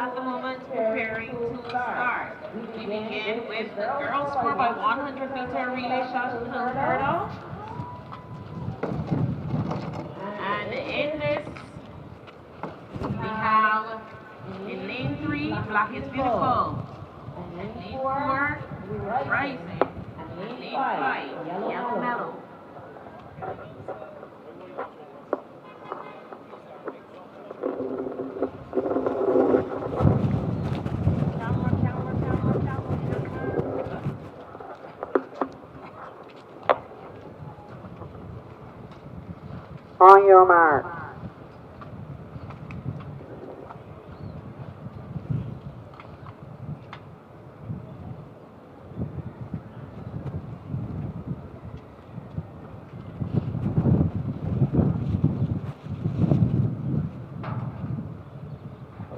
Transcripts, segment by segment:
at the moment preparing to start. We begin with the girls 4x100 meter relay shuttle hurdle. And in this, we have in lane 3, Black is Beautiful. And lane 4, Rising. And lane 5, Yellow Mellow. On your mark.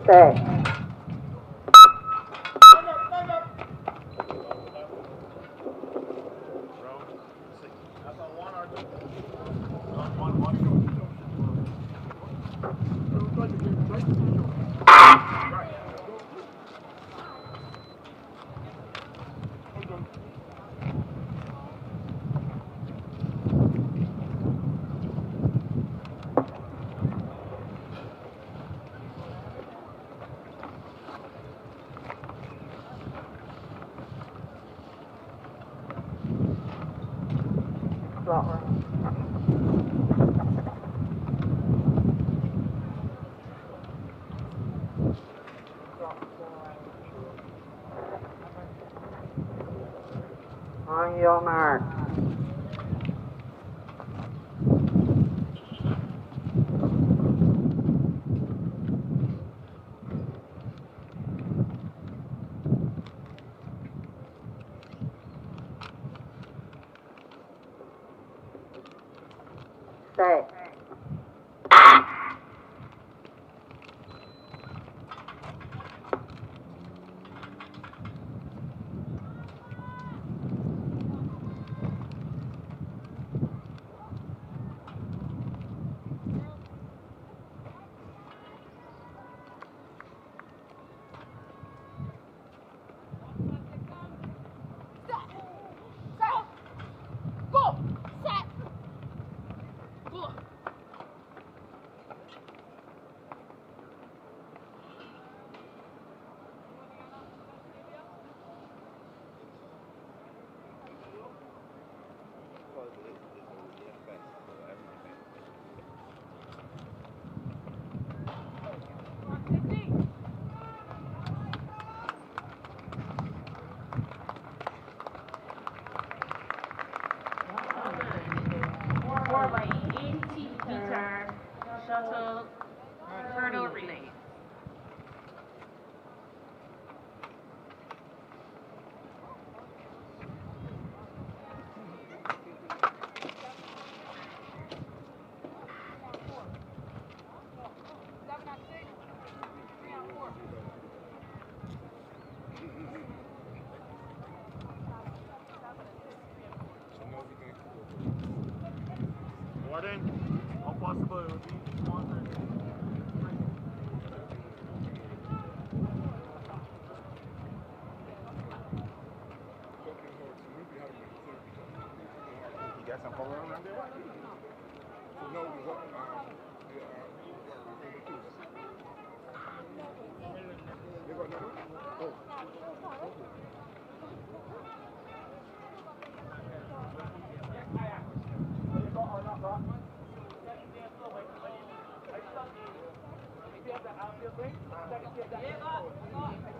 Stay. Drop. On your mark. Stay. Meter shuttle hurdle relay. Warden, how possible it would be sponsored? You got some program around there? No,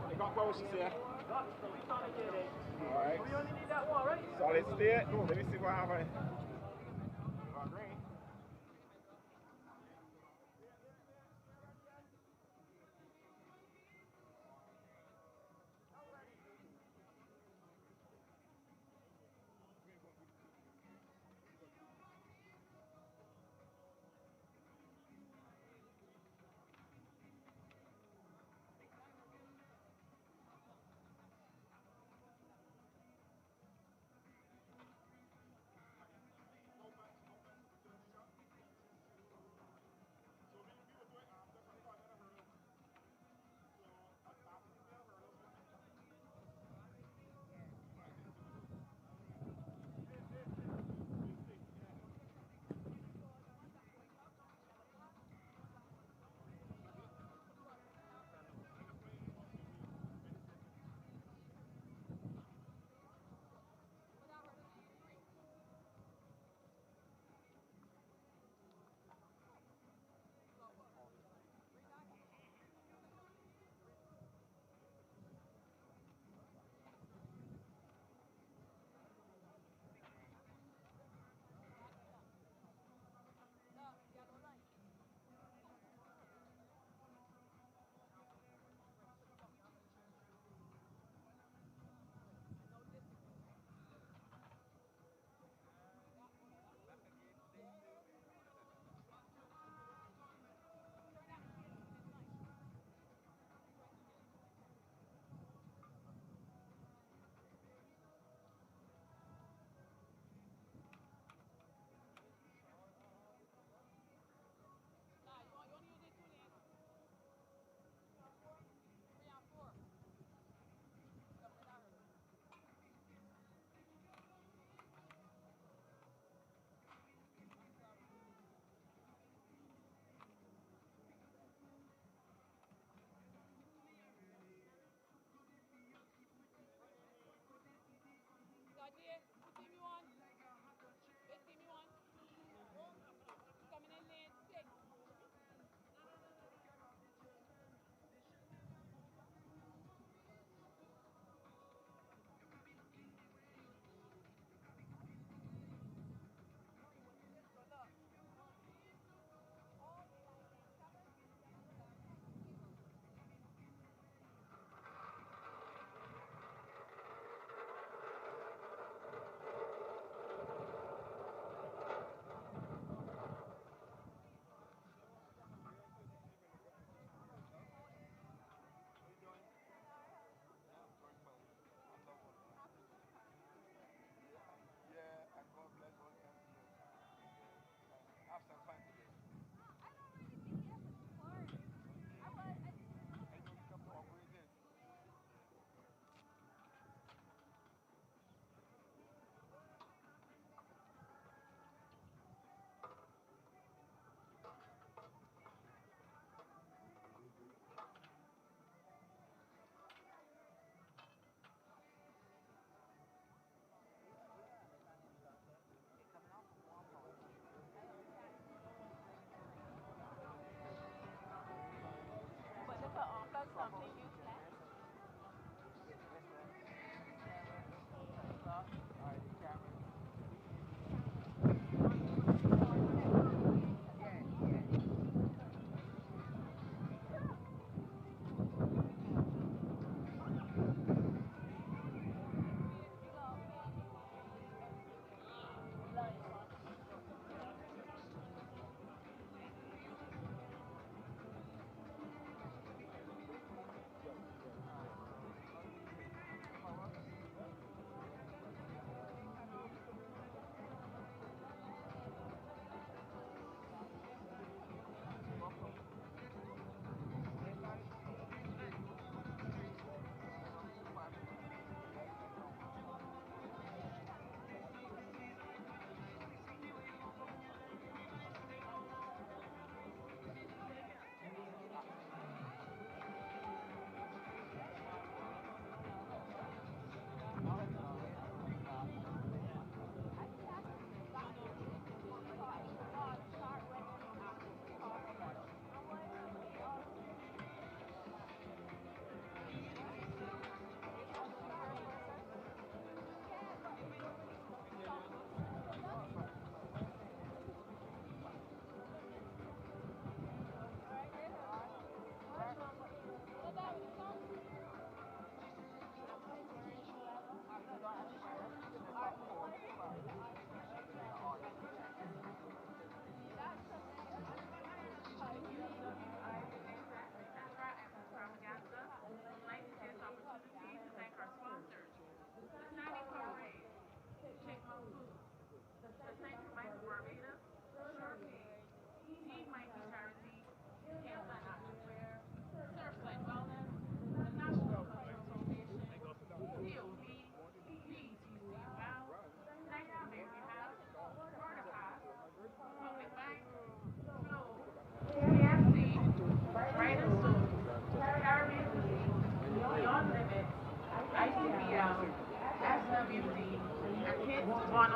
They got posts here. Alright. We only need that one, right? Solid state. Let me see what happens.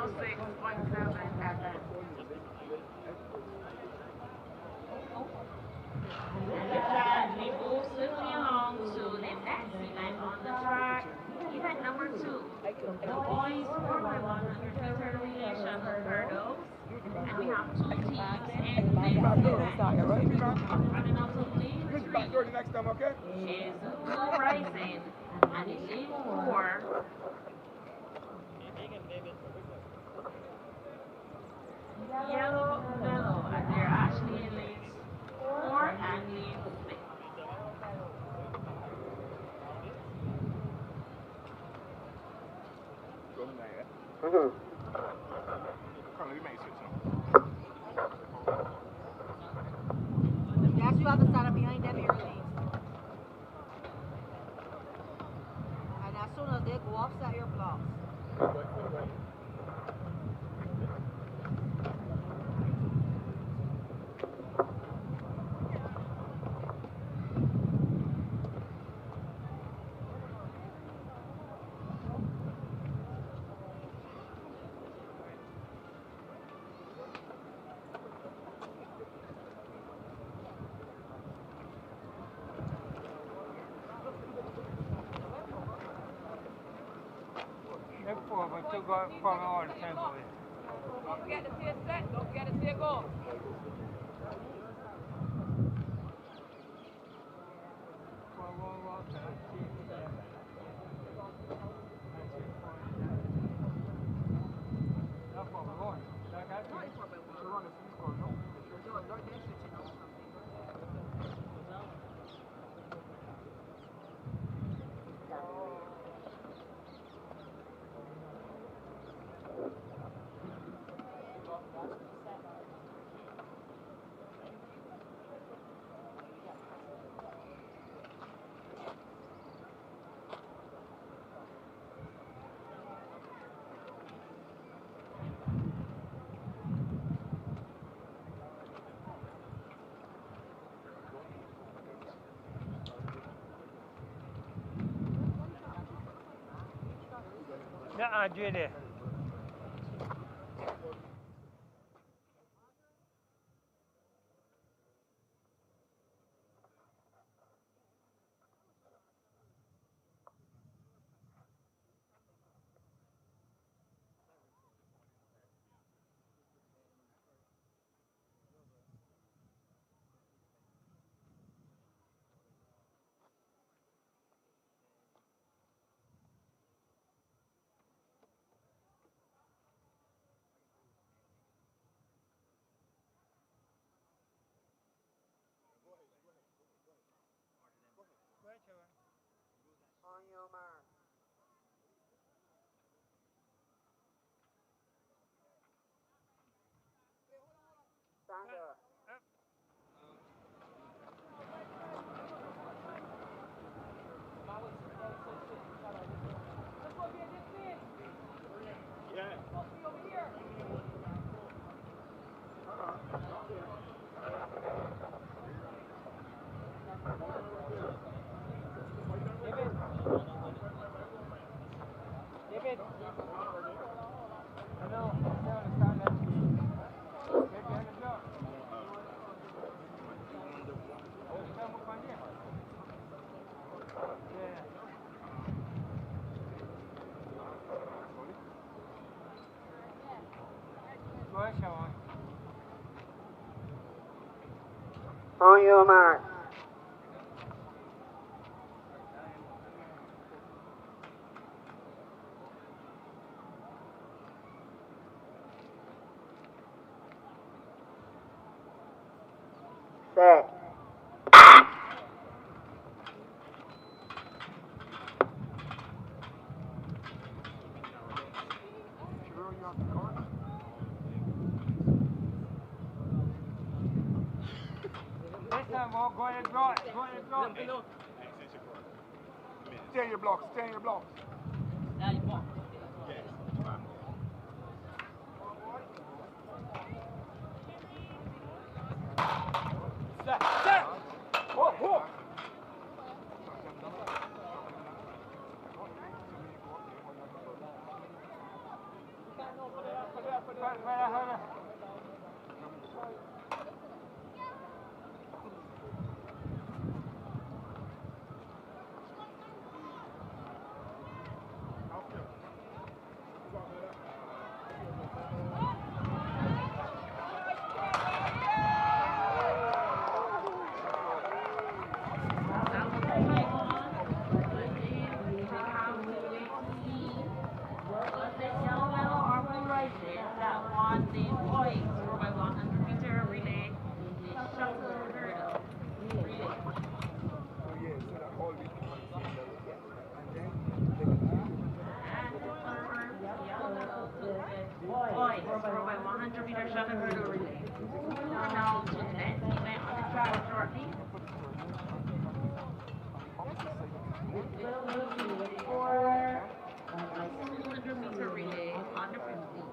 106.7 And we move swiftly along to the next event on the track. Event number 2, the boys 4x100 meter relation hurdles. And we have 2 teams in this event. Running up to lane 3 next time, okay? is Blue Rising, and in lane 4, Yellow Mellow, and they're actually in lanes 4 and lane 6. Mm-hmm. Yes, you have to stand up behind them early. And as soon as they go off, set your blocks. But you got from all the time away. Don't forget to see a set, don't forget to see a goal. Yeah, Judy. On your mark. Stand up. David. Hello. Stand up. Get behind the block. Come up on here. Yeah. Go ahead, Shawan. On your mark. Set. This time, go ahead and draw it. Go ahead and draw it. Stay in your blocks, stay in your blocks. Set. Oh, oh. Boys, throw by 100-meter shuttle hurdle relay. Now to the next event on the track shortly. We'll move for 200-meter relay under 50.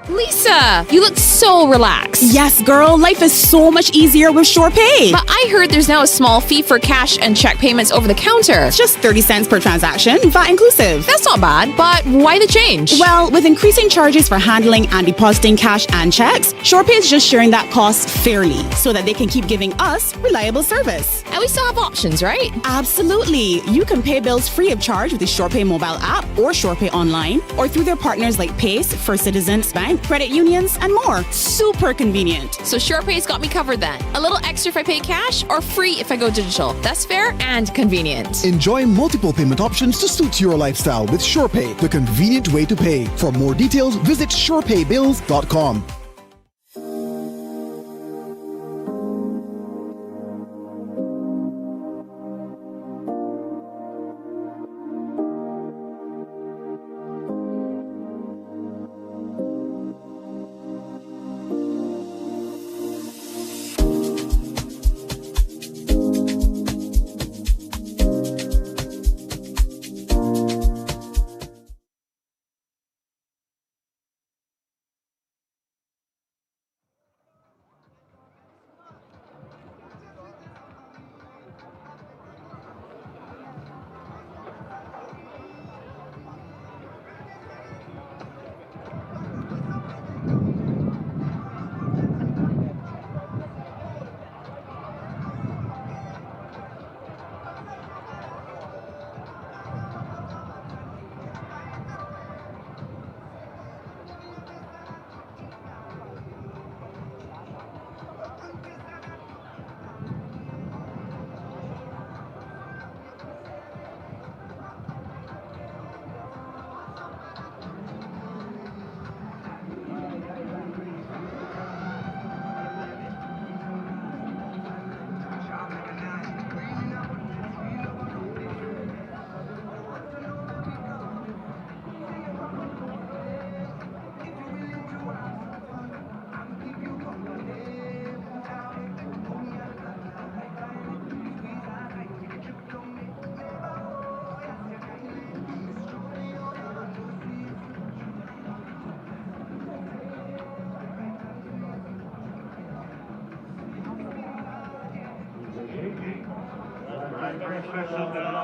Lisa, you look so relaxed. Yes, girl, life is so much easier with SurePay. But I heard there's now a small fee for cash and check payments over the counter. It's just 30 cents per transaction, VAT inclusive. That's not bad, but why the change? Well, with increasing charges for handling and depositing cash and checks, SurePay is just sharing that cost fairly so that they can keep giving us reliable service. And we still have options, right? Absolutely. You can pay bills free of charge with the SurePay mobile app or SurePay online or through their partners like Pace, First Citizens Bank, credit unions, and more. Super convenient. So SurePay's got me covered then. A little extra if I pay cash or free if I go digital. That's fair and convenient. Enjoy multiple payment options to suit your lifestyle with SurePay, the convenient way to pay. For more details, visit surepaybills.com.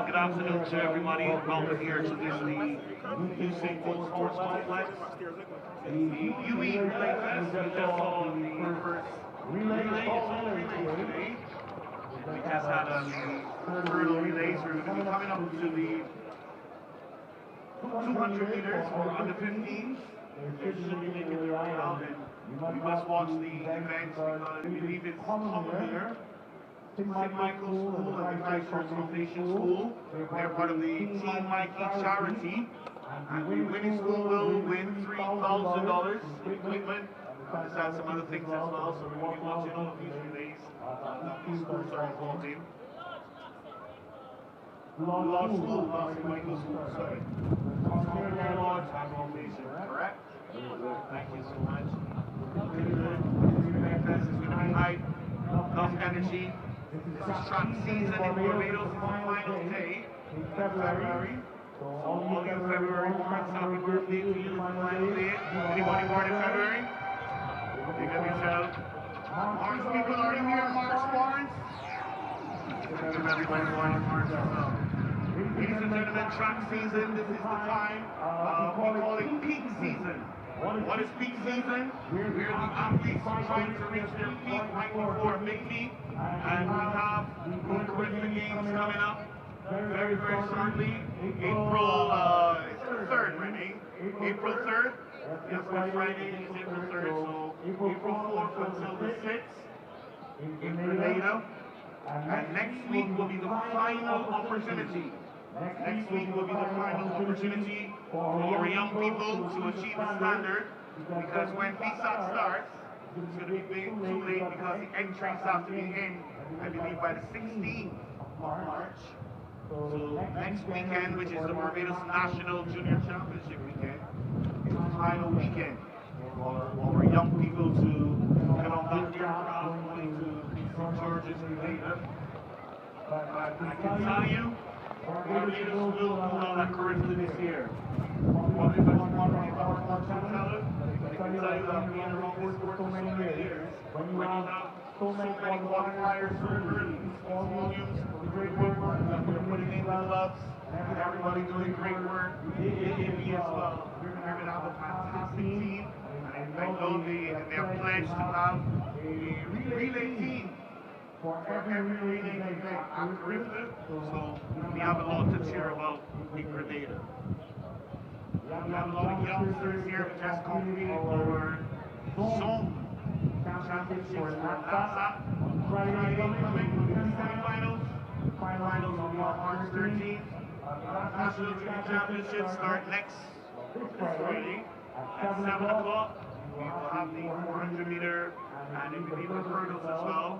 Good afternoon to everybody. Welcome here to this Usain Sports Complex. The UWI Relay Fest. We just saw the first relay today. We just had the hurdle relays. We're going to be coming up to the 200 meters for under 15s. They should be making their way out, and you must watch the event because I believe it's common here. St. Michael's School and the Christ Church Foundation School. They're part of the Team Mikey charity. And the winning school will win $3,000 equipment. Just add some other things as well, so we're going to be watching all of these relays that these schools are involved in. Lord School, not St. Michael's School, sorry. Lord Foundation, correct? Thank you so much. This is going to be high, enough energy. This is track season in Barbados. It's the final day in February. So all you February borns, happy birthday to you. It's the final day. Anybody born in February? Big up yourself. Orange people, are you here, March Barnes? Give everybody born in March as well. Ladies and gentlemen, track season, this is the time. We call it peak season. What is peak season? We're the athletes trying to reach their peak right before a big meet. And we have the Olympic Games coming up very, very shortly. April 3rd, Renee. April 3rd. Yes, my Friday is April 3rd. So April 4th until the 6th in Grenada. And next week will be the final opportunity. Next week will be the final opportunity for our young people to achieve a standard, because when PSAT starts, it's going to be too late because the entries have to be in, I believe, by the 16th of March. So next weekend, which is the Barbados National Junior Championship weekend, is the final weekend for our young people to get on that aircraft going to St. George's Grenada. But I can tell you, Barbados will do all that currently this year. What if it's one of our tell us? tell you that being around this sport for so many years, when you have so many qualifiers so early, small volumes, the great work that we're putting in the clubs, and everybody doing great work, me as well. We're going to have a fantastic team, and I know they're pledged to have a relay team for every relay event at Griffith, so we have a lot to cheer about in Grenada. We have a lot of youngsters here who just competed for zone championships for LASA. Friday coming, semi-finals. Finals will be on March 13th. National Junior Championships start next Friday at 7 o'clock. We will have the 400 meter and we will the hurdles as well.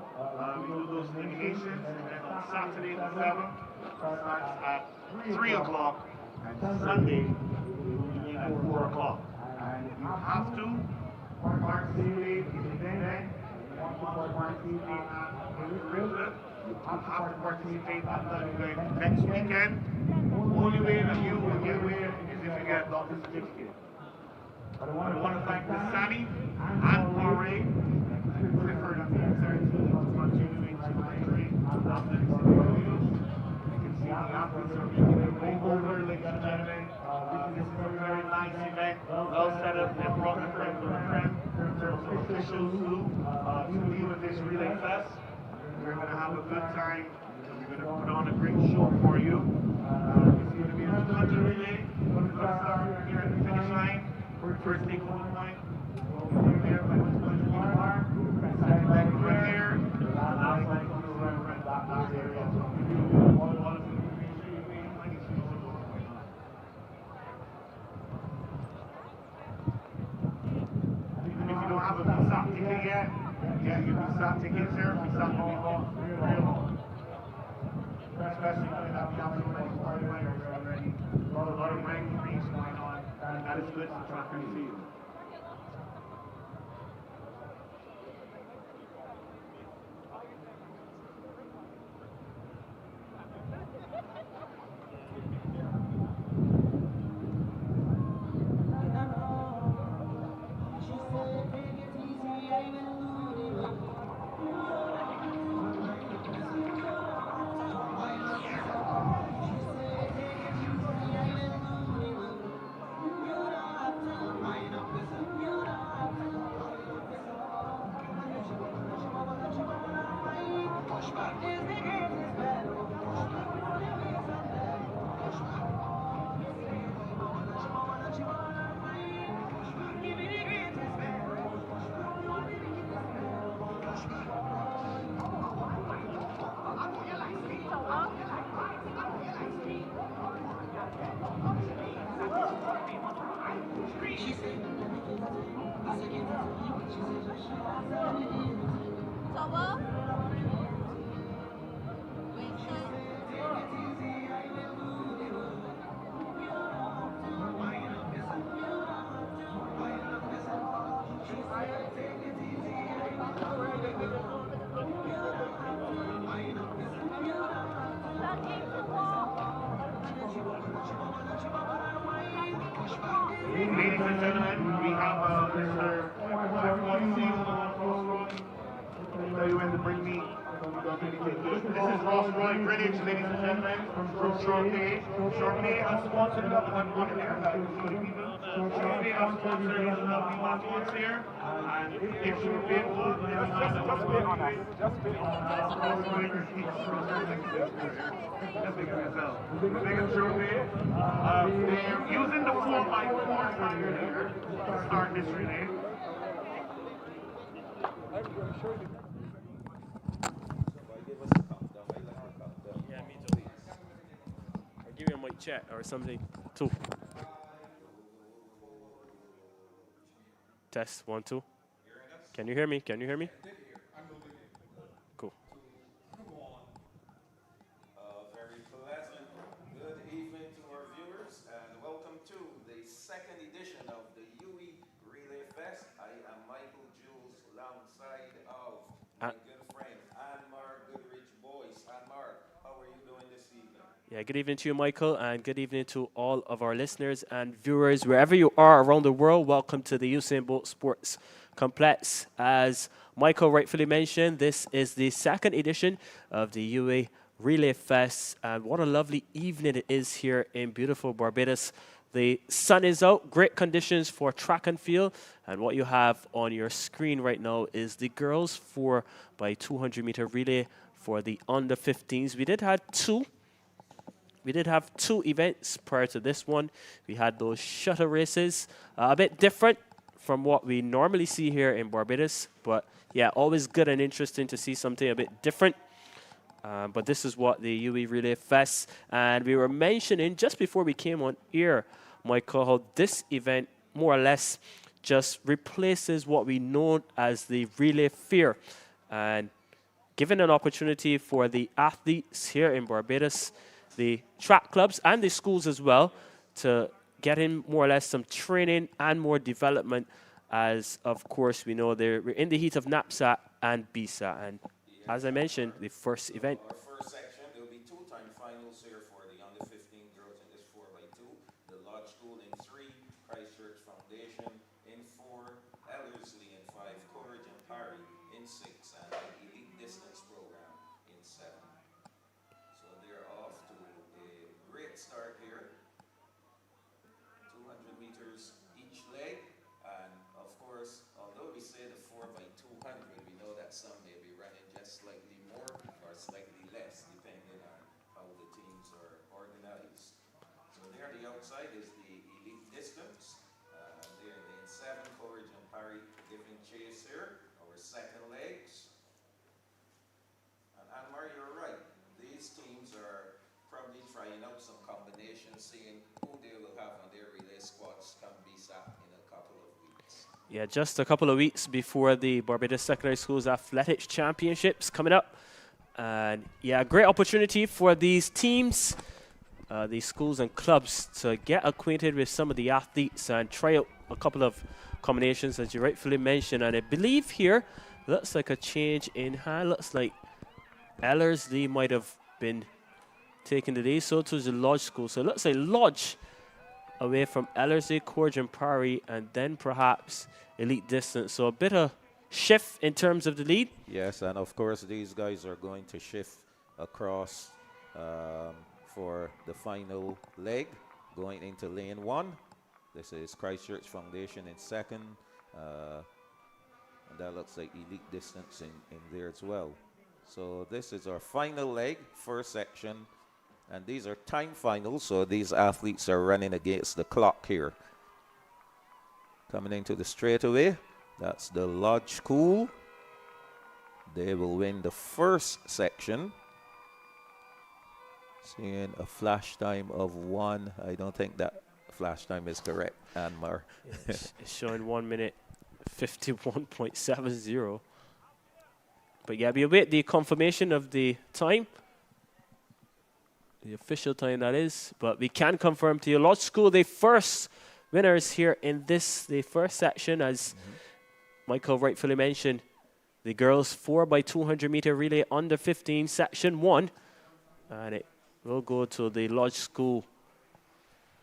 We do those eliminations, and then on Saturday the 7th starts at 3 o'clock, and Sunday at 4 o'clock. And you have to participate in the event. You want to participate at the Griffith. You have to participate at the event next weekend. Only way that you will get there is if you get the certificate. But I want to thank Miss Sammy and Corey for their team continuing to hydrate athletics in the videos. You can see the athletes are making their way over, ladies and gentlemen. This is a very nice event, well set up and brought the creme de la creme in terms of officials to deal with this Relay Fest. We're going to have a good time. We're going to put on a great show for you. It's going to be a 200 relay. We're going to start here at the finish line. First take one point. We'll be there by 200 mark. Second leg right there. Last leg on the right last area. So we do all of the if you don't have a VSAT ticket yet, get your VSAT tickets here. VSAT will be on real long. Especially when we have so many qualifiers already. A lot of ranking things going on. And that is good for track and field. Ladies and gentlemen, we have Mr. I'll tell you when to bring me. This is Ross Roy Greenwich, ladies and gentlemen, from Shortay. Shortay has sponsored up one there, that is good people. Shortay has sponsored these lovely matters here. And if you're available, just wait on us. Just wait on us. Ross Roy Greenwich. Just think of yourself. Big up Shortay. They're using the 4x4 tire here to start this relay. Yeah, me too. I'll give you my chat or something too. Test 1 2. Can you hear me? Can you hear me? Cool. Very pleasant good evening to our viewers and welcome to the second edition of the UWI Relay Fest. I am Michael Jules alongside of my good friend Anmar Goodrich Boyce. Anmar, how are you doing this evening? Yeah, good evening to you, Michael, and good evening to all of our listeners and viewers wherever you are around the world. Welcome to the Usain Bolt Sports Complex. As Michael rightfully mentioned, this is the second edition of the UWI Relay Fest, and what a lovely evening it is here in beautiful Barbados. The sun is out, great conditions for track and field, and what you have on your screen right now is the girls 4 by 200 meter relay for the under 15s. We did have two events prior to this one. We had those shuttle races, a bit different from what we normally see here in Barbados, but yeah, always good and interesting to see something a bit different. But this is what the UWI Relay Fest, and we were mentioning just before we came on air, Michael, how this event more or less just replaces what we know as the Relay Fair, and given an opportunity for the athletes here in Barbados, the track clubs and the schools as well, to get in more or less some training and more development, as of course we know we're in the heat of NAPSA and BISA, and as I mentioned, the first event. Our first section, there will be two-time finals here for the under 15 girls in this 4x2. The Lodge School in 3, Christchurch Foundation in 4, Ellerslie in 5, Courage and Parry in 6, and the Elite Distance Program in 7. So they're off to a great start here. 200 meters each leg, and of course, although we say the 4x200, we know that some may be running just slightly more or slightly less, depending on how the teams are organized. So there, the outside is the elite distance. There, lane 7, Courage and Parry giving chase here, our second legs. And Anmar, you're right. These teams are probably trying out some combinations, seeing who they will have on their relay squads come BSAP in a couple of weeks. Yeah, just a couple of weeks before the Barbados Secondary Schools Athletics Championships coming up. And yeah, great opportunity for these teams, these schools and clubs, to get acquainted with some of the athletes and try out a couple of combinations, as you rightfully mentioned. And I believe here, looks like a change in hand. Looks like Ellerslie might have been taking the day, so to the Lodge School. So it looks like Lodge away from Ellerslie, Courage and Parry, and then perhaps Elite Distance. So a bit of shift in terms of the lead. Yes, and of course these guys are going to shift across for the final leg, going into lane 1. This is Christchurch Foundation in 2nd, and that looks like Elite Distance in there as well. So this is our final leg, first section, and these are time finals, so these athletes are running against the clock here. Coming into the straightaway, that's the Lodge School. They will win the first section. Seeing a flash time of 1. I don't think that flash time is correct, Anmar. It's showing 1 minute 51.70. But yeah, we await the confirmation of the time. The official time, that is. But we can confirm to you, Lodge School, the first winners here in the first section, as Michael rightfully mentioned. The girls 4 by 200 meter relay under 15, section 1. And it will go to the Lodge School.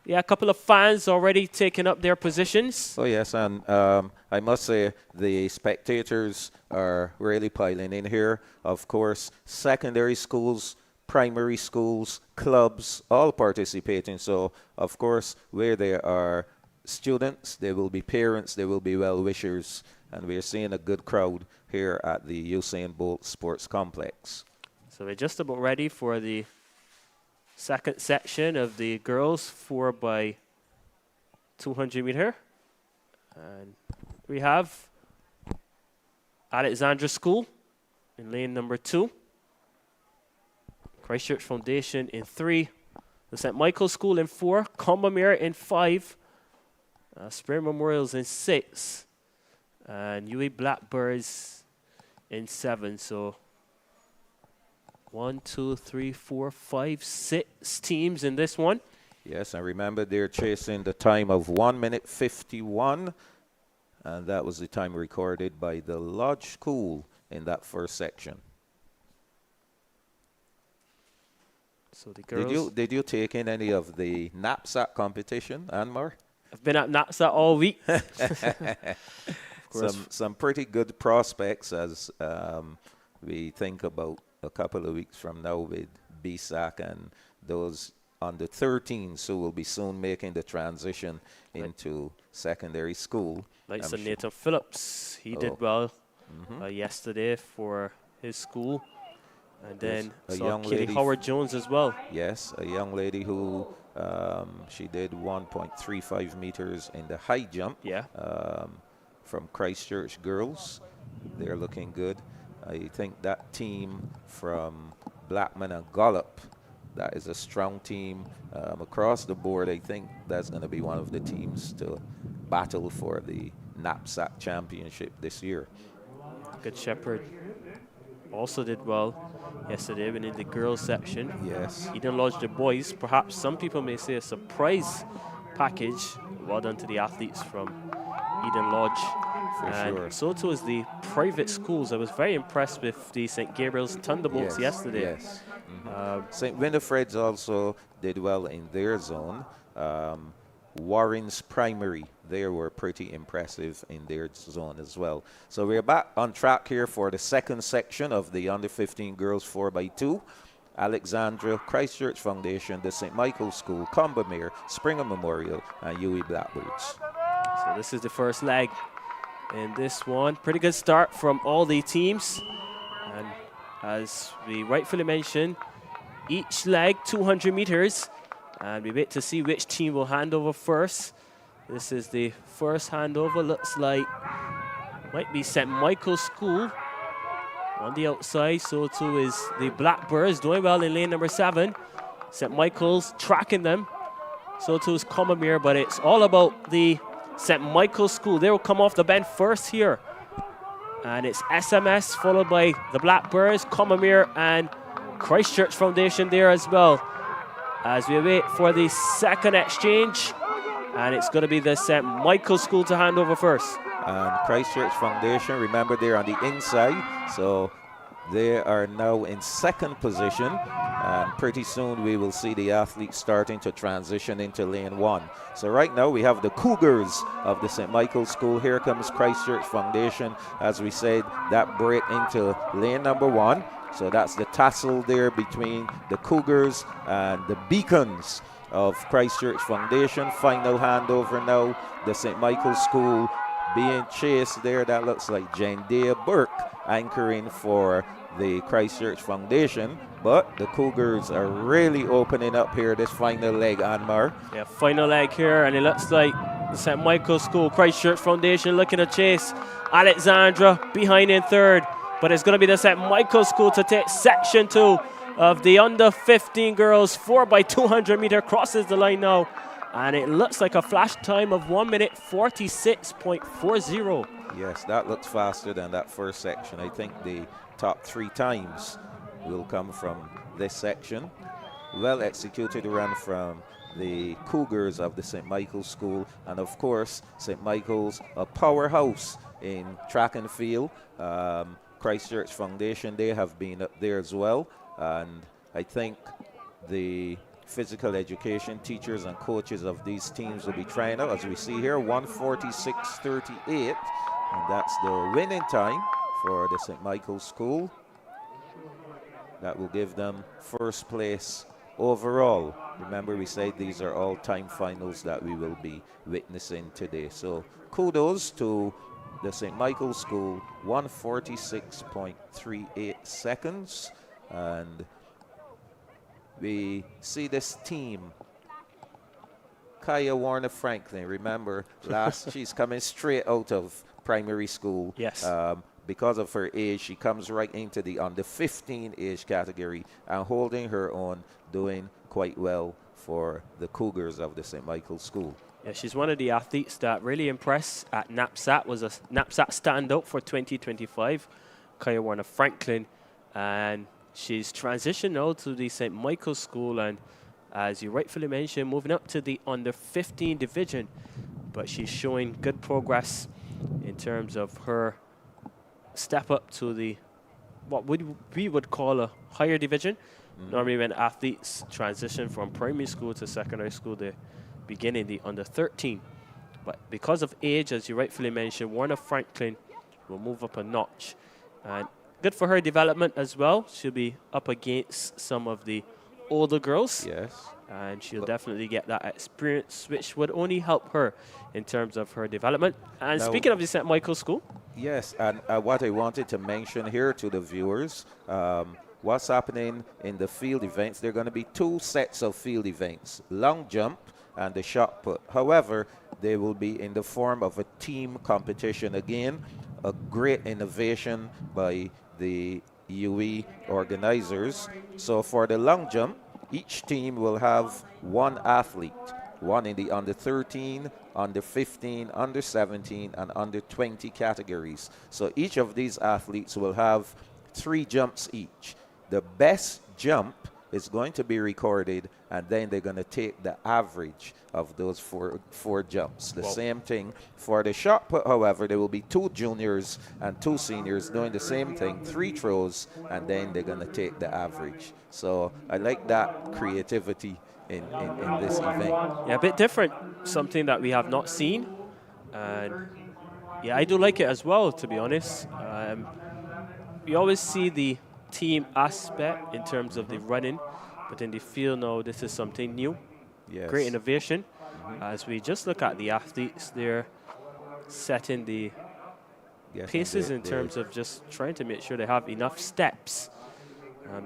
Yeah, a couple of fans already taking up their positions. Oh, yes, and I must say the spectators are really piling in here. Of course, secondary schools, primary schools, clubs, all participating. So, of course, where there are students, there will be parents, there will be well-wishers, and we're seeing a good crowd here at the Usain Bolt Sports Complex. So we're just about ready for the second section of the girls 4 by 200 meter. And we have Alexandra School in lane number 2. Christchurch Foundation in 3. The St. Michael's School in 4. Combermere in 5. Spring Memorials in 6. And UWI Blackbirds in 7. So 1, 2, 3, 4, 5, 6 teams in this one. Yes, and remember they're chasing the time of 1 minute 51. And that was the time recorded by the Lodge School in that first section. So the girls. Did you take in any of the knapsack competition, Anmar? I've been at knapsack all week. Some pretty good prospects as we think about a couple of weeks from now with BSAC and those under 13s who will be soon making the transition into secondary school. Like Sir Nathan Phillips, he did well yesterday for his school. And then saw Kitty Howard Jones as well. Yes, a young lady who she did 1.35 meters in the high jump. Yeah. From Christchurch girls. They're looking good. I think that team from Blackman and Gollop, that is a strong team across the board. I think that's going to be one of the teams to battle for the knapsack championship this year. Good Shepherd also did well yesterday when in the girls section. Yes. Eden Lodge the boys, perhaps some people may say a surprise package. Well done to the athletes from Eden Lodge. For sure. So too is the private schools. I was very impressed with the St. Gabriel's Thunderbolts yesterday. Yes. St. Winifred's also did well in their zone. Warren's Primary, they were pretty impressive in their zone as well. So we're back on track here for the second section of the under 15 girls 4x2. Alexandra, Christchurch Foundation, the St. Michael's School, Combermere, Springer Memorial, and UWI Blackbirds. So this is the first leg in this one. Pretty good start from all the teams. And as we rightfully mentioned, each leg 200 meters. And we wait to see which team will hand over first. This is the first handover. Looks like might be St. Michael's School on the outside. So too is the Blackbirds, doing well in lane number 7. St. Michael's tracking them. So too is Combermere, but it's all about the St. Michael's School. They will come off the bend first here. And it's SMS followed by the Blackbirds, Combermere, and Christchurch Foundation there as well. As we wait for the second exchange, and it's going to be the St. Michael's School to hand over first. And Christchurch Foundation, remember they're on the inside, so they are now in second position, and pretty soon we will see the athletes starting to transition into lane 1. So right now we have the Cougars of the St. Michael's School. Here comes Christchurch Foundation, as we said, that break into lane number 1. So that's the tussle there between the Cougars and the Beacons of Christchurch Foundation. Final handover now, the St. Michael's School being chased there. That looks like Jandea Burke anchoring for the Christchurch Foundation. But the Cougars are really opening up here this final leg, Anmar. Yeah, final leg here, and it looks like the St. Michael's School, Christchurch Foundation looking to chase Alexandra behind in third. But it's going to be the St. Michael's School to take section 2 of the under 15 girls 4x200 meter. Crosses the line now. And it looks like a flash time of 1 minute 46.40. Yes, that looks faster than that first section. I think the top 3 times will come from this section. Well executed run from the Cougars of the St. Michael's School. And of course, St. Michael's, a powerhouse in track and field. Christchurch Foundation, they have been up there as well, and I think the physical education teachers and coaches of these teams will be trying out, as we see here, 1:46.38, and that's the winning time for the St. Michael's School. That will give them first place overall. Remember, we said these are all time finals that we will be witnessing today, so kudos to the St. Michael's School, 1:46.38 seconds. And we see this team, Kaya Warner Franklin, remember, she's coming straight out of primary school. Yes. Because of her age, she comes right into the under 15 age category and holding her own, doing quite well for the Cougars of the St. Michael's School. Yeah, she's one of the athletes that really impressed at NAPSAT, was a NAPSAT standout for 2025, Kaya Warner Franklin. And she's transitioned now to the St. Michael's School, and as you rightfully mentioned, moving up to the under 15 division. But she's showing good progress in terms of her step up to the, what we would call a higher division. Normally when athletes transition from primary school to secondary school, they begin in the under 13. But because of age, as you rightfully mentioned, Warner Franklin will move up a notch. And good for her development as well. She'll be up against some of the older girls. Yes. And she'll definitely get that experience, which would only help her in terms of her development. And Now, speaking of the St. Michael's School. Yes, and what I wanted to mention here to the viewers, what's happening in the field events, there are going to be 2 sets of field events, long jump and the shot put. However, they will be in the form of a team competition. Again, a great innovation by the UE organizers. So for the long jump, each team will have 1 athlete, one in the under 13, under 15, under 17, and under 20 categories. So each of these athletes will have 3 jumps each. The best jump is going to be recorded, and then they're going to take the average of those four jumps. The same thing for the shot put, however, there will be 2 juniors and 2 seniors doing the same thing, 3 throws, and then they're going to take the average. So I like that creativity in this event. Yeah, a bit different, something that we have not seen. And yeah, I do like it as well, to be honest. We always see the team aspect in terms of the running, but in the field now, this is something new. Yes. Great innovation. As we just look at the athletes, they're setting the paces in terms of just trying to make sure they have enough steps.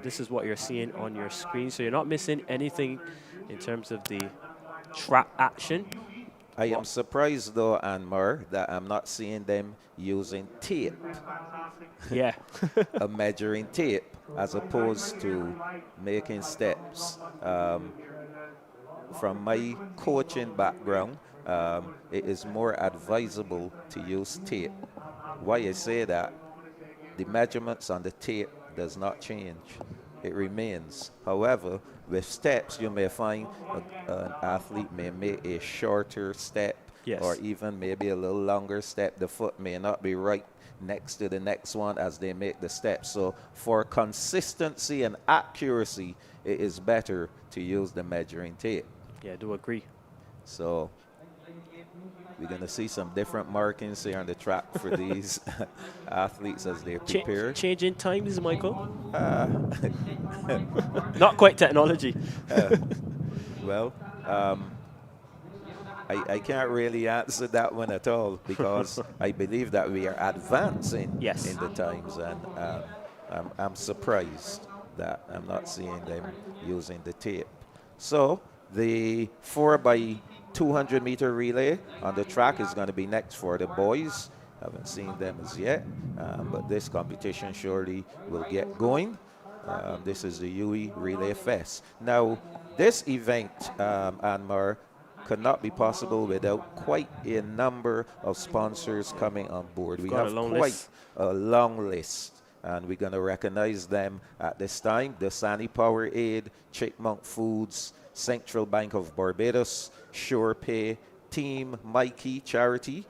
This is what you're seeing on your screen, so you're not missing anything in terms of the track action. I am surprised, though, Anmar, that I'm not seeing them using tape. Yeah. A measuring tape as opposed to making steps. From my coaching background, it is more advisable to use tape. Why I say that, the measurements on the tape does not change. It remains. However, with steps, you may find an athlete may make a shorter step, or even maybe a little longer step. The foot may not be right next to the next one as they make the steps. So for consistency and accuracy, it is better to use the measuring tape. Yeah, I do agree. So we're going to see some different markings here on the track for these athletes as they prepare. Changing times, Michael? Not quite technology. Well, I can't really answer that one at all because I believe that we are advancing in the times, and I'm surprised that I'm not seeing them using the tape. So the 4x200 meter relay on the track is going to be next for the boys. Haven't seen them as yet, but this competition surely will get going. This is the UWI Relay Fest. Now, this event, Anmar, could not be possible without quite a number of sponsors coming on board. We have quite a long list, and we're going to recognize them at this time. The Sani Power Aid, Chipmunk Foods, Central Bank of Barbados, SurePay, Team Mikey Charity,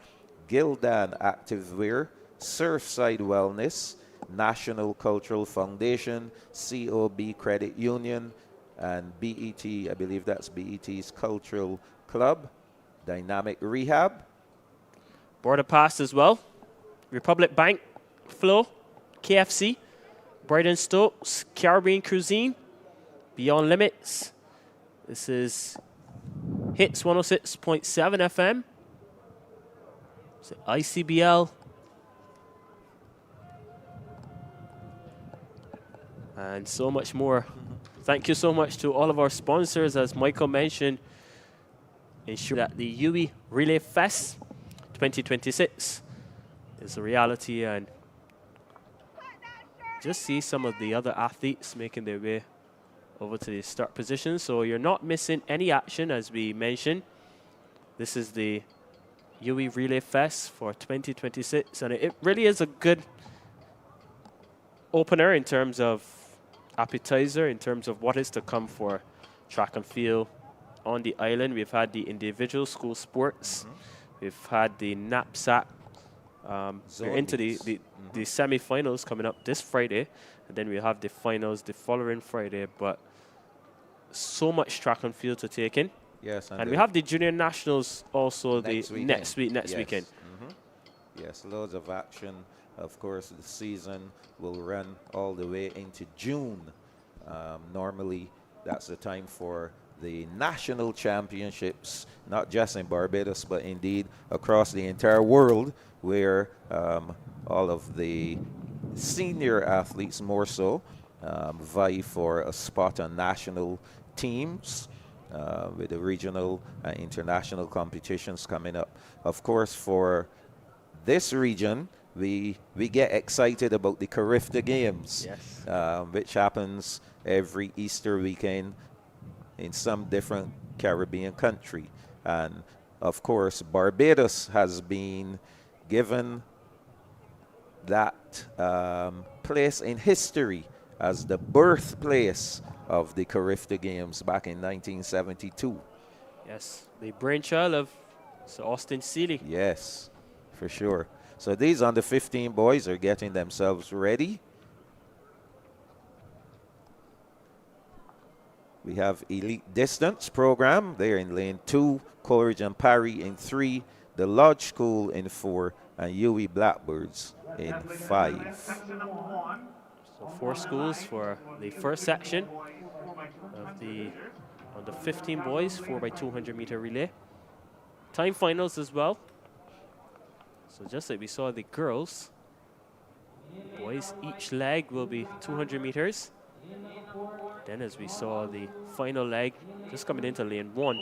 Gildan Activewear, Surfside Wellness, National Cultural Foundation, COB Credit Union, and BET, I believe that's BET's Cultural Club, Dynamic Rehab. Border Pass as well. Republic Bank, Flow, KFC, Brighton Stokes, Caribbean Cuisine, Beyond Limits. This is Hits 106.7 FM. So ICBL. And so much more. Thank you so much to all of our sponsors, as Michael mentioned. Ensure that the UWI Relay Fest 2026 is a reality, and just see some of the other athletes making their way over to the start position. So you're not missing any action, as we mentioned. This is the UWI Relay Fest for 2026, and it really is a good opener in terms of appetizer, in terms of what is to come for track and field on the island. We've had the individual school sports. We've had the knapsack We're into the semi-finals coming up this Friday, and then we'll have the finals the following Friday. But so much track and field to take in. Yes, and we have the junior nationals also next weekend. Yes, loads of action. Of course, the season will run all the way into June. Normally, that's the time for the national championships, not just in Barbados, but indeed across the entire world, where all of the senior athletes more so vie for a spot on national teams with the regional and international competitions coming up. Of course, for this region, we get excited about the Carifta Games, which happens every Easter weekend in some different Caribbean country. And of course, Barbados has been given that place in history as the birthplace of the Carifta Games back in 1972. Yes, the brainchild of Sir Austin Seeley. Yes, for sure. So these under 15 boys are getting themselves ready. We have elite distance program. They're in lane 2, Coleridge and Parry in 3, the Lodge School in 4, and UWI Blackbirds in 5. So 4 schools for the first section of the under 15 boys 4x200 meter relay. Time finals as well. So just like we saw the girls, boys, each leg will be 200 meters. Then as we saw the final leg, just coming into lane 1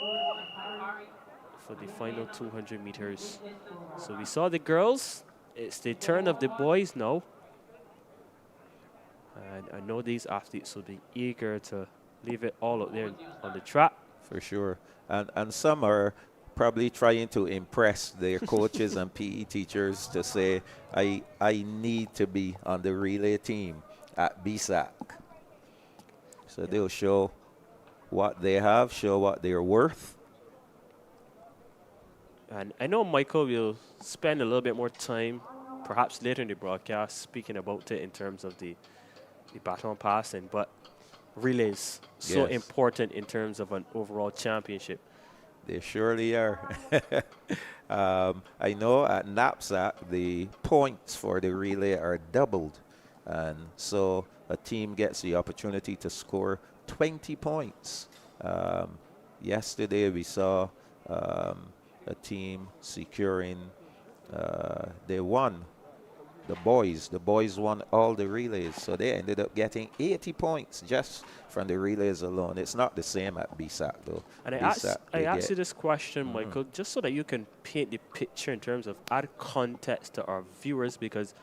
for the final 200 meters. So we saw the girls, it's the turn of the boys now. And I know these athletes will be eager to leave it all out there on the track. For sure. And some are probably trying to impress their coaches and PE teachers to say, I need to be on the relay team at BSAC. So they'll show what they have, show what they're worth. And I know Michael will spend a little bit more time, perhaps later in the broadcast, speaking about it in terms of the baton passing, but relays so important in terms of an overall championship. They surely are. I know at knapsack the points for the relay are doubled, and so a team gets the opportunity to score 20 points. Yesterday we saw a team securing, they won. The boys won all the relays, so they ended up getting 80 points just from the relays alone. It's not the same at BSAC, though. And I asked you this question, Michael, just so that you can paint the picture in terms of add context to our viewers, because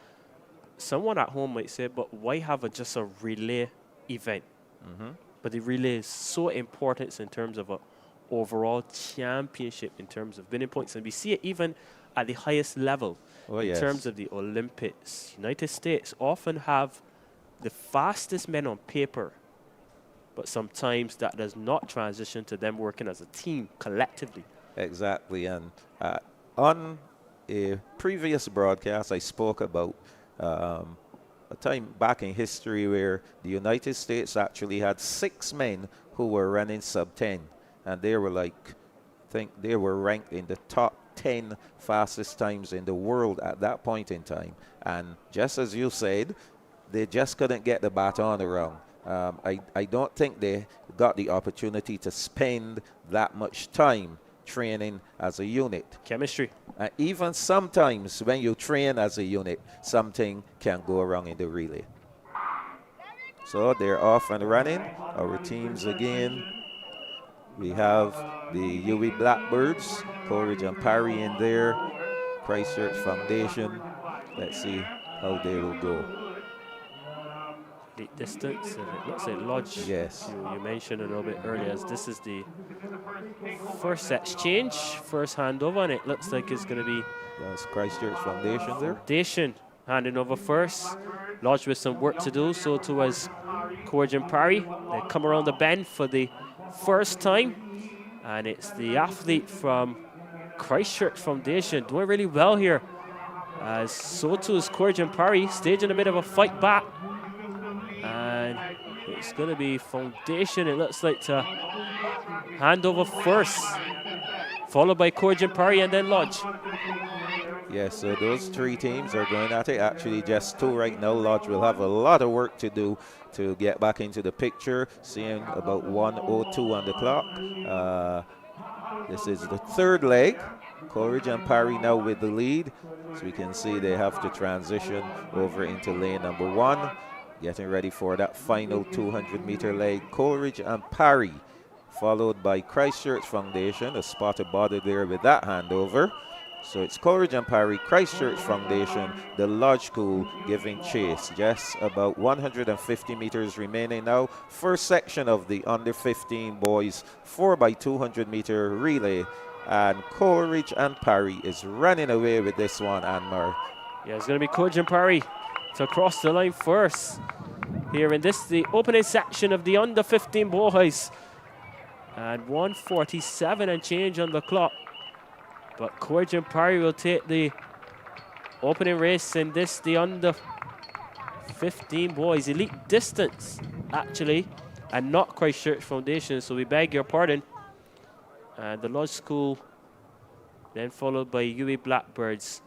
someone at home might say, but why have just a relay event? But the relay is so important in terms of an overall championship, in terms of winning points. And we see it even at the highest level. In terms of the Olympics, United States often have the fastest men on paper, but sometimes that does not transition to them working as a team collectively. Exactly. And on a previous broadcast, I spoke about a time back in history where the United States actually had 6 men who were running sub-10, and they were I think they were ranked in the top 10 fastest times in the world at that point in time. And just as you said, they just couldn't get the baton around. I don't think they got the opportunity to spend that much time training as a unit. Chemistry. Even sometimes when you train as a unit, something can go wrong in the relay. So they're off and running. Our teams again. We have the UWI Blackbirds, Coleridge and Parry in there, Christchurch Foundation. Let's see how they will go. The distance, it looks like Lodge. Yes. You mentioned a little bit earlier, as this is the first exchange, first handover, and it looks like it's going to be That's Christchurch Foundation there. Foundation handing over first. Lodge with some work to do, so too as Coleridge and Parry. They come around the bend for the first time, and it's the athlete from Christchurch Foundation doing really well here As so too is Corjan Parry, staging a bit of a fight back. And it's going to be Foundation, it looks like, to hand over first, followed by Corjan Parry and then Lodge. Yeah, so those three teams are going at it. Actually, just two right now. Lodge will have a lot of work to do to get back into the picture. Seeing about 1:02 on the clock. This is the third leg. Coleridge and Parry now with the lead. So we can see they have to transition over into lane number 1. Getting ready for that final 200-meter leg. Coleridge and Parry, followed by Christchurch Foundation. A spotted body there with that handover. So it's Coleridge and Parry, Christchurch Foundation, the Lodge School giving chase. Just about 150 meters remaining now. First section of the under 15 boys 4x200 meter relay. And Coleridge and Parry is running away with this one, Anmar. Yeah, it's going to be Coleridge and Parry to cross the line first. Here in this, the opening section of the under 15 boys. And 1:47 and change on the clock. But Coleridge and Parry will take the opening race in this, the under 15 boys. Elite distance, actually, and not Christchurch Foundation, so we beg your pardon. And the Lodge School, then followed by UWI Blackbirds.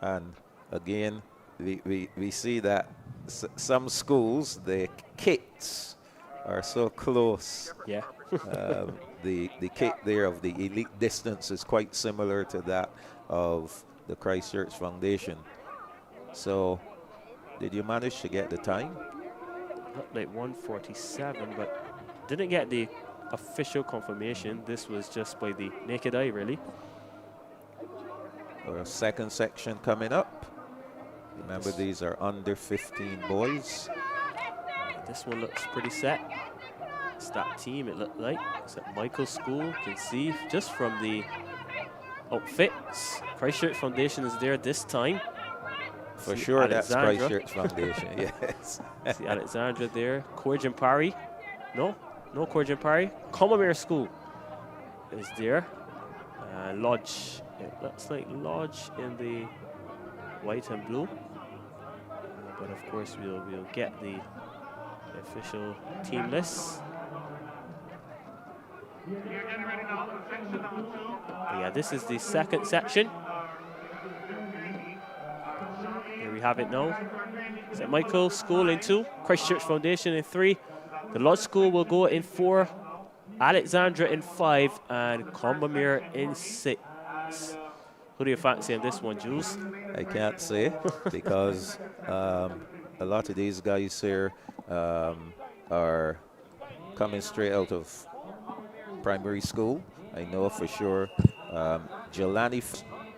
And again, we see that some schools, the kits are so close. Yeah. The kit there of the elite distance is quite similar to that of the Christchurch Foundation. So, did you manage to get the time? Looked like 1:47, but didn't get the official confirmation. This was just by the naked eye, really. Our second section coming up. Remember, these are under 15 boys. This one looks pretty set. It's that team, it looked like. It's at Michael's school. You can see just from the outfits. Christchurch Foundation is there this time. For sure, that's Christchurch Foundation, yes. See Alexandra there. Coleridge and Parry. No Coleridge and Parry. Commonwealth School is there. Lodge. It looks like Lodge in the white and blue. But of course, we'll get the official team list. But yeah, this is the second section. Here we have it now. St. Michael's School in 2, Christchurch Foundation in 3. The Lodge School will go in 4, Alexandra in 5, and Combermere in 6. Who do you fancy in this one, Jules? I can't say because a lot of these guys here are coming straight out of primary school. I know for sure Jelani,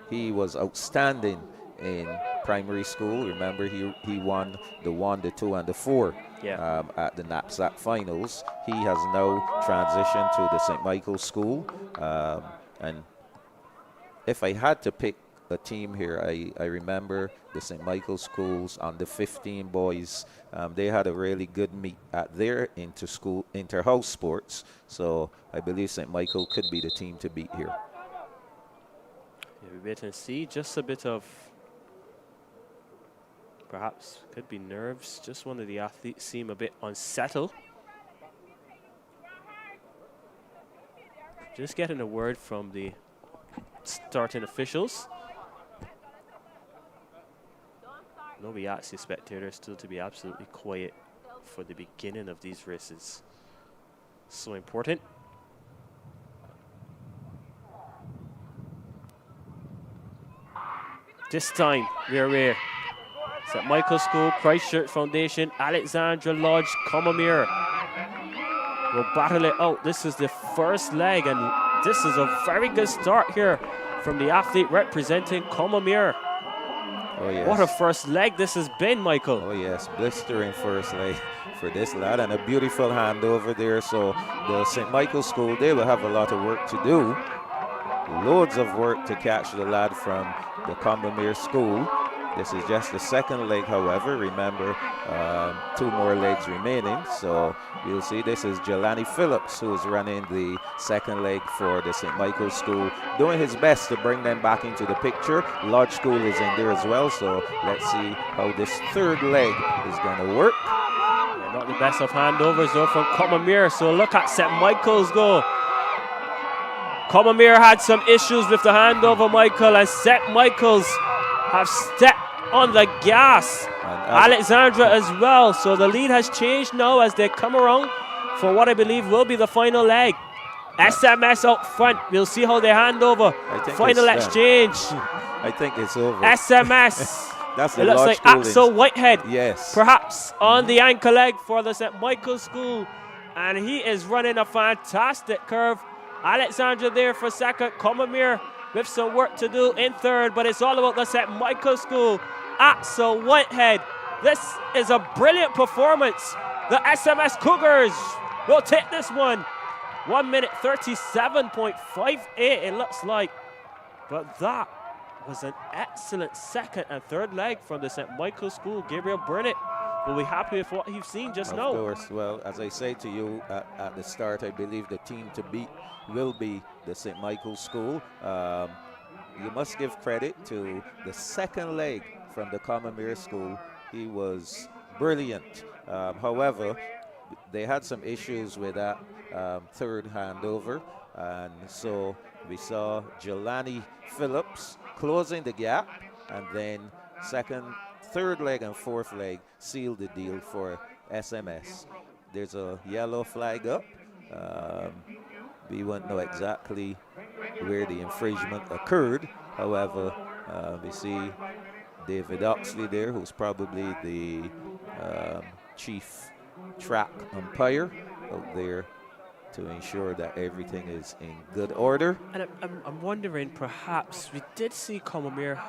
he was outstanding in primary school. Remember, he won the 1, the 2, and the 4 at the knapsack finals. He has now transitioned to the St. Michael's School. And if I had to pick a team here, I remember the St. Michael's Schools on the 15 boys. They had a really good meet at their inter-house sports. So I believe St. Michael could be the team to beat here. Yeah, we wait and see. Just a bit of, perhaps, could be nerves. Just one of the athletes seem a bit unsettled. Just getting a word from the starting officials. No, we ask the spectators still to be absolutely quiet for the beginning of these races. So important. This time, we're St. Michael's School, Christchurch Foundation, Alexandra Lodge, Combermere will battle it out. This is the first leg, and this is a very good start here from the athlete representing Combermere. Oh, yes. What a first leg this has been, Michael. Oh, yes. Blistering first leg for this lad, and a beautiful handover there. So the St. Michael's School, they will have a lot of work to do. Loads of work to catch the lad from the Combermere School. This is just the second leg, however. Remember, 2 more legs remaining. So you'll see this is Jelani Phillips, who's running the second leg for the St. Michael's School, doing his best to bring them back into the picture. Lodge School is in there as well, so let's see how this third leg is going to work. Yeah, not the best of handovers, though, from Comamere. So look at St. Michael's go. Comamere had some issues with the handover, Michael, and St. Michael's have stepped on the gas. Alexandra as well. So the lead has changed now as they come around for what I believe will be the final leg. SMS out front. We'll see how they hand over. Final exchange. I think it's over. SMS. That's it looks like Axel Whitehead. Yes. Perhaps on the anchor leg for the St. Michael's School. And he is running a fantastic curve. Alexandra there for second. Comamere with some work to do in third. But it's all about the St. Michael's School. Axel Whitehead. This is a brilliant performance. The SMS Cougars will take this one. 1 minute 37.58 it looks like. But that was an excellent second and third leg from the St. Michael's School. Gabriel Burnett will be happy with what he's seen just now. Of course. Well, as I say to you at the start, I believe the team to beat will be the St. Michael's School. You must give credit to the second leg from the Comamere School. He was brilliant. However, they had some issues with that third handover, and so we saw Jelani Phillips closing the gap, and then third leg and fourth leg sealed the deal for SMS. There's a yellow flag up. We won't know exactly where the infringement occurred. However, we see David Oxley there, who's probably the chief track umpire out there to ensure that everything is in good order. And I'm wondering, perhaps we did see Comamere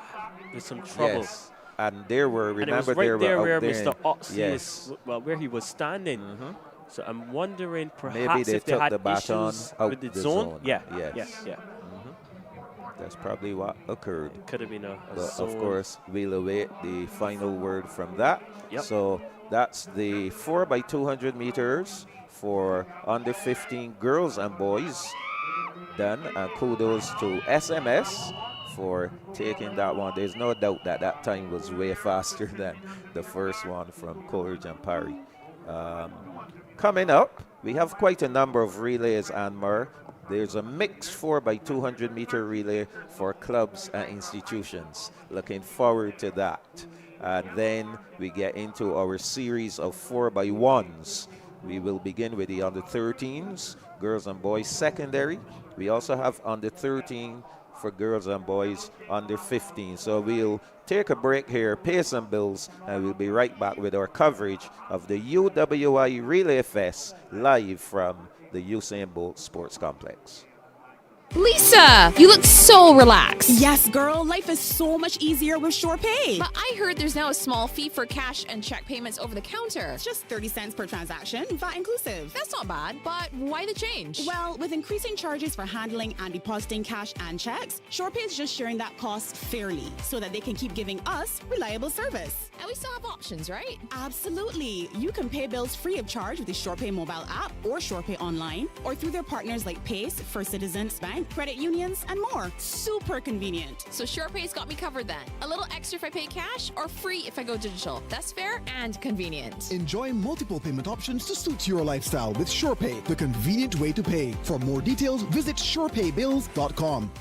with some trouble. Yes, and there were, remember, and it was right there where Mr. there Oxley is, well, where he was standing. So I'm wondering, perhaps maybe they if took they had the baton issues out with the the zone. Yeah, yes. yeah. That's probably what occurred. It could have been a but zone. Of course, we'll await the final word from that. So that's the 4x200 meters for under 15 girls and boys done. And kudos to SMS for taking that one. There's no doubt that that time was way faster than the first one from Coleridge and Parry. Coming up, we have quite a number of relays, Anmar. There's a mixed 4x200 meter relay for clubs and institutions. Looking forward to that. And then we get into our series of 4x1s. We will begin with the under 13s, girls and boys secondary. We also have under 13 for girls and boys under 15. So we'll take a break here, pay some bills, and we'll be right back with our coverage of the UWI Relay Fest live from the Usain Bolt Sports Complex. Lisa, you look so relaxed. Yes, girl. Life is so much easier with SurePay. But I heard there's now a small fee for cash and check payments over the counter. It's just 30 cents per transaction, VAT inclusive. That's not bad, but why the change? Well, with increasing charges for handling and depositing cash and checks, SurePay is just sharing that cost fairly so that they can keep giving us reliable service. And we still have options, right? Absolutely. You can pay bills free of charge with the SurePay mobile app or SurePay online or through their partners like Pace, First Citizens Bank, credit unions, and more. Super convenient. So SurePay's got me covered then. A little extra if I pay cash or free if I go digital. That's fair and convenient. Enjoy multiple payment options to suit your lifestyle with SurePay, the convenient way to pay. For more details, visit surepaybills.com.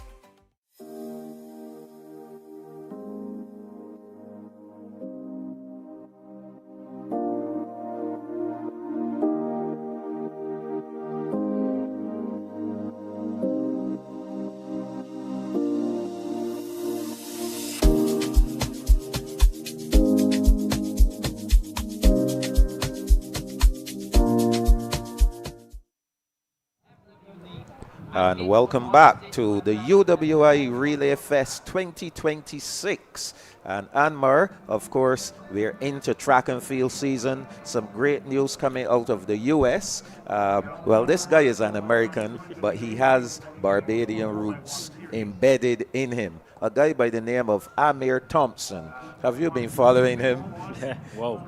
And welcome back to the UWI Relay Fest 2026. And Anmar, of course, we're into track and field season. Some great news coming out of the U.S. Well, this guy is an American, but he has Barbadian roots. embedded in him. A guy by the name of Amir Thompson. Have you been following him? Yeah, whoa.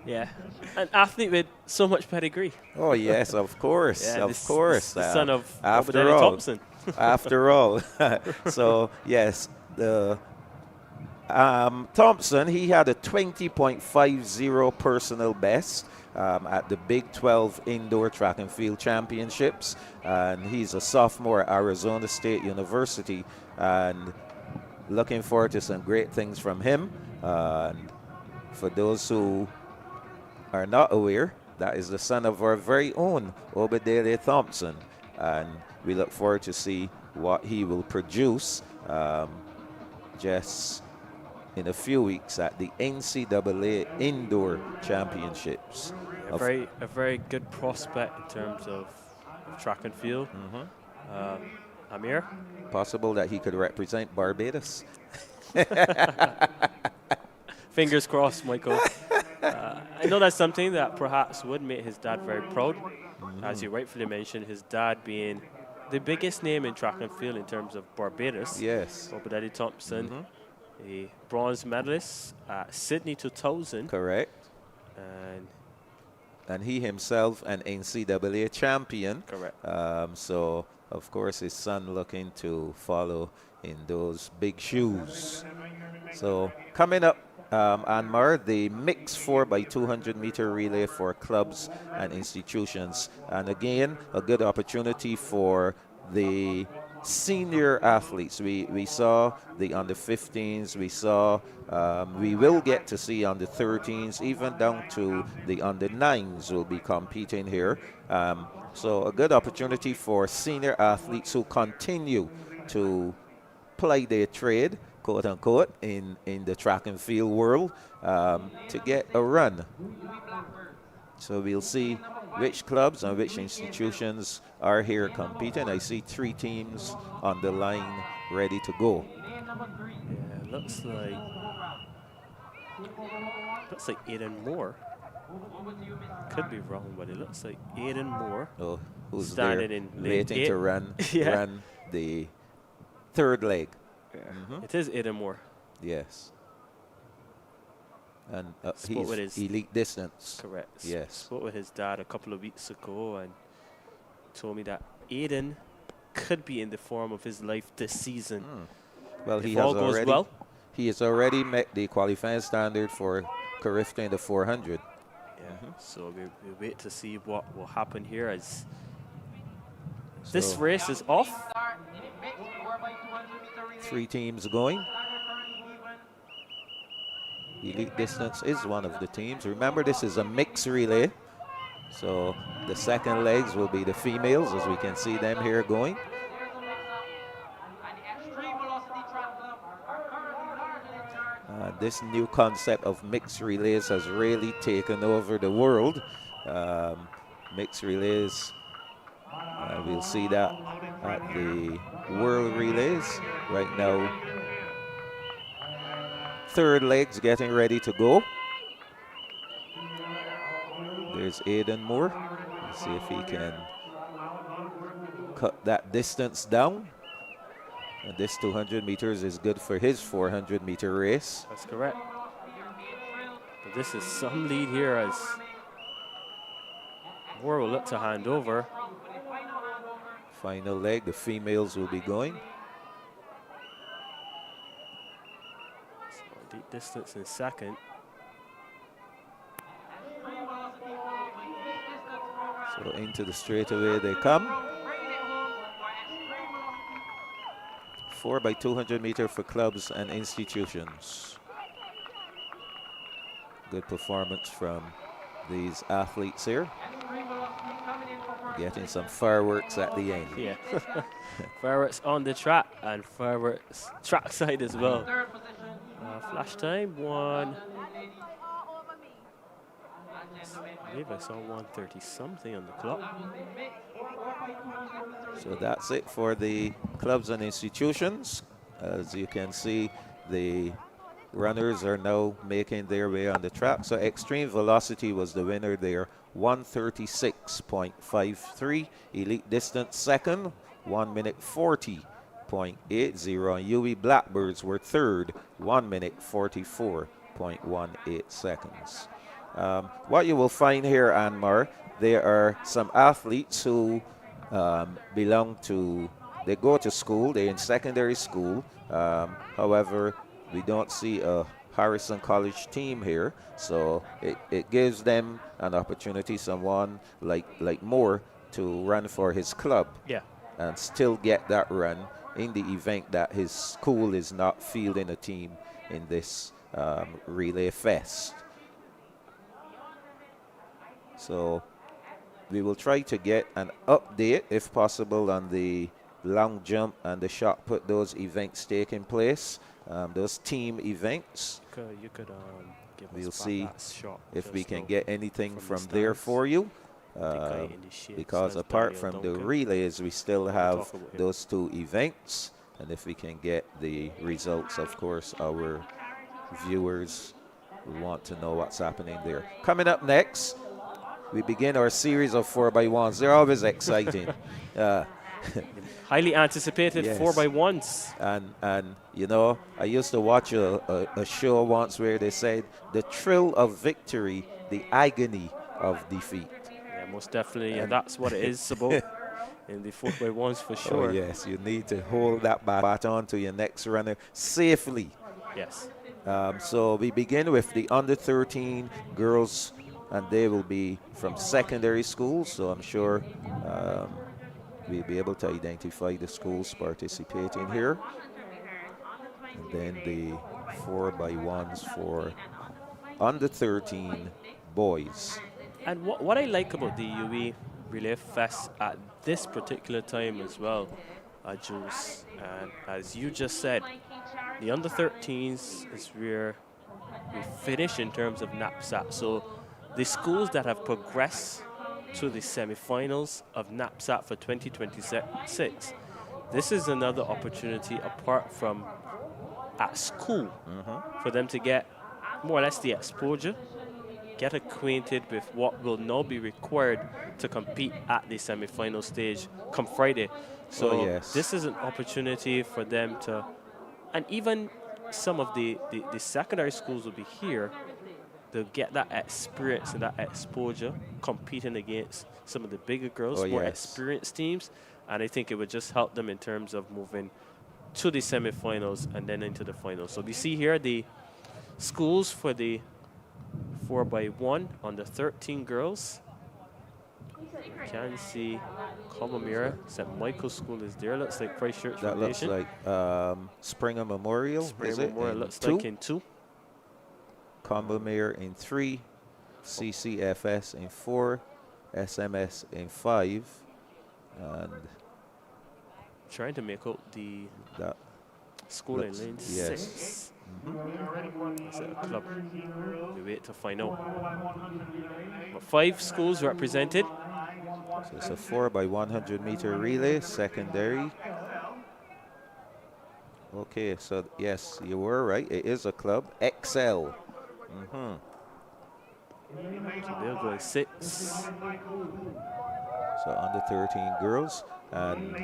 Yeah. An athlete with so much pedigree. Oh, yes, of course. Yeah, of course. The son of after Obadiah all, Thompson. after all. So, yes, the Thompson, he had a 20.50 personal best at the Big 12 Indoor Track and Field Championships. And he's a sophomore at Arizona State University. And looking forward to some great things from him. And for those who are not aware, that is the son of our very own Obadiah Thompson. And we look forward to see what he will produce just in a few weeks at the NCAA Indoor Championships. A very good prospect in terms of track and field. Amir? Possible that he could represent Barbados. Fingers crossed, Michael. I know that's something that perhaps would make his dad very proud. As you rightfully mentioned, his dad being the biggest name in track and field in terms of Barbados. Yes. Obadiah Thompson, a bronze medalist at Sydney 2000. Correct. And he himself an NCAA champion. Correct. So, of course, his son looking to follow in those big shoes. So, coming up, Anmar, the mixed 4x200 meter relay for clubs and institutions. And again, a good opportunity for the senior athletes. We saw the under 15s, we will get to see under 13s, even down to the under 9s will be competing here. So a good opportunity for senior athletes who continue to play their trade, quote unquote, in the track and field world to get a run. So we'll see which clubs and which institutions are here competing. I see 3 teams on the line ready to go. Yeah, it looks like Aiden Moore. Could be wrong, but it looks like Aiden Moore. Oh, who's standing there in waiting to run the third leg. It is Aiden Moore. Yes. And Spoke with he's his elite distance. Correct. Yes. Spoke with his dad a couple of weeks ago and told me that Aiden could be in the form of his life this season. Well, if all goes well. He has already met the qualifying standard for Carifta in the 400. Yeah. So we wait to see what will happen here as this race is off. 3 teams going. Elite distance is one of the teams. Remember, this is a mixed relay. So the second legs will be the females, as we can see them here going. This new concept of mixed relays has really taken over the world. Mixed relays, we'll see that at the World Relays right now. Third legs getting ready to go. There's Aiden Moore. Let's see if he can cut that distance down. And this 200 meters is good for his 400 meter race. That's correct. But this is some lead here as Moore will look to hand over. Final leg, the females will be going. Deep distance in second. So into the straightaway they come. 4x200 meter for clubs and institutions. Good performance from these athletes here. Getting some fireworks at the end. Yeah. Fireworks on the track and fireworks trackside as well. Flash time, I believe I saw 1:30 something on the clock. So that's it for the clubs and institutions. As you can see, the runners are now making their way on the track. So Extreme Velocity was the winner there, 136.53. Elite Distance second, 1 minute 40. 44.80, and UWI Blackbirds were third, 1 minute 44.18 seconds. What you will find here, Anmar, there are some athletes who belong to, they go to school, they're in secondary school. However, we don't see a Harrison College team here, so it gives them an opportunity, someone like Moore, to run for his club. Yeah. And still get that run in the event that his school is not fielding a team in this Relay Fest. So we will try to get an update, if possible, on the long jump and the shot put, those events taking place, those team events. You could give we'll us see that shot if we can get anything from there for you. Because apart from the relays, we still have those two events. And if we can get the results, of course, our viewers will want to know what's happening there. Coming up next, we begin our series of 4x1s. They're always exciting. Highly anticipated yes. 4x1s. And you know, I used to watch a show once where they said the thrill of victory, the agony of defeat. Yeah, most definitely. And that's what it is about in the 4x1s for sure. Oh, yes, you need to hold that baton to your next runner safely. Yes. So we begin with the under 13 girls, and they will be from secondary schools. So I'm sure we'll be able to identify the schools participating here. And then the 4x1s for under 13 boys. And what I like about the UWI Relay Fest at this particular time as well, Jules, and as you just said, the under 13s is where we finish in terms of NAPSAT. So the schools that have progressed to the semifinals of NAPSAT for 2026, this is another opportunity apart from at school for them to get more or less the exposure, get acquainted with what will now be required to compete at the semifinal stage come Friday. So this is an opportunity for them to, and even some of the secondary schools will be here. They'll get that experience and that exposure competing against some of the bigger girls, more experienced teams. And I think it would just help them in terms of moving to the semifinals and then into the finals. So we see here the schools for the 4x1 on the 13 girls. You can see Comamira, St. Michael's School is there. Looks like Christchurch Foundation. That looks like Springer Memorial. Springer Memorial looks like in 2. Comamira in 3. CCFS in 4. SMS in 5. And trying to make out the school in lane 6. Is it a club? We wait to find out. But 5 schools represented. So it's a 4x100 meter relay, secondary. Okay, so yes, you were right. It is a club. XL. So they're going 6. So under 13 girls. And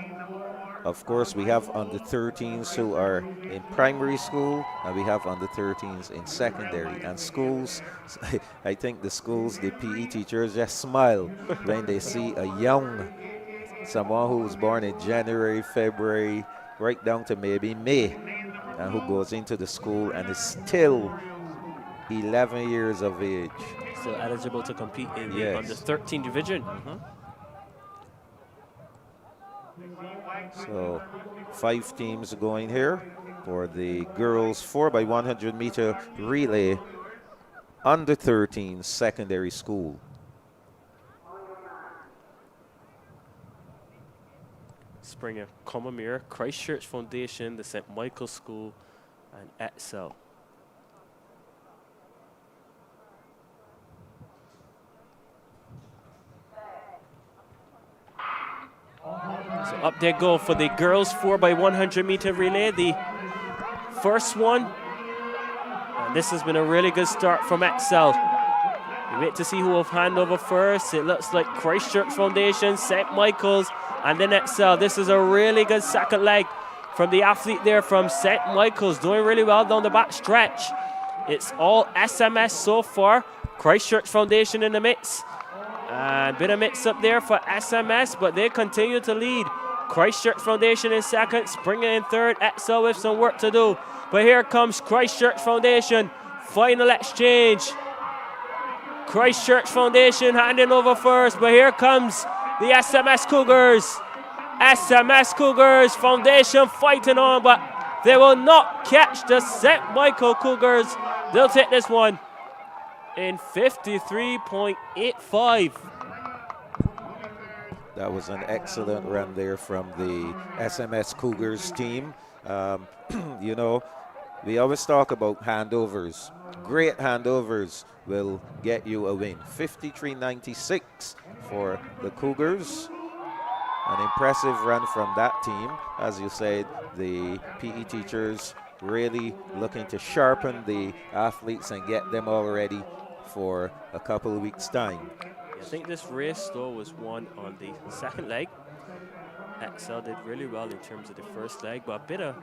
of course, we have under 13s who are in primary school, and we have under 13s in secondary. And schools, I think the schools, the PE teachers just smile when they see a young, someone who was born in January, February, right down to maybe May, and who goes into the school and is still 11 years of age. Still eligible to compete in the under 13 division. So 5 teams going here for the girls 4x100 meter relay under 13 secondary school. Springer, Comamira, Christchurch Foundation, the St. Michael's School, and Etzel. So up they go for the girls 4x100 meter relay. The first one. And this has been a really good start from Excel. We wait to see who will hand over first. It looks like Christchurch Foundation, St. Michael's, and then Excel. This is a really good second leg from the athlete there from St. Michael's, doing really well down the back stretch. It's all SMS so far. Christchurch Foundation in the mix. And bit of mix up there for SMS, but they continue to lead. Christchurch Foundation in second, Springer in third, Excel with some work to do. But here comes Christchurch Foundation. Final exchange. Christchurch Foundation handing over first, but here comes the SMS Cougars. SMS Cougars, Foundation fighting on, but they will not catch the St. Michael Cougars. They'll take this one in 53.85. That was an excellent run there from the SMS Cougars team. You know, we always talk about handovers. Great handovers will get you a win. 53.96 for the Cougars. An impressive run from that team. As you said, the PE teachers really looking to sharpen the athletes and get them all ready for a couple of weeks' time. I think this race, though, was won on the second leg. Excel did really well in terms of the first leg, but a bit of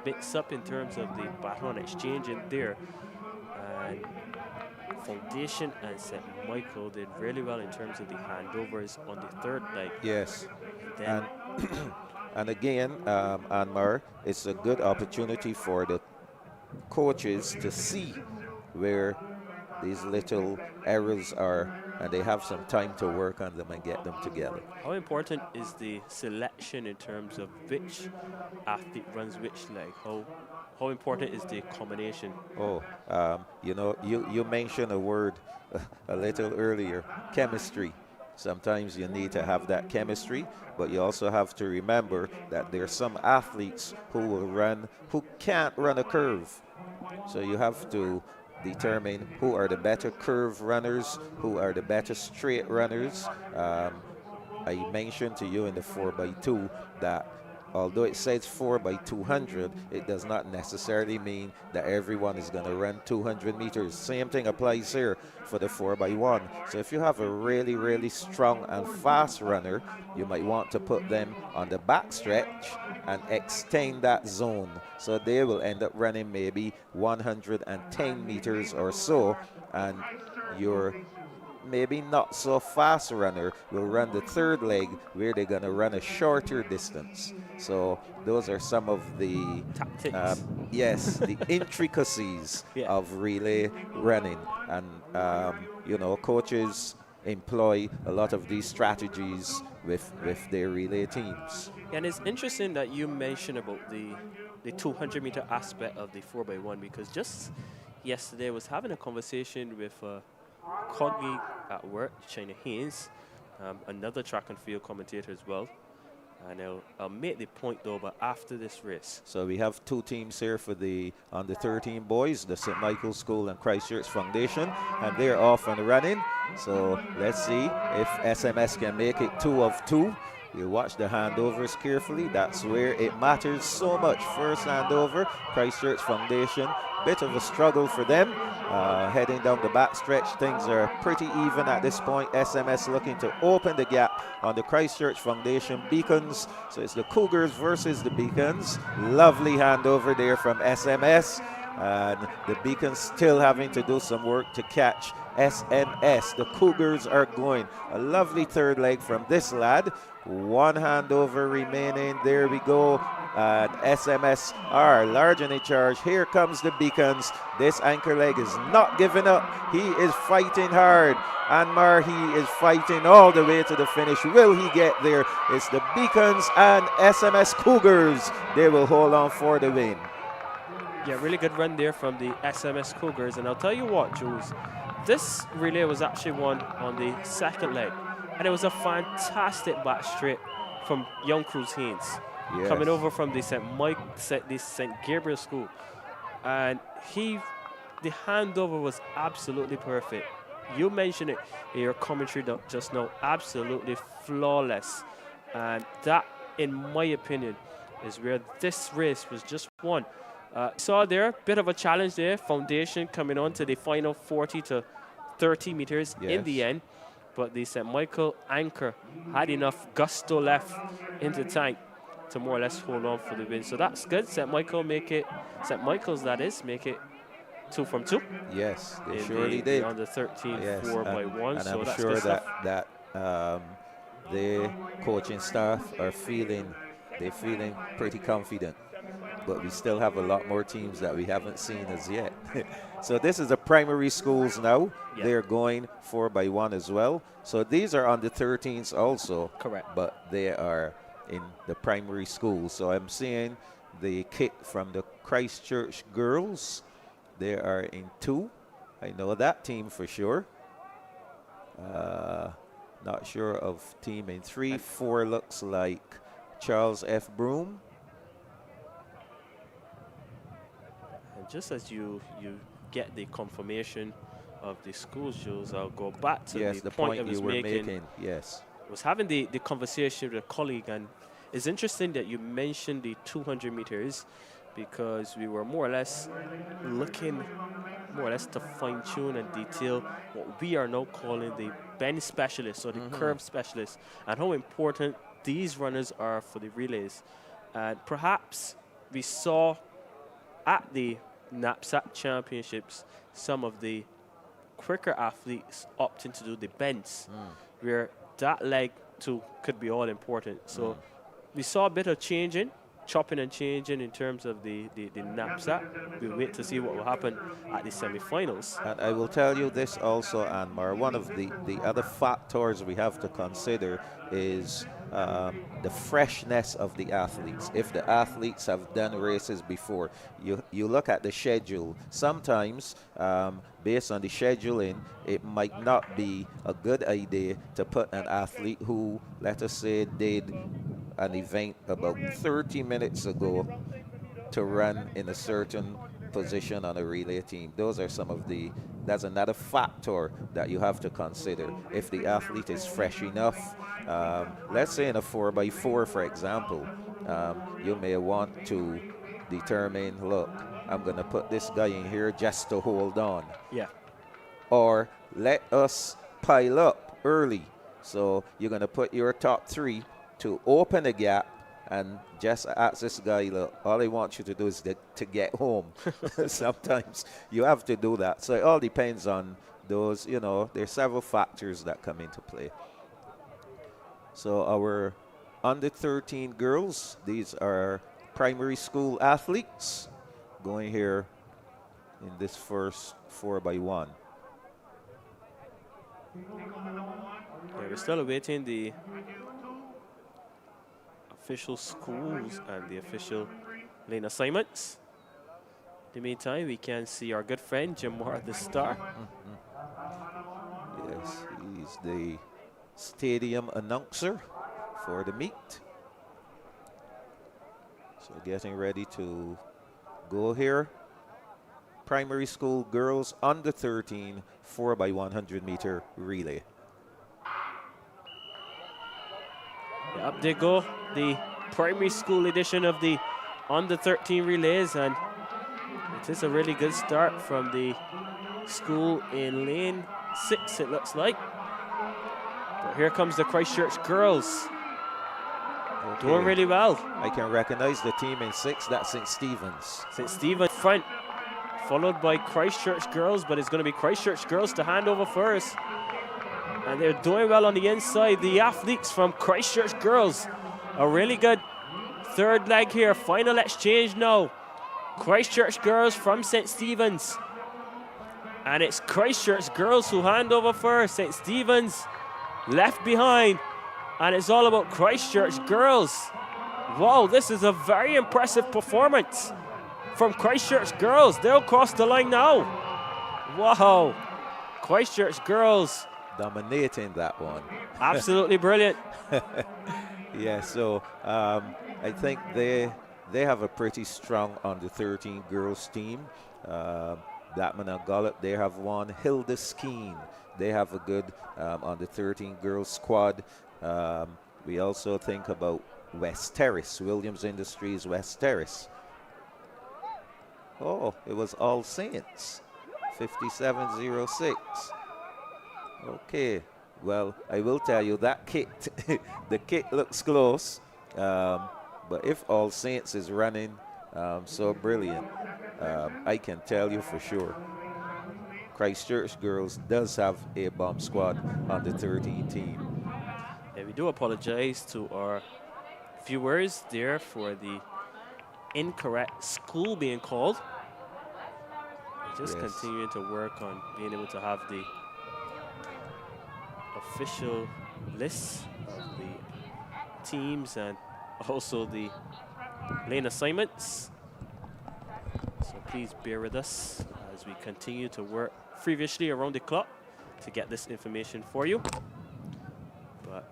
mix-up in terms of the baton exchange in there. And Foundation and St. Michael did really well in terms of the handovers on the third leg. Yes. Then and again, Anmar, it's a good opportunity for the coaches to see where these little errors are, and they have some time to work on them and get them together. How important is the selection in terms of which athlete runs which leg? How important is the combination? Oh, you know, you mentioned a word a little earlier, chemistry. Sometimes you need to have that chemistry, but you also have to remember that there are some athletes who can't run a curve. So you have to determine who are the better curve runners, who are the better straight runners. I mentioned to you in the 4x2 that although it says 4x200, it does not necessarily mean that everyone is going to run 200 meters. Same thing applies here for the 4x1. So if you have a really, really strong and fast runner, you might want to put them on the back stretch and extend that zone. So they will end up running maybe 110 meters or so, and your maybe not so fast runner will run the third leg where they're going to run a shorter distance. So those are some of the tactics. Yes, the intricacies of relay running. And you know, coaches employ a lot of these strategies with their relay teams. And it's interesting that you mentioned about the 200-meter aspect of the 4x1, because just yesterday I was having a conversation with colleague at work, China Haynes, another track and field commentator as well. And I'll make the point though, but after this race. So we have two teams here for the under 13 boys, the St. Michael's School and Christchurch Foundation, and they're off and running. So let's see if SMS can make it 2 of 2. You watch the handovers carefully. That's where it matters so much. First handover, Christchurch Foundation. Bit of a struggle for them. Heading down the back stretch, things are pretty even at this point. SMS looking to open the gap on the Christchurch Foundation Beacons. So it's the Cougars versus the Beacons. Lovely handover there from SMS. And the Beacons still having to do some work to catch SMS. The Cougars are going. A lovely third leg from this lad. One handover remaining. There we go. And SMS are large and in charge. Here comes the Beacons. This anchor leg is not giving up. He is fighting hard. Anmar, he is fighting all the way to the finish. Will he get there? It's the Beacons and SMS Cougars. They will hold on for the win. Yeah, really good run there from the SMS Cougars. And I'll tell you what, Jules, this relay was actually won on the second leg. And it was a fantastic back straight from young Cruz Haynes. Yes. Coming over from the St. Gabriel School. And the handover was absolutely perfect. You mentioned it in your commentary just now, absolutely flawless. And that, in my opinion, is where this race was just won. Saw there, a bit of a challenge there. Foundation coming on to the final 40 to 30 meters in the end. But the St. Michael anchor had enough gusto left in the tank. to more or less hold on for the win. So that's good. St. Michael's that is, make it 2 from 2. Yes, they surely did. On the 13, yes, 4 by 1. And so I'm that's sure good that stuff. the coaching staff are feeling pretty confident. But we still have a lot more teams that we haven't seen as yet. So this is the primary schools now. Yeah. They're going 4 by 1 as well. So these are on the 13s also. Correct. But they are in the primary schools. So I'm seeing the kit from the Christchurch girls. They are in 2. I know that team for sure. Not sure of team in 3. 4 looks like Charles F. Broom. And just as you get the confirmation of the schools, Jules, I'll go back to the point I you was were making. Yes. I was having the conversation with a colleague, and it's interesting that you mentioned the 200 meters because we were more or less looking to fine-tune and detail what we are now calling the bend specialist or the curve specialist, and how important these runners are for the relays. And perhaps we saw at the knapsack championships some of the quicker athletes opting to do the bends, where that leg too could be all important. So we saw a bit of chopping and changing in terms of the knapsack. We'll wait to see what will happen at the semi-finals. And I will tell you this also, Anmar, one of the other factors we have to consider is the freshness of the athletes. If the athletes have done races before, you look at the schedule. Sometimes, based on the scheduling, it might not be a good idea to put an athlete who, let us say, did an event about 30 minutes ago to run in a certain position on a relay team. Those are that's another factor that you have to consider. If the athlete is fresh enough, let's say in a 4x4, for example, you may want to determine, look, I'm going to put this guy in here just to hold on. Yeah. Or let us pile up early. So you're going to put your top 3 to open a gap and just ask this guy, look, all I want you to do is to get home. Sometimes you have to do that. So it all depends on those, there's several factors that come into play. So our under 13 girls, these are primary school athletes going here in this first 4 by 1. Yeah, we're still awaiting the official schools and the official lane assignments. In the meantime, we can see our good friend Jamar the Star. Yes, he's the stadium announcer for the meet. So getting ready to go here. Primary school girls under 13 4 by 100 meter relay. Yeah, up they go, the primary school edition of the under 13 relays, and it is a really good start from the school in lane 6, it looks like. But here comes the Christchurch girls. Okay. Doing really well. I can recognize the team in 6, that's St. Stephen's. St. Stephen's front, followed by Christchurch girls, but it's going to be Christchurch girls to hand over first. And they're doing well on the inside. The athletes from Christchurch girls are really good. Third leg here, final exchange now. Christchurch girls from St. Stephen's. And it's Christchurch girls who hand over first. St. Stephen's left behind. And it's all about Christchurch girls. Wow, this is a very impressive performance from Christchurch girls. They'll cross the line now. Wow, Christchurch girls. Dominating that one. Absolutely brilliant. Yeah, so I think they have a pretty strong under 13 girls team. Blackman and Gollop, they have one. Hilda Skeen, they have a good under 13 girls squad. We also think about West Terrace, Williams Industries West Terrace. Oh, it was All Saints, 5706. Okay, well, I will tell you that kit, the kit looks close, But if All Saints is running so brilliant, I can tell you for sure, Christchurch Girls does have a bomb squad on the 13 team. Yeah, we do apologize to our viewers there for the incorrect school being called. We're just continuing to work on being able to have the official list of the teams and also the lane assignments. So please bear with us as we continue to work feverishly around the clock to get this information for you. But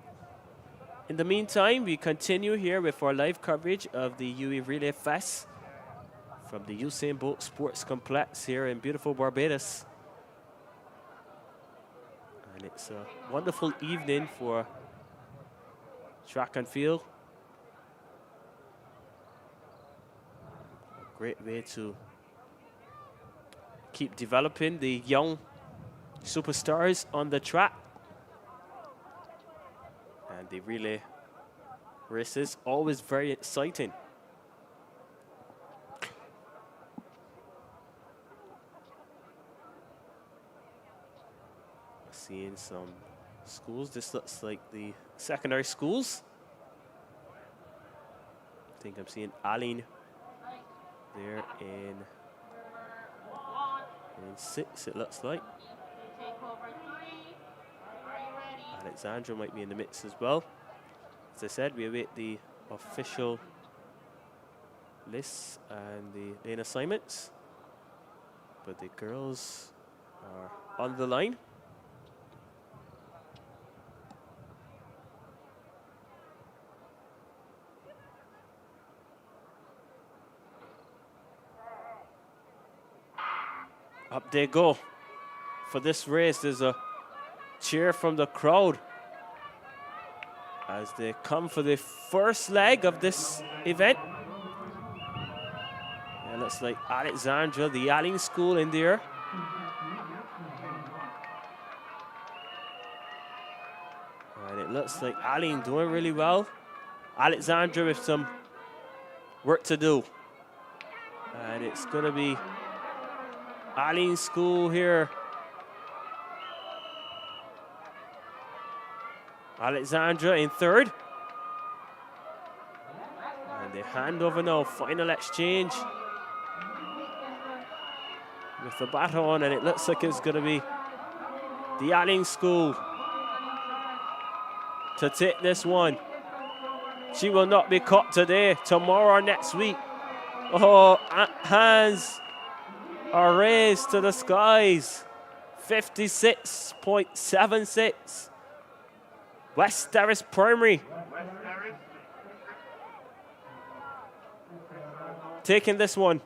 in the meantime, we continue here with our live coverage of the UWI Relay Fest from the Usain Bolt Sports Complex here in beautiful Barbados. And it's a wonderful evening for track and field. A great way to keep developing the young superstars on the track. And the relay races, always very exciting. Seeing some schools. This looks like the secondary schools. I think I'm seeing Aline there in 6, it looks like. Alexandra might be in the mix as well. As I said, we await the official lists and the lane assignments. But the girls are on the line. Up they go. For this race, there's a cheer from the crowd as they come for the first leg of this event. And looks like Alexandra, the Aline School in there. And it looks like Aline doing really well. Alexandra with some work to do. And it's going to be Aline School here. Alexandra in 3rd. And they hand over now, final exchange with the baton, and it looks like it's going to be the Aline School to take this one. She will not be caught today, tomorrow or next week. Oh, hands are raised to the skies. 56.76. West Terrace Primary taking this one.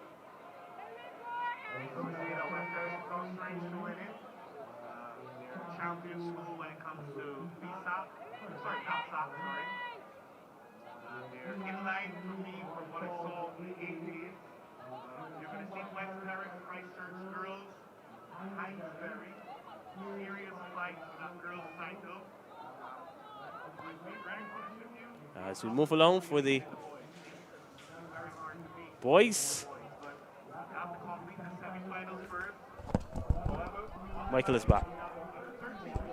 Champion school when it comes to VSAP, sorry, not SAP, sorry. They're in line for me from what I saw in the 80s. You're going to see West Terrace, Christchurch girls, Highbury, serious fight for that girls' title. As we move along for the boys. Michael is back.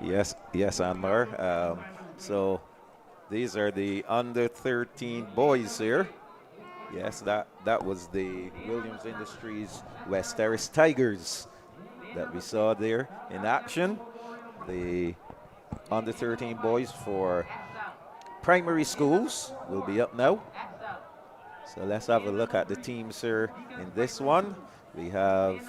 Yes, Anmar. So these are the under 13 boys here. Yes, that was the Williams Industries West Terrace Tigers that we saw there in action. The under 13 boys for primary schools will be up now. So let's have a look at the teams here in this one. We have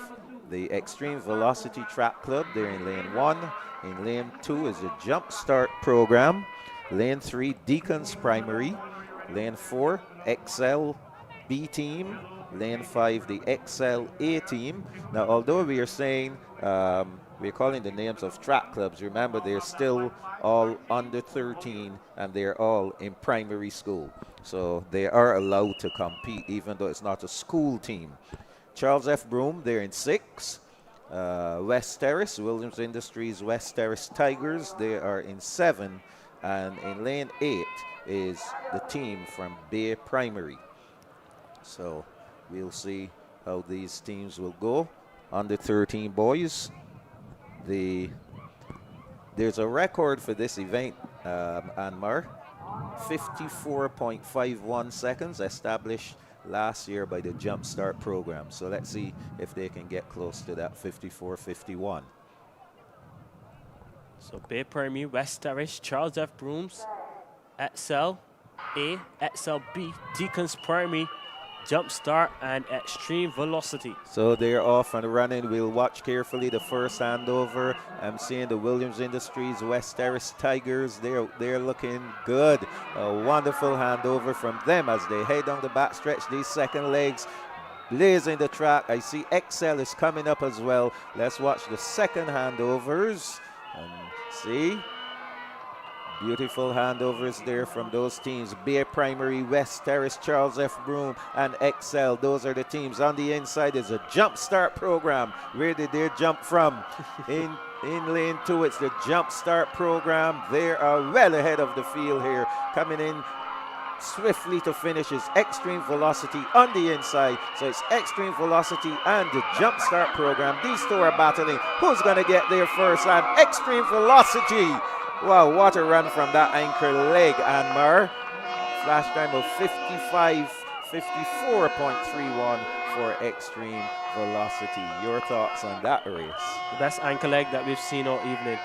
the Extreme Velocity Track Club there in lane 1. In lane 2 is a Jump Start program. Lane 3, Deacons Primary. Lane 4, Excel B team. Lane 5, the Excel A team. Now, although we are saying we're calling the names of track clubs, remember they're still all under 13 and they're all in primary school. So they are allowed to compete even though it's not a school team. Charles F. Broome, they're in 6. West Terrace, Williams Industries West Terrace Tigers, they are in 7. And in lane 8 is the team from Bay Primary. So we'll see how these teams will go. Under 13 boys. There's a record for this event, Anmar. 54.51 seconds established last year by the Jumpstart program. So let's see if they can get close to that 54.51. So Bay Primary, West Terrace, Charles F. Brooms, Excel A, Excel B, Deacons Primary, Jumpstart, and Extreme Velocity. So they're off and running. We'll watch carefully the first handover. I'm seeing the Williams Industries West Terrace Tigers. They're looking good. A wonderful handover from them as they head down the backstretch. These second legs blazing the track. I see Excel is coming up as well. Let's watch the second handovers and see. Beautiful handovers there from those teams. Bay Primary, West Terrace, Charles F. Broom, and Excel. Those are the teams. On the inside is a Jump Start program. Where did they jump from? In lane 2, it's the Jump Start program. They are well ahead of the field here. Coming in swiftly to finish is Extreme Velocity on the inside. So it's Extreme Velocity and the Jump Start program. These two are battling. Who's going to get there first? And Extreme Velocity. Wow, what a run from that anchor leg, Anmar. Flash time of 54.31 for Extreme Velocity. Your thoughts on that race? The best anchor leg that we've seen all evening.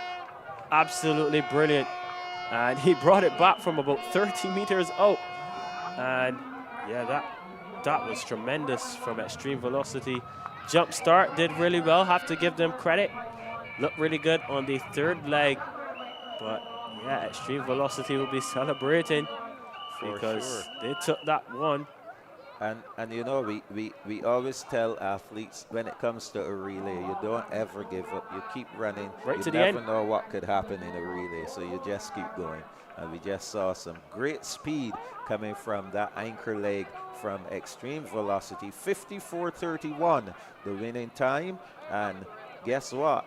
Absolutely brilliant. And he brought it back from about 30 meters out. And yeah, that was tremendous from Extreme Velocity. Jump Start did really well, have to give them credit. Looked really good on the third leg. But yeah, Extreme Velocity will be celebrating because they took that one. And you know, we always tell athletes when it comes to a relay, you don't ever give up. You keep running. Right you to the never end. know what could happen in a relay, so you just keep going. And we just saw some great speed coming from that anchor leg from Extreme Velocity. 54.31, the winning time. And guess what?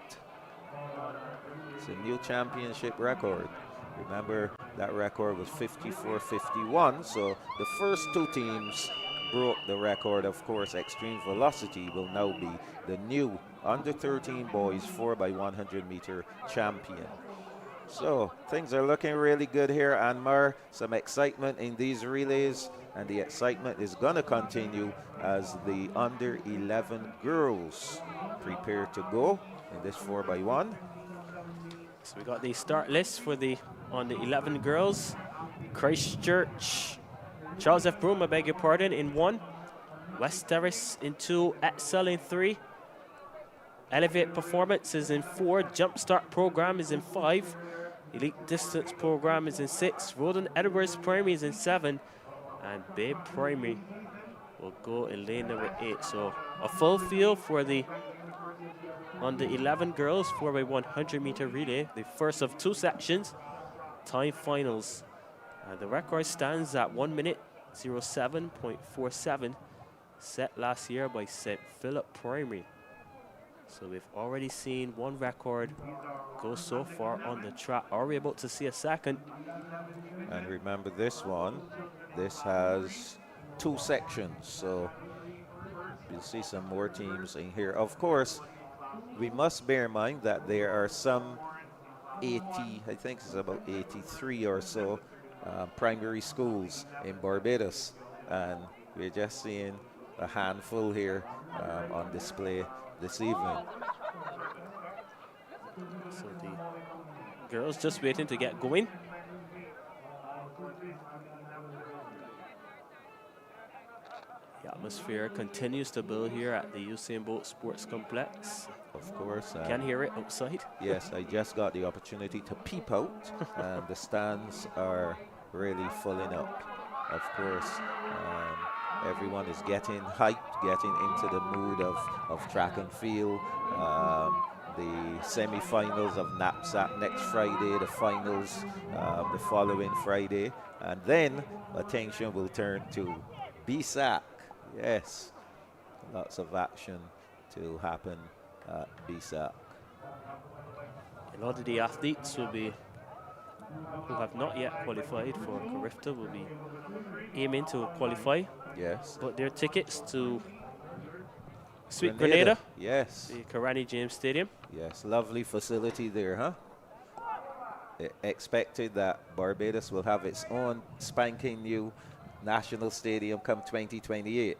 It's a new championship record. Remember, that record was 54.51, so the first two teams broke the record. Of course, Extreme Velocity will now be the new under 13 boys 4x100 meter champion. So things are looking really good here, Anmar. Some excitement in these relays, and the excitement is going to continue as the under 11 girls prepare to go in this 4x1. So we got the start list for the on the 11 girls. Christchurch, Charles F. Broom, I beg your pardon, in 1. West Terrace in 2. Excel in 3. Elevate Performance is in 4. Jumpstart Program is in 5. Elite Distance Program is in 6. Roden Edwards Primary is in 7. And Bay Primary will go in lane number 8. So a full field for the on the 11 girls 4x100 meter relay, the first of 2 sections, time finals. The record stands at 1 minute 07.47, set last year by St. Philip Primary. So we've already seen one record go so far on the track. Are we about to see a second? And remember this one, this has 2 sections, so you'll see some more teams in here. Of course, we must bear in mind that there are some 80, I think it's about 83 or so primary schools in Barbados, and we're just seeing a handful here on display this evening. So the girls just waiting to get going. The atmosphere continues to build here at the Usain Bolt Sports Complex. Of course. You can hear it outside. Yes, I just got the opportunity to peep out, and the stands are really filling up. Of course, everyone is getting hyped, getting into the mood of track and field. The semi-finals of Knapsack next Friday, the finals the following Friday, and then attention will turn to BSAC. Yes, lots of action to happen at BSAC. A lot of the athletes will be who have not yet qualified for Carifta will be aiming to qualify. Yes. But their tickets to Sweet Grenada. Yes. The Karani James Stadium. Yes, lovely facility there, huh? Expected that Barbados will have its own spanking new national stadium come 2028.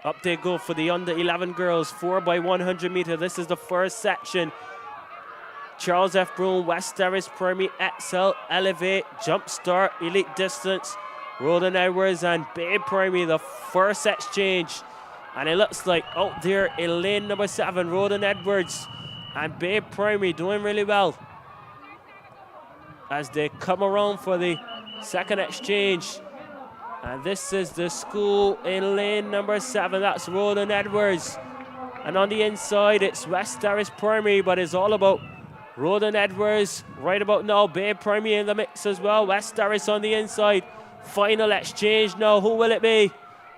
Up they go for the under 11 girls, 4x100 meter. This is the first section. Charles F. Broome, West Terrace, Primary, Excel, Elevate, Jumpstart, Elite Distance, Roland Edwards and Babe Primary, the first exchange. And it looks like out there in lane number 7, Roland Edwards and Babe Primary doing really well as they come around for the second exchange. And this is the school in lane number 7. That's Roland Edwards. And on the inside, it's West Terrace Primary, but it's all about Roland Edwards right about now. Babe Primary in the mix as well. West Terrace on the inside. Final exchange now. Who will it be?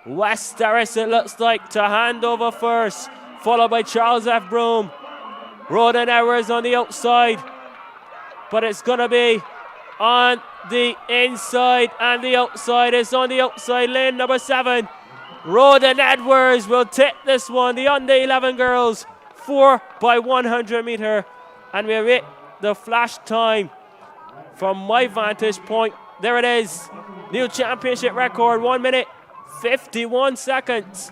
West Terrace, it looks like, to hand over first, followed by Charles F. Broome. Roland Edwards on the outside. But it's going to be on the inside, and the outside is on the outside, lane number 7. Roland Edwards will take this one, the under 11 girls, 4x100 meter. And we await the flash time from my vantage point. There it is. New championship record, 1 minute, 51 seconds.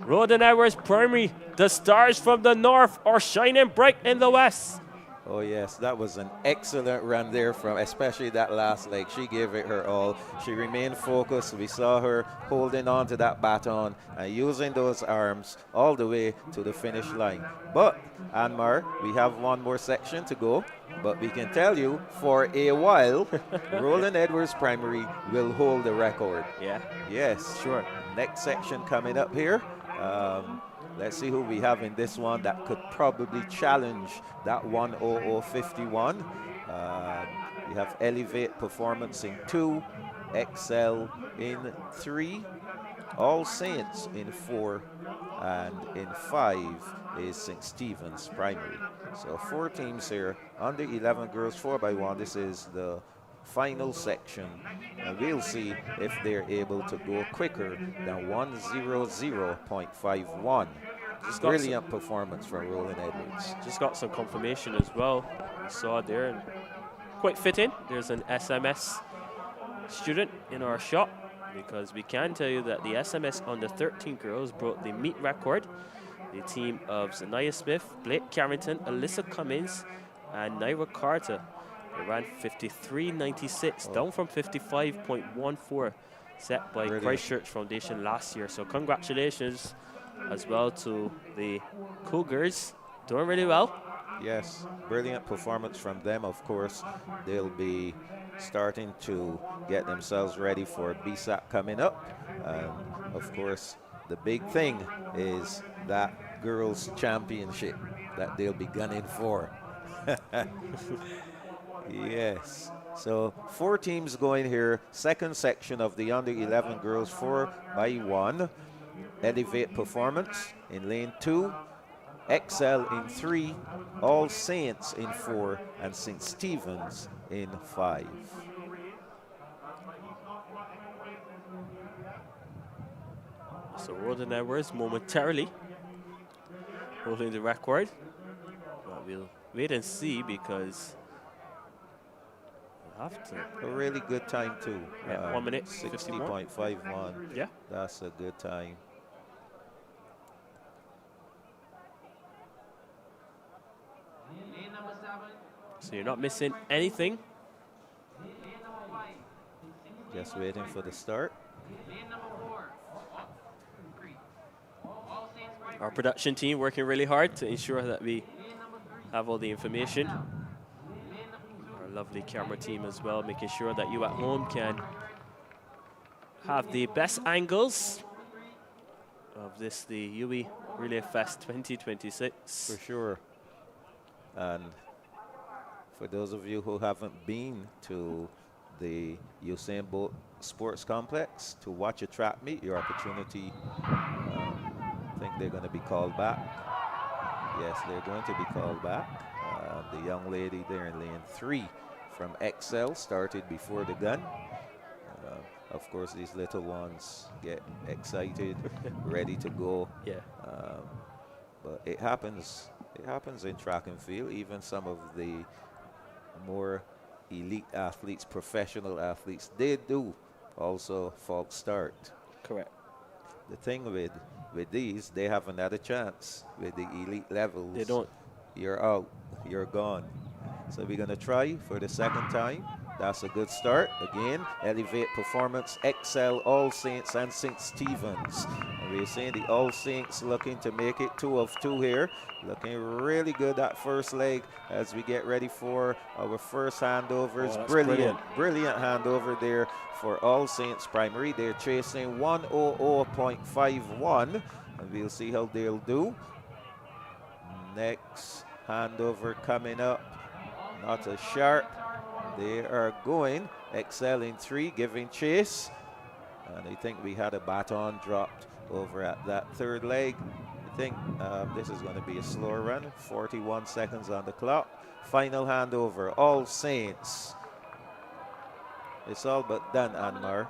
Roland Edwards Primary, the stars from the north are shining bright in the west. Oh yes, that was an excellent run there from especially that last leg. She gave it her all. She remained focused. We saw her holding on to that baton and using those arms all the way to the finish line. But, Anmar, we have one more section to go. But we can tell you, for a while, Roland Edwards Primary will hold the record. Yeah. Yes, sure. Next section coming up here. Let's see who we have in this one that could probably challenge that 1:00:51. We have Elevate Performance in 2, Excel in 3, All Saints in 4, and in 5 is St. Stephen's Primary. So 4 teams here, under 11 girls 4x1. This is the final section, and we'll see if they're able to go quicker than 1:00:51. Brilliant performance from Roland Edwards. Just got some confirmation as well. We saw it there, and quite fitting. There's an SMS student in our shop, because we can tell you that the SMS under 13 girls broke the meet record. The team of Zanaya Smith, Blake Carrington, Alyssa Cummins, and Naira Carter. They ran 53.96, down from 55.14 set by Christchurch Foundation last year. So congratulations as well to the Cougars, doing really well. Yes, brilliant performance from them. Of course, they'll be starting to get themselves ready for BSAC coming up. Of course, the big thing is that girls' championship that they'll be gunning for. Yes. So 4 teams going here. Second section of the under 11 girls 4x1. Elevate Performance in lane 2. Excel in 3. All Saints in 4. And St. Stephen's in 5. So Roland Edwards momentarily holding the record. But we'll wait and see, because we'll have to. A really good time too. Yeah, 1 minute, 60.51. Yeah. That's a good time. So you're not missing anything. Just waiting for the start. Our production team working really hard to ensure that we have all the information. Our lovely camera team as well, making sure that you at home can have the best angles of this, the UWI Relay Fest 2026. For sure. And for those of you who haven't been to the Usain Bolt Sports Complex to watch a track meet, your opportunity, I think they're going to be called back. Yes, they're going to be called back. The young lady there in lane 3 from Excel started before the gun. Of course, these little ones get excited, ready to go. Yeah. But it happens. It happens in track and field. Even some of the more elite athletes, professional athletes, they do also false start. Correct. The thing with these, they haven't had a chance. With the elite levels, They don't. You're out. You're gone. So we're going to try for the second time. That's a good start. Again, Elevate Performance, Excel, All Saints, and St. Stephen's. And we're seeing the All Saints looking to make it 2 of 2 here. Looking really good that first leg as we get ready for our first handovers. Oh, brilliant handover there for All Saints Primary. They're chasing 100.51, and we'll see how they'll do. Next handover coming up. Not as sharp. They are going, Excel in 3, giving chase. And I think we had a baton dropped over at that third leg. I think this is going to be a slower run. 41 seconds on the clock. Final handover, All Saints. It's all but done, Anmar.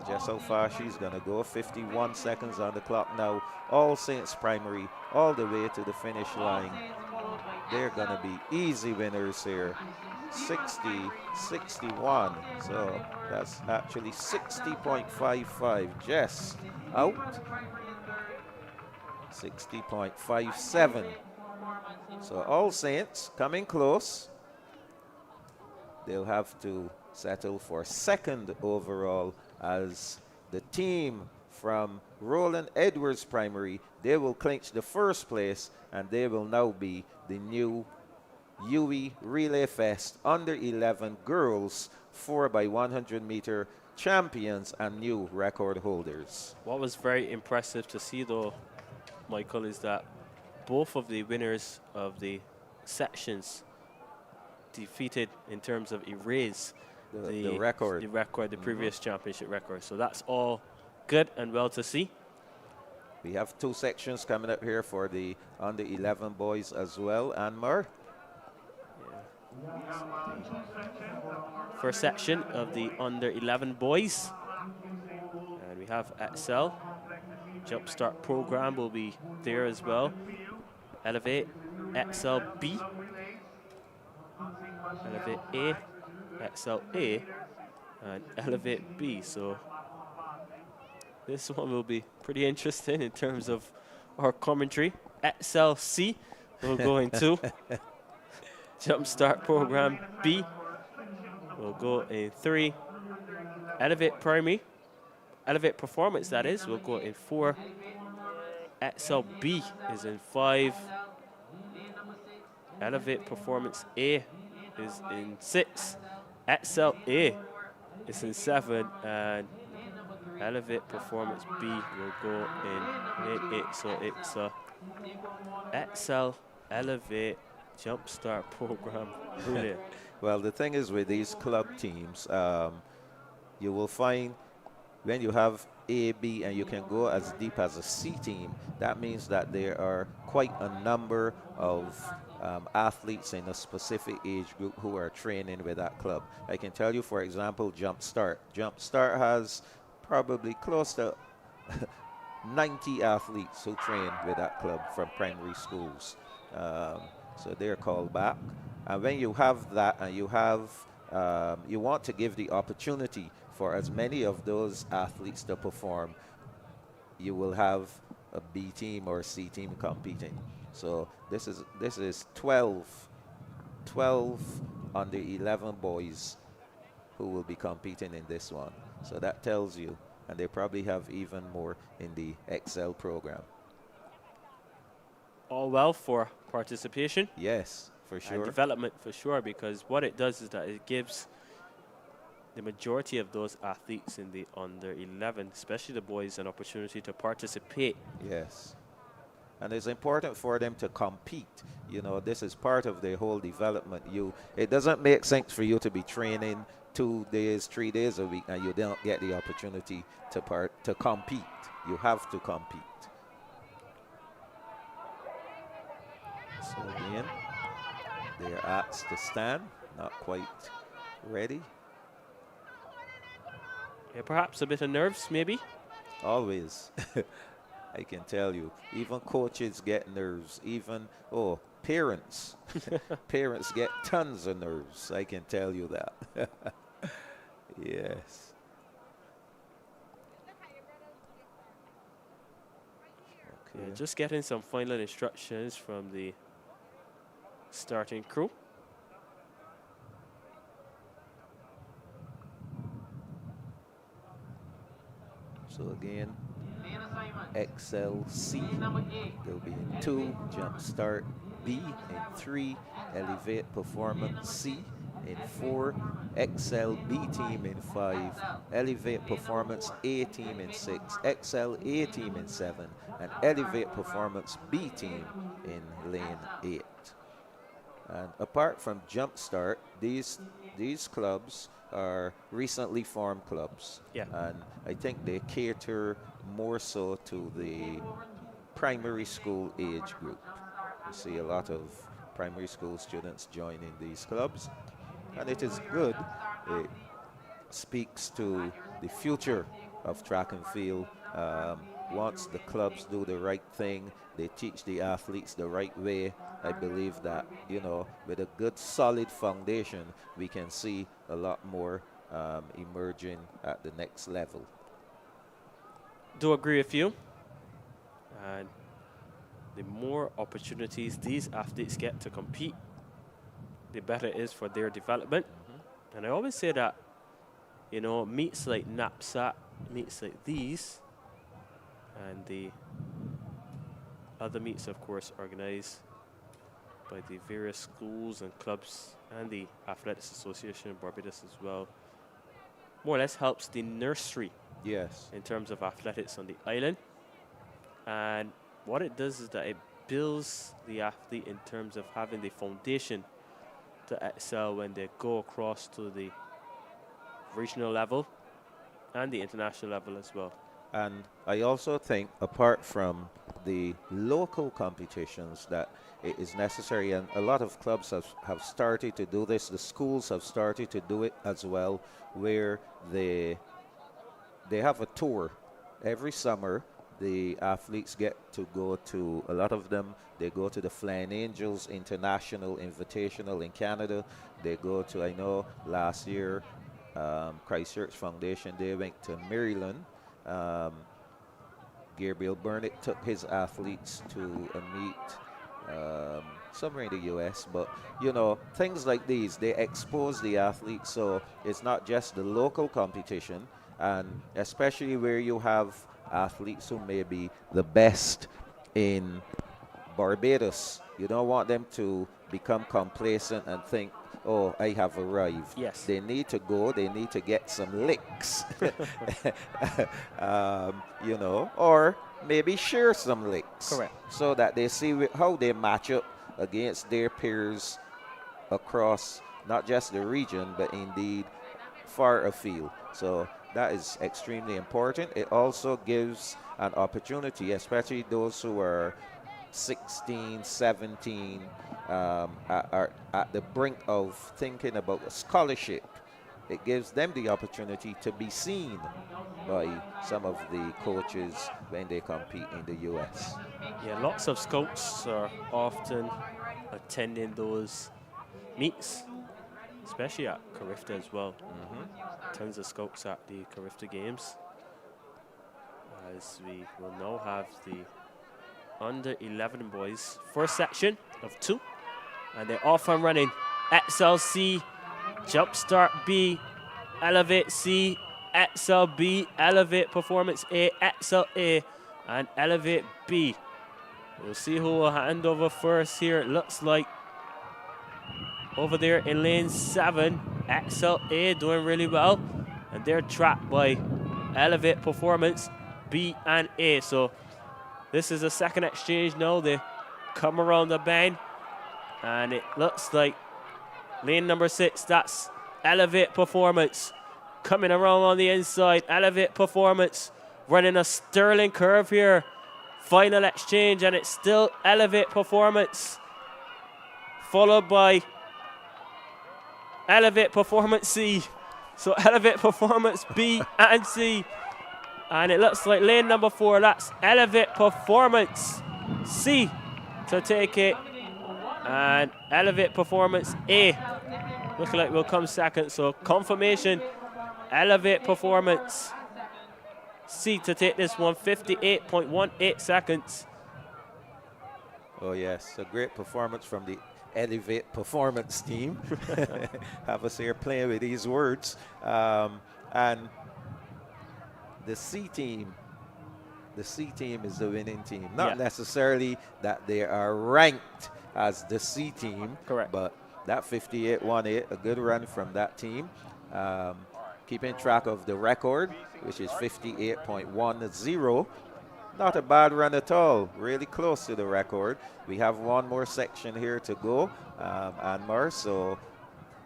Just how far she's going to go. 51 seconds on the clock now. All Saints Primary, all the way to the finish line. They're going to be easy winners here. 60, 61. So that's actually 60.55. Just out. 60.57. So All Saints coming close. They'll have to settle for second overall as the team from Roland Edwards Primary. They will clinch the first place, and they will now be the new UWI Relay Fest Under 11 Girls 4x100 meter champions and new record holders. What was very impressive to see, though, Michael, is that both of the winners of the sections defeated in terms of erase the record, the previous championship record. So that's all good and well to see. We have 2 sections coming up here for the under 11 boys as well. Anmar. First section of the under 11 boys, and we have Excel. Jumpstart program will be there as well. Elevate, Excel B, Elevate A, Excel A, and Elevate B. So this one will be pretty interesting in terms of our commentary. Excel C will go into Jumpstart program B will go in 3. Elevate Primary, Elevate Performance, that is, will go in 4. Excel B is in 5. Elevate Performance A is in 6. Excel A is in 7, and Elevate Performance B will go in 8. So it's Excel, Elevate, Jumpstart program. Brilliant. Well, the thing is with these club teams, you will find when you have A, B, and you can go as deep as a C team, that means that there are quite a number of athletes in a specific age group who are training with that club. I can tell you, for example, Jumpstart. Jumpstart has probably close to 90 athletes who train with that club from primary schools. So they're called back. And when you have that, and you have, you want to give the opportunity for as many of those athletes to perform, you will have a B team or C team competing. So this is 12 under 11 boys who will be competing in this one. So that tells you, and they probably have even more in the Excel program. All well for participation. Yes, for sure. And development for sure, because what it does is that it gives the majority of those athletes in the under 11, especially the boys, an opportunity to participate. Yes. And it's important for them to compete. You know, this is part of their whole development. It doesn't make sense for you to be training 2 days, 3 days a week, and you don't get the opportunity to compete. You have to compete. again. They're asked to stand, not quite ready. Yeah, perhaps a bit of nerves, maybe. Always. I can tell you. Even coaches get nerves. Even, parents. Parents get tons of nerves. I can tell you that. Yes. Yeah, just getting some final instructions from the starting crew. So again, XLC, they'll be in 2, jump start B in 3, elevate performance C in 4, XLB team in 5, elevate performance A team in 6, XLA team in 7, and elevate performance B team in lane 8. And apart from Jumpstart, these clubs are recently formed clubs. Yeah. And I think they cater more so to the primary school age group. You see a lot of primary school students joining these clubs. And it is good. It speaks to the future of track and field. Once the clubs do the right thing, they teach the athletes the right way. I believe that, with a good solid foundation, we can see a lot more emerging at the next level. Do agree with you. And the more opportunities these athletes get to compete, the better it is for their development. And I always say that, meets like NAPSAT, meets like these, and the other meets, of course, organized by the various schools and clubs and the Athletics Association of Barbados as well, more or less helps the nursery. Yes. In terms of athletics on the island. And what it does is that it builds the athlete in terms of having the foundation to excel when they go across to the regional level and the international level as well. And I also think, apart from the local competitions, that it is necessary, and a lot of clubs have started to do this. The schools have started to do it as well, where they have a tour every summer. The athletes get to go to, a lot of them, they go to the Flying Angels International Invitational in Canada. They go to, I know last year, Christchurch Foundation, they went to Maryland. Gabriel Burnett took his athletes to a meet somewhere in the US, but things like these, they expose the athletes, so it's not just the local competition, and especially where you have athletes who may be the best in Barbados. You don't want them to become complacent and think, oh, I have arrived. Yes. They need to go, they need to get some licks, or maybe share some licks. Correct. So that they see how they match up against their peers across not just the region, but indeed far afield. So that is extremely important. It also gives an opportunity, especially those who are 16, 17, are at the brink of thinking about a scholarship. It gives them the opportunity to be seen by some of the coaches when they compete in the U.S. Yeah, lots of scouts are often attending those meets, especially at Carifta as well. Tons of scouts at the Carifta Games. As we will now have the under 11 boys first section of 2, and they're off and running. XLC, Jumpstart B, Elevate C, XLB, Elevate Performance A, XLA, and Elevate B. We'll see who will hand over first here. It looks like over there in lane 7, XLA doing really well, and they're trapped by Elevate Performance B and A. So this is a second exchange now. They come around the bend, and it looks like lane number 6, that's Elevate Performance. Coming around on the inside, Elevate Performance running a sterling curve here. Final exchange, and it's still Elevate Performance. followed by Elevate Performance C. So Elevate Performance B and C. And it looks like lane number 4, that's Elevate Performance C to take it. And Elevate Performance A looking like will come second. So confirmation, Elevate Performance C to take this one, 58.18 seconds. Oh yes, a great performance from the Elevate Performance team. Have us here playing with these words. And the C team is the winning team. Not necessarily that they are ranked as the C team. Correct. But that 58.18, a good run from that team. Keeping track of the record, which is 58.10. Not a bad run at all, really close to the record. We have one more section here to go, Anmar, so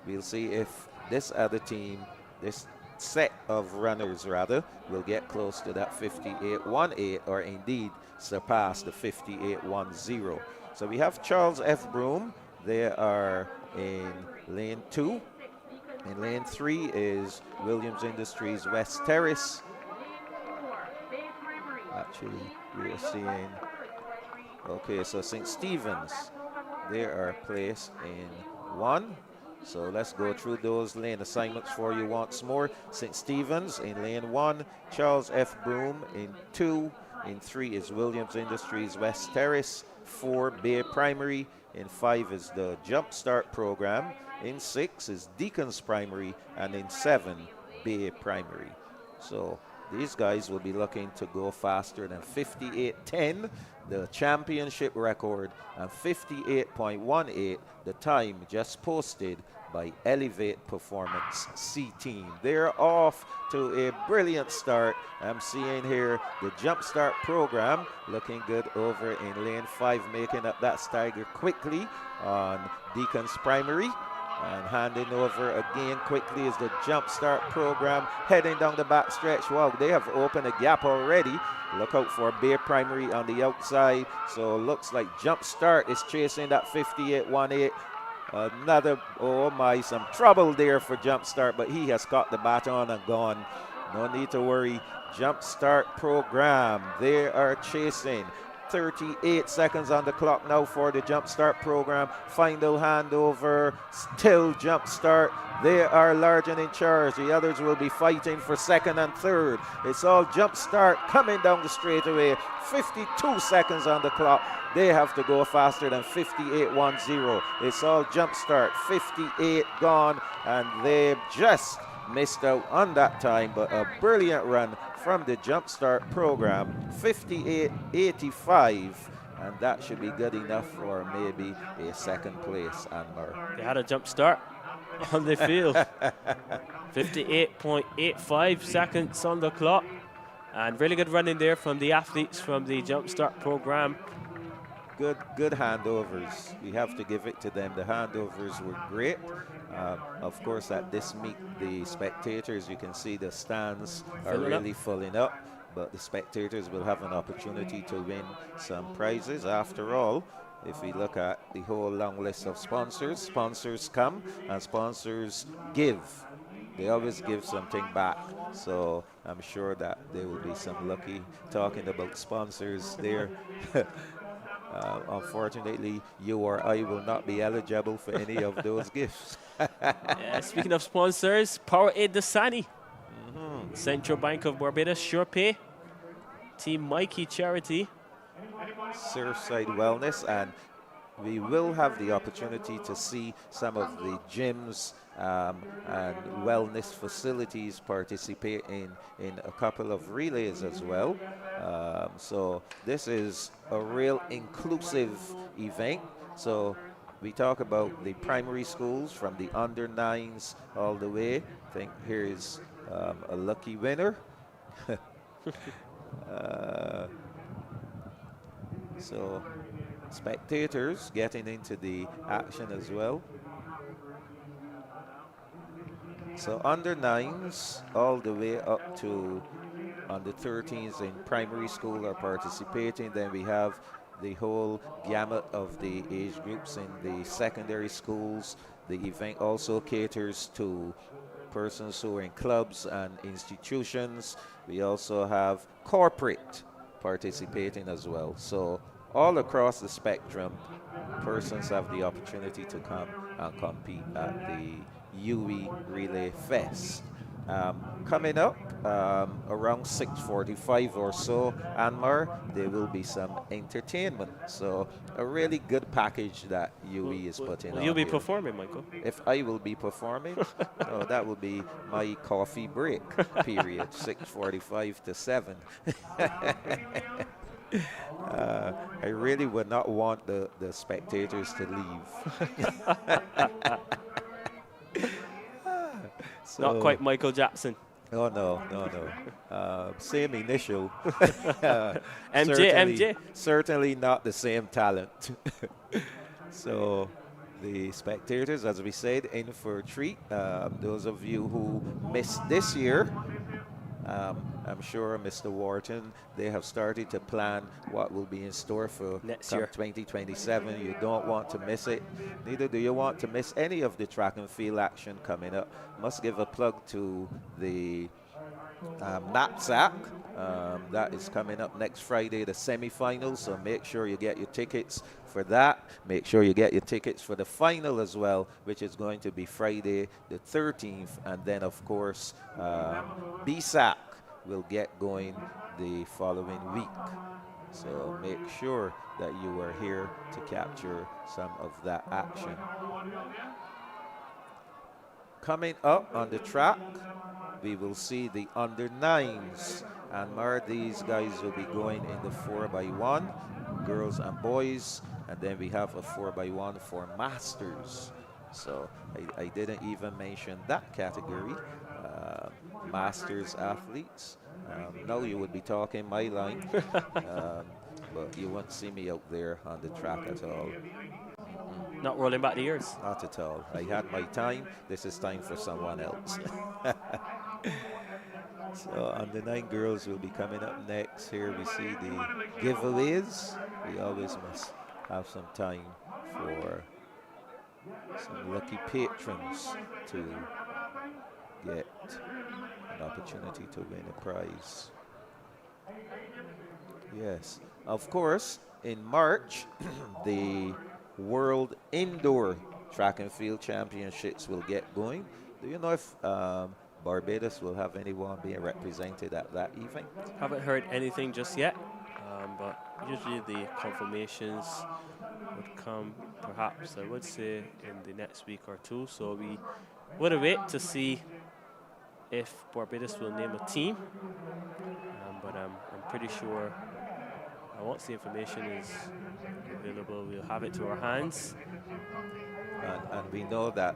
we'll see if this other team, this set of runners rather, will get close to that 58.18 or indeed surpass the 58.10. So we have Charles F. Broom. They are in lane 2. In lane 3 is Williams Industries West Terrace. Actually, we are seeing, okay, so St. Stephen's, they are placed in 1. So let's go through those lane assignments for you once more. St. Stephen's in lane 1, Charles F. Broom in 2, in 3 is Williams Industries West Terrace, 4 Bay Primary, in 5 is the Jumpstart program, in 6 is Deacons Primary, and in 7 Bay Primary. So these guys will be looking to go faster than 58.10, the championship record, and 58.18, the time just posted by Elevate Performance C team. They're off to a brilliant start. I'm seeing here the Jumpstart program looking good over in lane 5, making up that stagger quickly on Deacons Primary. And handing over again quickly is the Jumpstart program heading down the back stretch. Wow, they have opened a gap already. Look out for Bay Primary on the outside. So looks like Jumpstart is chasing that 58.18. Another, oh my, some trouble there for Jumpstart, but he has caught the baton and gone. No need to worry. Jumpstart program, they are chasing. 38 seconds on the clock now for the Jumpstart program. Final handover, still Jumpstart. They are large and in charge. The others will be fighting for second and third. It's all Jumpstart coming down the straightaway. 52 seconds on the clock. They have to go faster than 58.10. It's all Jumpstart. 58 gone, and they just missed out on that time, but a brilliant run from the Jumpstart program, 58.85, and that should be good enough for maybe a second place, Anmar. They had a jump start on the field. 58.85 seconds on the clock, and really good running there from the athletes from the Jumpstart program. Good handovers. We have to give it to them. The handovers were great. Of course, at this meet, the spectators, you can see the stands are really filling up, but the spectators will have an opportunity to win some prizes. After all, if we look at the whole long list of sponsors, sponsors come and sponsors give. They always give something back. So I'm sure that there will be some lucky talking about sponsors there. Unfortunately, you or I will not be eligible for any of those gifts. Speaking of sponsors, Powerade Dasani, Central Bank of Barbados, SurePay, Team Mikey Charity, Surfside Wellness, and we will have the opportunity to see some of the gyms and wellness facilities participate in a couple of relays as well. So this is a real inclusive event. So we talk about the primary schools from the under 9s all the way. I think here is a lucky winner. So spectators getting into the action as well. So under 9s all the way up to under 13s in primary school are participating. Then we have the whole gamut of the age groups in the secondary schools. The event also caters to persons who are in clubs and institutions. We also have corporate participating as well. So all across the spectrum, persons have the opportunity to come and compete at the UWI Relay Fest. Coming up around 6:45 or so, Anmar, there will be some entertainment. So a really good package that UWI is putting on. Will you be here. performing, Michael? If I will be performing, no, that will be my coffee break period, 6:45 to 7. I really would not want the spectators to leave. So, not quite Michael Jackson. Oh, no. Same initial. MJ. Certainly not the same talent. So the spectators, as we said, in for a treat. Those of you who missed this year, I'm sure Mr. Wharton, they have started to plan what will be in store for next year, 2027. You don't want to miss it. Neither do you want to miss any of the track and field action coming up. Must give a plug to the knapsack. That is coming up next Friday, the semifinals. So make sure you get your tickets for that. Make sure you get your tickets for the final as well, which is going to be Friday the 13th. And then, of course, BSAC will get going the following week. So make sure that you are here to capture some of that action. Coming up on the track, we will see the under-9s. And these guys will be going in the 4x1, girls and boys. And then we have a 4x1 for masters. So I didn't even mention that category. Masters athletes. Now you would be talking my line. But you won't see me out there on the track at all. Not rolling back the years. Not at all. I had my time. This is time for someone else. So under 9 girls will be coming up next. Here we see the giveaways. We always must have some time for some lucky patrons to get an opportunity to win a prize. Yes. Of course, in March, the World Indoor Track and Field Championships will get going. Do you know if Barbados will have anyone being represented at that event? Haven't heard anything just yet, but usually the confirmations would come perhaps, I would say, in the next week or two. So we would await to see if Barbados will name a team, but I'm pretty sure once the information is available, we'll have it to our hands. And we know that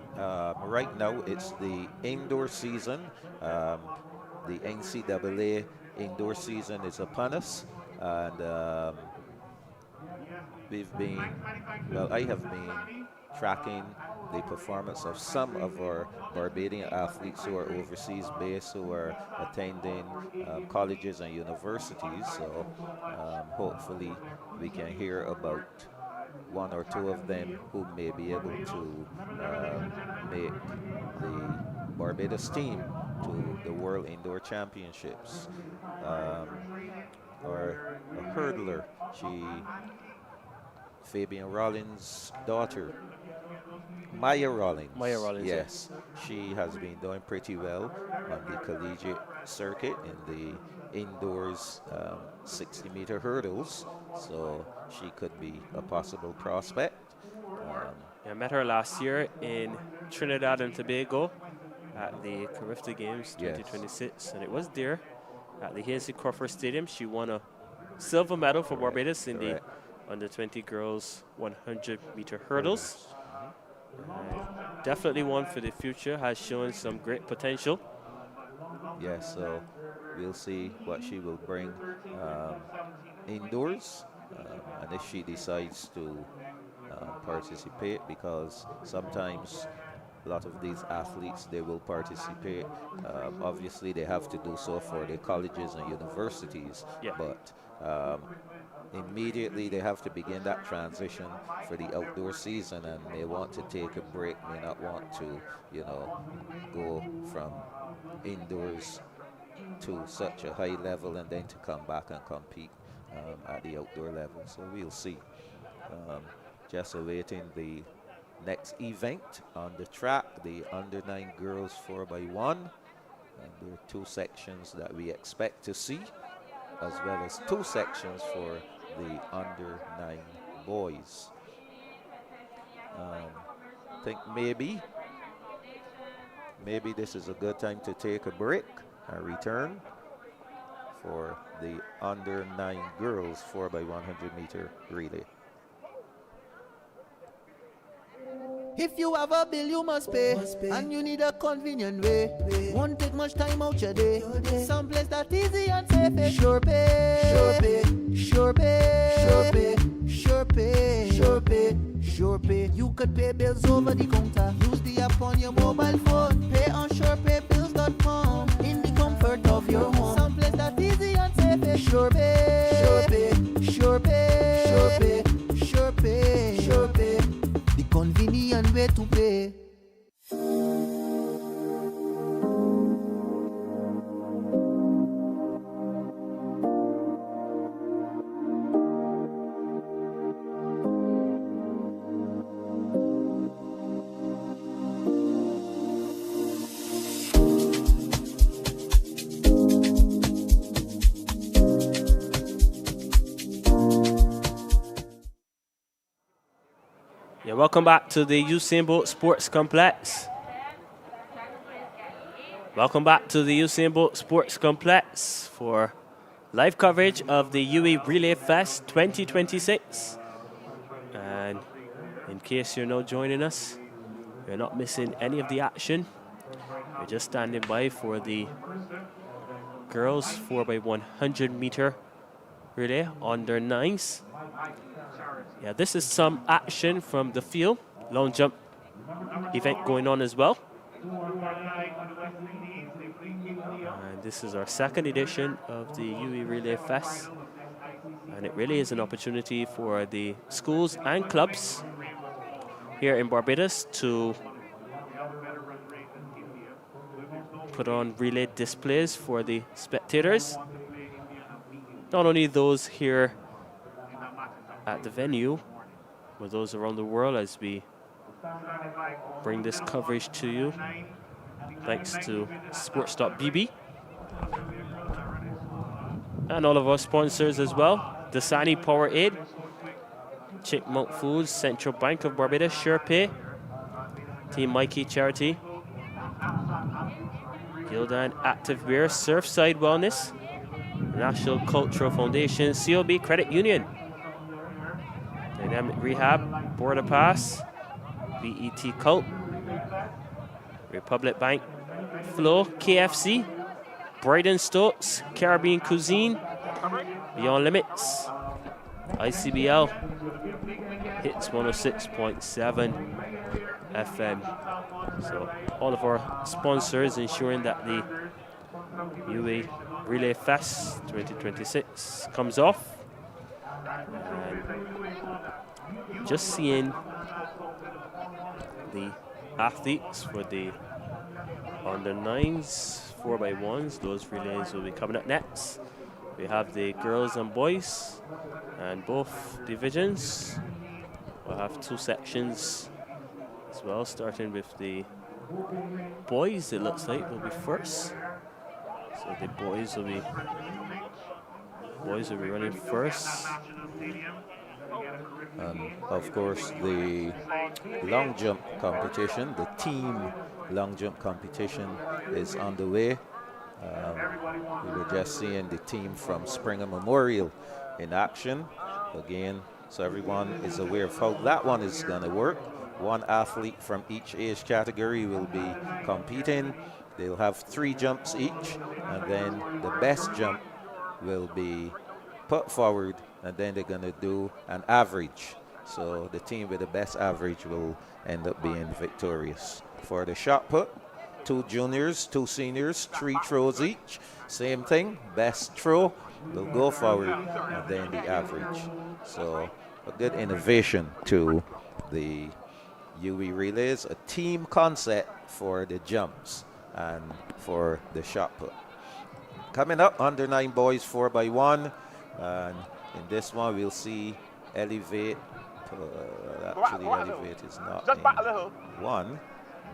right now it's the indoor season. The NCAA indoor season is upon us. And I have been tracking the performance of some of our Barbadian athletes who are overseas based, who are attending colleges and universities. So hopefully we can hear about one or two of them who may be able to make the Barbados team to the World Indoor Championships. Or a hurdler, Fabian Rollins' daughter, Maya Rollins. Yes, she has been doing pretty well on the collegiate circuit in the indoors 60-meter hurdles, so she could be a possible prospect. I met her last year in Trinidad and Tobago at the Carifta Games 2026, and it was there at the Hazy Crawford Stadium. She won a silver medal for Barbados in the under 20 girls 100-meter hurdles. Definitely one for the future, has shown some great potential. Yes, so we'll see what she will bring indoors, and if she decides to participate, because sometimes a lot of these athletes, they will participate. Obviously, they have to do so for the colleges and universities, but immediately they have to begin that transition for the outdoor season and may want to take a break, may not want to, go from indoors to such a high level and then to come back and compete at the outdoor level. So we'll see. Just awaiting the next event on the track, the under-9 girls 4x1. And there are 2 sections that we expect to see, as well as 2 sections for the under-9 boys. I think maybe this is a good time to take a break and return for the under-9 girls 4x100 meter relay. If you have a bill, you must pay, and you need a convenient way. Won't take much time out your day. Someplace that easy and safe. Sure pay, sure pay, sure pay, sure pay, sure pay, sure pay. You could pay bills over the counter. Use the app on your mobile phone. Pay on surepaybills.com in the comfort of your home. Someplace that easy and safe. Sure pay, sure pay, sure pay, sure pay, sure pay, sure pay. The convenient way to pay. Welcome back to the Usain Bolt Sports Complex. Welcome back to the Usain Bolt Sports Complex for live coverage of the UWI Relay Fest 2026. And in case you're now joining us, you're not missing any of the action. You're just standing by for the girls 4x100 meter relay under 9s. Yeah, this is some action from the field. Long jump event going on as well. And this is our 2nd edition of the UWI Relay Fest. And it really is an opportunity for the schools and clubs here in Barbados to put on relay displays for the spectators. Not only those here at the venue, with those around the world, as we bring this coverage to you, thanks to sports.bb and all of our sponsors as well. Dasani Power Aid, Chickmount Foods, Central Bank of Barbados, SurePay, Team Mikey Charity, Gildan Active Wear, Surfside Wellness, National Cultural Foundation, COB Credit Union, Dynamic Rehab, Border Pass, BET Cult, Republic Bank, Flow, KFC, Brighton Stokes, Caribbean Cuisine, Beyond Limits, ICBL, Hits 106.7 FM. So all of our sponsors ensuring that the UWI Relay Fest 2026 comes off. And just seeing the athletes for the under 9s, 4x1s, those relays will be coming up next. We have the girls and boys, and both divisions will have 2 sections as well, starting with the boys. It looks like will be first. So the boys will be running first. And of course, the long jump competition, the team long jump competition is underway. We were just seeing the team from Springer Memorial in action again, so everyone is aware of how that one is going to work. 1 athlete from each age category will be competing. They'll have 3 jumps each, and then the best jump will be put forward, and then they're going to do an average. So the team with the best average will end up being victorious. For the shot put, 2 juniors, 2 seniors, 3 throws each. Same thing, best throw they'll go forward and then the average. So a good innovation to the UWI relays, a team concept for the jumps and for the shot put. Coming up, under 9 boys 4x1, and in this one we'll see elevate. Actually, elevate is not in 1.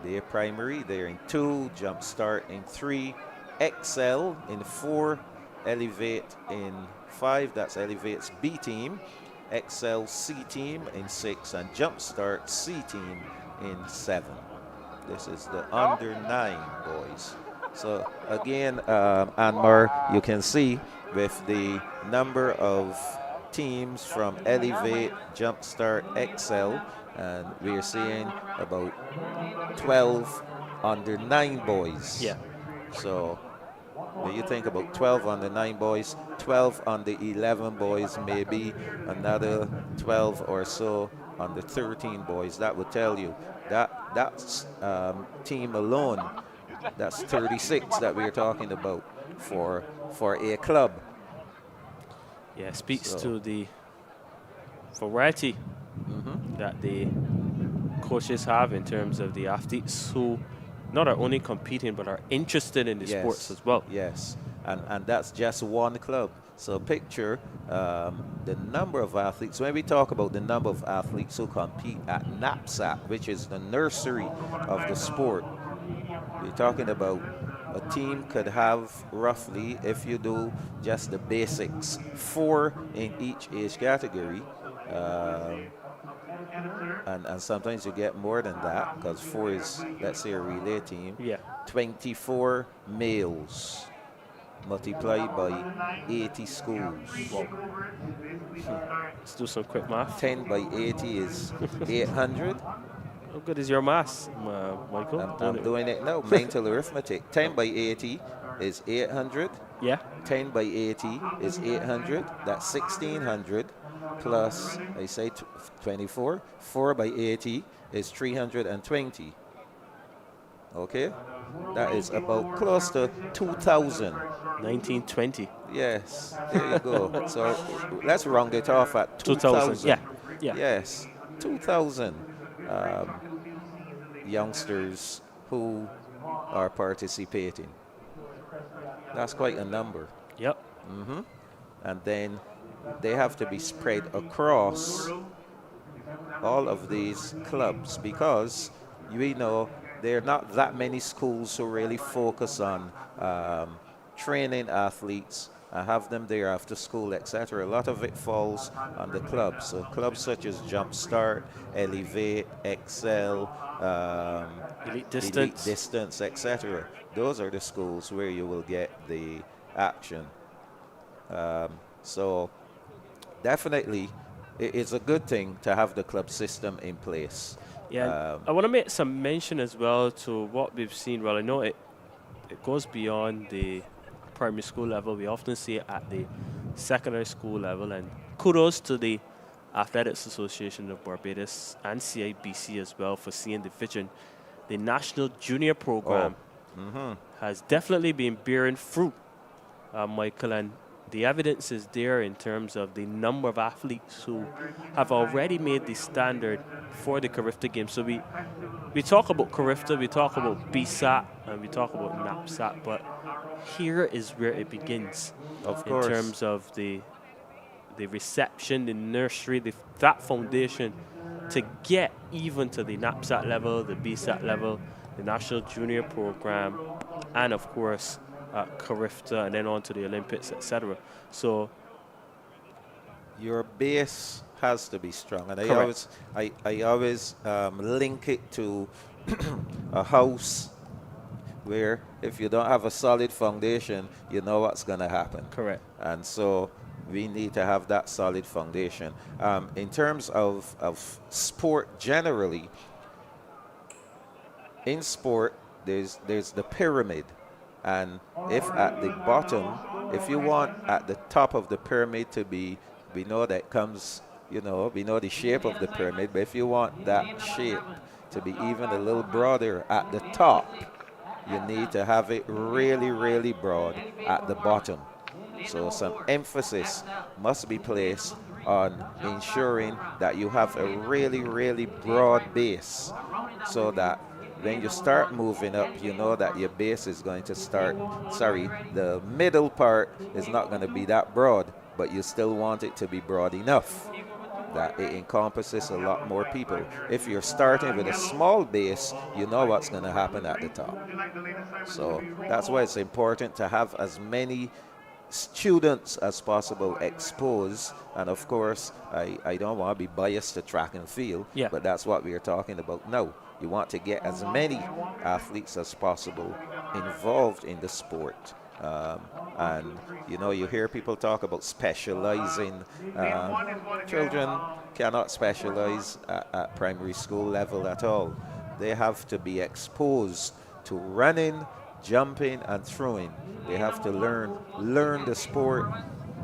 They're primary. They're in 2. Jump start in 3. Excel in 4. Elevate in 5. That's Elevate's B team. Excel C team in 6, and Jump Start C team in 7. This is the under 9 boys. So again, Anmar, you can see with the number of teams from Elevate, Jumpstart, Excel, and we're seeing about 12 under 9 boys. Yeah. So when you think about 12 under 9 boys, 12 under 11 boys, maybe another 12 or so under 13 boys, that would tell you that's team alone. That's 36 that we're talking about for a club. Yeah, speaks to the variety that the coaches have in terms of the athletes who not are only competing but are interested in the sports as well. Yes, and that's just one club. So picture the number of athletes. When we talk about the number of athletes who compete at NAPSAT, which is the nursery of the sport, we're talking about a team could have roughly, if you do just the basics, 4 in each age category. And sometimes you get more than that because 4 is, let's say, a relay team. Yeah. 24 males multiplied by 80 schools. Wow. Let's do some quick math. 10 by 80 is 800. How good is your maths, Michael? I'm doing it now. Mental arithmetic. 10 by 80 is 800. Yeah. 10 by 80 is 800. That's 1600 plus, I say 24. 4 by 80 is 320. Okay? That is about close to 2,000. 1920. Yes, there you go. So let's round it off at 2,000. Yeah. Yes, 2,000 youngsters who are participating. That's quite a number. Yep. And then they have to be spread across all of these clubs because we know there are not that many schools who really focus on training athletes and have them there after school, etc. A lot of it falls on the clubs. So clubs such as Jumpstart, Elevate, Excel, Elite Distance, etc. Those are the schools where you will get the action. So definitely it's a good thing to have the club system in place. Yeah, I want to make some mention as well to what we've seen. Well, I know it goes beyond the primary school level. We often see it at the secondary school level, and kudos to the Athletics Association of Barbados and CIBC as well for seeing the vision. The National Junior Program has definitely been bearing fruit, Michael, and the evidence is there in terms of the number of athletes who have already made the standard for the Carifta Games. So we talk about Carifta, we talk about BSAT, and we talk about NAPSAT, but here is where it begins. Of course. In terms of the reception, the nursery, that foundation to get even to the NAPSAT level, the BSAT level, the National Junior Program, and of course, Carifta, and then on to the Olympics, etc. So your base has to be strong, and Correct. I always link it to a house where if you don't have a solid foundation, you know what's going to happen. Correct. And so we need to have that solid foundation. In terms of sport generally, in sport, there's the pyramid. And if at the bottom, if you want at the top of the pyramid to be, we know that comes, we know the shape of the pyramid, but if you want that shape to be even a little broader at the top, you need to have it really, really broad at the bottom. So some emphasis must be placed on ensuring that you have a really, really broad base so that when you start moving up, you know that your base is going to start, the middle part is not going to be that broad, but you still want it to be broad enough that it encompasses a lot more people. If you're starting with a small base, you know what's going to happen at the top. So that's why it's important to have as many students as possible exposed. And of course, I don't want to be biased to track and field, but that's what we are talking about now. You want to get as many athletes as possible involved in the sport. And you know, you hear people talk about specializing. Children cannot specialize at primary school level at all. They have to be exposed to running, jumping, and throwing. They have to learn the sport,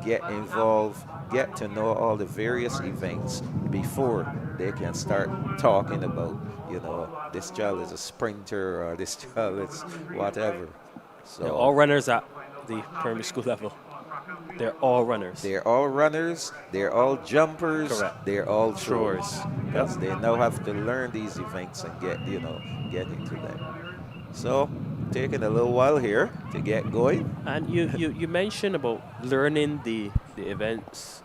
get involved, get to know all the various events before they can start talking about, you know, this child is a sprinter or this child is whatever. So they're all runners at the primary school level. They're all runners. They're all runners. They're all jumpers. Correct. They're all throwers. Throwers. Because they now have to learn these events and get into them. So taking a little while here to get going. And you mentioned about learning the events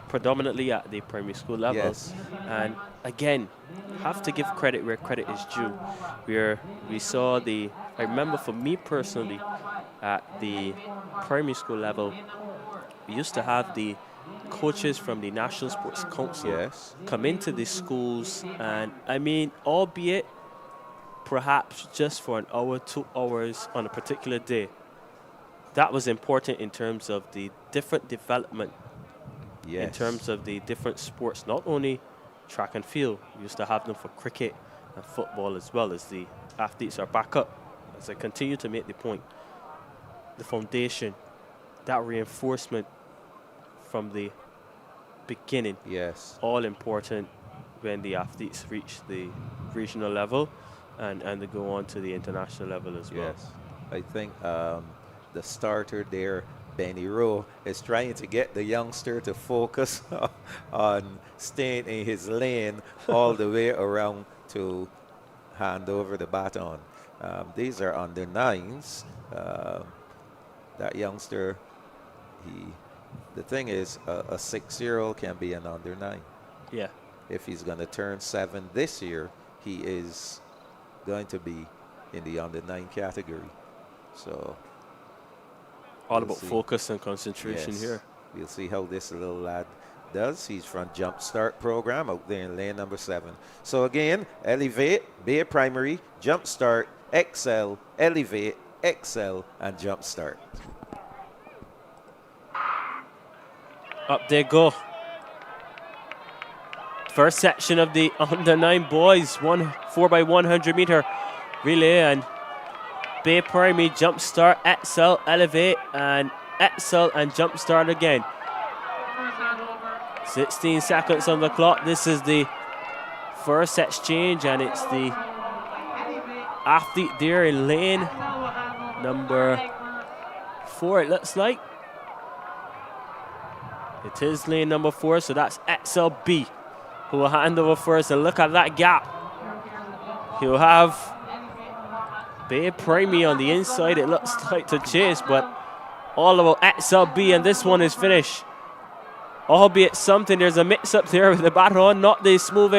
predominantly at the primary school level. Yes. And again, have to give credit where credit is due. Where we saw I remember for me personally, at the primary school level, we used to have the coaches from the National Sports Council come into the schools, and I mean, albeit perhaps just for an hour, 2 hours on a particular day, that was important in terms of the different development, in terms of the different sports, not only track and field. We used to have them for cricket and football as well, as the athletes are back up. As I continue to make the point, the foundation, that reinforcement from the beginning, all important when the athletes reach the regional level and they go on to the international level as well. Yes, I think the starter there, Benny Rowe, is trying to get the youngster to focus on staying in his lane all the way around to hand over the baton. These are under nines. That youngster, the thing is, a 6-year-old can be an under 9. Yeah. If he's going to turn 7 this year, he is going to be in the under 9 category. So all about focus and concentration here. We'll see how this little lad does. He's from Jump Start program out there in lane number 7. So again, elevate, Bay Primary, Jump Start, excel, elevate, excel, and Jump Start. Up they go. First section of the under 9 boys, 4x100 meter relay, and Bay Primary, Jump Start, excel, elevate, and excel and Jump Start again. 16 seconds on the clock. This is the first exchange, and it's the athlete there in lane number 4, it looks like. It is lane number 4, so that's XLB who will hand over first. And look at that gap. He'll have Bay Primary on the inside, it looks like, to chase, but all about XLB, and this one is finished. Albeit something, there's a mix-up there with the baton, not the smooth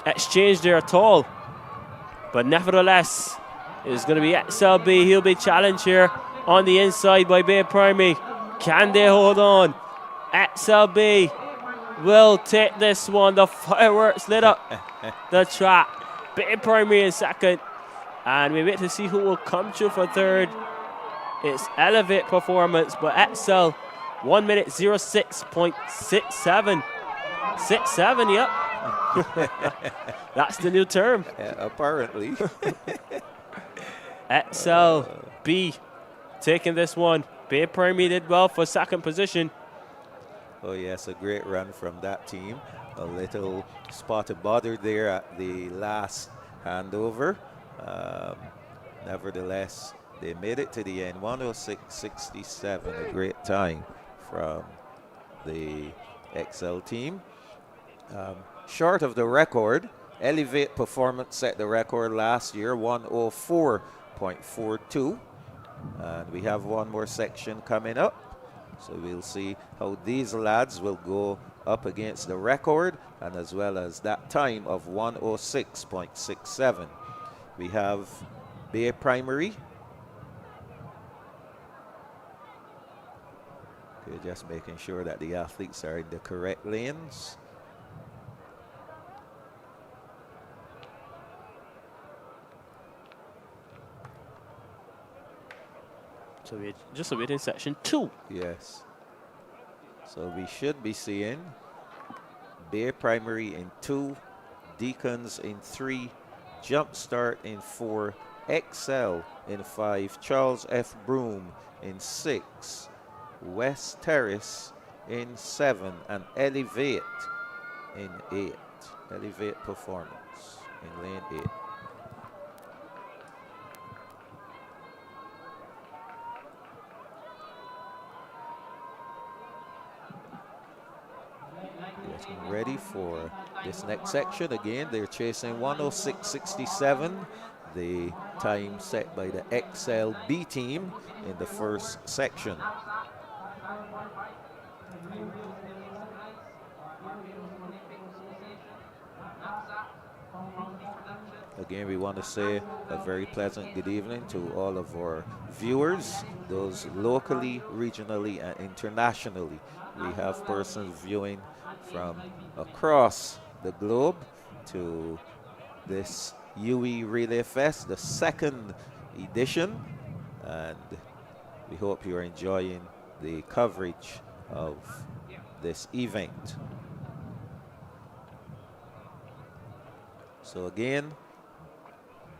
exchange there at all. But nevertheless, it's going to be XLB. He'll be challenged here on the inside by Bay Primary. Can they hold on? XLB will take this one. The fireworks lit up the track. Bay Primary in second. And we wait to see who will come through for third. It's Elevate Performance, but Excel 1 minute 06.67. 67, yep. That's the new term. Apparently. Excel B taking this one. Bay Primary did well for second position. Oh yes, a great run from that team. A little spot of bother there at the last handover. Nevertheless, They made it to the end, 106.67, a great time from the XL team. Short of the record, Elevate Performance set the record last year, 104.42. And we have one more section coming up. So we'll see how these lads will go up against the record and as well as that time of 106.67. We have Bay Primary. Okay, just making sure that the athletes are in the correct lanes. So we're just awaiting section 2. Yes. So we should be seeing Bay Primary in 2, Deacons in 3, Jumpstart in 4, XL in 5, Charles F. Broom in 6, West Terrace in 7, and Elevate in 8. Elevate Performance in lane 8. Getting ready for this next section. Again, they're chasing 106.67, the time set by the XLB team in the first section. Again, we want to say a very pleasant good evening to all of our viewers, those locally, regionally, and internationally. We have persons viewing from across the globe to this UWI Relay Fest, the second edition, and we hope you're enjoying the coverage of this event. So again,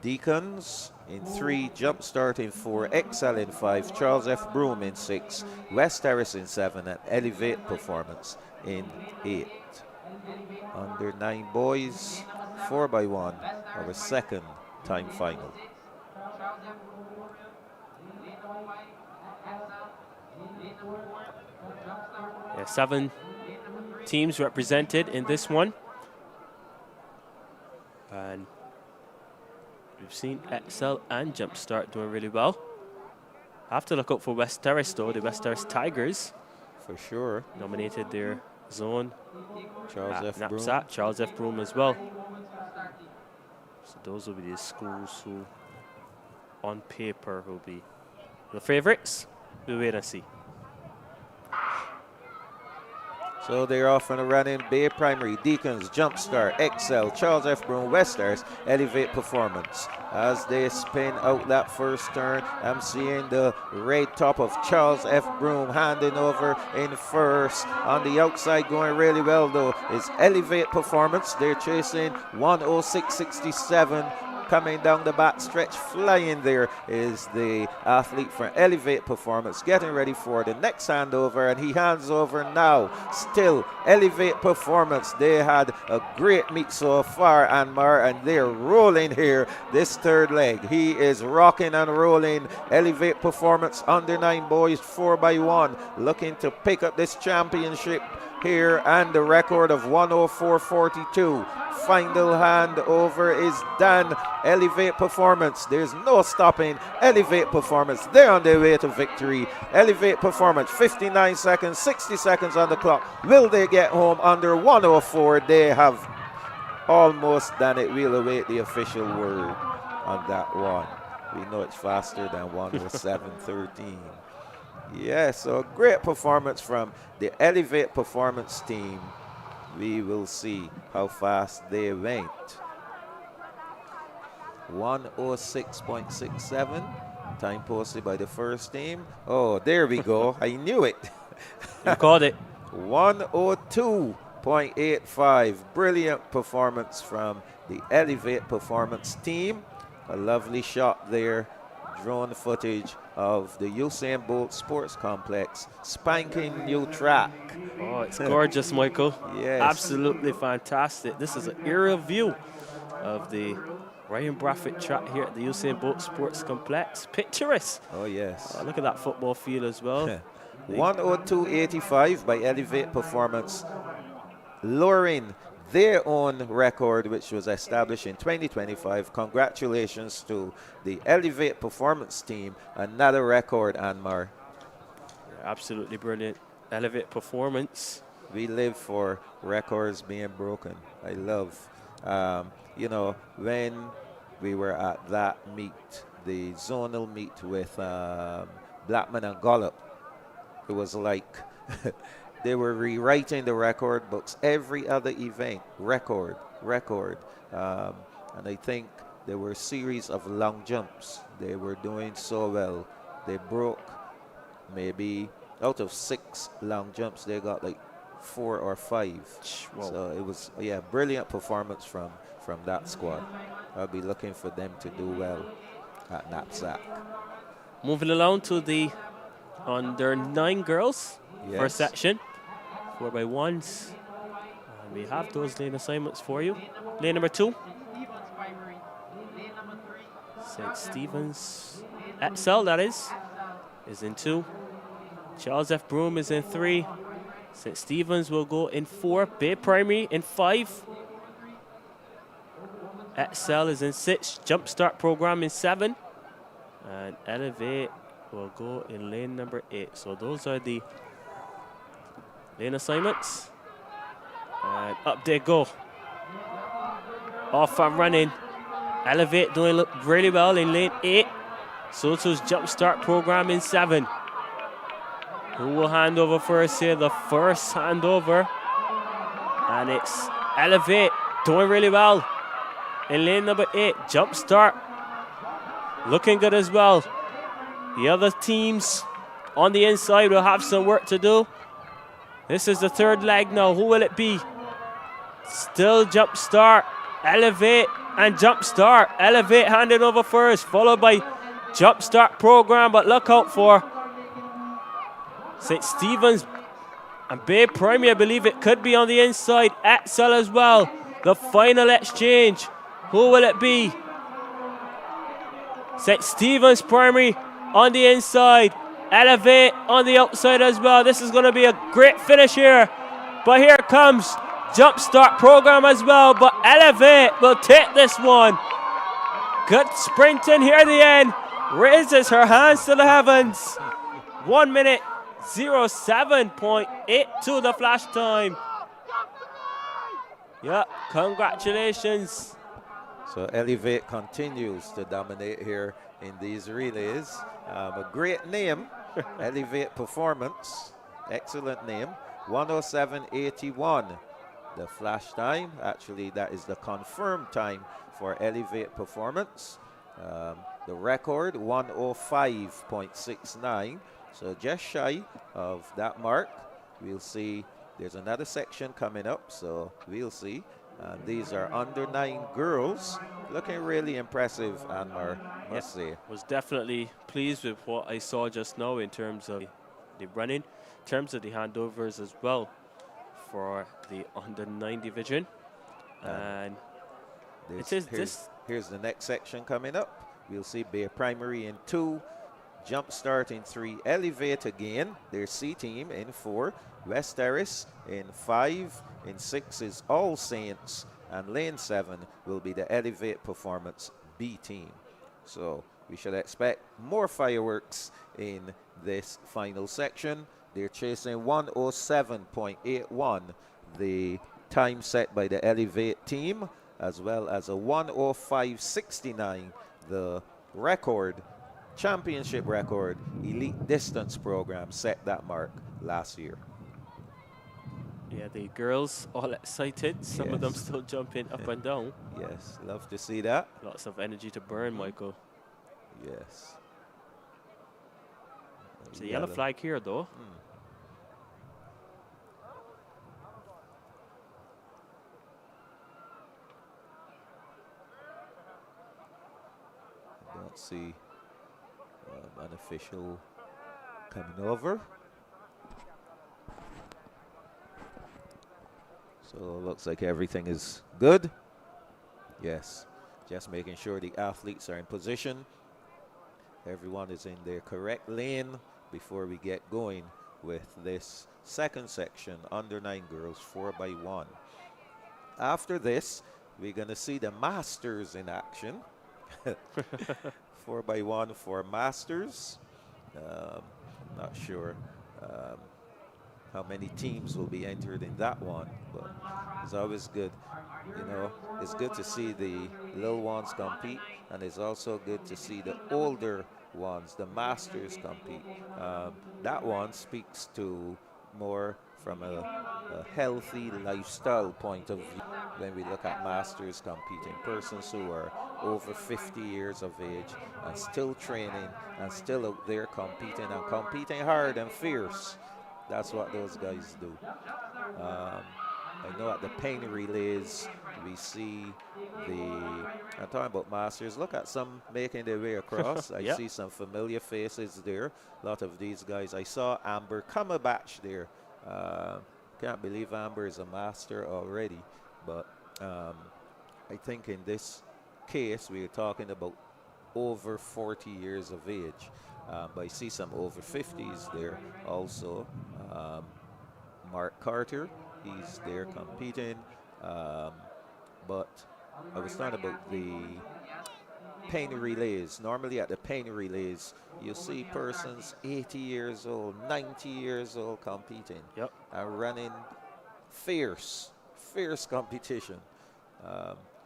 Deacons in 3, Jumpstart in 4, XL in 5, Charles F. Broom in 6, West Terrace in 7, and Elevate Performance in 8. Under 9 boys, 4x1, our second time final. Yeah, 7 teams represented in this one. And we've seen XL and Jumpstart doing really well. Have to look out for West Terrace though, the West Terrace Tigers. For sure. Nominated their zone. Charles F. Broom. Charles F. Broom as well. So those will be the schools who, on paper, will be the favorites. We'll wait and see. So they're off on a run in Bay Primary, Deacons, Jumpstart, XL, Charles F. Broom, West Terrace, Elevate Performance. As they spin out that first turn, I'm seeing the red top of Charles F. Broom handing over in first. On the outside going really well though is Elevate Performance. They're chasing 106.67. Coming down the back stretch, flying there is the athlete from Elevate Performance, getting ready for the next handover, and he hands over now. Still, Elevate Performance, they had a great meet so far, Anmar, and they're rolling here this third leg. He is rocking and rolling. Elevate Performance, under 9 boys, 4x1, looking to pick up this championship here and the record of 104.42. Final hand over is done. Elevate Performance, there's no stopping Elevate Performance. They're on their way to victory. Elevate Performance, 59 seconds, 60 seconds on the clock. Will they get home under 104? They have almost done it. We'll await the official word on that one. We know it's faster than 107.13. Yeah, so great performance from the Elevate Performance team. We will see how fast they went. 106.67, time posted by the first team. Oh, there we go. I knew it. You called it. 102.85. Brilliant performance from the Elevate Performance team. A lovely shot there. Drone footage of the Usain Bolt Sports Complex, spanking new track. Oh, it's gorgeous, Michael. Yes. Absolutely fantastic. This is an aerial view of the Ryan Braffett track here at the Usain Bolt Sports Complex. Picturesque. Oh, yes. Look at that football field as well. 102.85 by Elevate Performance, lowering their own record, which was established in 2025. Congratulations to the Elevate Performance team. Another record, Anmar. Yeah, absolutely brilliant. Elevate Performance. We live for records being broken. I love, you know, when we were at that meet, the zonal meet with Blackman and Gollop, it was like they were rewriting the record books. Every other event, record. And I think there were a series of long jumps. They were doing so well. They broke maybe out of 6 long jumps, they got like 4 or 5. Whoa. So it was, yeah, brilliant performance from that squad. I'll be looking for them to do well at Knapsack. Moving along to the under 9 girls. Yes. First section, 4x1s. And we have those lane assignments for you. Lane number 2. St. Stephen's Etzel, that is in 2. Charles F. Broome is in 3. St. Stephen's will go in 4. Bay Primary in 5. Etzel is in 6. Jumpstart program in 7. And Elevate will go in lane number 8. So those are the lane assignments. And up they go. Off and running. Elevate doing really well in lane 8. Soto's Jumpstart program in 7. Who will hand over first here? The first handover. And it's Elevate doing really well in lane number 8. Jumpstart looking good as well. The other teams on the inside will have some work to do. This is the 3rd leg now. Who will it be? Still Jumpstart, Elevate, and Jumpstart. Elevate handed over first, followed by Jumpstart program, but look out for St. Stephen's and Bay Primary. I believe it could be on the inside. Etzel as well. The final exchange. Who will it be? St. Stephen's Primary on the inside. Elevate on the outside as well. This is going to be a great finish here. But here comes Jumpstart program as well. But Elevate will take this one. Good sprinting here at the end. Raises her hands to the heavens. 1 minute 07.82 the flash time. Yeah, congratulations. So Elevate continues to dominate here in these relays. A great name, Elevate Performance. Excellent name. 107.81 the flash time. Actually, that is the confirmed time for Elevate Performance. The record, 105.69. So just shy of that mark. We'll see. There's another section coming up, so we'll see. These are under 9 girls, looking really impressive, Anmar, must say. Was definitely pleased with what I saw just now in terms of the running, in terms of the handovers as well for the under 9 division. And here's the next section coming up. We'll see Bay Primary in 2, Jumpstart in 3, Elevate again, their C team in 4, West Terrace in 5, in 6 is All Saints, and lane 7 will be the Elevate Performance B team. So we should expect more fireworks in this final section. They're chasing 107.81, the time set by the Elevate team, as well as a 105.69, the record, championship record, elite distance program set that mark last year. Yeah, the girls all excited. Some of them still jumping up and down. Yes, love to see that. Lots of energy to burn, Michael. Yes. It's a yellow flag here, though. I don't see an official coming over. So looks like everything is good. Yes, Just making sure the athletes are in position. Everyone is in their correct lane before we get going with this second section, under 9 girls 4x1. After this, we're going to see the masters in action. 4x1 for masters. Not sure how many teams will be entered in that one, but it's always good. You know, it's good to see the little ones compete, and it's also good to see the older ones, the masters, compete. That one speaks to more from a healthy lifestyle point of view. When we look at masters competing, persons who are over 50 years of age and still training and still out there competing and competing hard and fierce. That's what those guys do. I know at the pain relays, we see I'm talking about masters. Look at some making their way across. I see some familiar faces there. A lot of these guys. I saw Amber Cumberbatch there. Can't believe Amber is a master already. But I think in this case, we're talking about over 40 years of age. But I see some over 50s there also. Mark Carter, he's there competing. But I was talking about the pain relays. Normally at the pain relays, you see persons 80 years old, 90 years old competing and running fierce competition.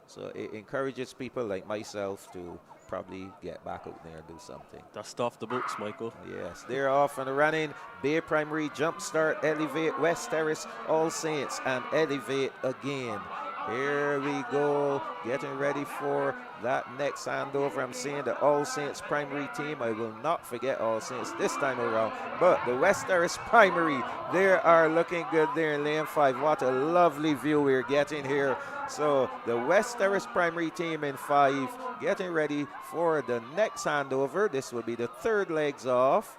So it encourages people like myself to probably get back out there and do something. Dust off the boots, Michael. Yes, they're off and running. Bay Primary, Jumpstart, Elevate, West Terrace, All Saints, and Elevate again. Here we go, getting ready for that next handover. I'm seeing the All Saints primary team. I will not forget All Saints this time around. But the West Terrace primary, they are looking good there in lane 5. What a lovely view we're getting here. So the West Terrace primary team in 5, getting ready for the next handover. This will be the third legs off.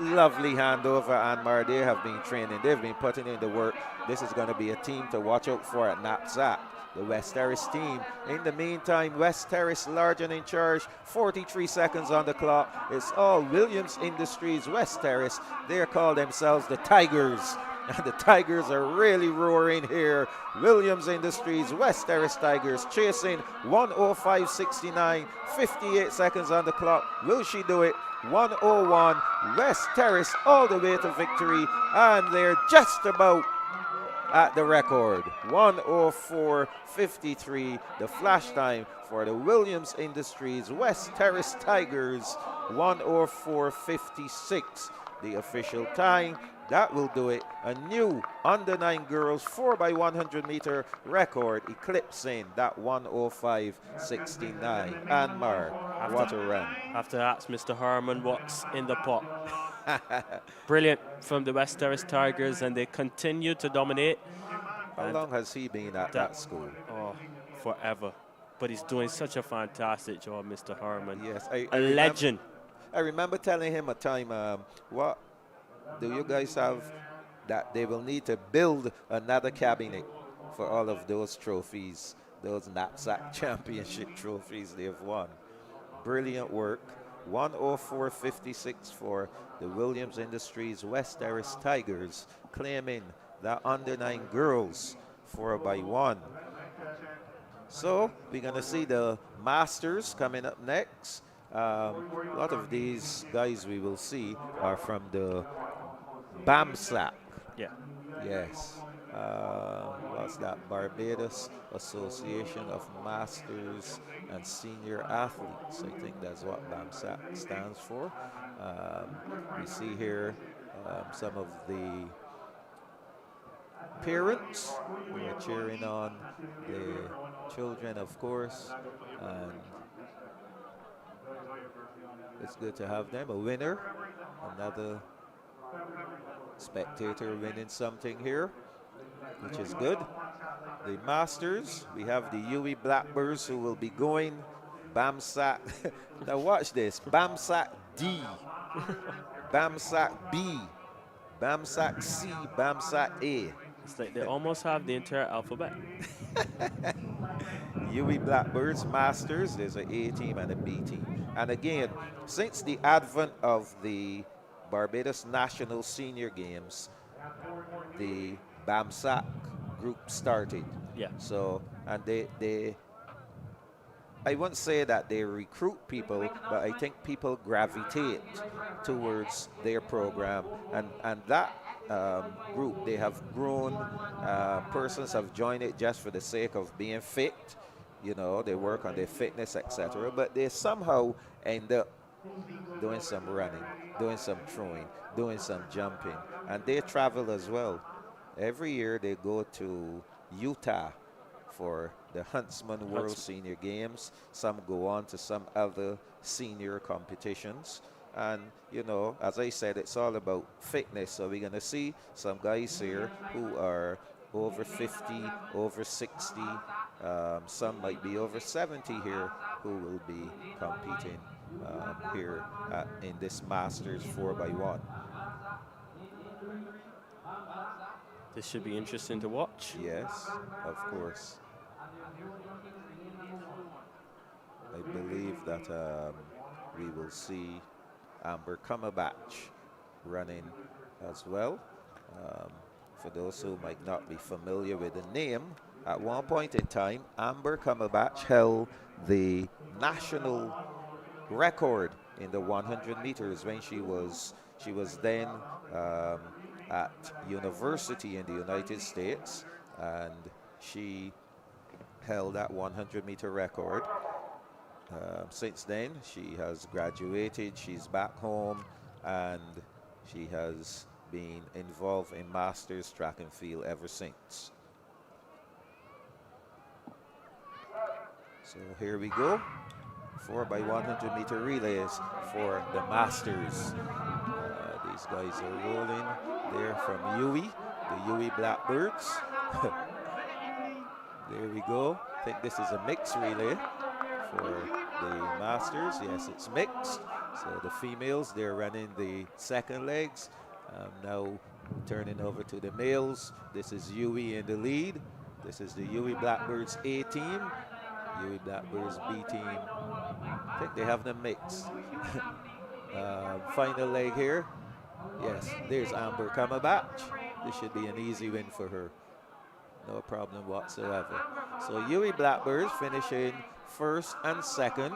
Lovely handover, Anmar. They have been training. They've been putting in the work. This is going to be a team to watch out for at Knapsack, the West Terrace team. In the meantime, West Terrace large and in charge. 43 seconds on the clock. It's all Williams Industries, West Terrace. They call themselves the Tigers. And the Tigers are really roaring here. Williams Industries, West Terrace Tigers chasing 1:05.69, 58 seconds on the clock. Will she do it? 1:01, West Terrace all the way to victory, and they're just about at the record. 1:04.53, the flash time for the Williams Industries West Terrace Tigers. 1:04.56, the official time. That will do it. A new under 9 girls 4x100 meter record, eclipsing that 1:05.69. Anmar, what a run. Have to ask Mr. Harmon what's in the pot. Brilliant from the West Terrace Tigers, and they continue to dominate. How long has he been at that school? Oh, forever. But he's doing such a fantastic job, Mr. Harmon. Yes, a legend. I remember telling him a time, what do you guys have that they will need to build another cabinet for all of those trophies, those knapsack championship trophies they've won. Brilliant work. 1:04.56 for the Williams Industries West Terrace Tigers, claiming that under 9 girls 4x1. So we're going to see the Masters coming up next. A lot of these guys we will see are from the BAMSAC. Yeah. Yes. What's that? Barbados Association of Masters and Senior Athletes. I think that's what BAMSAC stands for. We see here some of the parents who are cheering on the children, of course. And it's good to have them. A winner, another spectator winning something here, which is good. The Masters, we have the UWI Blackbirds who will be going. BAMSAC, now watch this, BAMSAC D, BAMSAC B, BAMSAC C, BAMSAC A. It's like they almost have the entire alphabet. UWI Blackbirds Masters, there's an A team and a B team. And again, since the advent of the Barbados National Senior Games, the BAMSAC group started. Yeah. So, and they I wouldn't say that they recruit people, but I think people gravitate towards their program, and that group, they have grown. Persons have joined it just for the sake of being fit. You know, they work on their fitness, etc. But they somehow end up doing some running, doing some throwing, doing some jumping, and they travel as well. Every year they go to Utah for the Huntsman World Senior Games. Some go on to some other senior competitions. And, you know, as I said, it's all about fitness. So we're going to see some guys here who are over 50, over 60. Some might be over 70 here who will be competing here in this Masters 4x1. This should be interesting to watch. Yes, of course. I believe that we will see Amber Cumberbatch running as well. For those who might not be familiar with the name, at one point in time, Amber Cumberbatch held the national record in the 100 meters when she was then at university in the United States, and she held that 100-meter record. Since then, she has graduated, she's back home, and she has been involved in Masters track and field ever since. So here we go, 4x100-meter relays for the Masters. These guys are rolling there from UWI, the UWI Blackbirds. There we go. I think this is a mixed relay for the Masters. Yes, it's mixed. So the females, they're running the second legs. Now turning over to the males. This is UWI in the lead. This is the UWI Blackbirds A team, UWI Blackbirds B team. I think they have them mixed. Final leg here. Yes, there's Amber Cumberbatch. This should be an easy win for her. No problem whatsoever. So UWI Blackbirds finishing first and second.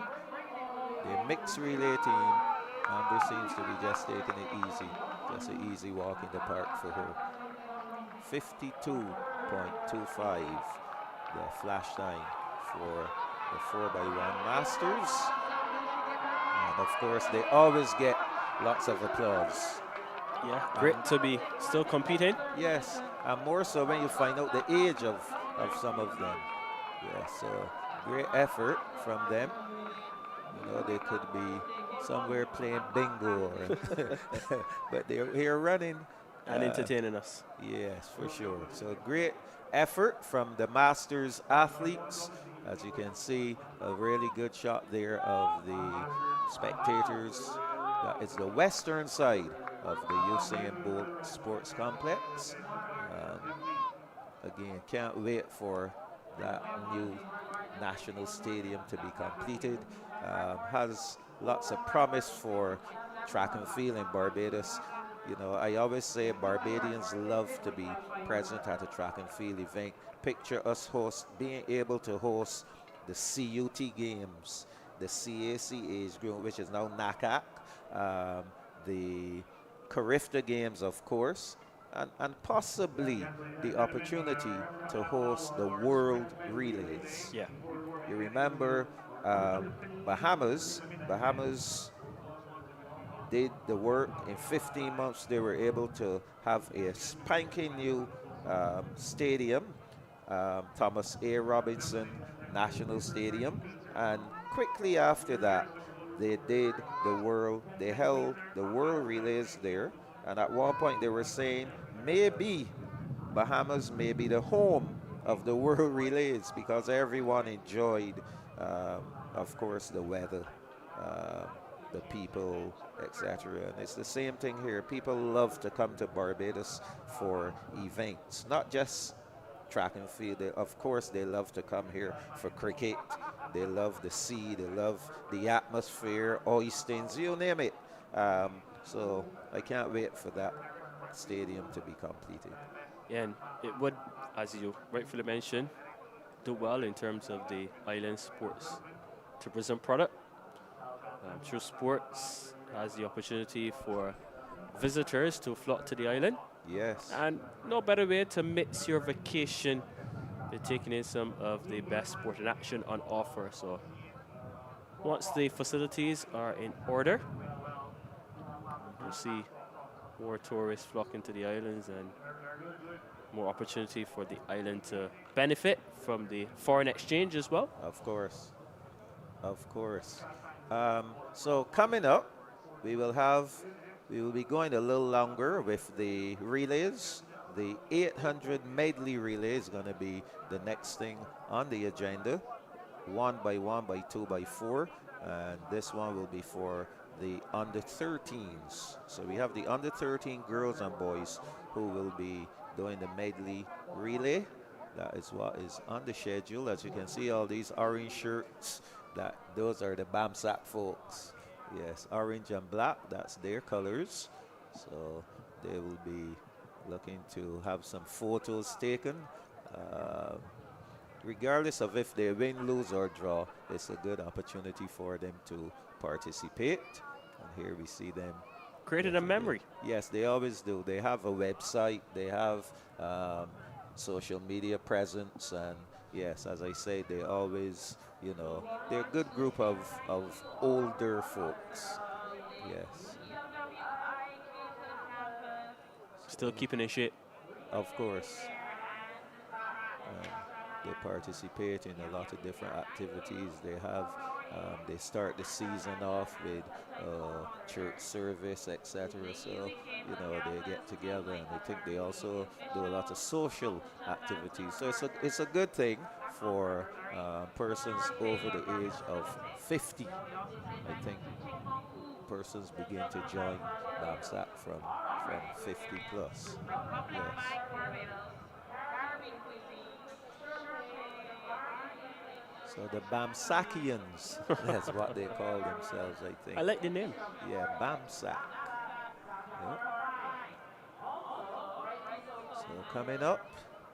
The mixed relay team. Amber seems to be just taking it easy. Just an easy walk in the park for her. 52.25, the flash time for the 4x1 Masters. And of course, they always get lots of applause. Yeah, great to be still competing. Yes, and more so when you find out the age of some of them. Yeah, so great effort from them. You know, they could be somewhere playing bingo, but they're here running. And entertaining us. Yes, for sure. So great effort from the Masters athletes. As you can see, a really good shot there of the spectators. It's the western side of the Usain Bolt Sports Complex. Again, can't wait for that new national stadium to be completed. Has lots of promise for track and field in Barbados. You know, I always say Barbadians love to be present at a track and field event. Picture us being able to host the CUT games, the CAC age group, which is now NACAC, the Carifta games, of course, and possibly the opportunity to host the World Relays. Yeah. You remember Bahamas did the work. In 15 months, they were able to have a spanking new stadium, Thomas A. Robinson National Stadium, and quickly after that, they held the World Relays there, and at one point they were saying maybe Bahamas may be the home of the World Relays because everyone enjoyed, of course, the weather, the people, etc. And it's the same thing here. People love to come to Barbados for events, not just track and field. Of course, they love to come here for cricket. They love the sea. They love the atmosphere, oysters, you name it. So I can't wait for that stadium to be completed. Yeah, and it would, as you rightfully mentioned, do well in terms of the island sports tourism product. True Sports has the opportunity for visitors to flock to the island. Yes. And no better way to mix your vacation than taking in some of the best sport and action on offer. So once the facilities are in order, you'll see more tourists flocking to the islands and more opportunity for the island to benefit from the foreign exchange as well. Of course. Of course. So coming up, we will be going a little longer with the relays. The 800 medley relay is going to be the next thing on the agenda. 1 by 1 by 2 by 4, and this one will be for the under 13s. So we have the under 13 girls and boys who will be doing the medley relay. That is what is on the schedule. As you can see, all these orange shirts, those are the BAMSAC folks. Yes, orange and black, that's their colors. So they will be looking to have some photos taken. Regardless of if they win, lose, or draw, it's a good opportunity for them to participate. And here we see them. Created a memory. Yes, they always do. They have a website. They have social media presence. And yes, as I say, they always, they're a good group of older folks. Yes. Still keeping in shape. Of course. They participate in a lot of different activities. They start the season off with church service, etc. So, they get together, and I think they also do a lot of social activities. So it's a good thing for persons over the age of 50. I think persons begin to join BAMSAC from 50 plus. Yes. So the BAMSACians, that's what they call themselves, I think. I like the name. Yeah, BAMSAC. Yep. So coming up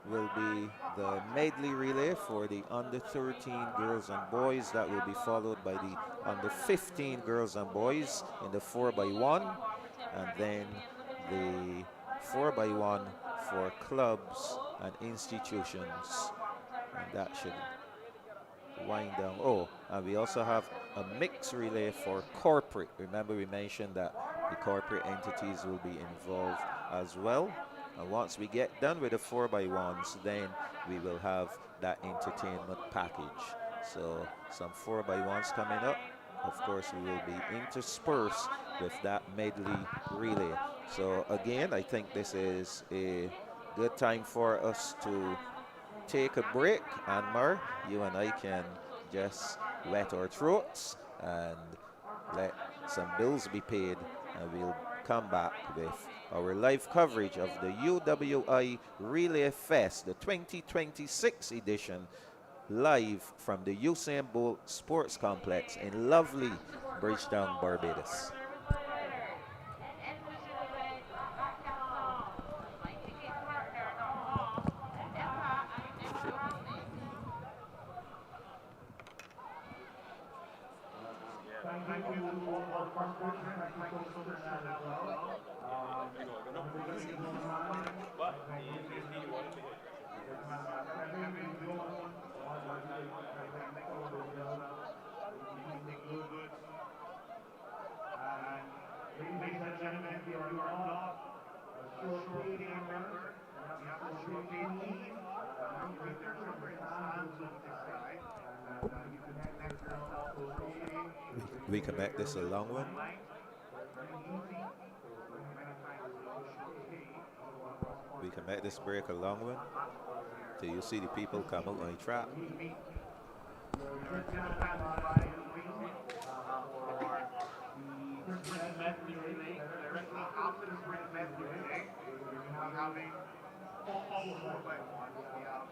will be the medley relay for the under 13 girls and boys. That will be followed by the under 15 girls and boys in the 4x1, and then the 4x1 for clubs and institutions, and that should wind down. Oh, and we also have a mixed relay for corporate. Remember, we mentioned that the corporate entities will be involved as well. And once we get done with the 4x1s, then we will have that entertainment package. So some 4x1s coming up. Of course, we will be interspersed with that medley relay. So again, I think this is a good time for us to take a break. Anmar, you and I can just wet our throats and let some bills be paid, and we'll come back with our live coverage of the UWI Relay Fest, the 2026 edition, live from the Usain Bolt Sports Complex in lovely Bridgetown, Barbados. We can make this a long one. We can make this break a long one till you see the people come out on the track. Having 4x1, we have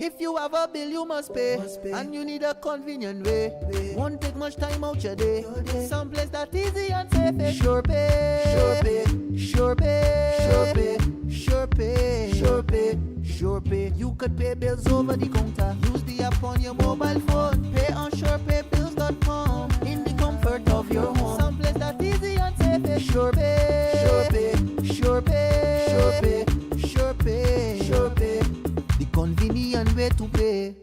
If you have a bill, you must pay. And you need a convenient way. Won't take much time out your day. Someplace that easy and safe. Sure pay. Sure pay. Sure pay. Sure pay. Sure pay. Sure pay. Sure pay. You could pay bills over the counter. Use the app on your mobile phone. Pay on surepaybills.com. In the comfort of your home. Someplace that easy and safe. Sure pay. Sure pay. Sure pay. Sure pay. Sure pay. Sure pay. The convenient way to pay.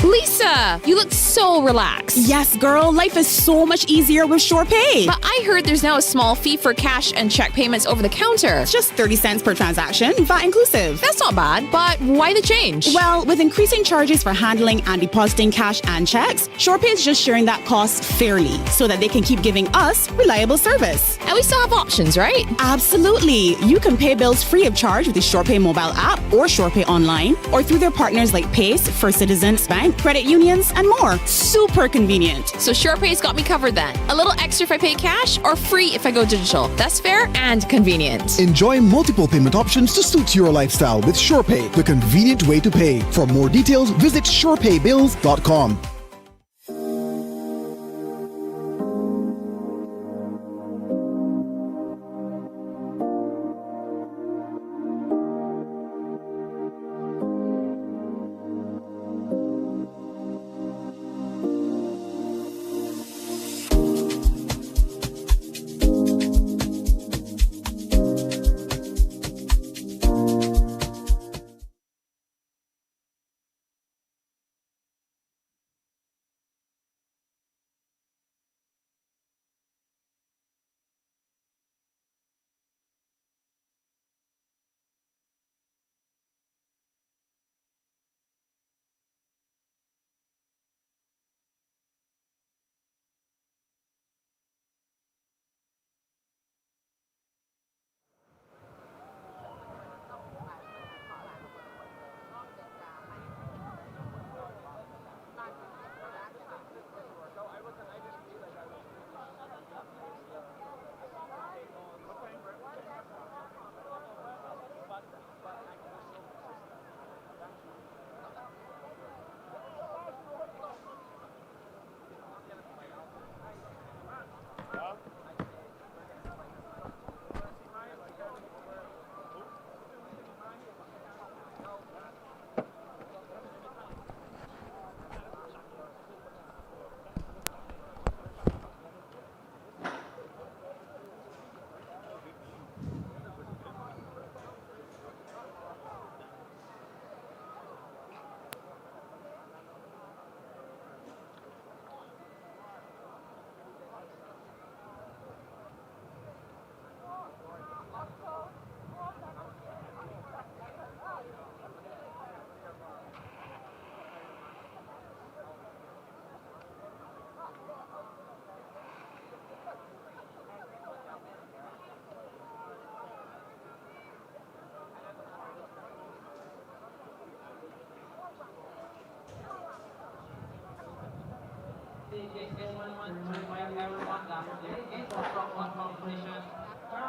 Lisa, you look so relaxed. Yes, girl, life is so much easier with SurePay. But I heard there's now a small fee for cash and check payments over the counter. It's just 30 cents per transaction, VAT inclusive. That's not bad, but why the change? Well, with increasing charges for handling and depositing cash and checks, SurePay is just sharing that cost fairly so that they can keep giving us reliable service. And we still have options, right? Absolutely. You can pay bills free of charge with the SurePay mobile app or SurePay online or through their partners like Pace, First Citizens Bank, credit unions, and more. Super convenient. So SurePay's got me covered then. A little extra if I pay cash or free if I go digital. That's fair and convenient. Enjoy multiple payment options to suit your lifestyle with SurePay, the convenient way to pay. For more details, visit surepaybills.com.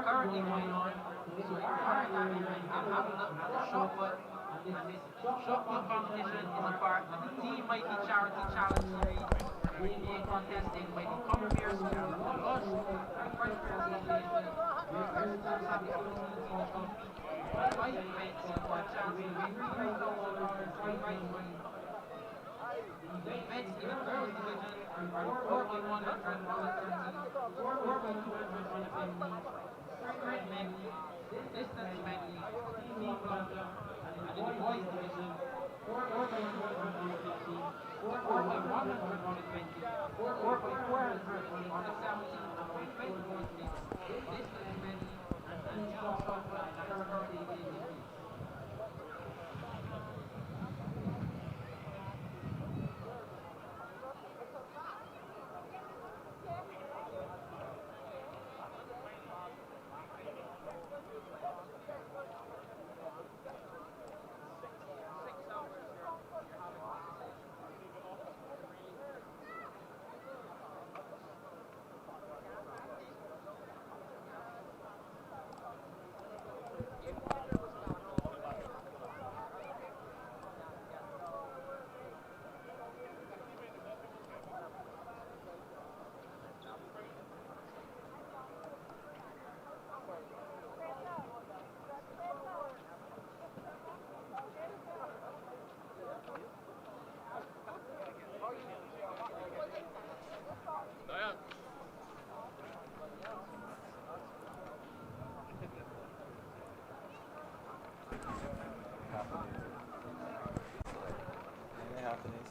Currently going on. So I'm having a short put, and this short put competition is a part of the Team Mighty Charity Challenge Series, being contested by the Comfierce Charity Plus and First Association, where participants have the opportunity to compete in 5 events for a chance to win $3,000 in prize money. The events in the girls division are the 4x100 volunteer team, 4x250, sprint medley, distance medley, team bundle, and in the boys division, 4x100 4x100 120, 4x400 on the 17 and 20 mix, distance medley, and jump shot and birthday daily.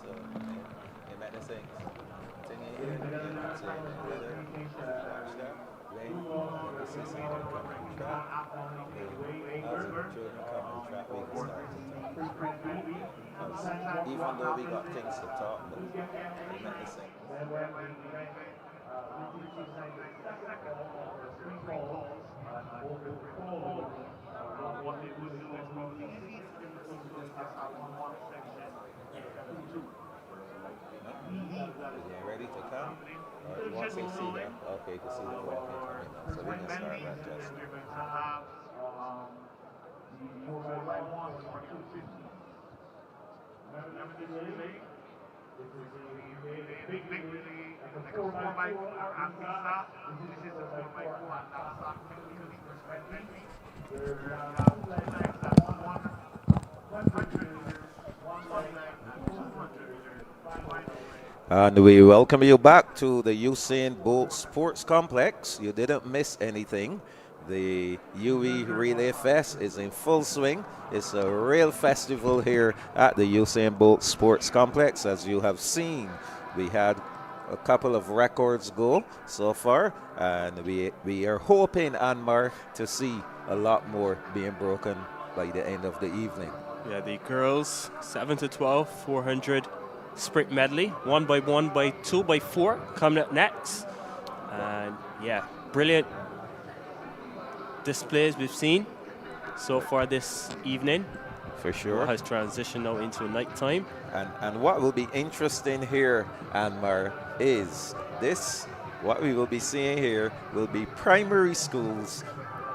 So, you met the things. Thing in here, that's it. Watch that. Rain. The system will come on track. As the children come on track, we can start to talk. Even though we got things to talk, but you met the things. Is he ready to come? Once they see them, okay, you can see the walking coming now. So we can start that just. And we welcome you back to the Usain Bolt Sports Complex. You didn't miss anything. The UWI Relay Fest is in full swing. It's a real festival here at the Usain Bolt Sports Complex. As you have seen, we had a couple of records go so far, and we are hoping, Anmar, to see a lot more being broken by the end of the evening. Yeah, the girls 7 to 12, 400 sprint medley, 1 by 1 by 2 by 4 coming up next. And yeah, brilliant displays we've seen so far this evening. For sure. It has transitioned now into nighttime. And what will be interesting here, Anmar, is this, what we will be seeing here will be primary schools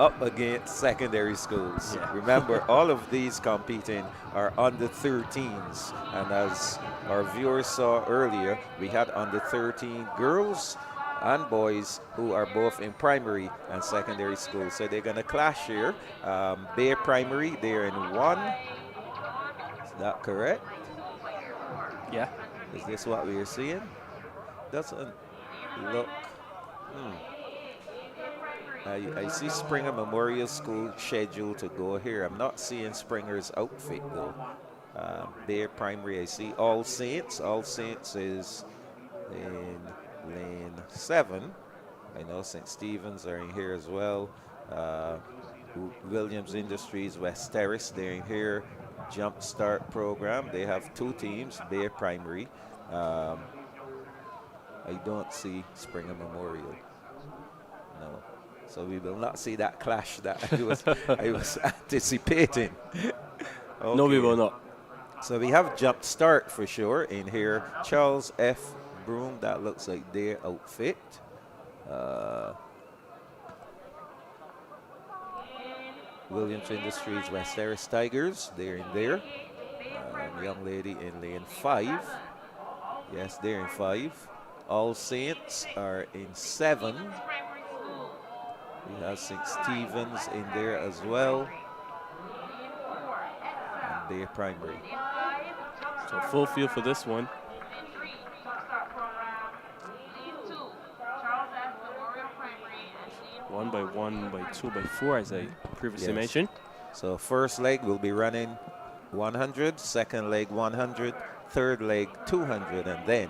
up against secondary schools. Yeah. Remember, all of these competing are under 13s. And as our viewers saw earlier, we had under 13 girls and boys who are both in primary and secondary school. So they're going to clash here. Bay Primary, they're in 1. Is that correct? Yeah. Is this what we are seeing? Doesn't look. I see Springer Memorial School scheduled to go here. I'm not seeing Springer's outfit though. Bay Primary, I see All Saints. All Saints is in lane 7. I know St. Stephen's are in here as well. Williams Industries, West Terrace, they're in here. Jump Start program, they have 2 teams, Bay Primary. I don't see Springer Memorial. No. So we will not see that clash that I was anticipating. Okay. No, we will not. So we have Jump Start for sure in here. Charles F. Broom, that looks like their outfit. Williams Industries, West Terrace Tigers, they're in there. Young lady in lane 5. Yes, they're in 5. All Saints are in 7. We have St. Stephen's in there as well. And Bay Primary. So full field for this one. 1 by 1 by 2 by 4, as I previously mentioned. So first leg will be running 100, second leg 100, third leg 200, and then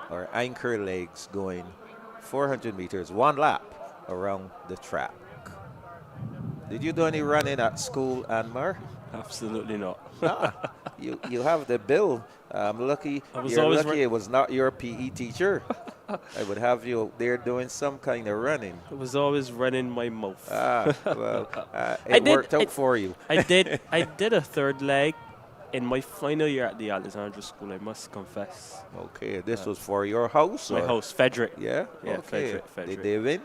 our anchor legs going 400 meters, 1 lap around the track. Did you do any running at school, Anmar? Absolutely not. You have the bill. I'm lucky. You're lucky it was not your PE teacher. I would have you there doing some kind of running. I was always running my mouth. Well, it worked out for you. I did a third leg in my final year at the Alexandra School, I must confess. Okay, this was for your house? My house, Frederick. Yeah? Yeah, okay. Frederick. Did they win?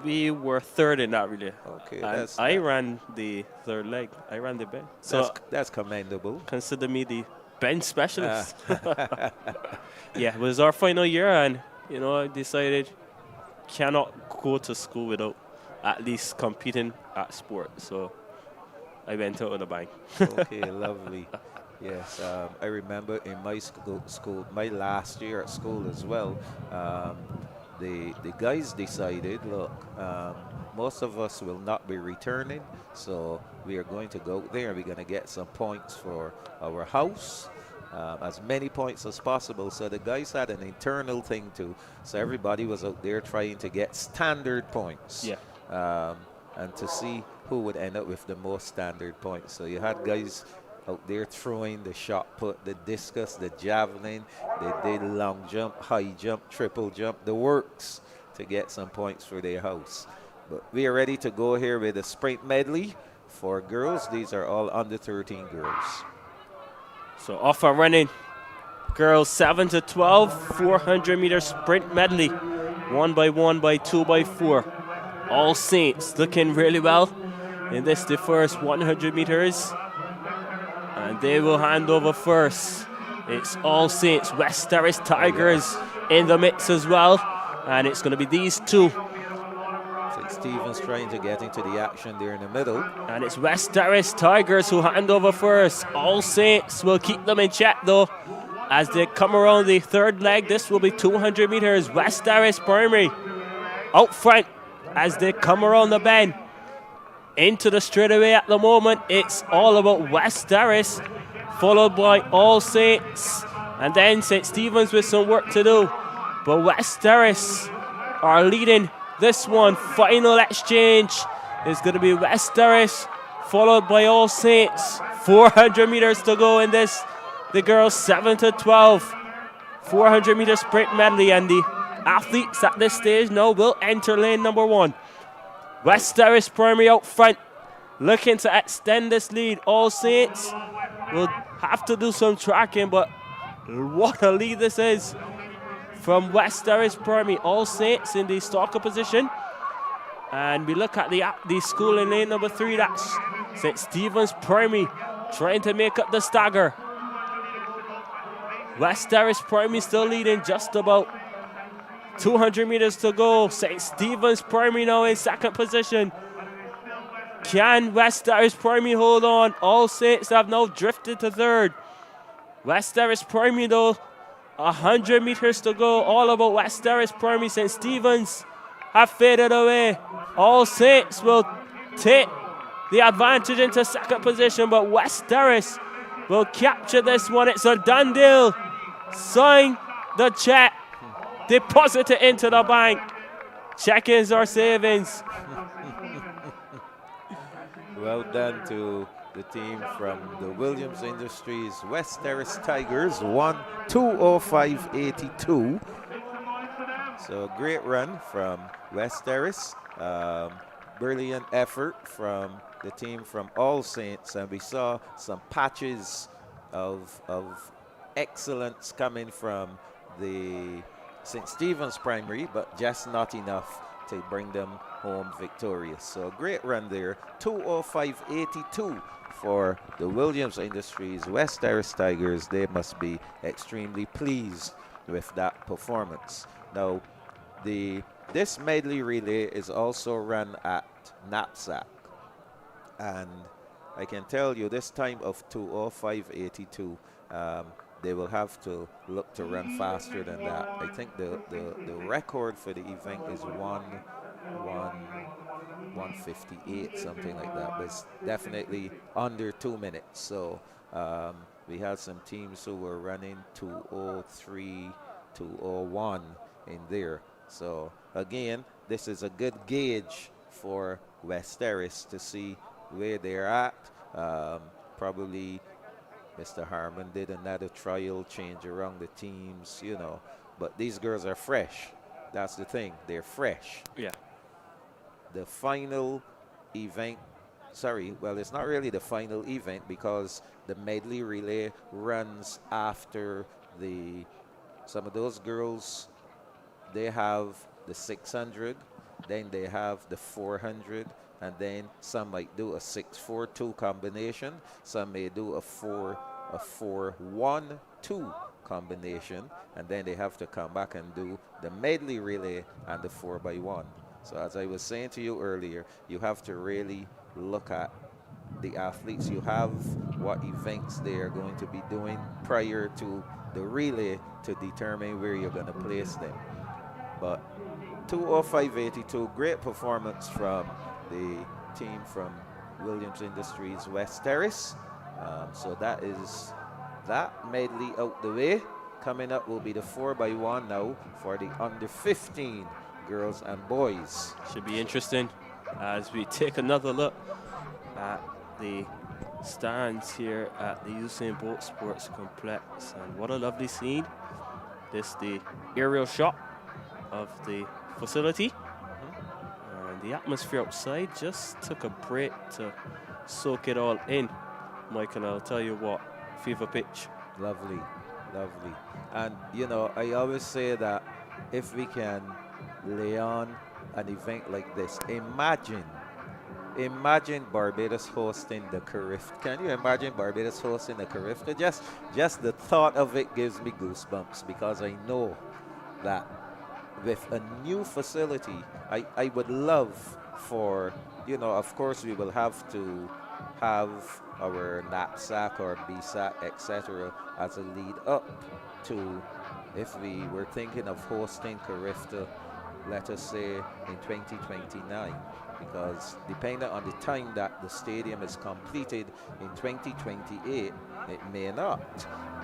We were third in that relay. Okay, and I ran the third leg. I ran the bench. So that's commendable. Consider me the bench specialist. Yeah, it was our final year, and I decided cannot go to school without at least competing at sport. So I went out with a bang. Okay, lovely. Yes, I remember in my school, my last year at school as well. The guys decided, look, most of us will not be returning, so we are going to go there. We're going to get some points for our house, as many points as possible. So the guys had an internal thing too. So everybody was out there trying to get standard points. Yeah. And to see who would end up with the most standard points. So you had guys out there throwing the shot put, the discus, the javelin. They did long jump, high jump, triple jump, the works to get some points for their house. But we are ready to go here with a sprint medley for girls. These are all under 13 girls. So off and running. Girls 7 to 12, 400-meter sprint medley. 1 by 1 by 2 by 4. All Saints looking really well in this, the first 100 meters. And they will hand over first. It's All Saints, West Terrace Tigers in the mix as well. And it's going to be these two. St. Stephen's trying to get into the action there in the middle. And it's West Terrace Tigers who hand over first. All Saints will keep them in check though. As they come around the third leg, this will be 200 meters. West Terrace Primary out front as they come around the bend. Into the straightaway at the moment, it's all about West Terrace, followed by All Saints, and then St. Stephen's with some work to do. But West Terrace are leading this one. Final exchange is going to be West Terrace, followed by All Saints. 400 meters to go in this. The girls 7 to 12, 400 meter sprint medley, and the athletes at this stage now will enter lane number 1. West Terrace Primary out front, looking to extend this lead. All Saints will have to do some tracking, but what a lead this is from West Terrace Primary. All Saints in the stalker position. And we look at the school in lane number 3, that's St. Stephen's Primary, trying to make up the stagger. West Terrace Primary still leading, just about 200 meters to go. St. Stephen's Primary now in second position. Can West Terrace Primary hold on? All Saints have now drifted to third. West Terrace Primary though, 100 meters to go. All about West Terrace Primary. St. Stephen's have faded away. All Saints will take the advantage into second position, but West Terrace will capture this one. It's a done deal. Sign the check. Deposit it into the bank. Check-ins or savings. Well done to the team from the Williams Industries West Terrace Tigers. 1:2:05.82. So great run from West Terrace. Brilliant effort from the team from All Saints, and we saw some patches of excellence coming from the St. Stephen's Primary, but just not enough to bring them home victorious. So great run there. 2:05.82 for the Williams Industries West Terrace Tigers. They must be extremely pleased with that performance. Now, this medley relay is also run at Knapsack, and I can tell you this time of 2:05.82, they will have to look to run faster than that. I think the record for the event is 1:58, something like that, but it's definitely under 2 minutes. So we had some teams who were running 2:03, 2:01 in there. So again, this is a good gauge for West Terrace to see where they're at. Probably Mr. Harmon did another trial change around the teams, you know, but these girls are fresh. That's the thing, they're fresh. Yeah. The final event, well, it's not really the final event because the medley relay runs after some of those girls. They have the 600, then they have the 400, and then some might do a 6-4-2 combination. Some may do a 4-1-2 combination, and then they have to come back and do the medley relay and the 4x1. So as I was saying to you earlier, you have to really look at the athletes. You have what events they are going to be doing prior to the relay to determine where you're going to place them. But 2:05.82, great performance from the team from Williams Industries West Terrace. So that is that medley out the way, coming up will be the 4x1 now for the under 15 girls and boys. Should be interesting as we take another look at the stands here at the Usain Bolt Sports Complex. And what a lovely scene. This the aerial shot of the facility. And the atmosphere outside just took a break to soak it all in. Mike, and I'll tell you what, fever pitch. Lovely, lovely. And, you know, I always say that if we can lay on an event like this, imagine Barbados hosting the Carifta. Can you imagine Barbados hosting the Carifta? Just the thought of it gives me goosebumps, because I know that with a new facility, I would love for, you know, of course we will have to have our knapsack or BSAC, etc., as a lead up to, if we were thinking of hosting Carifta, let us say in 2029, because depending on the time that the stadium is completed in 2028, it may not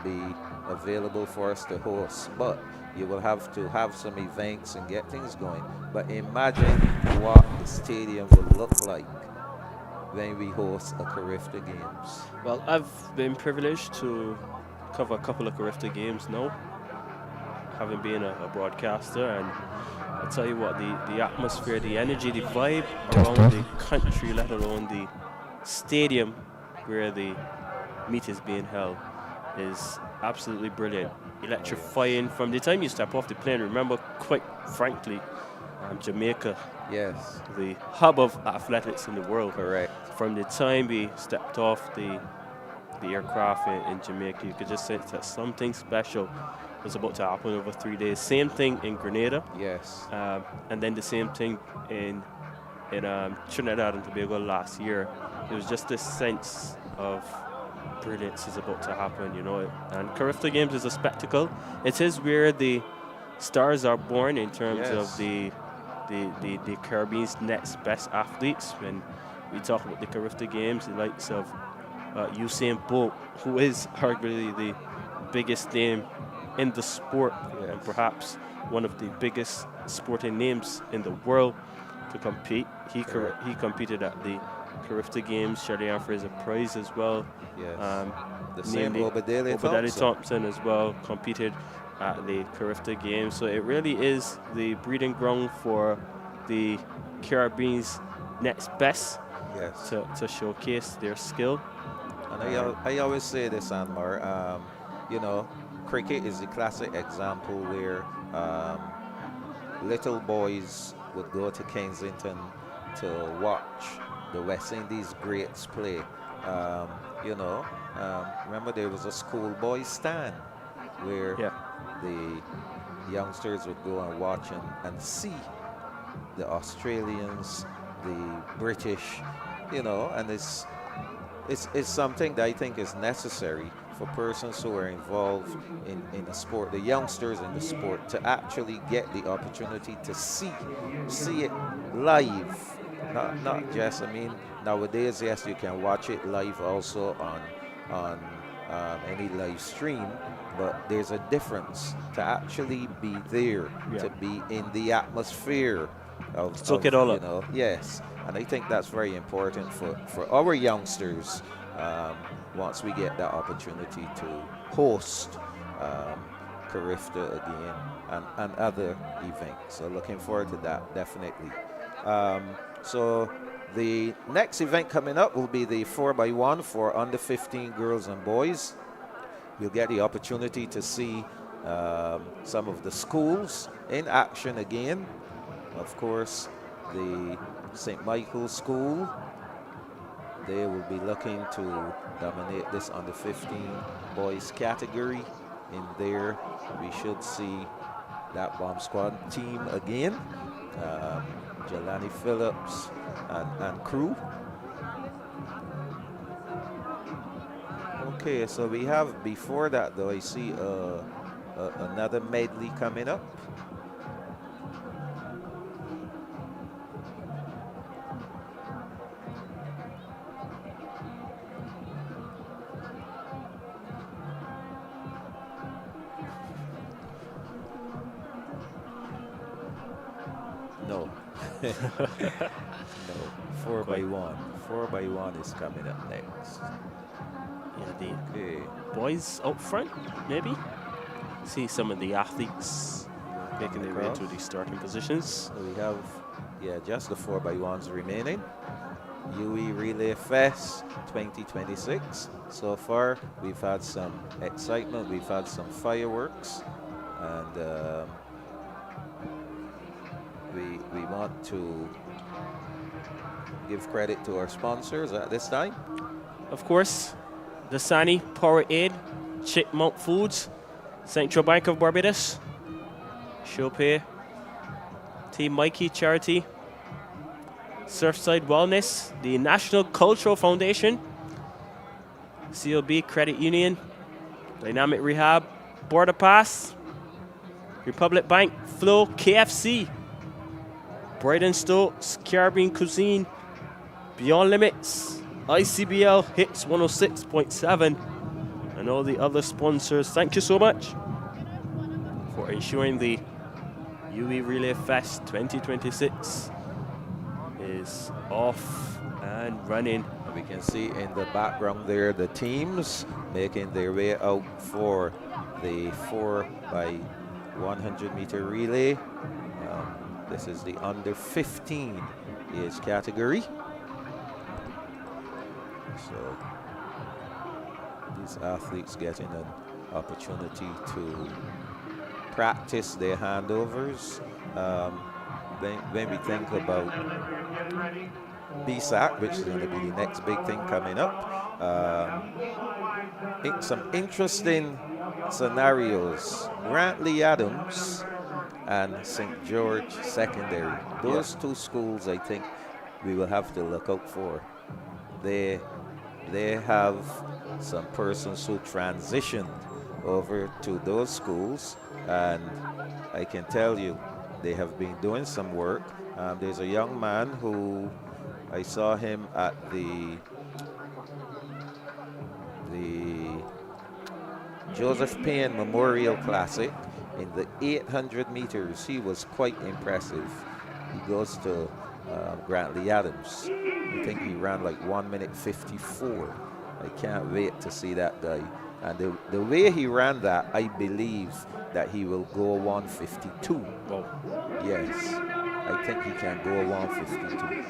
be available for us to host, but you will have to have some events and get things going. But imagine what the stadium will look like when we host a Carifta Games. Well, I've been privileged to cover a couple of Carifta Games now, having been a broadcaster, and I'll tell you what, the atmosphere, the energy, the vibe around the country, let alone the stadium where the meet is being held, is absolutely brilliant. Electrifying from the time you step off the plane. Remember, quite frankly, Jamaica, yes, the hub of athletics in the world. Correct. From the time we stepped off the aircraft in Jamaica, you could just sense that something special was about to happen over 3 days. Same thing in Grenada. Yes. And then the same thing in Trinidad and Tobago last year. It was just this sense of brilliance is about to happen, you know. And Carifta Games is a spectacle. It is where the stars are born in terms of the Caribbean's next best athletes. When we talk about the Carifta Games, the likes of Usain Bolt, who is arguably the biggest name in the sport, and perhaps one of the biggest sporting names in the world to compete. He competed at the Carifta Games. Shirley-Ann Fraser-Price as well. Yes. The same Obadiah Thompson as well competed at the Carifta Games. So it really is the breeding ground for the Caribbean's next best to showcase their skill. And I always say this, Anmar, you know, cricket is a classic example where little boys would go to Kensington to watch the West Indies greats play. You know, remember there was a schoolboy stand where the youngsters would go and watch and see the Australians, the British, you know, and it's something that I think is necessary for persons who are involved in the sport, the youngsters in the sport, to actually get the opportunity to see it live. Not just, I mean, nowadays, yes, you can watch it live also on any live stream, but there's a difference to actually be there, to be in the atmosphere of soak it all up. Know, yes, and I think that's very important for our youngsters once we get that opportunity to host Carifta again and other events. So looking forward to that, definitely. So the next event coming up will be the 4x1 for under 15 girls and boys. You'll get the opportunity to see some of the schools in action again. Of course, the St. Michael's School, they will be looking to dominate this under 15 boys category. In there, we should see that bomb squad team again. Jelani Phillips and crew. Okay, so we have, before that though, I see another medley coming up. No, 4x1. 4x1 is coming up next. Yeah, the boys up front, maybe. See some of the athletes making their way to the starting positions. So we have, just the 4x1s remaining. UWI Relay Fest 2026. So far, we've had some excitement, we've had some fireworks, and we want to give credit to our sponsors at this time. Of course, Dasani, Powerade, Chipmunk Foods, Central Bank of Barbados, Showpay, Team Mikey Charity, Surfside Wellness, the National Cultural Foundation, COB Credit Union, Dynamic Rehab, Border Pass, Republic Bank, Flow, KFC, Brighton Stokes, Caribbean Cuisine, Beyond Limits, ICBL Hits 106.7, and all the other sponsors. Thank you so much for ensuring the UWI Relay Fest 2026 is off and running. We can see in the background there the teams making their way out for the 4x100 meter relay. This is the under 15 age category. So these athletes getting an opportunity to practice their handovers. When we think about BSAC, which is going to be the next big thing coming up, some interesting scenarios. Grantley Adams and St. George Secondary. Those two schools, I think, we will have to look out for. They have some persons who transitioned over to those schools, and I can tell you, they have been doing some work. There's a young man who I saw him at the Joseph Payne Memorial Classic in the 800 meters. He was quite impressive. He goes to Grantley Adams. I think he ran like 1 minute 54. I can't wait to see that guy. And the way he ran that, I believe that he will go 152. Oh. Yes, I think he can go 152.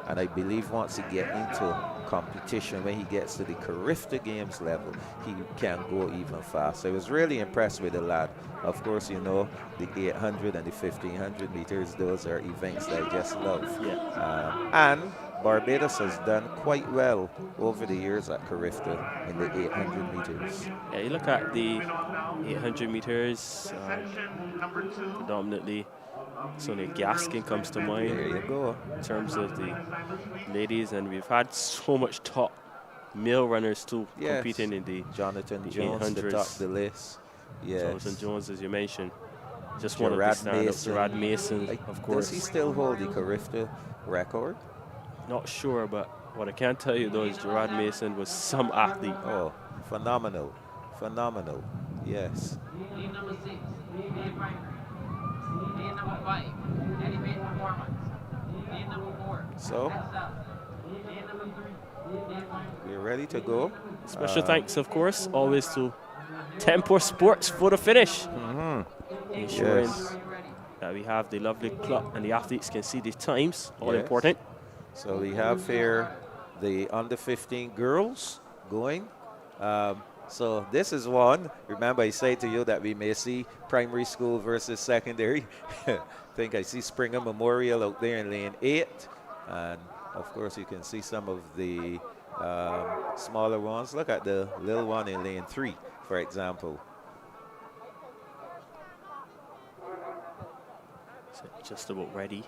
And I believe once he gets into competition, when he gets to the Carifta Games level, he can go even faster. I was really impressed with the lad. Of course, you know, the 800 and the 1500 meters, those are events that I just love. Yeah. And Barbados has done quite well over the years at Carifta in the 800 meters. Yeah, you look at the 800 meters, predominantly Sonia Gaskin comes to mind. There you go. In terms of the ladies, and we've had so much top male runners too, competing in the Jonathan Jones to top the list. Yes. Jonathan Jones, as you mentioned. Just one of the stand-ups. Gerard Mason, of course. Does he still hold the Carifta record? Not sure, but what I can tell you though is Gerard Mason was some athlete. Oh, phenomenal. Phenomenal. Yes. Lead number 6, Lead number 5, Elevate Performance. Lead number 4, So, Lead number 3, we're ready to go. Special thanks, of course, always to Tempo Sports for the finish. Ensuring that we have the lovely clock and the athletes can see the times, all important. So we have here the under 15 girls going. So this is one. Remember, I said to you that we may see primary school versus secondary. I think I see Springer Memorial out there in lane 8. And of course, you can see some of the smaller ones. Look at the little one in lane 3, for example. So just about ready.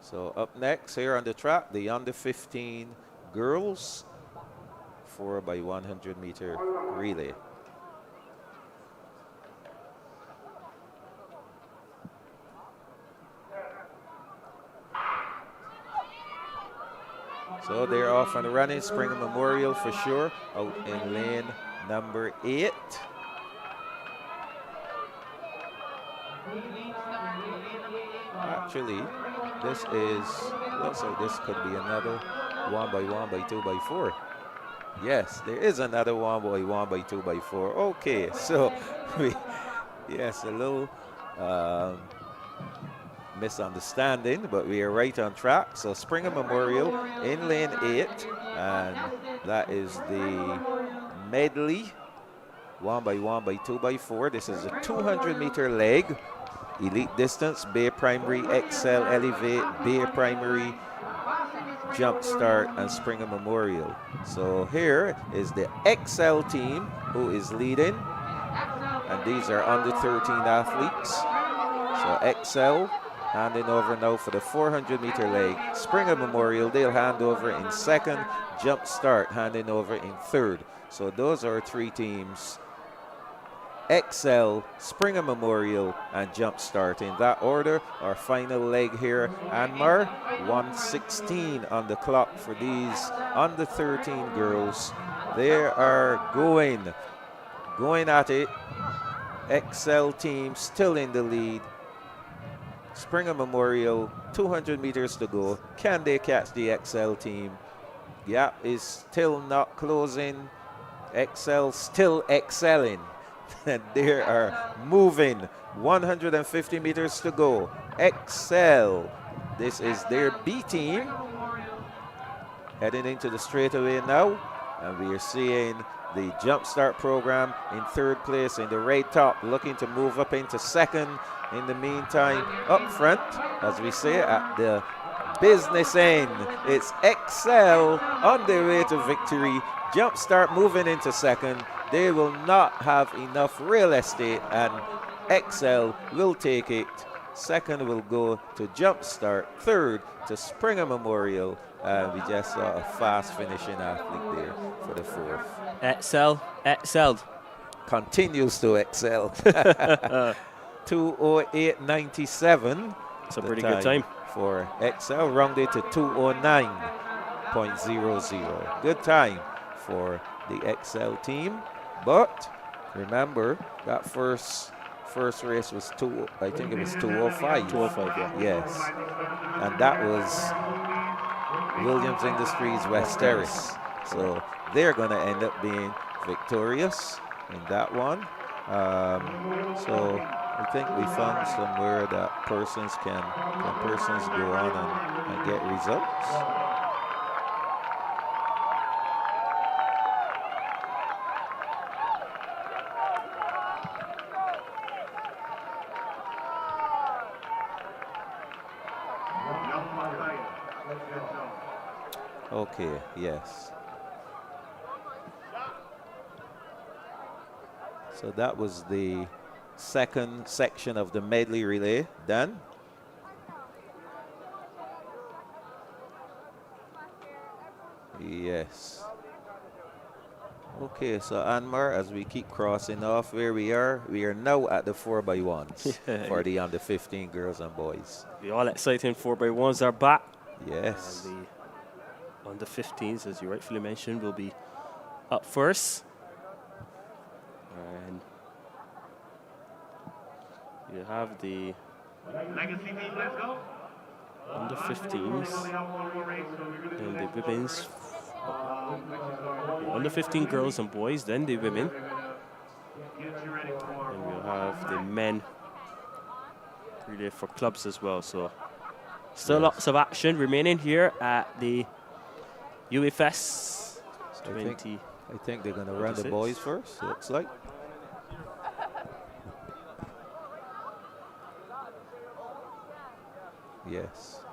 So up next here on the track, the under 15 girls 4x100 meter relay. So they're off and running. Springer Memorial for sure out in lane number 8. Actually, this looks like this could be another 1x1 by 2x4. Yes, there is another 1x1 by 2x4. Okay, so yes, a little misunderstanding, but we are right on track. So Springer Memorial in lane 8, and that is the medley 1x1 by 2x4. This is a 200-meter leg. Elite distance, Bay Primary, Excel, Elevate, Bay Primary, Jump Start, and Springer Memorial. So here is the Excel team who is leading, and these are under 13 athletes. So Excel handing over now for the 400-meter leg. Springer Memorial, they'll hand over in second. Jump Start handing over in third. So those are 3 teams: Excel, Springer Memorial, and Jump Start. In that order, our final leg here, Anmar, 1:16 on the clock for these under 13 girls. They are going at it. Excel team still in the lead. Springer Memorial, 200 meters to go. Can they catch the Excel team? Gap is still not closing. Excel still excelling. And they are moving. 150 meters to go. Excel. This is their B team. Heading into the straightaway now. And we are seeing the Jump Start program in third place in the red top, looking to move up into second. In the meantime, up front, as we say, at the business end, it's Excel on their way to victory. Jump Start moving into second. They will not have enough real estate, and Excel will take it. Second will go to Jump Start. Third to Springer Memorial. And we just saw a fast finishing athlete there for the fourth. Excelled. Continues to excel. 2:08.97. It's a pretty good time for Excel, rounded to 2:09.00. Good time for the Excel team. But remember, that first race was I think it was 2:05. 2:05, yeah. Yes. And that was Williams Industries West Terrace. So they're going to end up being victorious in that one. So I think we found somewhere that persons can go on and get results. Okay, yes. So that was the second section of the medley relay done. Yes. Okay, so Anmar, as we keep crossing off where we are now at the 4x1s for the under 15 girls and boys. The all exciting 4x1s are back. Yes. And the under 15s, as you rightfully mentioned, will be up first. And you have the under 15s and the women's. The under 15 girls and boys, then the women. And we'll have the men relay for clubs as well. So still lots of action remaining here at the UWI Fest 20. I think they're going to run the boys first, looks like. Yes.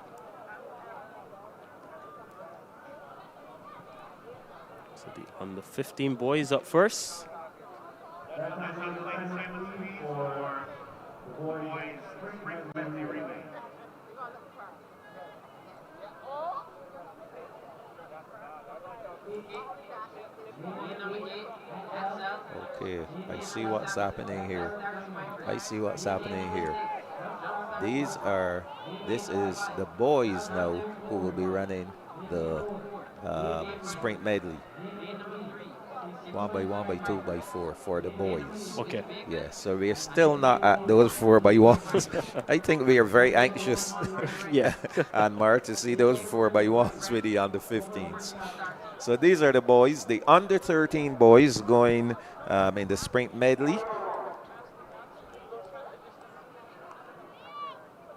So the under 15 boys up first. Okay, I see what's happening here. This is the boys now who will be running the sprint medley. 1x1 by 2x4 for the boys. Okay. Yeah, so we are still not at those 4x1s. I think we are very anxious, yeah, and Mar, to see those 4x1s with the under 15s. So these are the boys, the under 13 boys going in the sprint medley.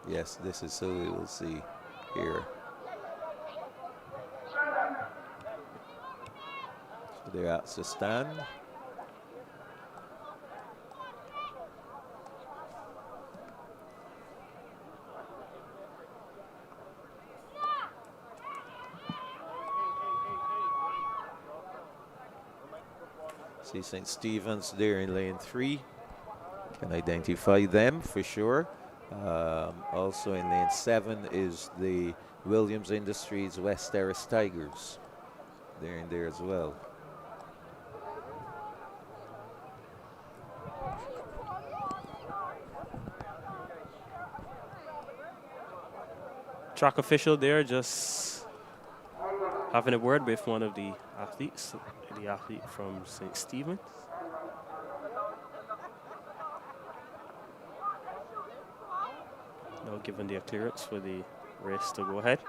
Yes, this is who we will see here. So they're out to stand. See St. Stephen's there in lane 3. Can identify them for sure. Also in lane 7 is the Williams Industries West Terrace Tigers. They're in there as well. Track official there just having a word with one of the athletes, the athlete from St. Stephen's. Now given the clearance for the race to go ahead.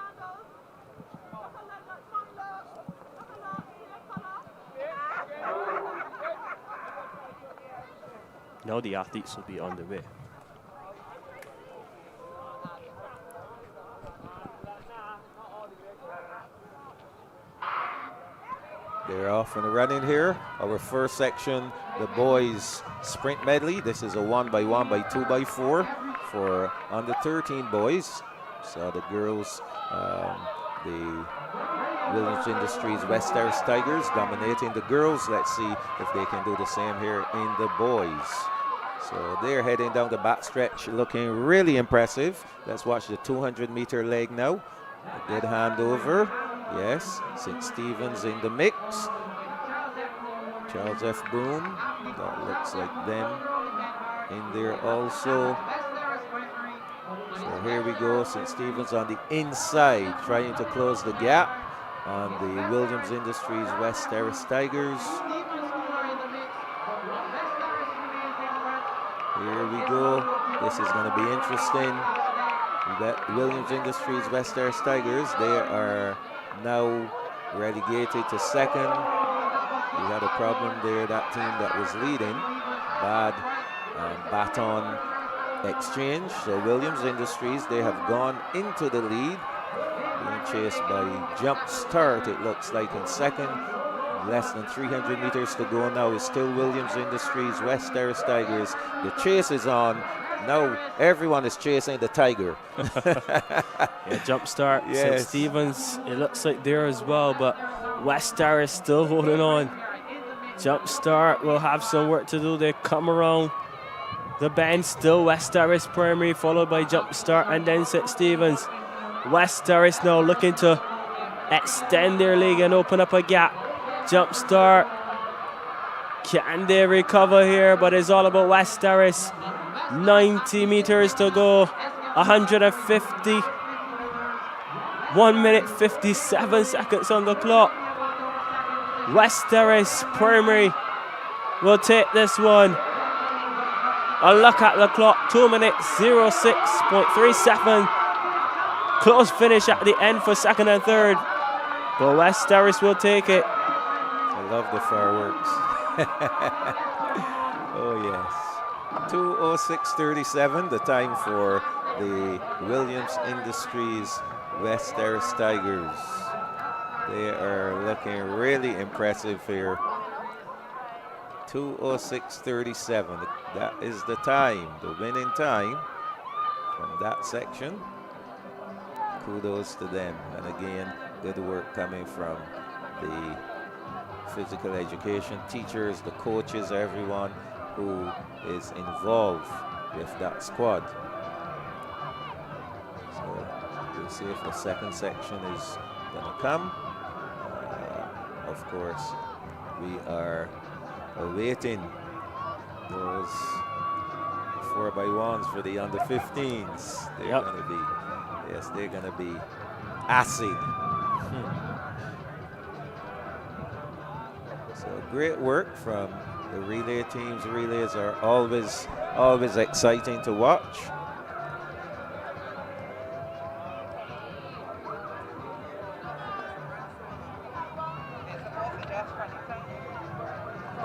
Now the athletes will be on the way. They're off and running here. Our first section, the boys sprint medley. This is a 1x1 by 2x4 for under 13 boys. So the girls, the Williams Industries West Terrace Tigers dominating the girls. Let's see if they can do the same here in the boys. So they're heading down the backstretch, looking really impressive. Let's watch the 200-meter leg now. A good handover. Yes, St. Stephen's in the mix. Charles F. Boone, that looks like them in there also. So here we go, St. Stephen's on the inside, trying to close the gap on the Williams Industries West Terrace Tigers. Here we go, this is going to be interesting. Williams Industries West Terrace Tigers, they are now relegated to second. We had a problem there, that team that was leading. Bad baton exchange. So Williams Industries, they have gone into the lead. Being chased by Jump Start, it looks like, in second. Less than 300 meters to go now. Is still Williams Industries West Terrace Tigers. The chase is on. Now everyone is chasing the tiger. Yeah, Jump Start, yes. St. Stephen's, it looks like there as well, but West Terrace still holding on. Jump Start will have some work to do. They come around the bend, still West Terrace Primary, followed by Jump Start and then St. Stephen's. West Terrace now looking to extend their lead and open up a gap. Jump Start, can they recover here? But it's all about West Terrace. 90 meters to go, 150, 1 minute 57 seconds on the clock. West Terrace Primary will take this one. A look at the clock, 2 minutes 06.37. Close finish at the end for second and third, but West Terrace will take it. I love the fireworks. Oh yes. 2:06:37, the time for the Williams Industries West Terrace Tigers. They are looking really impressive here. 2:06:37, that is the time, the winning time from that section. Kudos to them, and again, good work coming from the physical education teachers, the coaches, everyone who is involved with that squad. So we'll see if the second section is gonna come. Of course, we are awaiting those 4x1s for the under 15s. They're gonna be, yes, they're gonna be acid. So great work from the relay teams. Relays are always exciting to watch.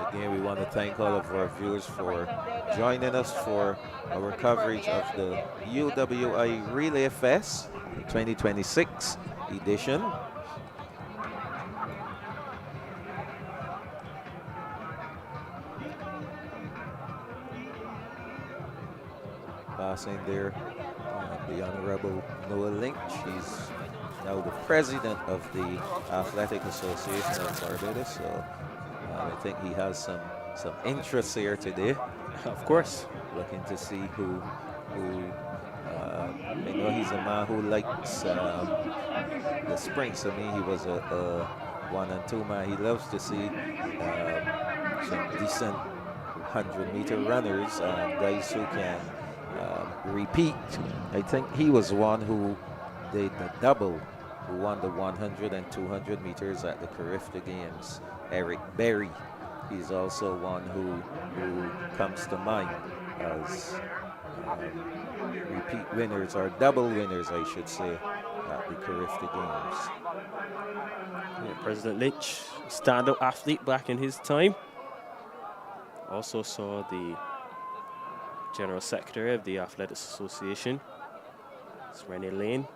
Again, we want to thank all of our viewers for joining us for our coverage of the UWI Relay Fest 2026 edition. Passing there, the Honorable Noah Lynch. He's now the president of the Athletic Association of Barbados, so I think he has some interest here today. Of course. Looking to see who I know he's a man who likes the sprints. I mean, he was a 1 and 2 man. He loves to see some decent 100-meter runners, guys who can repeat. I think he was one who did the double, who won the 100 and 200 meters at the Carifta Games. Eric Berry, he's also one who comes to mind as repeat winners, or double winners, I should say, at the Carifta Games. Yeah, President Lynch, standout athlete back in his time. Also saw the General Secretary of the Athletics Association, it's Renee Lane.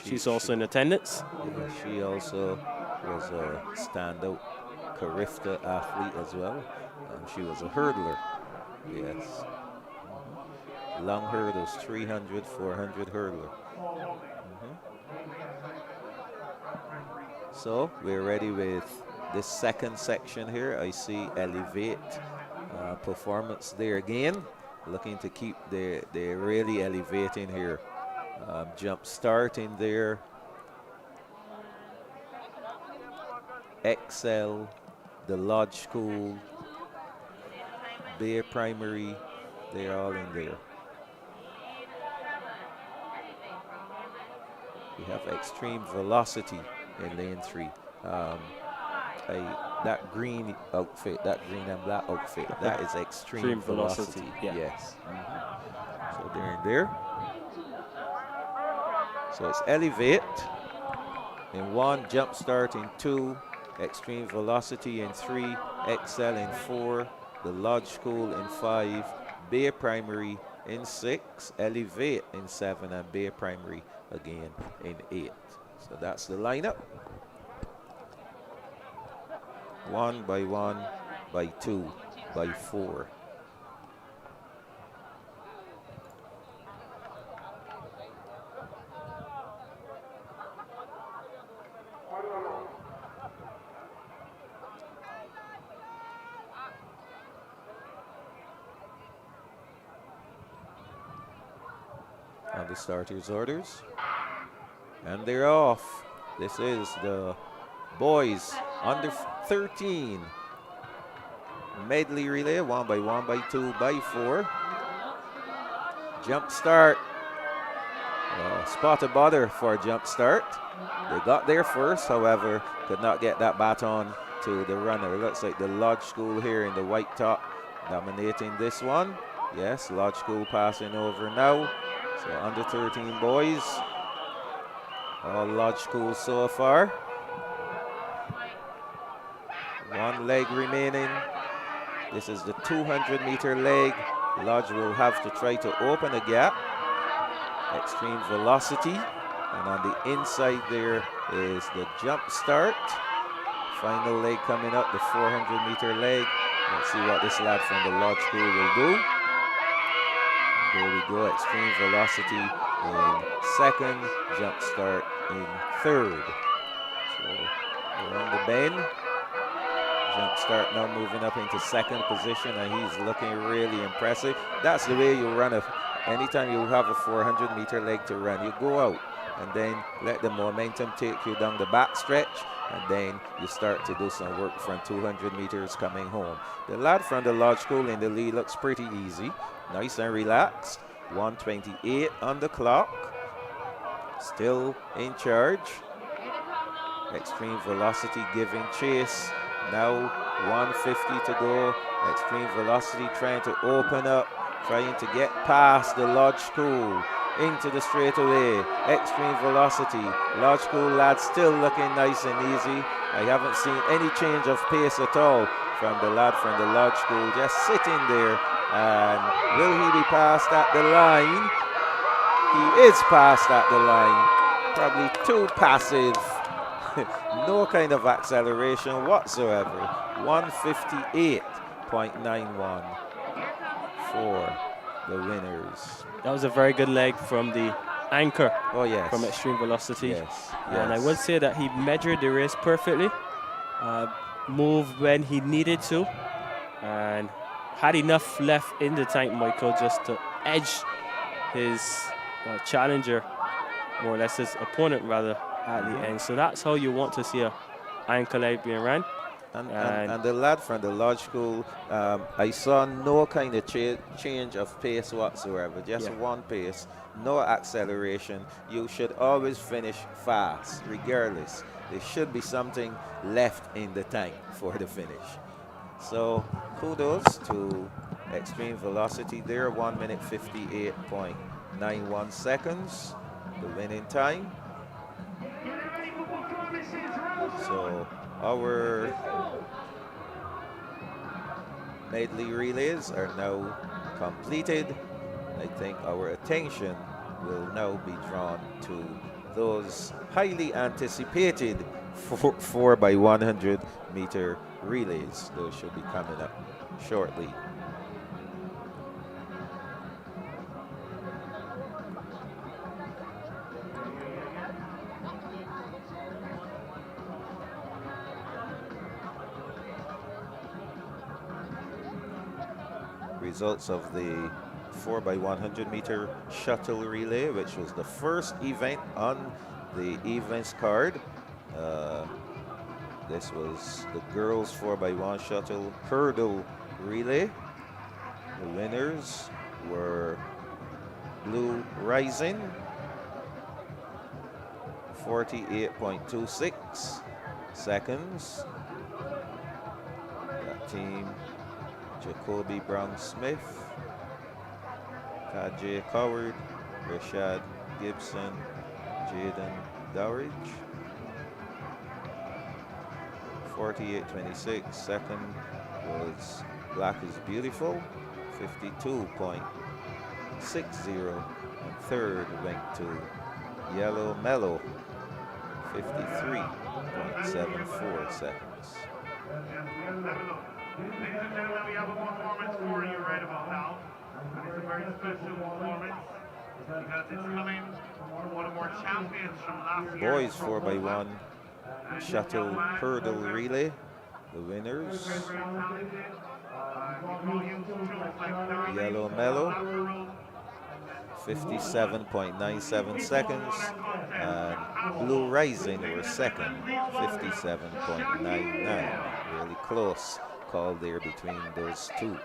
She's also in attendance. Yeah, she also was a standout Carifta athlete as well. She was a hurdler. Yes. Long hurdles, 300, 400 hurdler. So we're ready with this second section here. I see Elevate performance there again. Looking to keep they're really elevating here. Jump starting there. Excel, the Lodge School, Bear Primary, they're all in there. We have Extreme Velocity in lane 3. That green outfit, that green and black outfit, that is Extreme Velocity. Yeah. Yes. So they're in there. So it's Elevate in 1, Jump Start in 2, Extreme Velocity in 3, Excel in 4, the Lodge School in 5, Bear Primary in 6, Elevate in 7, and Bear Primary again in 8. So that's the lineup. 1 by 1 by 2 by 4. On the starters' orders. And they're off. This is the boys under 13 medley relay, 1 by 1 by 2 by 4. Jump start. Spot a bother for a jump start. They got there first, however, could not get that baton to the runner. It looks like the Lodge School here in the white top dominating this one. Yes, Lodge School passing over now. So under 13 boys. All Lodge School so far. 1 leg remaining. This is the 200-meter leg. Lodge will have to try to open a gap. Extreme Velocity. And on the inside there is the jump start. Final leg coming up, the 400-meter leg. Let's see what this lad from the Lodge School will do. There we go, Extreme Velocity in 2nd, jump start in 3rd. So we're on the bend. Jump start now moving up into 2nd position, and he's looking really impressive. That's the way you run anytime you have a 400-meter leg to run, you go out and then let the momentum take you down the back stretch, and then you start to do some work from 200 meters coming home. The lad from the Lodge School in the lead looks pretty easy. Nice and relaxed. 1:28 on the clock. Still in charge. Extreme Velocity giving chase. Now 150 to go. Extreme Velocity trying to open up, trying to get past the Lodge School into the straightaway. Extreme Velocity. Lodge School lads still looking nice and easy. I haven't seen any change of pace at all from the lad from the Lodge School, just sitting there. And will he be passed at the line? He is passed at the line. Probably too passive. No kind of acceleration whatsoever. 158.91 for the winners. That was a very good leg from the anchor. Oh, yes. From Extreme Velocity. Yes. And I would say that he measured the race perfectly. Moved when he needed to. And had enough left in the tank, Michael, just to edge his challenger, more or less his opponent rather, at the end. So that's how you want to see a anchor leg being ran. And the lad from the Lodge School, I saw no kind of change of pace whatsoever, just one pace, no acceleration. You should always finish fast, regardless. There should be something left in the tank for the finish. So kudos to Extreme Velocity there, 1 minute 58.91 seconds, the winning time. So our medley relays are now completed. I think our attention will now be drawn to those highly anticipated 4x100 meter relays. Those should be coming up shortly. Results of the 4x100 meter shuttle relay, which was the first event on the events card. This was the girls 4x1 shuttle hurdle relay. The winners were Blue Rising, 48.26 seconds. That team, Jacoby Brown-Smith, Tajay Coward, Rashad Gibson, Jaden Dowridge. 48.26. Second was Black is Beautiful, 52.60. And third went to Yellow Mellow, 53.74 seconds. Ladies and gentlemen, we have a performance for you right about now. It's a very special performance because it's coming from one of our champions from last year. Boys 4x1 shuttle hurdle relay. The winners, Yellow Mellow, 57.97 seconds, and Blue Rising were second, 57.99. Really close call there between those two.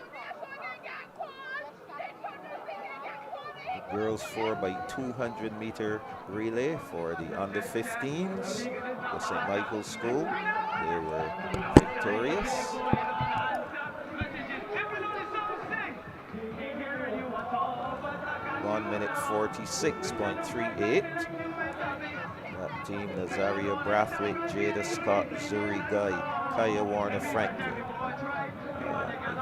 The girls 4x200 meter relay for the under 15s, the St. Michael's School. They were victorious. One minute 46.38. That team, Nazaria Brathwaite, Jada Scott, Zuri Guy, Kaya Warner Franklin. I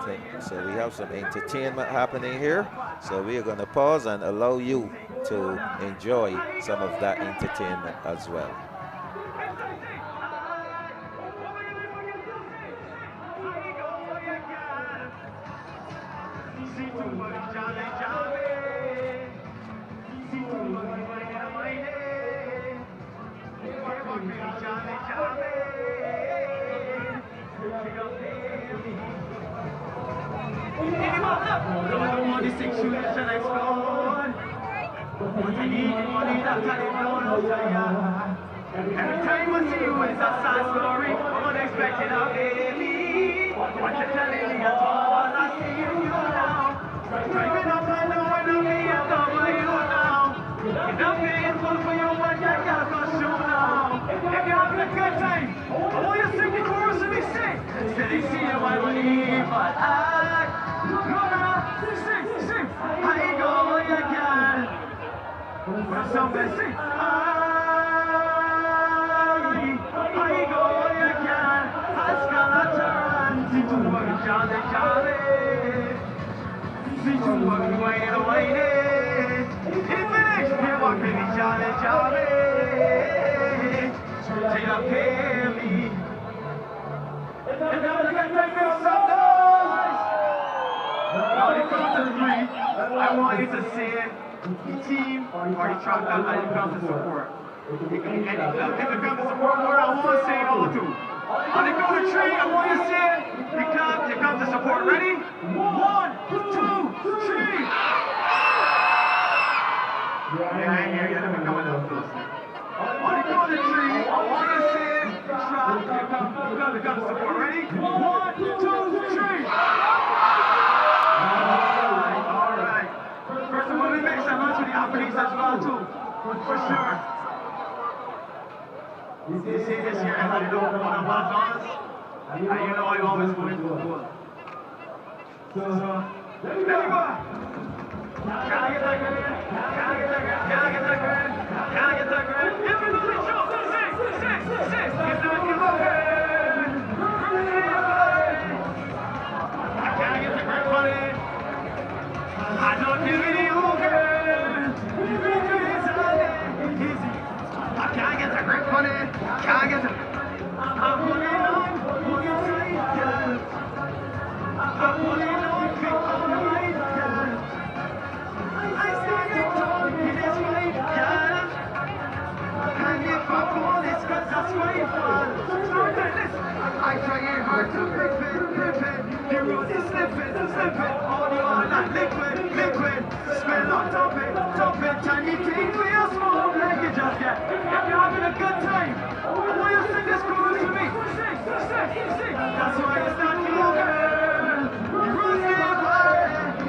think so. We have some entertainment happening here. So we are going to pause and allow you to enjoy some of that entertainment as well. Every time I see you, it's a sad story. Unexpected, baby. What you're telling me at all, I see you now. Driving up and down when I'm here, over you now. You're not painful for you, but you got to show now. If you're having a good time, I want you to sing the chorus and be sick. but sing. I go again. When somebody sing, I go again. Ascalatan, see to work, jolly. See to work, wait. He finished, he walking, jolly. Take up me. And now we're going to make some noise. Now they come to the three. I want you to say it. The team or the track that I come to support. If it comes to support more, I want to say it all too. On the count of three, I want you to say it. You come to support. Ready? 1, 2, 3. Yeah, I hear you. Let me come a little closer. On the count of three, I want you to say it. Track, you come to support. Ready? 1, 2, 3. All right. First of all, we make some noise for the athletes as well too. For sure. You see this year, I had it over on us. And you know I always go into a goal. So, let me go. Can I get that green? Everybody jump! Sing! Get that going! Can I get the green money? I don't give it again. Easy. Can I get the green money? Can I get the... I'm pulling on, tight. I'm pulling on, big on the right. I stand tall, it is right, and if I fall, it's cause that's my fault. I try hard to grip it. The road is slipping. All you are like liquid. Smell on top it, and you think we are small, like you just get. If you're having a good time, will you sing this chorus with me? Sing. That's why it's not your girl. You run the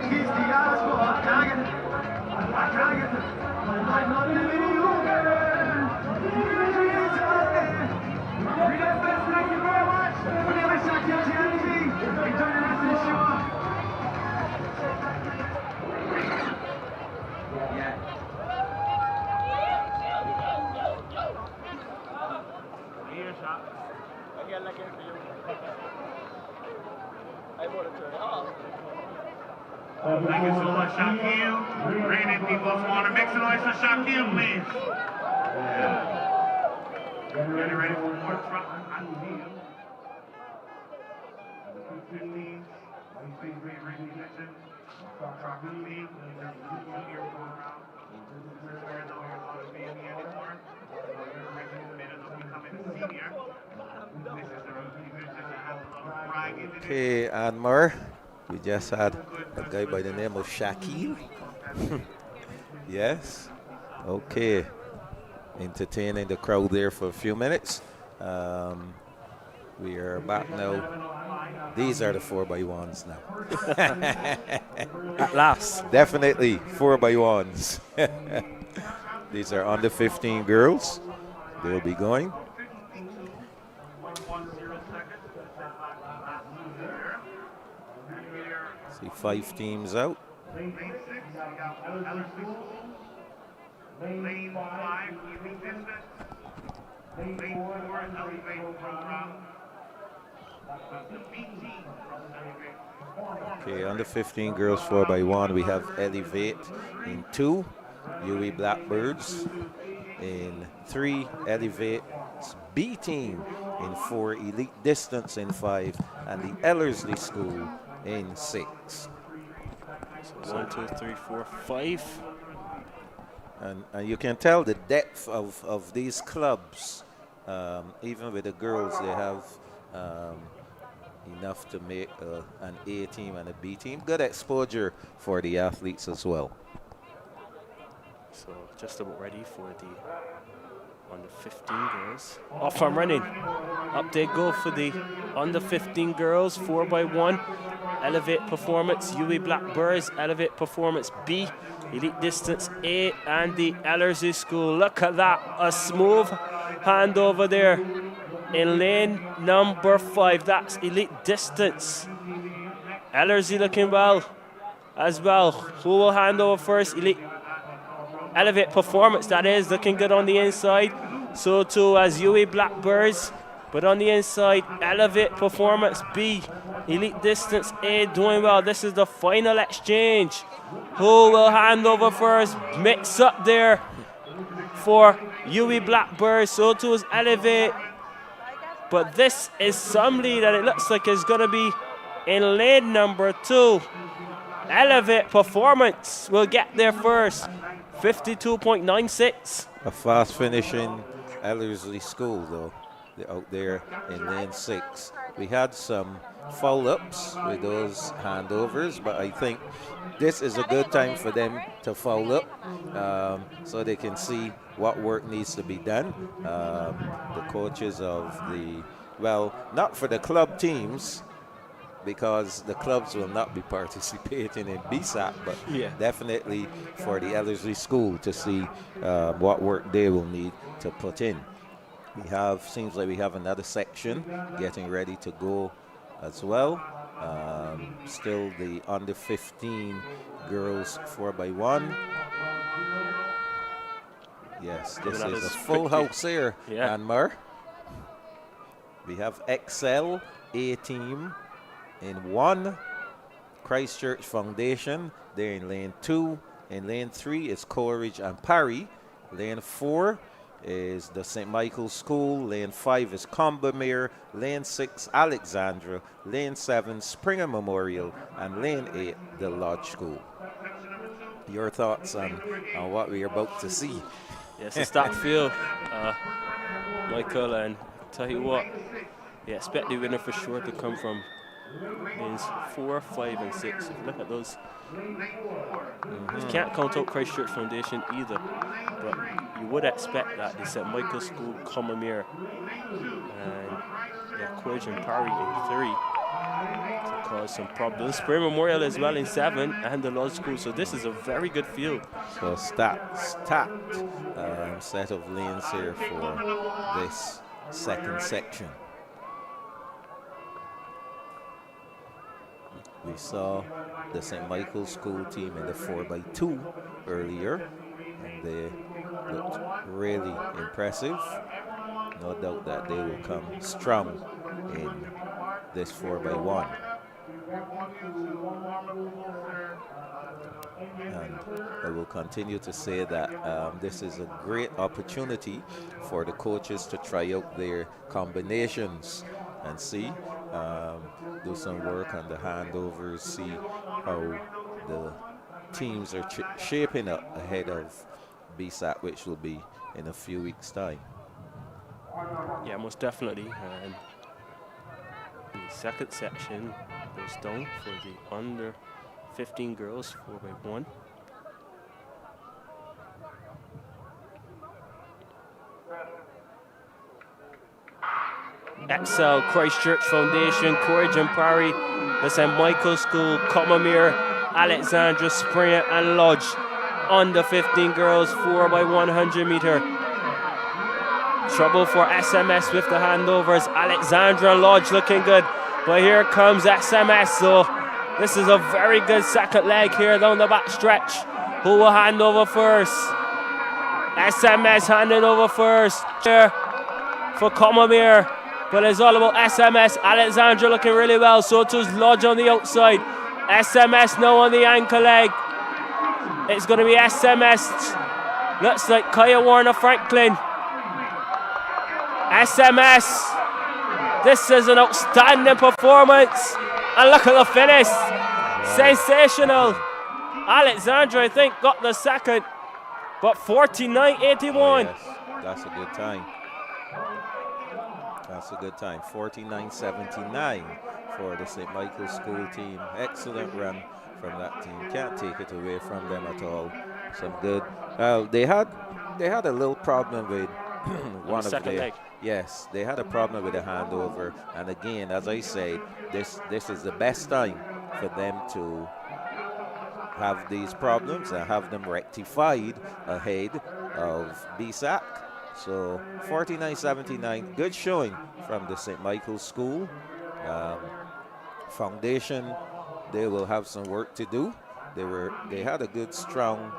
he's the asphalt. I can't get it. I'm not living in your girl. Relay Fest, thank you very much. My name is Shaquille TNT. Enjoy the rest of the show. Yeah. Here, shot. Again, like it for you. I bought it to it. Thank you so much, Shaquille. Reigning People's Water. Make some noise for Shaquille, please. Yeah. Getting ready for more truck and field. 215, my favorite recognition. Track and field. There's a new year program. This is where now you're not a baby anymore. You're making the minute of becoming a senior. This is the recognition that has a lot of pride in it. Okay, and more. We just had a guy by the name of Shaquille. Yes. Okay. Entertaining the crowd there for a few minutes. We are back now. These are the 4x1s now. At last. Definitely 4x1s. These are under 15 girls. They'll be going. See 5 teams out. Lane 6, we got Ellerslie School. Lane 5, evening distance. Lane 4, elevate program. The B team from elevate. Okay, under 15 girls 4x1. We have Elevate in 2, UWI Blackbirds in 3, Elevate's B team in 4, Elite Distance in 5, and the Ellerslie School in 6. So it's 1, 2, 3, 4, 5. And you can tell the depth of these clubs. Even with the girls, they have enough to make an A team and a B team. Good exposure for the athletes as well. So just about ready for the under 15 girls. Off and running. Up they go for the under 15 girls, 4x1. Elevate Performance, UWI Blackbirds, Elevate Performance B, Elite Distance A, and the Ellerslie School. Look at that, a smooth handover there in lane number 5. That's Elite Distance. Ellerslie looking well as well. Who will hand over first? Elevate Performance, that is, looking good on the inside. So too as UWI Blackbirds. But on the inside, Elevate Performance B. Elite Distance A doing well. This is the final exchange. Who will hand over first? Mix up there for UWI Blackbirds. So too is Elevate. But this is some lead that it looks like is going to be in lane number 2. Elevate Performance will get there first. 52.96. A fast finishing Ellerslie School, though, out there in lane 6. We had some foul-ups with those handovers, but I think this is a good time for them to foul up so they can see what work needs to be done. The coaches of the, well, not for the club teams, because the clubs will not be participating in BSAC, but definitely for the Ellerslie School to see what work they will need to put in. We have, seems like we have another section getting ready to go as well. Still the under 15 girls 4x1. Yes, this is a full house here, Anmar. We have XL A team in 1. Christchurch Foundation, they're in lane 2. In lane 3 is Coleridge and Parry. Lane 4 is the St. Michael's School. Lane 5 is Combermere. Lane 6, Alexandra. Lane 7, Springer Memorial. And lane 8, the Lodge School. Your thoughts on what we're about to see? Yes, a stacked field, Michael, and tell you what, expect the winner for sure to come from lanes 4, 5, and 6. If you look at those, you can't count out Christchurch Foundation either, but you would expect that the St. Michael's School, Combermere, and Coleridge and Parry in 3 to cause some problems. Spring Memorial as well in 7, and the Lodge School. So this is a very good field. So stacked set of lanes here for this second section. We saw the St. Michael's School team in the 4x2 earlier, and they looked really impressive. No doubt that they will come strong in this 4x1. And I will continue to say that this is a great opportunity for the coaches to try out their combinations and see, do some work on the handovers, see how the teams are shaping up ahead of BSAC, which will be in a few weeks' time. Yeah, most definitely. And the second section goes down for the under 15 girls 4x1. XL Christchurch Foundation, Coleridge and Parry, the St. Michael's School, Combermere, Alexandra, Springer and Lodge. Under 15 girls 4x100 meter. Trouble for SMS with the handovers. Alexandra and Lodge looking good, but here comes SMS. So this is a very good second leg here down the back stretch. Who will hand over first? SMS handing over first here for Combermere. But it's all about SMS. Alexandra looking really well. So too's Lodge on the outside. SMS now on the ankle leg. It's going to be SMS. Looks like Kaya Warner Franklin. SMS. This is an outstanding performance. And look at the finish. Sensational. Alexandra, I think, got the second. But 49.81. Oh, yes. That's a good time. That's a good time. 49.79 for the St. Michael's School team. Excellent run from that team. Can't take it away from them at all. Some good. They had a little problem with one of their leg. Yes, they had a problem with the handover. And again, as I say, this is the best time for them to have these problems and have them rectified ahead of BSAC. So 49.79, good showing from the St. Michael's School. Foundation they will have some work to do. They had a good, strong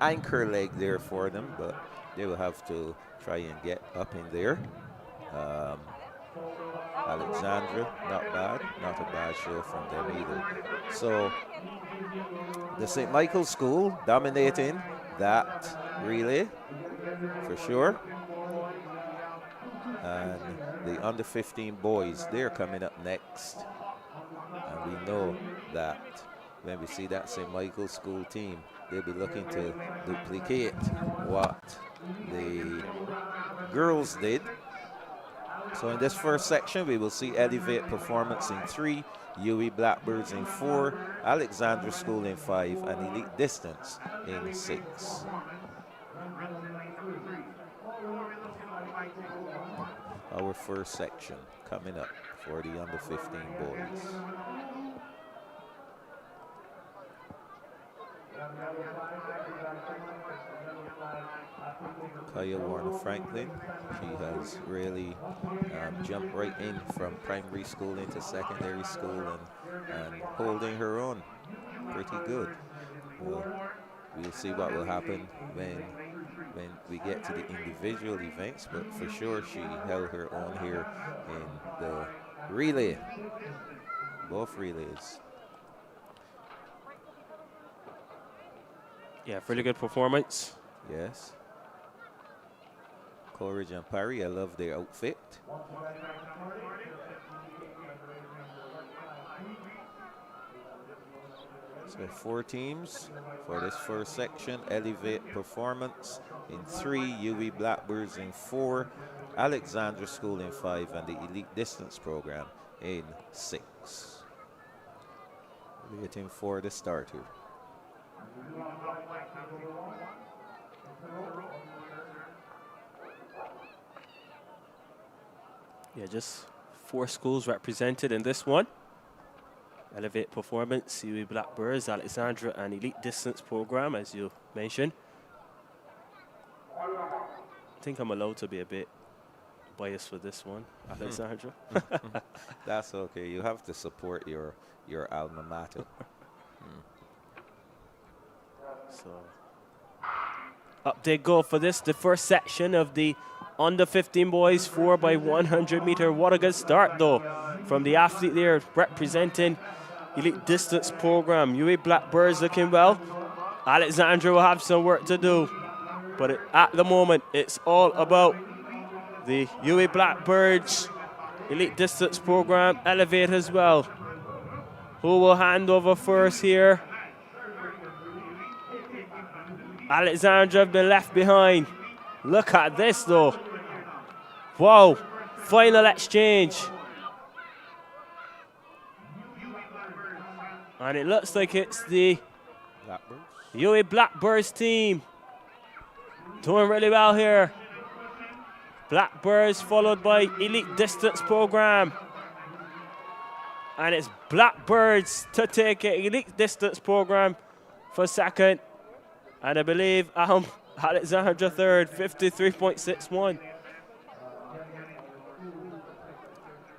anchor leg there for them, but they will have to try and get up in there. Alexandra, not bad. Not a bad show from them either. So the St. Michael's School dominating that relay for sure. And the under 15 boys, they're coming up next. And we know that when we see that St. Michael's School team, they'll be looking to duplicate what the girls did. So in this first section, we will see Elevate Performance in 3, UWI Blackbirds in 4, Alexandra School in 5, and Elite Distance in 6. Our first section coming up for the under 15 boys. Kaya Warner-Franklin, she has really jumped right in from primary school into secondary school and holding her own pretty good. We'll see what will happen when we get to the individual events, but for sure she held her own here in the relay, both relays. Yeah, really good performance. Yes. Coleridge and Parry, I love their outfit. So 4 teams for this first section. Elevate Performance in 3, UWI Blackbirds in 4, Alexandra School in 5, and the Elite Distance Program in 6. Waiting for the starter. Yeah, just 4 schools represented in this one. Elevate Performance, UWI Blackbirds, Alexandra, and Elite Distance Program, as you mentioned. I think I'm allowed to be a bit biased for this one, Alexandra. That's okay. You have to support your alma mater. So up they go for this, the first section of the under 15 boys 4x100 meter. What a good start though from the athlete there representing Elite Distance Program. UWI Blackbirds looking well. Alexandra will have some work to do, but at the moment it's all about the UWI Blackbirds Elite Distance Program. Elevate as well. Who will hand over first here? Alexandra have been left behind. Look at this though. Wow, final exchange. And it looks like it's the UWI Blackbirds team doing really well here. Blackbirds followed by Elite Distance Program. And it's Blackbirds to take it. Elite Distance Program for second. And I believe Alexandra third, 53.61.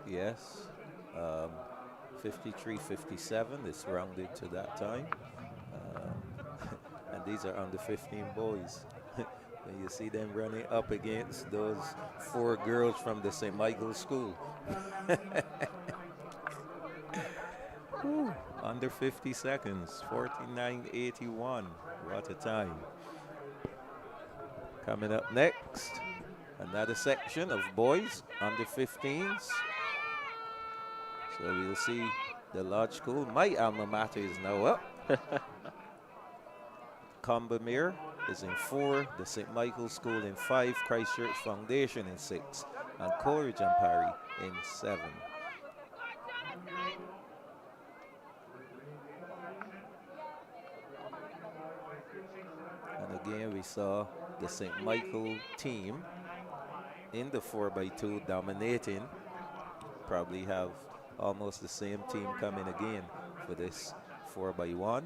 Yes. 53-57, it's rounded to that time. And these are under 15 boys. And you see them running up against those 4 girls from the St. Michael's School. Under 50 seconds, 49.81. What a time. Coming up next, another section of boys under 15s. So we'll see the Lodge School. My alma mater is now up. Combermere is in 4, the St. Michael's School in 5, Christchurch Foundation in 6, and Coleridge and Parry in 7. And again, we saw the St. Michael team in the 4x2 dominating. Probably have almost the same team coming again for this 4x1.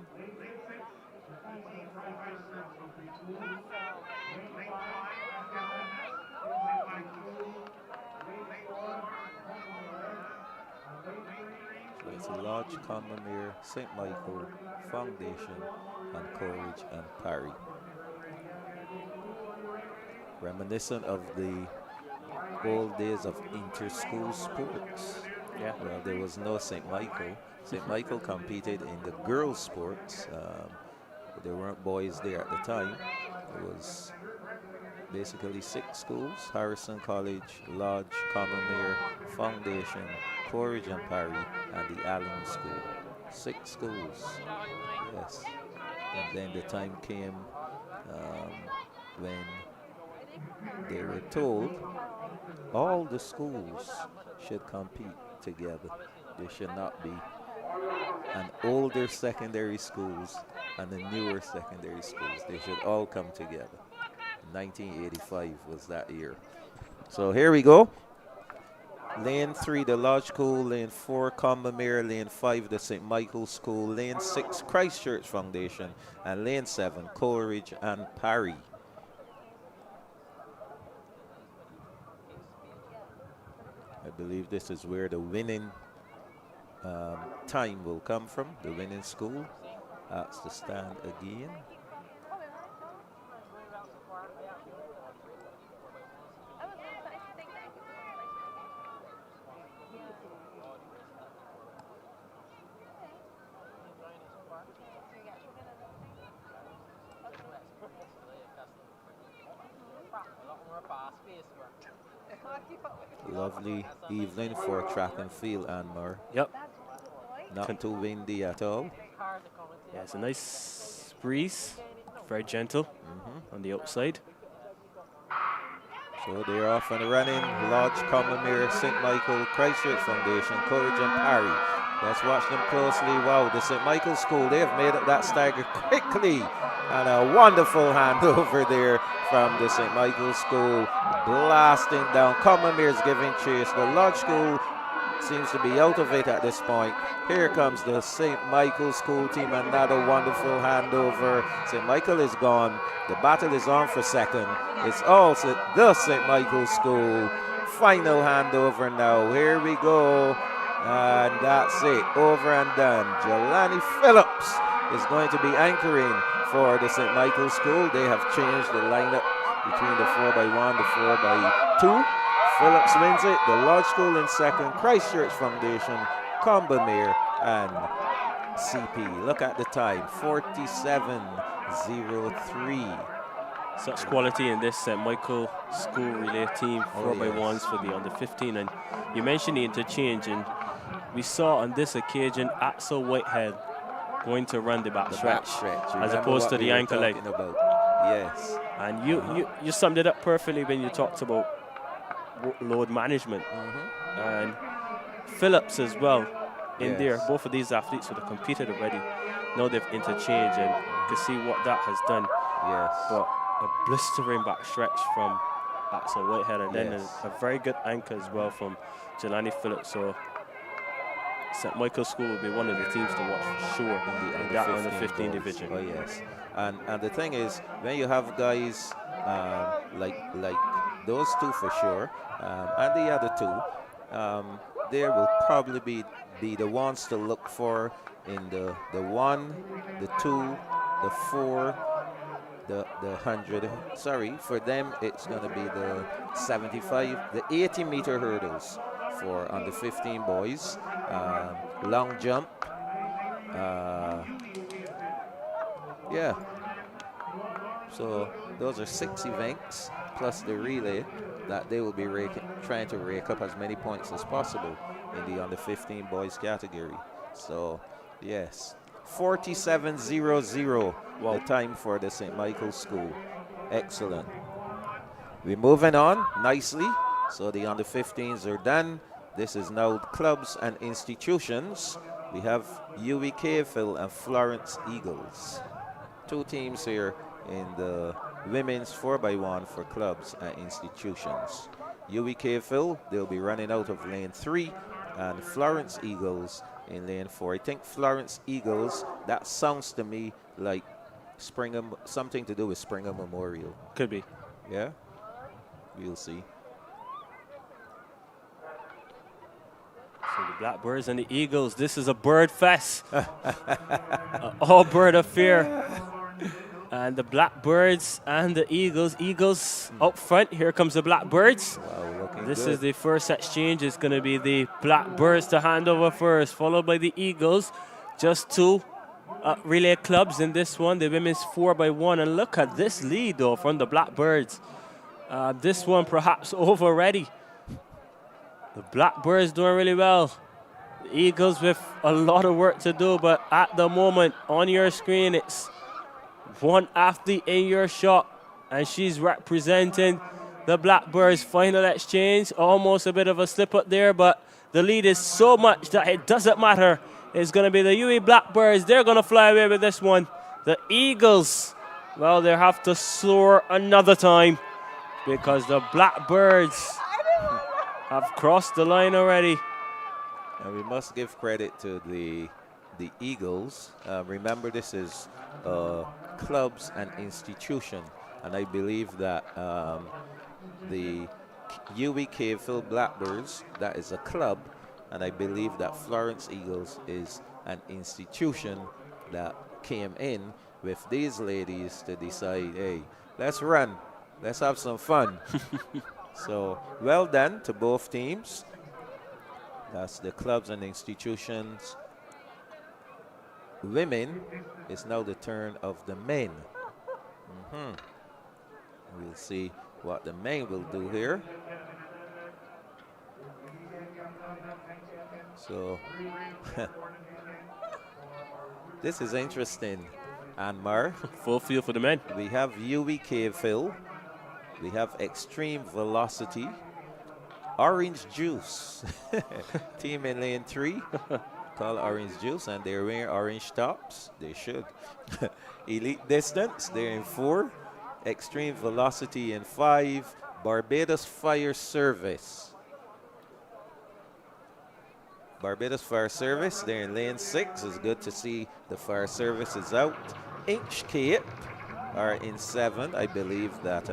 So It's Lodge, Combermere, St. Michael, Foundation, and Coleridge and Parry. Reminiscent of the old days of inter-school sports. Yeah. Well, there was no St. Michael. St. Michael competed in the girls' sports. There weren't boys there at the time. It was basically 6 schools: Harrison College, Lodge, Combermere, Foundation, Coleridge and Parry, and the Allen School. 6 schools. Yes. And then the time came when they were told all the schools should compete together. There should not be an older secondary schools and the newer secondary schools. They should all come together. 1985 was that year. So here we go. Lane 3, the Lodge School. Lane 4, Combermere. Lane 5, the St. Michael's School. Lane 6, Christchurch Foundation. And Lane 7, Coleridge and Parry. I believe this is where the winning time will come from, the winning school. That's the stand again. Lovely evening for track and field, Anmar. Yep. Not too windy at all. Yeah, it's a nice breeze, very gentle on the outside. So they're off and running. Lodge, Combermere, St. Michael, Christchurch Foundation, Coleridge and Parry. Let's watch them closely. Wow, the St. Michael School, they have made up that stagger quickly. And a wonderful handover there from the St. Michael School, blasting down. Combermere's giving chase. The Lodge School seems to be out of it at this point. Here comes the St. Michael School team, another wonderful handover. St. Michael is gone. The battle is on for second. It's also the St. Michael School. Final handover now. Here we go. And that's it. Over and done. Jelani Phillips is going to be anchoring for the St. Michael School. They have changed the lineup between the 4x1, the 4x2. Phillips wins it. The Lodge School in second. Christchurch Foundation, Combermere, and CP. Look at the time, 47:03. Such quality in this St. Michael School relay team, 4x1s for the under 15. And you mentioned the interchange, and we saw on this occasion Axel Whitehead going to run the back stretch as opposed to the anchor leg. Yes. And you summed it up perfectly when you talked about load management. And Phillips as well in there. Both of these athletes would have competed already. Now they've interchanged, and you can see what that has done. Yes. But a blistering back stretch from Axel Whitehead, and then a very good anchor as well from Jelani Phillips. So St. Michael School will be one of the teams to watch for sure in that under 15 division. Oh yes, and the thing is, when you have guys like those two for sure, and the other two, there will probably be the ones to look for in the 1, the 2, the 4, the 100. Sorry, for them it's going to be the 75, the 80-meter hurdles for under 15 boys, long jump, yeah. So those are 6 events plus the relay that they will be trying to rake up as many points as possible in the under 15 boys category. So yes, 47:00. The time for the St. Michael School. Excellent. We're moving on nicely. So the under 15s are done. This is now clubs and institutions. We have UWI KFL and Florence Eagles. 2 teams here in the women's 4x1 for clubs and institutions. UWI KFL, they'll be running out of lane 3, and Florence Eagles in lane 4. I think Florence Eagles, that sounds to me like something to do with Springer Memorial. Could be. Yeah? We'll see. So the Blackbirds and the Eagles, this is a bird fest. All bird affair. And the Blackbirds and the Eagles up front. Here comes the Blackbirds. Wow, this good. is the first exchange. It's going to be the Blackbirds to hand over first, followed by the Eagles. Just two relay clubs in this one. The women's 4x1. And look at this lead, though, from the Blackbirds. This one perhaps over already. The Blackbirds doing really well. The Eagles with a lot of work to do, but at the moment on your screen, it's one athlete in your shot, and she's representing the Blackbirds. Final exchange, almost a bit of a slip up there, but the lead is so much that it doesn't matter. It's going to be the UWI Blackbirds. They're going to fly away with this one. The Eagles, well, they have to soar another time because the Blackbirds have crossed the line already. And we must give credit to the Eagles. Remember, this is clubs and institution, and I believe that the UWI Caveville Blackbirds, that is a club, and I believe that Florence Eagles is an institution that came in with these ladies to decide, hey, let's run, let's have some fun. So well done to both teams. That's the clubs and institutions. Women, it's now the turn of the men. We'll see what the men will do here. So this is interesting, Anmar. Full field for the men. We have UWI Caveville. We have Extreme Velocity. Orange Juice. Team in lane 3. Called Orange Juice, and they're wearing orange tops. They should. Elite Distance, they're in 4. Extreme Velocity in 5. Barbados Fire Service. Barbados Fire Service, they're in lane 6. It's good to see the fire service is out. Inch Cape are in 7. I believe that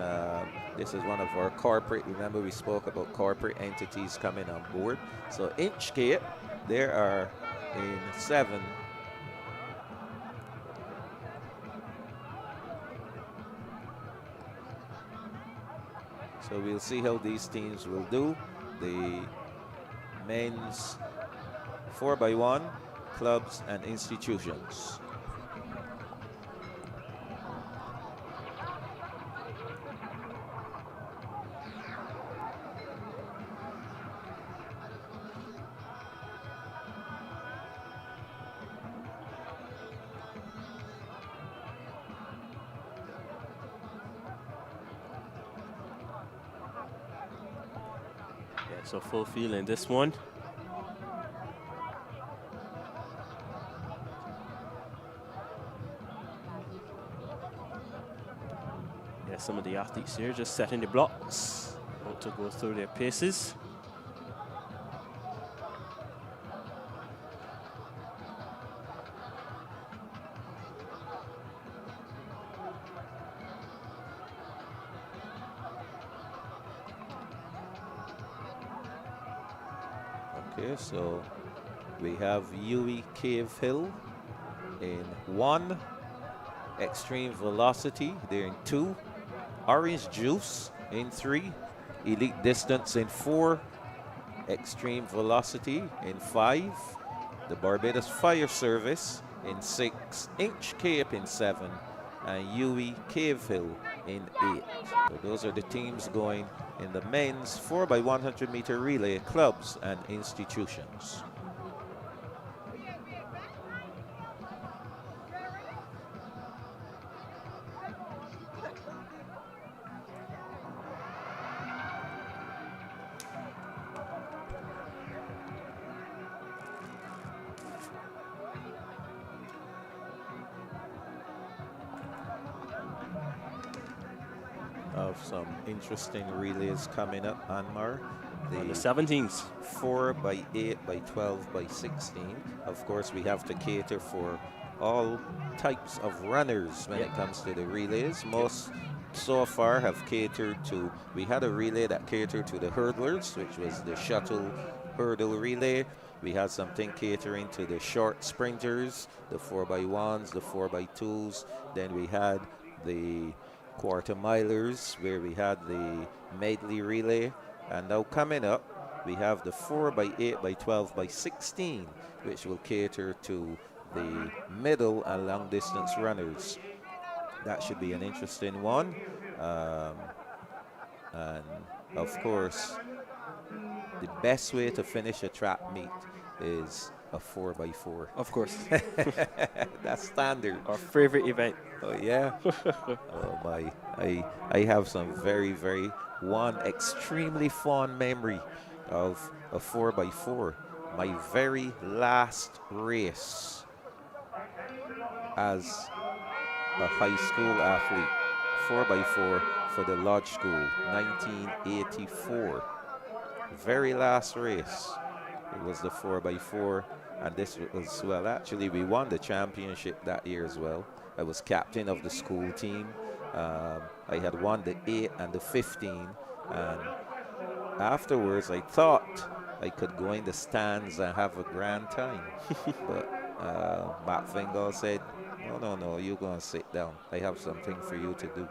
this is one of our corporate, remember we spoke about corporate entities coming on board. So Inch Cape, there are in 7. So we'll see how these teams will do. The men's 4x1, clubs and institutions. So full field in this one. Yeah, some of the athletes here just setting the blocks, about to go through their paces. Okay, so we have UWI Caveville in 1, Extreme Velocity, they're in 2, Orange Juice in 3, Elite Distance in 4, Extreme Velocity in 5, the Barbados Fire Service in 6, Inch Cape in 7, and UWI Caveville in 8. So those are the teams going in the men's 4x100 meter relay clubs and institutions. Of some interesting relays coming up, Anmar. The 17s. 4x8, by 12, by 16. Of course, we have to cater for all types of runners when it comes to the relays. Most so far have catered to, we had a relay that catered to the hurdlers, which was the shuttle hurdle relay. We had something catering to the short sprinters, the 4x1s, the 4x2s. Then we had the quarter milers, where we had the medley relay. And now coming up, we have the 4x8 by 12 by 16, which will cater to the middle and long distance runners. That should be an interesting one. And of course, the best way to finish a track meet is a 4x4. Of course. That's standard. Our favorite event. Oh, yeah. Oh, my. I have some one extremely fond memory of a 4x4. My very last race as a high school athlete, 4x4 for the Lodge School, 1984. Very last race, it was the 4x4, and this was, well, actually we won the championship that year as well. I was captain of the school team. I had won the 8 and the 15, and afterwards I thought I could go in the stands and have a grand time. But Matt Fingal said, no, you're going to sit down. I have something for you to do.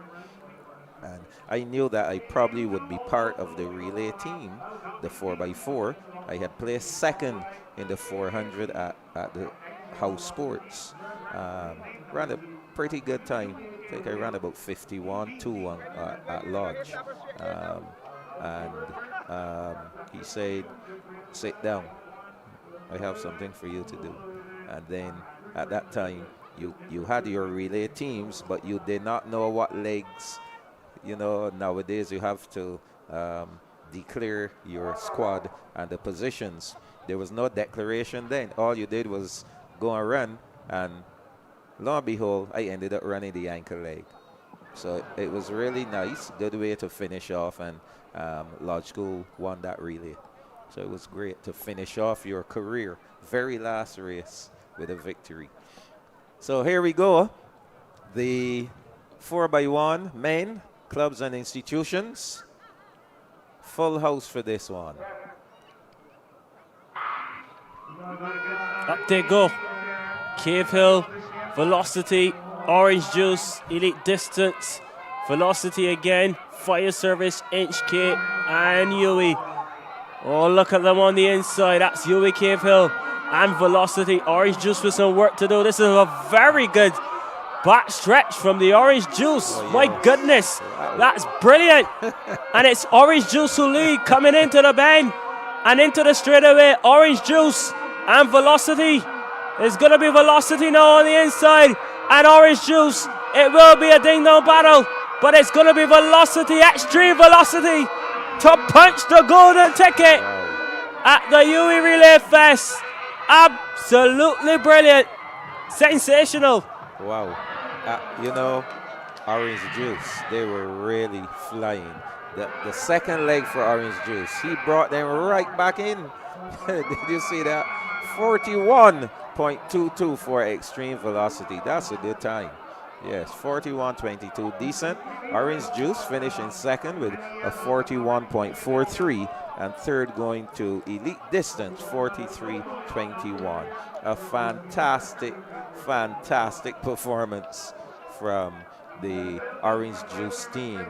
And I knew that I probably would be part of the relay team, the 4x4. I had placed second in the 400 at the house sports. Ran a pretty good time. I think I ran about 51-2 at Lodge. He said, sit down. I have something for you to do. And then at that time, you had your relay teams, but you did not know what legs. You know, nowadays you have to declare your squad and the positions. There was no declaration then. All you did was go and run, and lo and behold, I ended up running the ankle leg. So it was really nice, good way to finish off, and Lodge School won that relay. So it was great to finish off your career, very last race, with a victory. So here we go, the 4x1 men, clubs and institutions. Full house for this one. Up they go. Cave Hill, Velocity, Orange Juice, Elite Distance, Velocity again, Fire Service, Inchcape, and UWI. Oh, look at them on the inside. That's UWI, Cave Hill, and Velocity. Orange Juice with some work to do. This is a very good back stretch from the Orange Juice. Oh, yeah. My goodness, that's brilliant. And it's Orange Juice who lead, coming into the bend and into the straightaway. Orange Juice and Velocity. There's going to be Velocity now on the inside, and Orange Juice. It will be a ding-dong battle, but it's going to be Velocity, extreme Velocity, to punch the golden ticket at the UWI Relay Fest. Absolutely brilliant. Sensational. Wow. You know, Orange Juice, they were really flying. The second leg for Orange Juice, he brought them right back in. Did you see that? 41.22 for extreme velocity. That's a good time. Yes, 41.22, decent. Orange Juice finishing second with a 41.43, and third going to Elite Distance, 43.21. A fantastic performance from the Orange Juice team.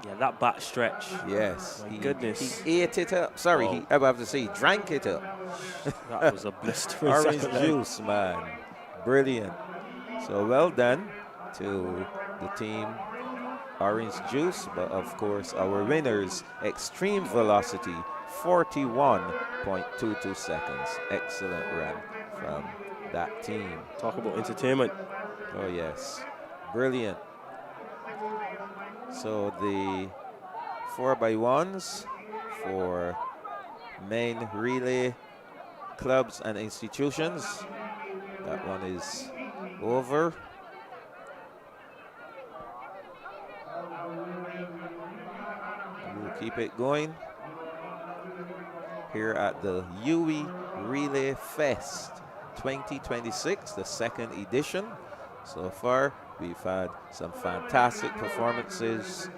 Yeah, that back stretch. Yes. Goodness. He ate it up. Sorry, I have to say, he drank it up. That was a blistering Orange Juice, man. Brilliant. So well done to the team Orange Juice, but of course our winners, Extreme Velocity, 41.22 seconds. Excellent run from that team. Talk about entertainment. Oh yes, brilliant. So the 4x1s for main relay clubs and institutions, that one is over. We'll keep it going here at the UWI Relay Fest 2026, the second edition. So far, we've had some fantastic performances,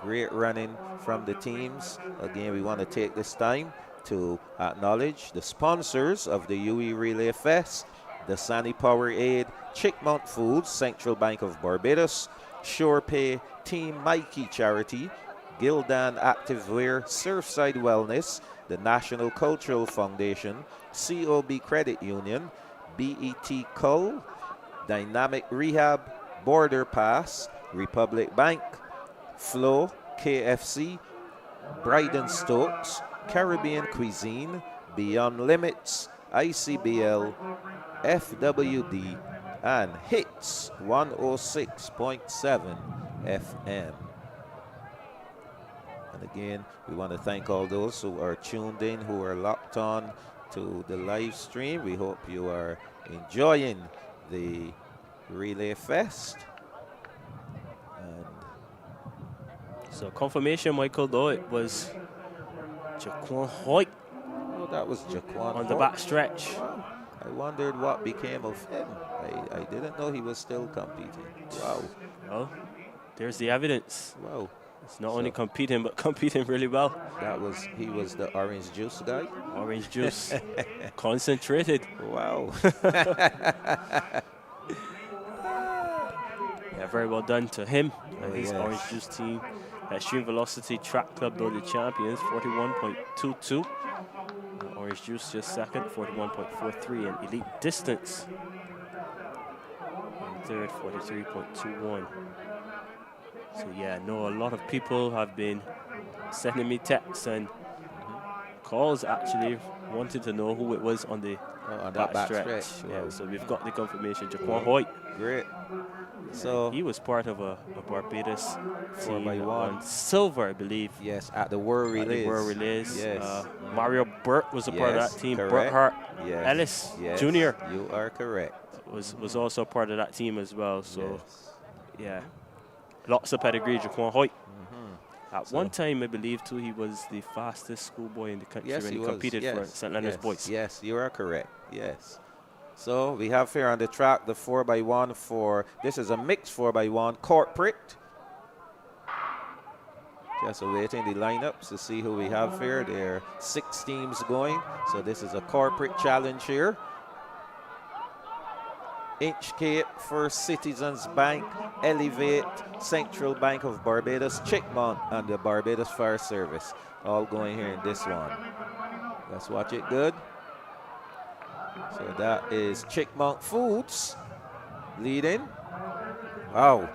great running from the teams. Again, we want to take this time to acknowledge the sponsors of the UWI Relay Fest, the Sunny Powerade, Chickmount Foods, Central Bank of Barbados, SurePay, Team Mikey Charity, Gildan Activewear, Surfside Wellness, the National Cultural Foundation, COB Credit Union, BET Cull, Dynamic Rehab, Border Pass, Republic Bank, Flow, KFC, Bryden Stokes, Caribbean Cuisine, Beyond Limits, ICBL, FWD, and Hits 106.7 FM. And again, we want to thank all those who are tuned in, who are locked on to the live stream. We hope you are enjoying the Relay Fest. And so confirmation, Michael, though, it was Jaquan Hoyt. Oh, that was Jaquan on the back stretch. Wow. I wondered what became of him. I didn't know he was still competing. Wow. Well, there's the evidence. Wow. It's not only competing, but competing really well. He was the orange juice guy? Orange juice. Concentrated. Wow. Yeah, very well done to him and his orange juice team. Extreme Velocity Track Club, though, the champions, 41.22. Orange Juice just second, 41.43. And Elite Distance in third, 43.21. So yeah, I know a lot of people have been sending me texts and calls actually wanting to know who it was on the back stretch. Yeah, so we've got the confirmation. Jaquan Hoyt. Great. So he was part of a Barbados 4x1 on silver, I believe. Yes, at the World Relays. The World Relays. Yes. Mario Burt was a part of that team. Correct. Burt Hart Ellis Jr. You are correct. Was also part of that team as well. So yeah, lots of pedigree. Jaquan Hoyt. At one time, I believe, too, he was the fastest schoolboy in the country when he competed for St. Leonard's Boys. Yes, you are correct. Yes. So we have here on the track the 4x1 for, this is a mixed 4x1 corporate. Just awaiting the lineups to see who we have here. There are 6 teams going. So this is a corporate challenge here. Inchcape, First Citizens Bank, Elevate, Central Bank of Barbados, Chickmount, and the Barbados Fire Service. All going here in this one. Let's watch it good. So that is Chickmount Foods leading. Wow.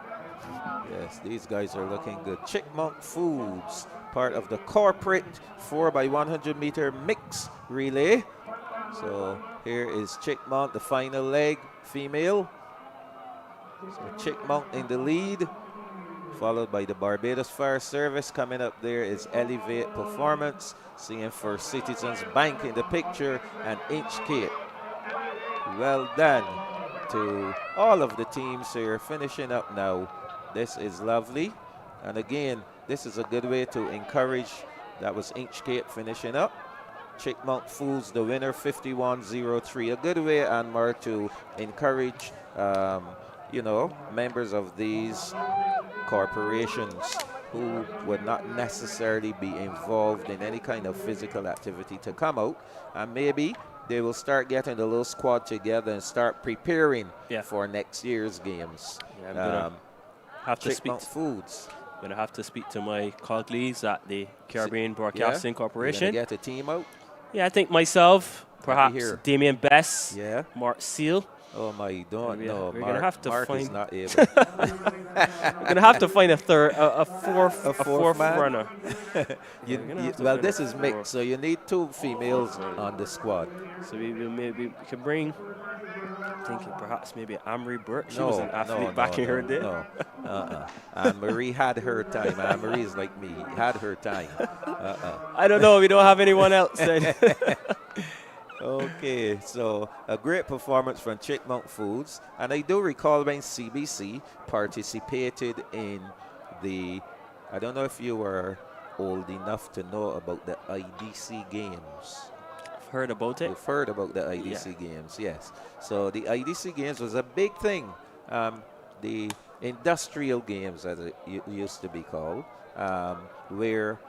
Yes, these guys are looking good. Chickmount Foods, part of the corporate 4x100 meter mix relay. So here is Chickmount, the final leg, female. So Chickmount in the lead, followed by the Barbados Fire Service. Coming up there is Elevate Performance, seeing First Citizens Bank in the picture, and Inchcape. Well done to all of the teams here finishing up now. This is lovely. And again, this is a good way to encourage. That was Inchcape finishing up. Chickmount Foods, the winner, 51.03. A good way, Anmar, to encourage, you know, members of these corporations who would not necessarily be involved in any kind of physical activity to come out, and maybe they will start getting the little squad together and start preparing for next year's games. Yeah, I'm gonna have to speak to Foods. I'm gonna have to speak to my colleagues at the Caribbean Broadcasting Corporation. Get a team out. Yeah, I think myself, perhaps Damien Bess, Mark Seal. Oh my, don't know. We're gonna have to Mark find. is not able. We're gonna have to find a fourth runner. Well, this is mixed, so you need 2 females on the squad. So we can bring. Thinking perhaps maybe Anne-Marie Burt. She was an athlete back in her day. Anne-Marie had her time. Anne-Marie is like me, had her time. I don't know. We don't have anyone else then. Okay, so a great performance from Chickmount Foods. And I do recall when CBC participated in the, I don't know if you were old enough to know about the IDC Games. I've heard about it. You've heard about the IDC Games, yes. So the IDC Games was a big thing. The industrial games, as it used to be called, where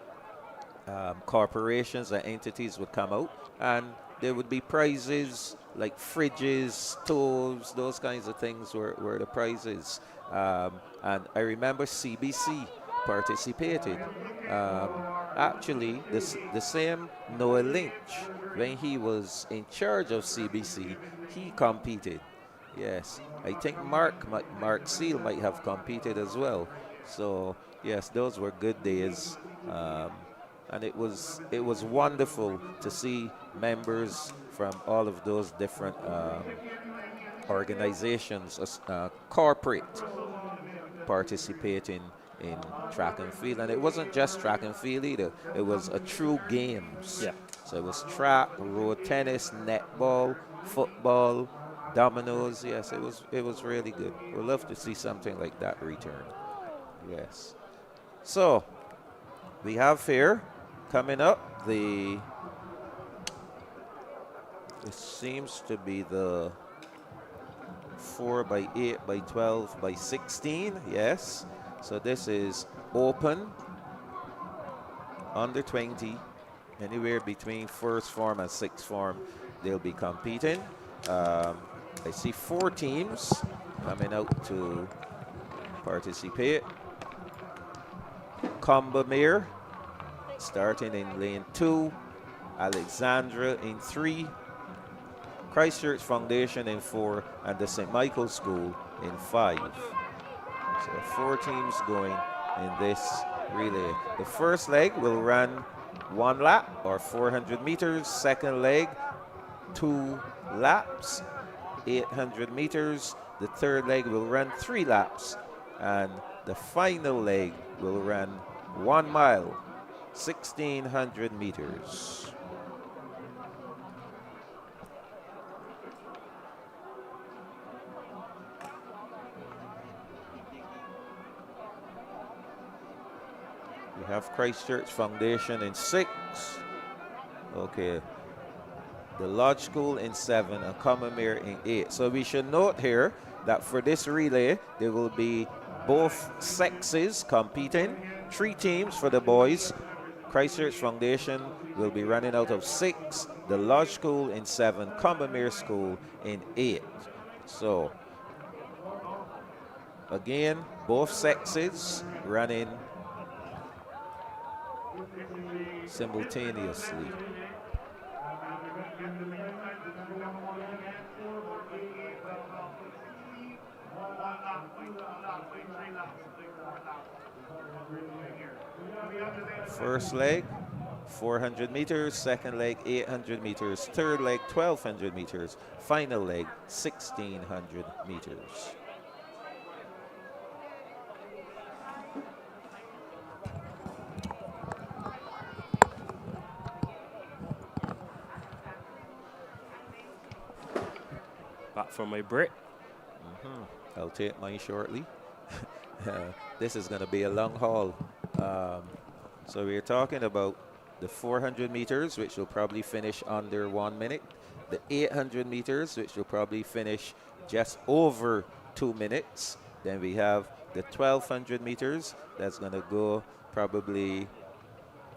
corporations and entities would come out, and there would be prizes like fridges, stoves, those kinds of things were the prizes. And I remember CBC participated. Actually, the same Noah Lynch, when he was in charge of CBC, he competed. Yes, I think Mark Seal might have competed as well. So yes, those were good days. And it was wonderful to see members from all of those different organizations, corporate, participating in track and field. And it wasn't just track and field either. It was a true games. Yeah. So it was track, road tennis, netball, football, dominoes. Yes, it was really good. We'd love to see something like that return. Yes. So we have here coming up this seems to be the 4x8 by 12 by 16. Yes. So this is open, under 20, anywhere between first form and sixth form. They'll be competing. I see 4 teams coming out to participate. Combermere starting in lane 2, Alexandra in 3, Christchurch Foundation in 4, and the St. Michael's School in 5. So 4 teams going in this relay. The first leg will run 1 lap or 400 meters. Second leg, 2 laps, 800 meters. The third leg will run 3 laps. And the final leg will run 1 mile, 1,600 meters. We have Christchurch Foundation in 6. Okay. The Lodge School in 7 and Combermere in 8. So we should note here that for this relay, there will be both sexes competing. 3 teams for the boys. Christchurch Foundation will be running out of 6. The Lodge School in 7. Combermere School in 8. So, again, both sexes running simultaneously. First leg, 400 meters. Second leg, 800 meters. Third leg, 1,200 meters. Final leg, 1,600 meters. Back from my break. I'll take mine shortly. This is going to be a long haul. So we're talking about the 400 meters, which will probably finish under 1 minute. The 800 meters, which will probably finish just over 2 minutes. Then we have the 1,200 meters. That's going to go probably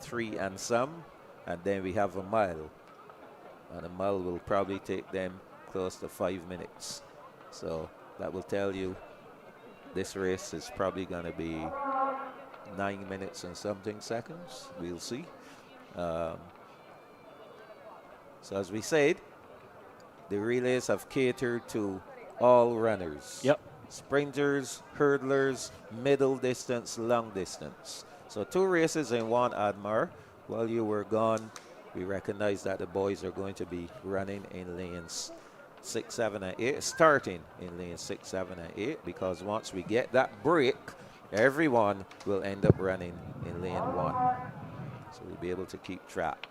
3 and some. And then we have a mile. And a mile will probably take them close to 5 minutes. So that will tell you this race is probably going to be 9 minutes and something seconds. We'll see. So as we said, the relays have catered to all runners. Yep. Sprinters, hurdlers, middle distance, long distance. So 2 races in one, Admar. While you were gone, we recognized that the boys are going to be running in lanes 6, 7, and 8, starting in lane 6, 7, and 8, because once we get that break, everyone will end up running in lane 1. So we'll be able to keep track.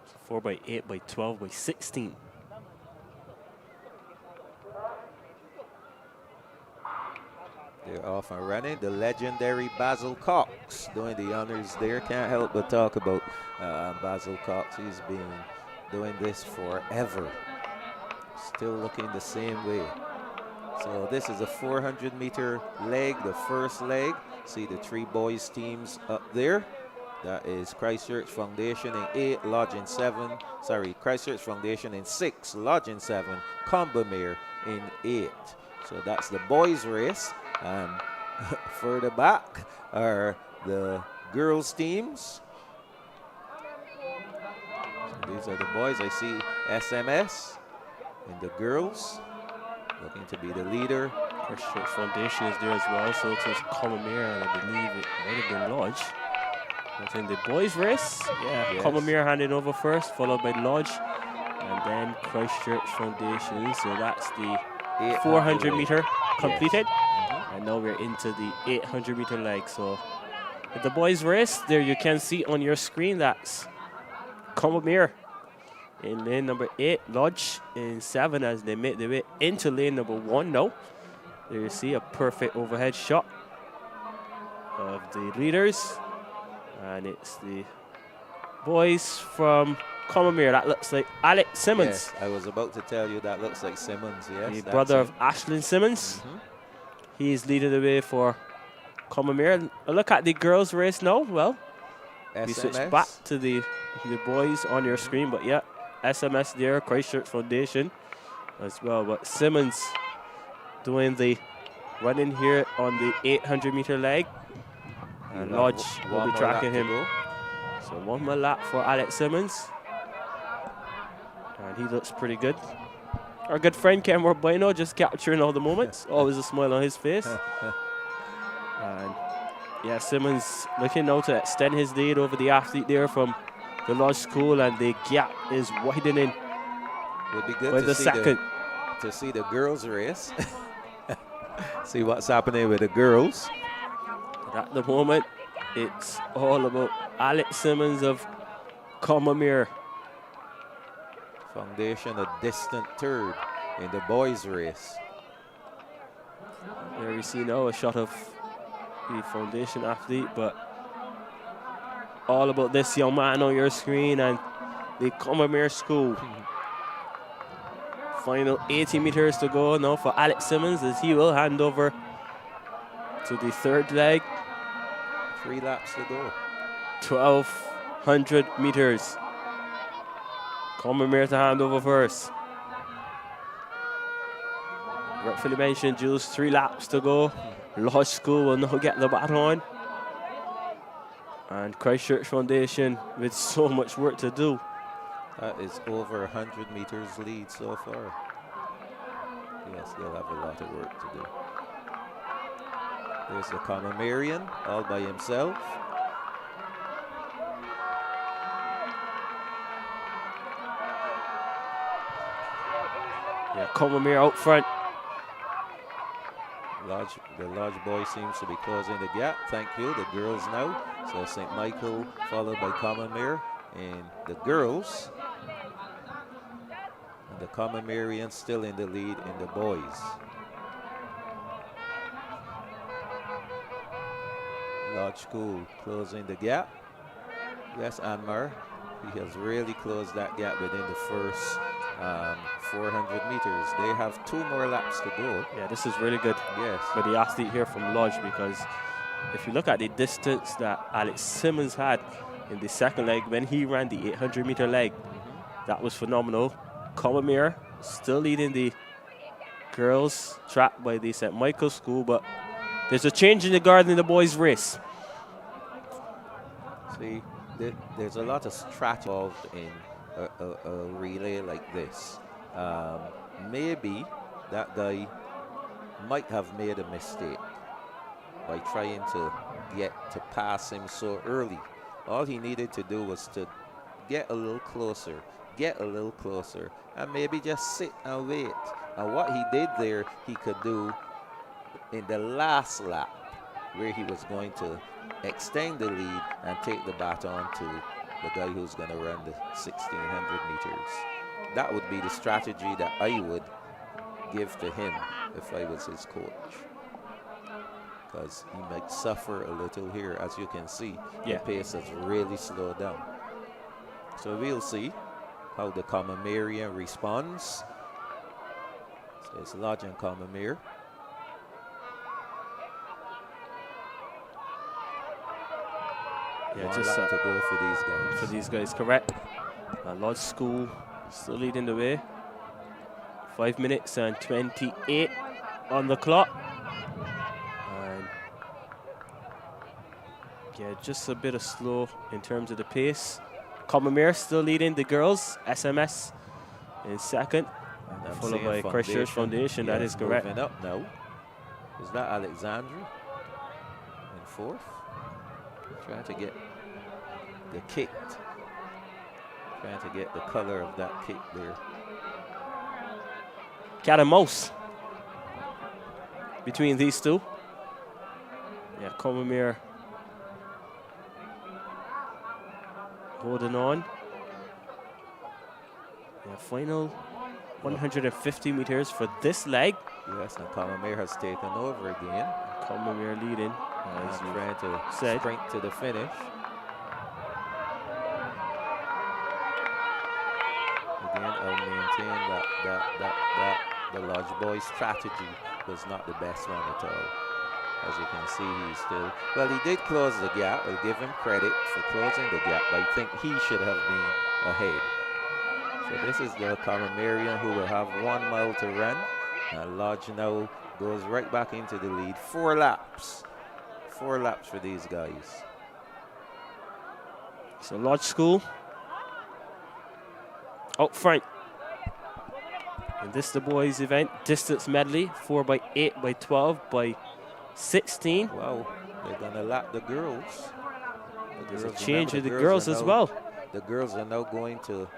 So 4x8 by 12 by 16. They're off and running. The legendary Basil Cox doing the honors there. Can't help but talk about Basil Cox. He's been doing this forever. Still looking the same way. So this is a 400-meter leg, the first leg. See the 3 boys teams up there. That is Christchurch Foundation in 8, Lodge in 7. Sorry, Christchurch Foundation in 6, Lodge in 7, Combermere in 8. So that's the boys' race. And further back are the girls' teams. So these are the boys. I see SMS and the girls looking to be the leader. Christchurch Foundation is there as well, so it is Combermere, and I believe it might have been Lodge. But in the boys' race, yeah, Yes. Combermere handing over first, followed by Lodge, and then Christchurch Foundation. So that's the 400-meter completed. Yes. And now we're into the 800-meter leg. So in the boys' race, there you can see on your screen that's Combermere in lane number 8, Lodge in 7 as they make their way into lane number 1 now. There you see a perfect overhead shot of the leaders. And it's the boys from Combermere. That looks like Alex Simmons. Yes, I was about to tell you that looks like Simmons, yes. The brother of Ashlyn Simmons. He's leading the way for Combermere. A look at the girls' race now. Well, we switch back to the boys on your screen. But yeah, SMS there, Christchurch Foundation as well. But Simmons doing the running here on the 800-meter leg. And Lodge will be tracking him. So 1 more lap for Alex Simmons. And he looks pretty good. Our good friend Cameron Bueno just capturing all the moments. Always a smile on his face. And yeah, Simmons looking now to extend his lead over the athlete there from the Lodge School, and the gap is widening. Would be good with the second. To see the girls race. See what's happening with the girls. At the moment, it's all about Alex Simmons of Combermere. Foundation a distant third in the boys' race. There we see now a shot of the Foundation athlete, but all about this young man on your screen and the Combermere School. Final 80 meters to go now for Alex Simmons as he will hand over to the third leg. 3 laps to go. 1,200 meters. Combermere to hand over first. Rightfully mentioned, Jules, 3 laps to go. Lodge School will now get the baton. And Christchurch Foundation with so much work to do. That is over 100 meters lead so far. Yes, they'll have a lot of work to do. There's the Combermerean all by himself. Yeah, Combermere out front. The Lodge boy seems to be closing the gap. Thank you. The girls now. So St. Michael followed by Combermere. And the girls. And the Combermerean still in the lead in the boys. Lodge School closing the gap. Yes, Anmar. He has really closed that gap within the first 400 meters. They have 2 more laps to go. Yeah, this is really good. Yes. For the athlete here from Lodge, because if you look at the distance that Alex Simmons had in the second leg when he ran the 800-meter leg, that was phenomenal. Combermere still leading the girls track by the St. Michael School, but there's a change in the guard in the boys' race. See, there's a lot of strategy involved in a relay like this. Maybe that guy might have made a mistake by trying to get to pass him so early. All he needed to do was to get a little closer, and maybe just sit and wait. And what he did there, he could do in the last lap, where he was going to extend the lead and take the baton to the guy who's going to run the 1,600 meters. That would be the strategy that I would give to him if I was his coach. because he might suffer a little here. As you can see, Yeah. the pace has really slowed down. So we'll see how the Comamerian responds. So it's Lodge and Comamere. Yeah, One just lap to go for these guys. For these guys, correct. Lodge School still leading the way. 5 minutes and 28 on the clock. And yeah, just a bit of slow in terms of the pace. Comamere still leading the girls. SMS in second. And Followed by Christchurch Foundation. That is correct. Moving up now. Is that Alexandra in fourth? Trying to get the kick. Trying to get the color of that kick there. Cat and mouse between these two. Yeah, Comamere holding on. Yeah, final 150 meters for this leg. Yes, and Comamere has taken over again. Comamere leading. As trying to sprint to the finish. Again, I'll maintain that the Lodge boys' strategy was not the best one at all. As you can see, he's still, well, he did close the gap. I'll give him credit for closing the gap, but I think he should have been ahead. So this is the Comamerian who will have 1 mile to run. And Lodge now goes right back into the lead. 4 laps. 4 laps for these guys. So Lodge School out front. And this is the boys event. Distance medley, 4x8 by 12 by 16. Wow, they're gonna lap the girls. There's a change of the girls as well. The girls are now going to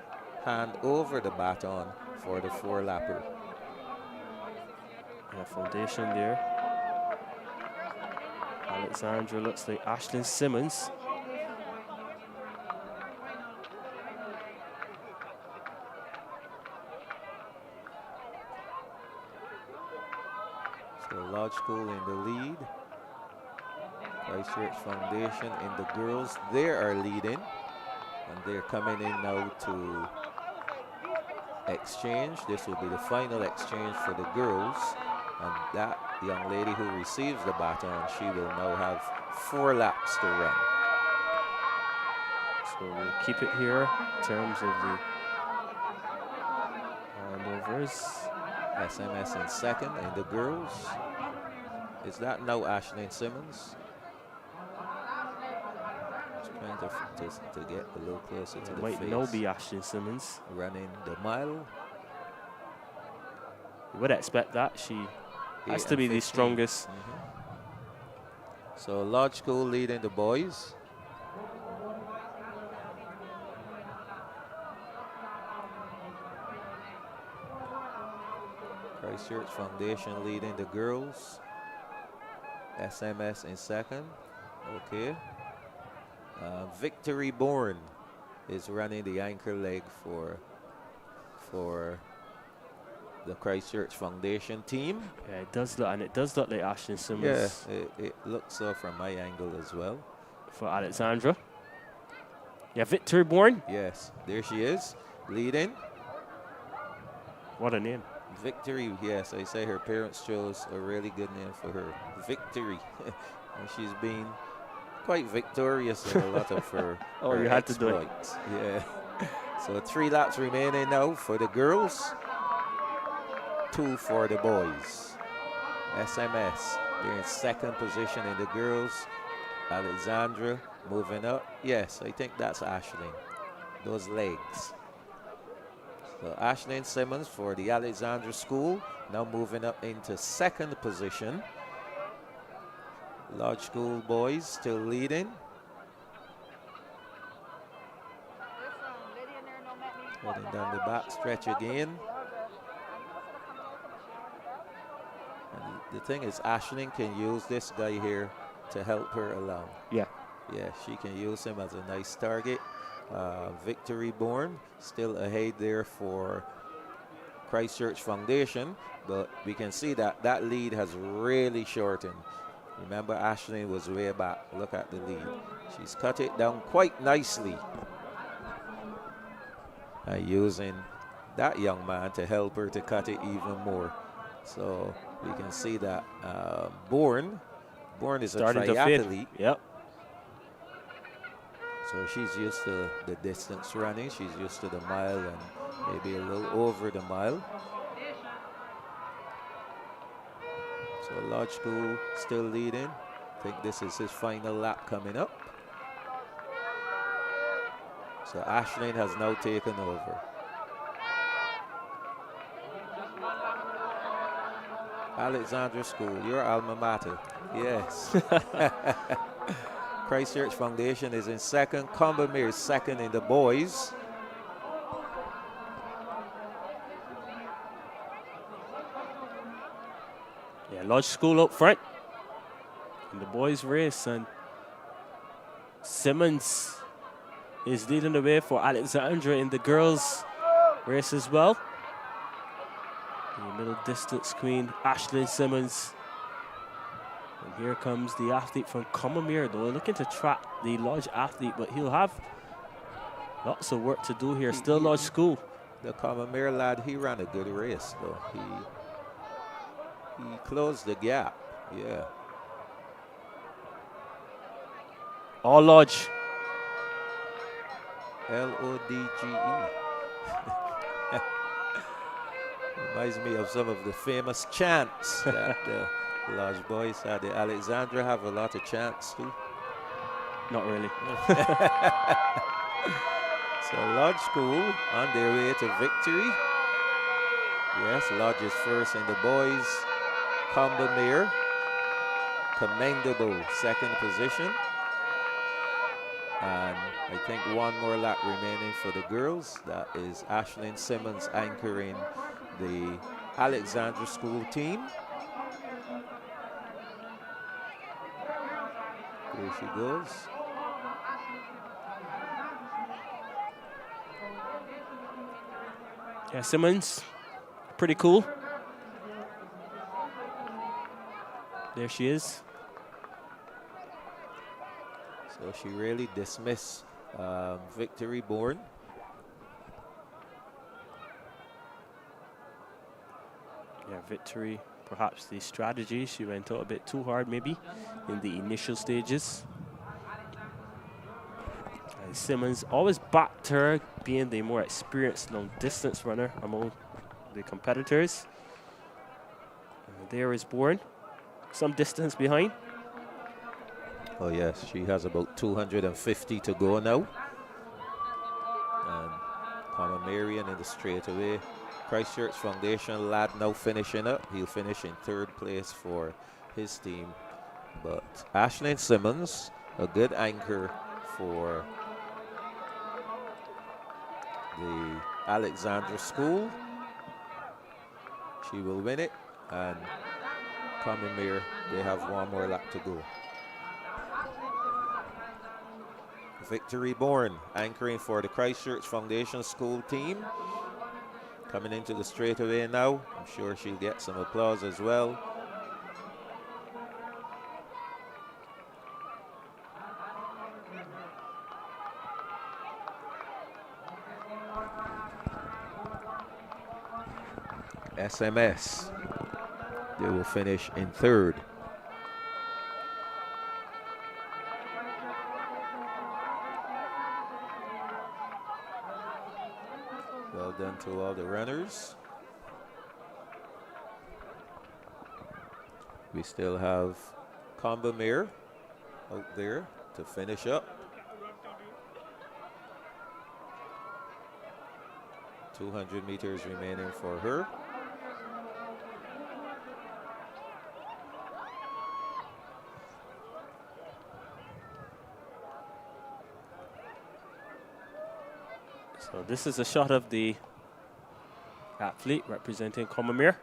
hand over the baton for the 4-lapper. Yeah, foundation there. Alexandra looks like Ashlyn Simmons. So Lodge School in the lead. Christchurch Foundation in the girls. They are leading. And they're coming in now to exchange. This will be the final exchange for the girls. And that young lady who receives the baton, she will now have 4 laps to run. So we'll keep it here in terms of the handovers. SMS in second in the girls. Is that now Ashlyn Simmons? Just trying to get a little closer to the might face. now be Ashlyn Simmons. Running the mile. You would expect that. She has to be the strongest. So Lodge School leading the boys. Christchurch Foundation leading the girls. SMS in second. Okay. Victory Bourne is running the anchor leg for the Christchurch Foundation team. Yeah, it does look, and it does look like Ashlyn Simmons. Yeah, it looks so from my angle as well. For Alexandra. Yeah, Victory Bourne. Yes, there she is, leading. What a name. Victory, yes, I say her parents chose a really good name for her. Victory. And she's been quite victorious in a lot of her, oh, her you had to do it. exploits. Yeah. So 3 laps remaining now for the girls. 2 for the boys. SMS, they're in second position in the girls. Alexandra moving up. Yes, I think that's Ashlyn. Those legs. So Ashlyn Simmons for the Alexandra School, now moving up into second position. Lodge School boys still leading. Heading down the back stretch again. And the thing is, Ashlyn can use this guy here to help her along. Yeah. Yeah, she can use him as a nice target. Victory Bourne still ahead there for Christchurch Foundation, but we can see that that lead has really shortened. Remember, Ashley was way back. Look at the lead. She's cut it down quite nicely. And using that young man to help her to cut it even more. So we can see that Bourne is Starting a to fade. triathlete. Yep. So she's used to the distance running. She's used to the mile and maybe a little over the mile. So Lodge School still leading. I think this is his final lap coming up. So Ashling has now taken over. Alexandra School, your alma mater. Yes. Christchurch Foundation is in second. Combermere is second in the boys. Yeah, Lodge School up front in the boys' race, and Simmons is leading the way for Alexandra in the girls' race as well. The middle distance queen, Ashlyn Simmons. And here comes the athlete from Combermere, though, looking to track the Lodge athlete, but he'll have lots of work to do here. Still Lodge School. The Combermere lad, he ran a good race, though. He closed the gap, yeah. All Lodge. L-O-D-G-E. Reminds me of some of the famous chants that the Lodge boys had. The Alexandra have a lot of chants too. Not really. So Lodge School on their way to victory. Yes, Lodge is first in the boys. Combermere, commendable second position. And I think one more lap remaining for the girls. That is Ashlyn Simmons anchoring the Alexandra School team. There she goes. Yeah, Simmons, pretty cool. There she is. So she really dismissed Victory Bourne. Yeah, Victory, perhaps the strategy, she went out a bit too hard maybe in the initial stages. And Simmons always backed her, being the more experienced long distance runner among the competitors. And there is Bourne, some distance behind. Oh yes, she has about 250 to go now. And Connor Marion in the straightaway. Christchurch Foundation lad now finishing up. He'll finish in third place for his team. But Ashlyn Simmons, a good anchor for the Alexandra School. She will win it. And Combermere, they have one more lap to go. Victory Bourne anchoring for the Christchurch Foundation School team. Coming into the straightaway now. I'm sure she'll get some applause as well. SMS, they will finish in third. Well done to all the runners. We still have Combermere out there to finish up. 200 meters remaining for her. So this is a shot of the athlete representing Combermere.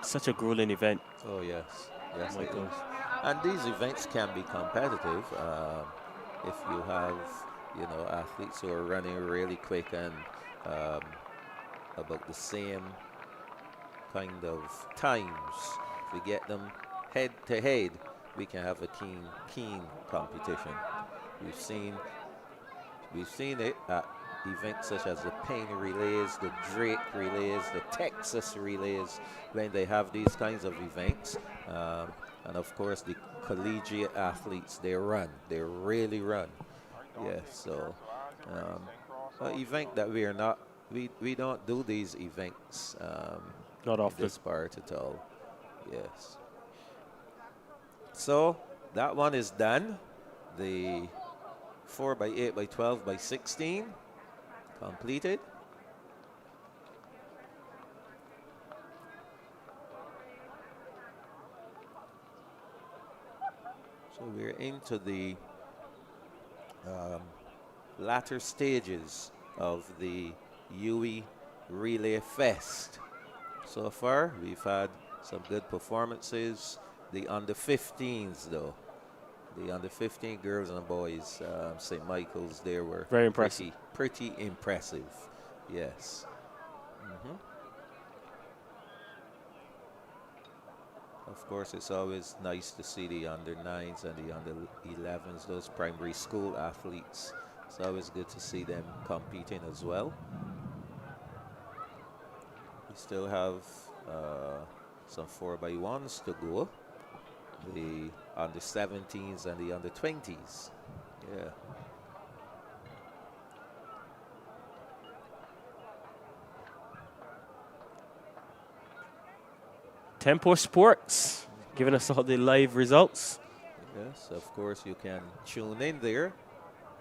Such a grueling event. Oh yes, yes Oh my it gosh. is. And these events can be competitive if you have, you know, athletes who are running really quick and about the same kind of times. If we get them head to head, we can have a keen competition. We've seen it at events such as the Payne Relays, the Drake Relays, the Texas Relays, when they have these kinds of events. And of course, the collegiate athletes, they really run. Yes, so an event that we don't do these events not often. this part at all. Yes. So that one is done. The 4x8 by 12 by 16 completed. So we're into the latter stages of the UWI Relay Fest. So far, we've had some good performances. The under 15s, though, the under 15 girls and boys, St. Michael's, they were very impressive. Pretty impressive. Yes. Of course, it's always nice to see the under 9s and the under 11s, those primary school athletes. It's always good to see them competing as well. We still have some 4x1s to go. The under 17s and the under 20s. Yeah. Tempo Sports giving us all the live results. Yes, of course, you can tune in there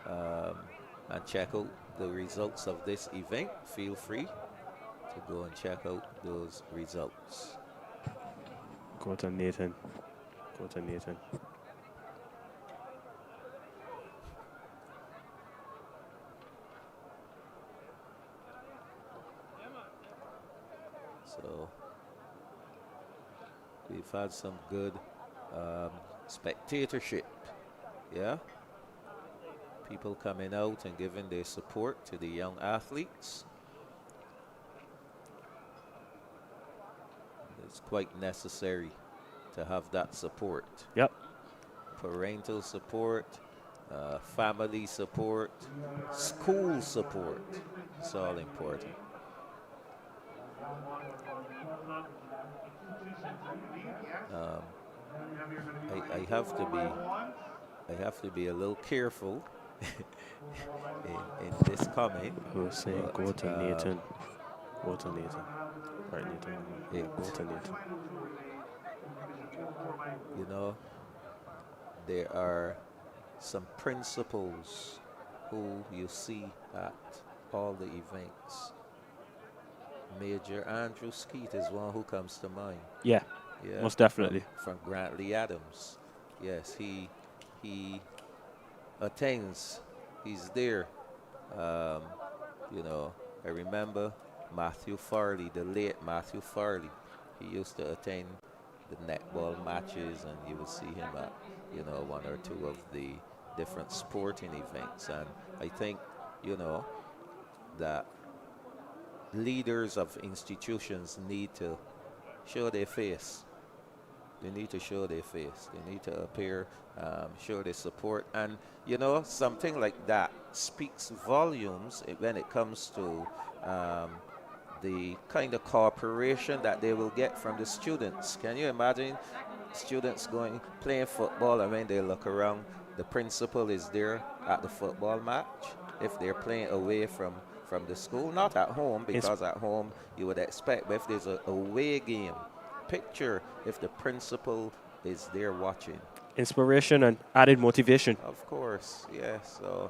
and check out the results of this event. Feel free to go and check out those results. Go to Nathan. Go to Nathan. So we've had some good spectatorship. Yeah. People coming out and giving their support to the young athletes. It's quite necessary to have that support. Yep. Parental support, family support, school support. It's all important. I have to be a little careful in this comment. Usain, go to Nathan. Go to Nathan. Right, Nathan. Yeah, go to Nathan. You know, there are some principals who you see at all the events. Major Andrew Skeet is one who comes to mind. Yeah, most definitely. From Grantley Adams. Yes, he attends. He's there. You know, I remember Matthew Farley, the late Matthew Farley. He used to attend the netball matches, and you would see him at, you know, one or two of the different sporting events. And I think, you know, that leaders of institutions need to show their face. They need to show their face. They need to appear, show their support. And, you know, something like that speaks volumes when it comes to the kind of cooperation that they will get from the students. Can you imagine students playing football, and when they look around, the principal is there at the football match? If they're playing away from the school, not at home, because at home you would expect, but if there's a away game, picture if the principal is there watching. Inspiration and added motivation. Of course, yeah. So,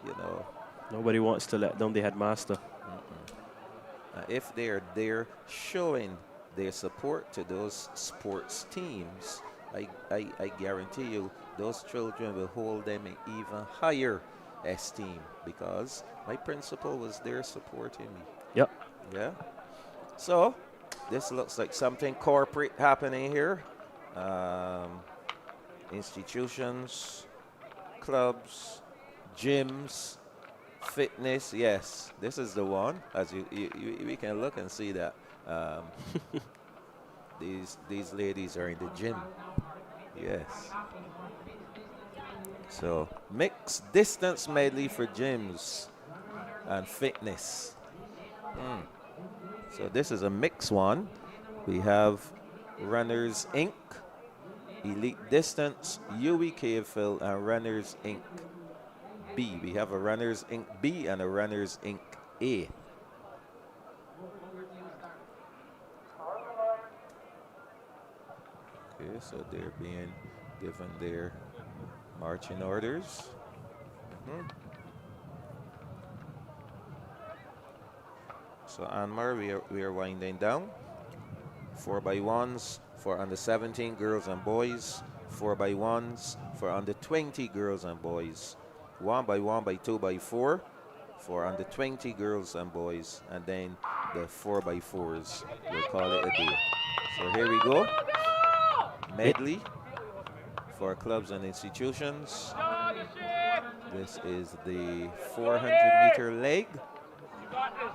you know, nobody wants to let down the headmaster. If they're there showing their support to those sports teams, I guarantee you those children will hold them in even higher esteem, because my principal was there supporting me. Yep. Yeah. So this looks like something corporate happening here. Institutions, clubs, gyms, fitness, yes. This is the one. As we can look and see that these ladies are in the gym. Yes. So mixed distance medley for gyms and fitness. So this is a mixed one. We have Runners Inc., Elite Distance, UWI KFL, and Runners Inc. B. We have a Runners Inc. B and a Runners Inc. A. Okay, so they're being given their marching orders. So Anmar, we are winding down. 4x1s for under 17 girls and boys. 4x1s for under 20 girls and boys. 1x1 by 2x4 for under 20 girls and boys. And then the 4x4s. We'll call it a day. So here we go. Medley for clubs and institutions. This is the 400-meter leg.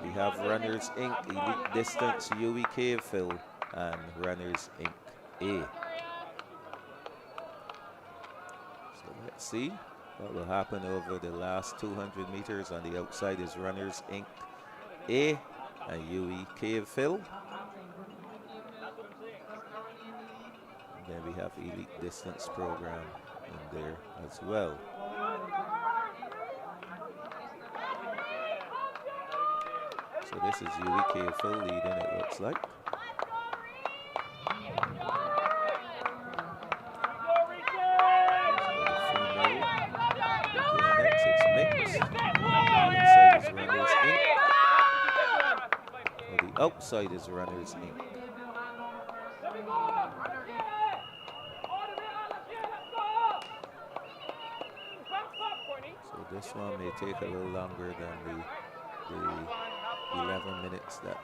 We have Runners Inc., Elite Distance, UWI KFL, and Runners Inc. A. So let's see what will happen over the last 200 meters. On the outside is Runners Inc. A and UWI KFL. Then we have Elite Distance program in there as well. So this is UWI KFL leading, it looks like. Next, it's mixed. Inside is Runners Inc. The outside is Runners Inc. So this one may take a little longer than the 11 minutes that.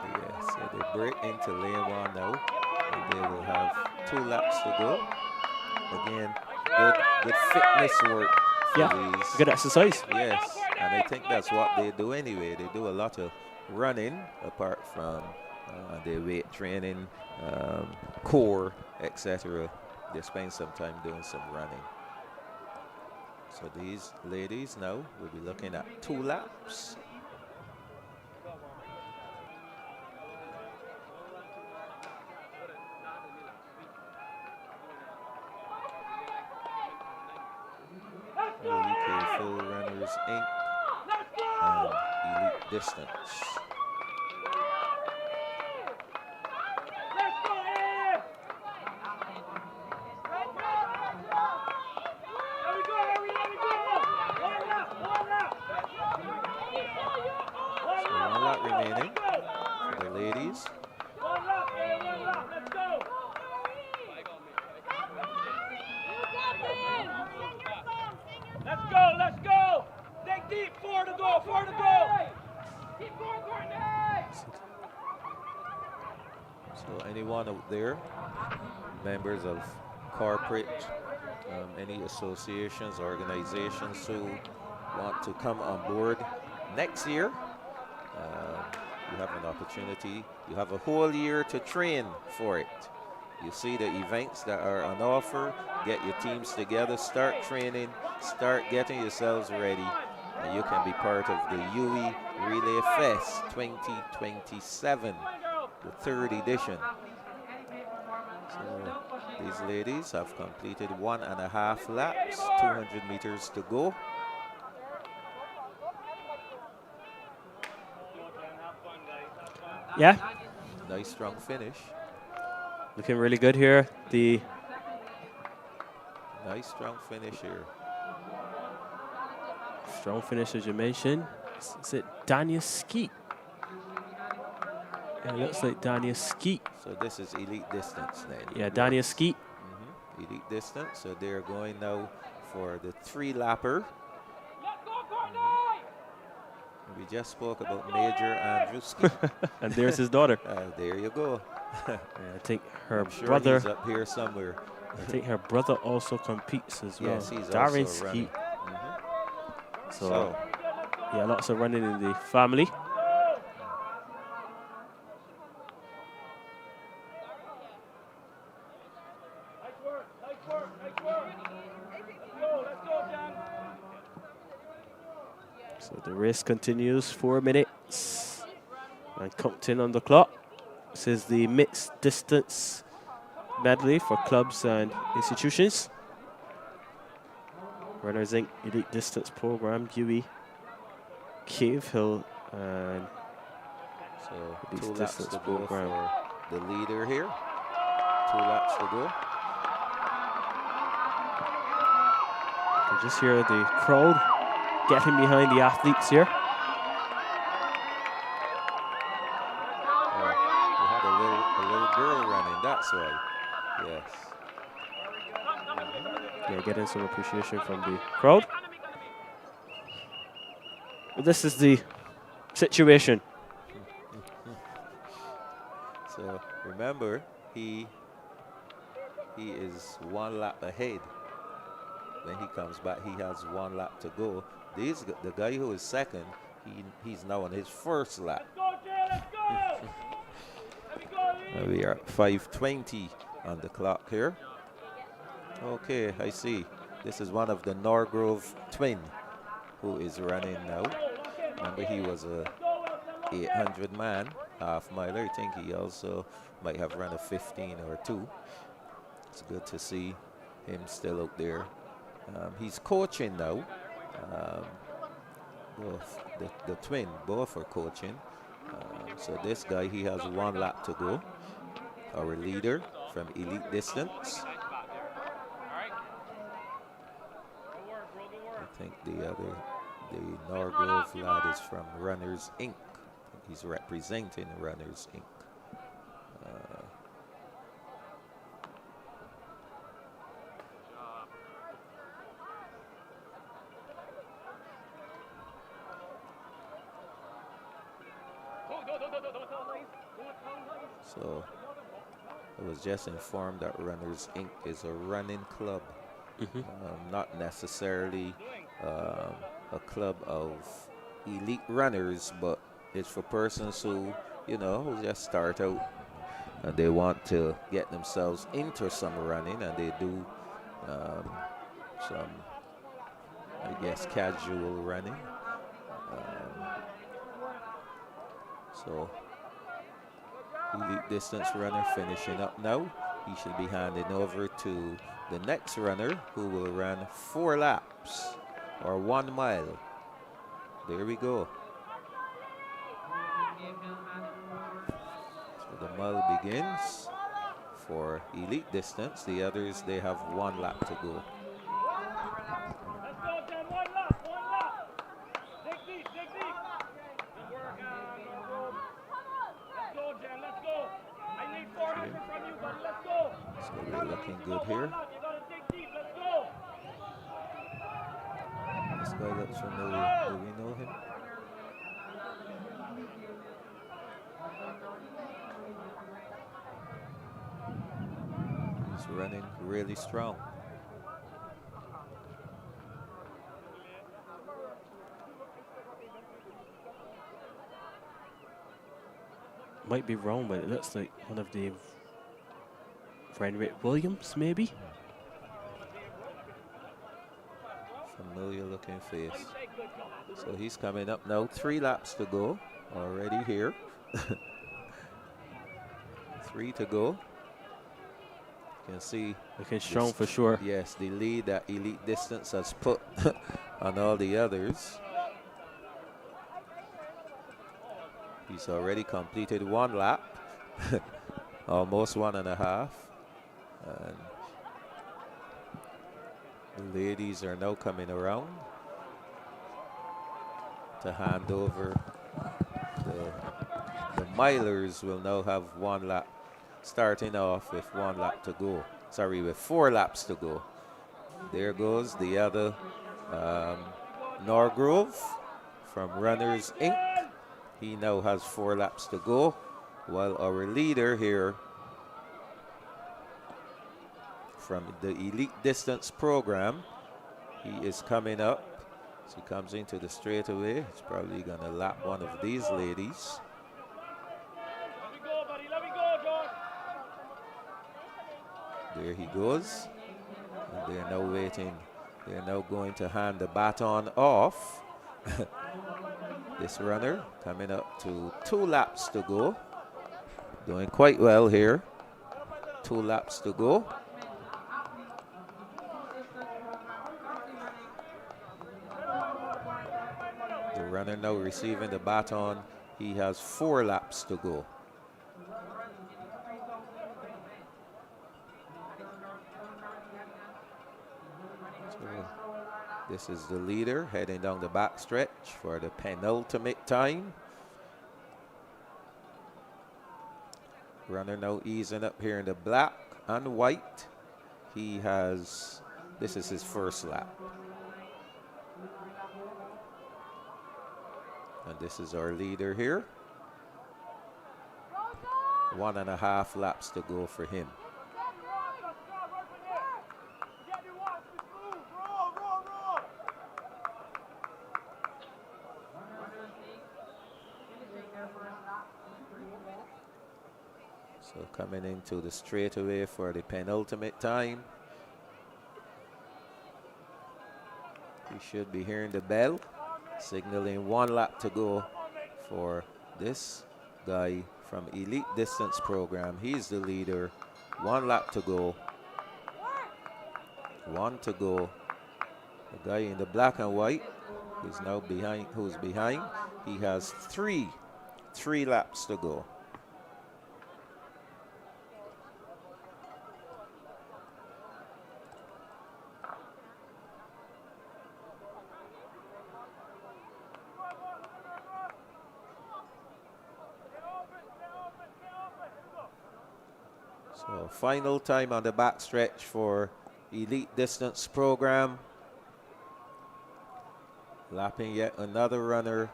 Yeah, so they break into lane one now, and they will have 2 laps to go. Again, good fitness work for these. Good exercise. Yes, and I think that's what they do anyway. They do a lot of running apart from their weight training, core, etc. They spend some time doing some running. So these ladies now will be looking at 2 laps. Full Runners Inc. and Elite Distance. Remaining for the ladies. Let's go. Dig deep, 4 to go. Keep going, Courtney. So anyone out there, members of corporate, any associations, organizations who want to come on board next year, you have an opportunity. You have a whole year to train for it. You see the events that are on offer. Get your teams together, start training, start getting yourselves ready, and you can be part of the UWI Relay Fest 2027, the 3rd edition. So these ladies have completed 1.5 laps, 200 meters to go. Yeah. Nice strong finish. Looking really good here. The nice strong finish here. Strong finish, as you mentioned. Is it Dania Skeet? Yeah, it looks like Dania Skeet. So this is Elite Distance then. Yeah, Dania Skeet. Elite Distance. So they're going now for the 3-lapper. We just spoke about Major Andrew Skeet. And there's his daughter. There you go. Yeah, I think her sure brother. He's up here somewhere. I think her brother also competes as well. Yes, he's Darren also Skeet. So, yeah, lots of running in the family. So the race continues, 4 minutes and counting on the clock. This is the mixed distance medley for clubs and institutions. Runners Inc. Elite Distance Program, UWI, Cave Hill, and so Elite 2 laps Distance to go Program. for the leader here. 2 laps to go. You can just hear the crowd getting behind the athletes here. We had a little girl running, that's why. Yes. Yeah, getting some appreciation from the crowd. But this is the situation. So remember, he is 1 lap ahead. When he comes back, he has 1 lap to go. The guy who is second, he's now on his first lap. We are at 5:20 on the clock here. Okay, I see. This is one of the Norgrove twin who is running now. Remember, he was a 800 man, half miler. I think he also might have run a 15 or 2. It's good to see him still out there. He's coaching now. Both the twin, both are coaching. So this guy, he has 1 lap to go. Our leader from Elite Distance. I think the Norgrove lad is from Runners Inc. He's representing Runners Inc. So I was just informed that Runners Inc. is a running club, not necessarily a club of elite runners, but it's for persons who, who just start out and they want to get themselves into some running, and they do some, I guess, casual running. So Elite Distance runner finishing up now. He should be handing over to the next runner, who will run 4 laps or 1 mile. There we go. So the mile begins for Elite Distance. The others, they have 1 lap to go. So we're looking good here. This guy looks familiar. Do we know him? He's running really strong. Might be wrong, but it looks like one of the Renwick Williams, maybe. Familiar looking face. So he's coming up now. 3 laps to go already here. 3 to go. You can see looking strong for sure. Yes, the lead that Elite Distance has put on all the others. He's already completed 1 lap, almost 1.5. And the ladies are now coming around to hand over. The milers will now have 1 lap, starting off with 1 lap to go. Sorry, with 4 laps to go. There goes the other Norgrove from Runners Inc. He now has 4 laps to go, while our leader here from the Elite Distance program, he is coming up As he comes into the straightaway, he's probably going to lap one of these ladies. There he goes. And they're now waiting. They're now going to hand the baton off. This runner coming up to 2 laps to go. Doing quite well here. 2 laps to go. The runner now receiving the baton. He has 4 laps to go. This is the leader heading down the back stretch for the penultimate time. Runner now easing up here in the black and white. He has, this is his first lap. And this is our leader here. 1.5 laps to go for him. So coming into the straightaway for the penultimate time. We should be hearing the bell, signaling 1 lap to go for this guy from Elite Distance Program. He's the leader. 1 lap to go. 1 to go. The guy in the black and white is now behind. Who's behind? He has 3 laps to go. So final time on the backstretch for Elite Distance Program. Lapping yet another runner.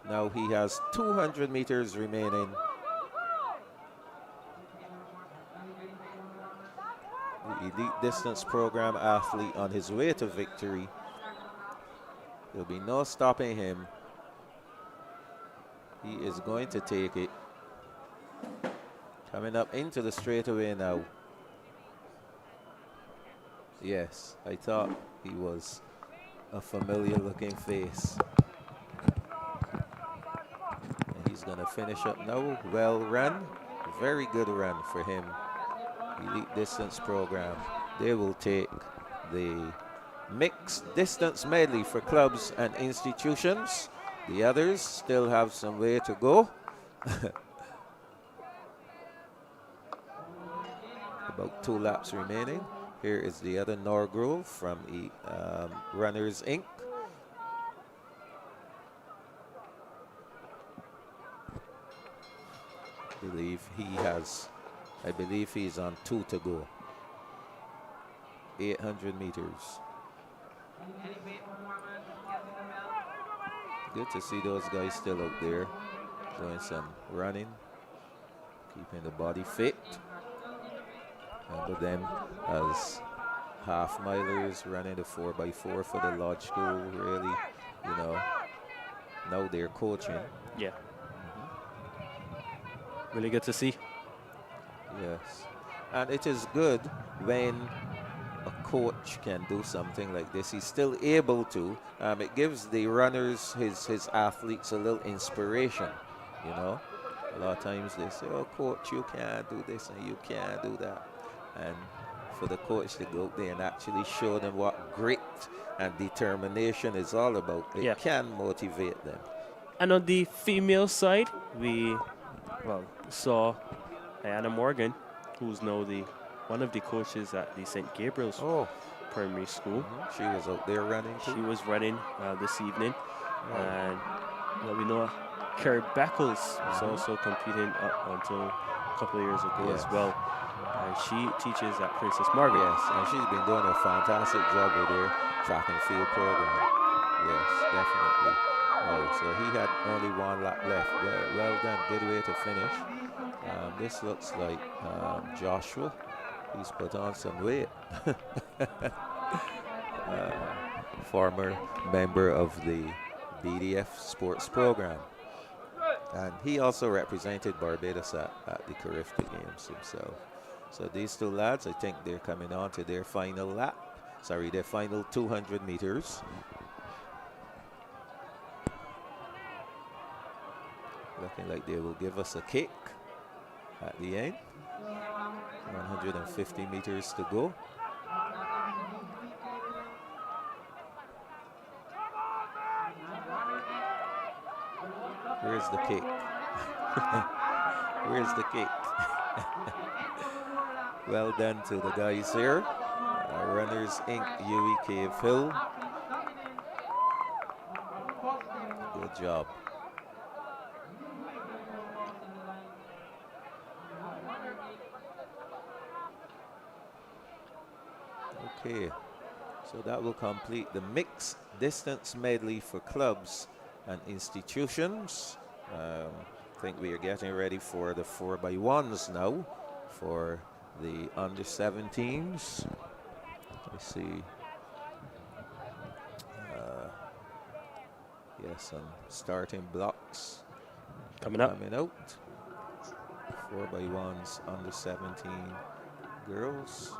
Now he has 200 meters remaining. The Elite Distance Program athlete on his way to victory. There'll be no stopping him. He is going to take it. Coming up into the straightaway now. Yes, I thought he was a familiar looking face. And he's gonna finish up now. Well run, very good run for him. Elite Distance Program. They will take the mixed distance medley for clubs and institutions. The others still have some way to go. About 2 laps remaining. Here is the other Norgrove from Runners Inc. I believe he's on 2 to go. 800 meters. Good to see those guys still out there doing some running, keeping the body fit. Remember them as half-milers running the 4x4 for the Lodge School, really, you know, now they're coaching. Yeah. Really good to see. Yes. And it is good when a coach can do something like this. He's still able to. It gives the runners, his athletes, a little inspiration, you know. A lot of times they say, oh, coach, you can't do this and you can't do that. And for the coach to go out there and actually show them what grit and determination is all about, it can motivate them. And on the female side, we saw Diana Morgan, who's now one of the coaches at the St. Gabriel's Primary School. She was out there running too. She was running this evening. And we know Kerry Beckles was also competing up until a couple of years ago as well. And she teaches at Princess Margaret. Yes, and she's been doing a fantastic job with their track and field program. Yes, definitely. So he had only 1 lap left. Well done, good way to finish. This looks like Joshua. He's put on some weight. former member of the BDF sports program. And he also represented Barbados at the Carifka Games himself. So these two lads, I think they're coming on to their final lap. Sorry, their final 200 meters. Looking like they will give us a kick at the end. 150 meters to go. Where's the kick? Where's the kick? Well done to the guys here. Runners Inc. UWI Cave Hill. Good job. Okay, so that will complete the mixed distance medley for clubs and institutions. I think we are getting ready for the 4x1s now for the under 17s. Let's see. Yes, some starting blocks coming out. 4x1s under 17 girls.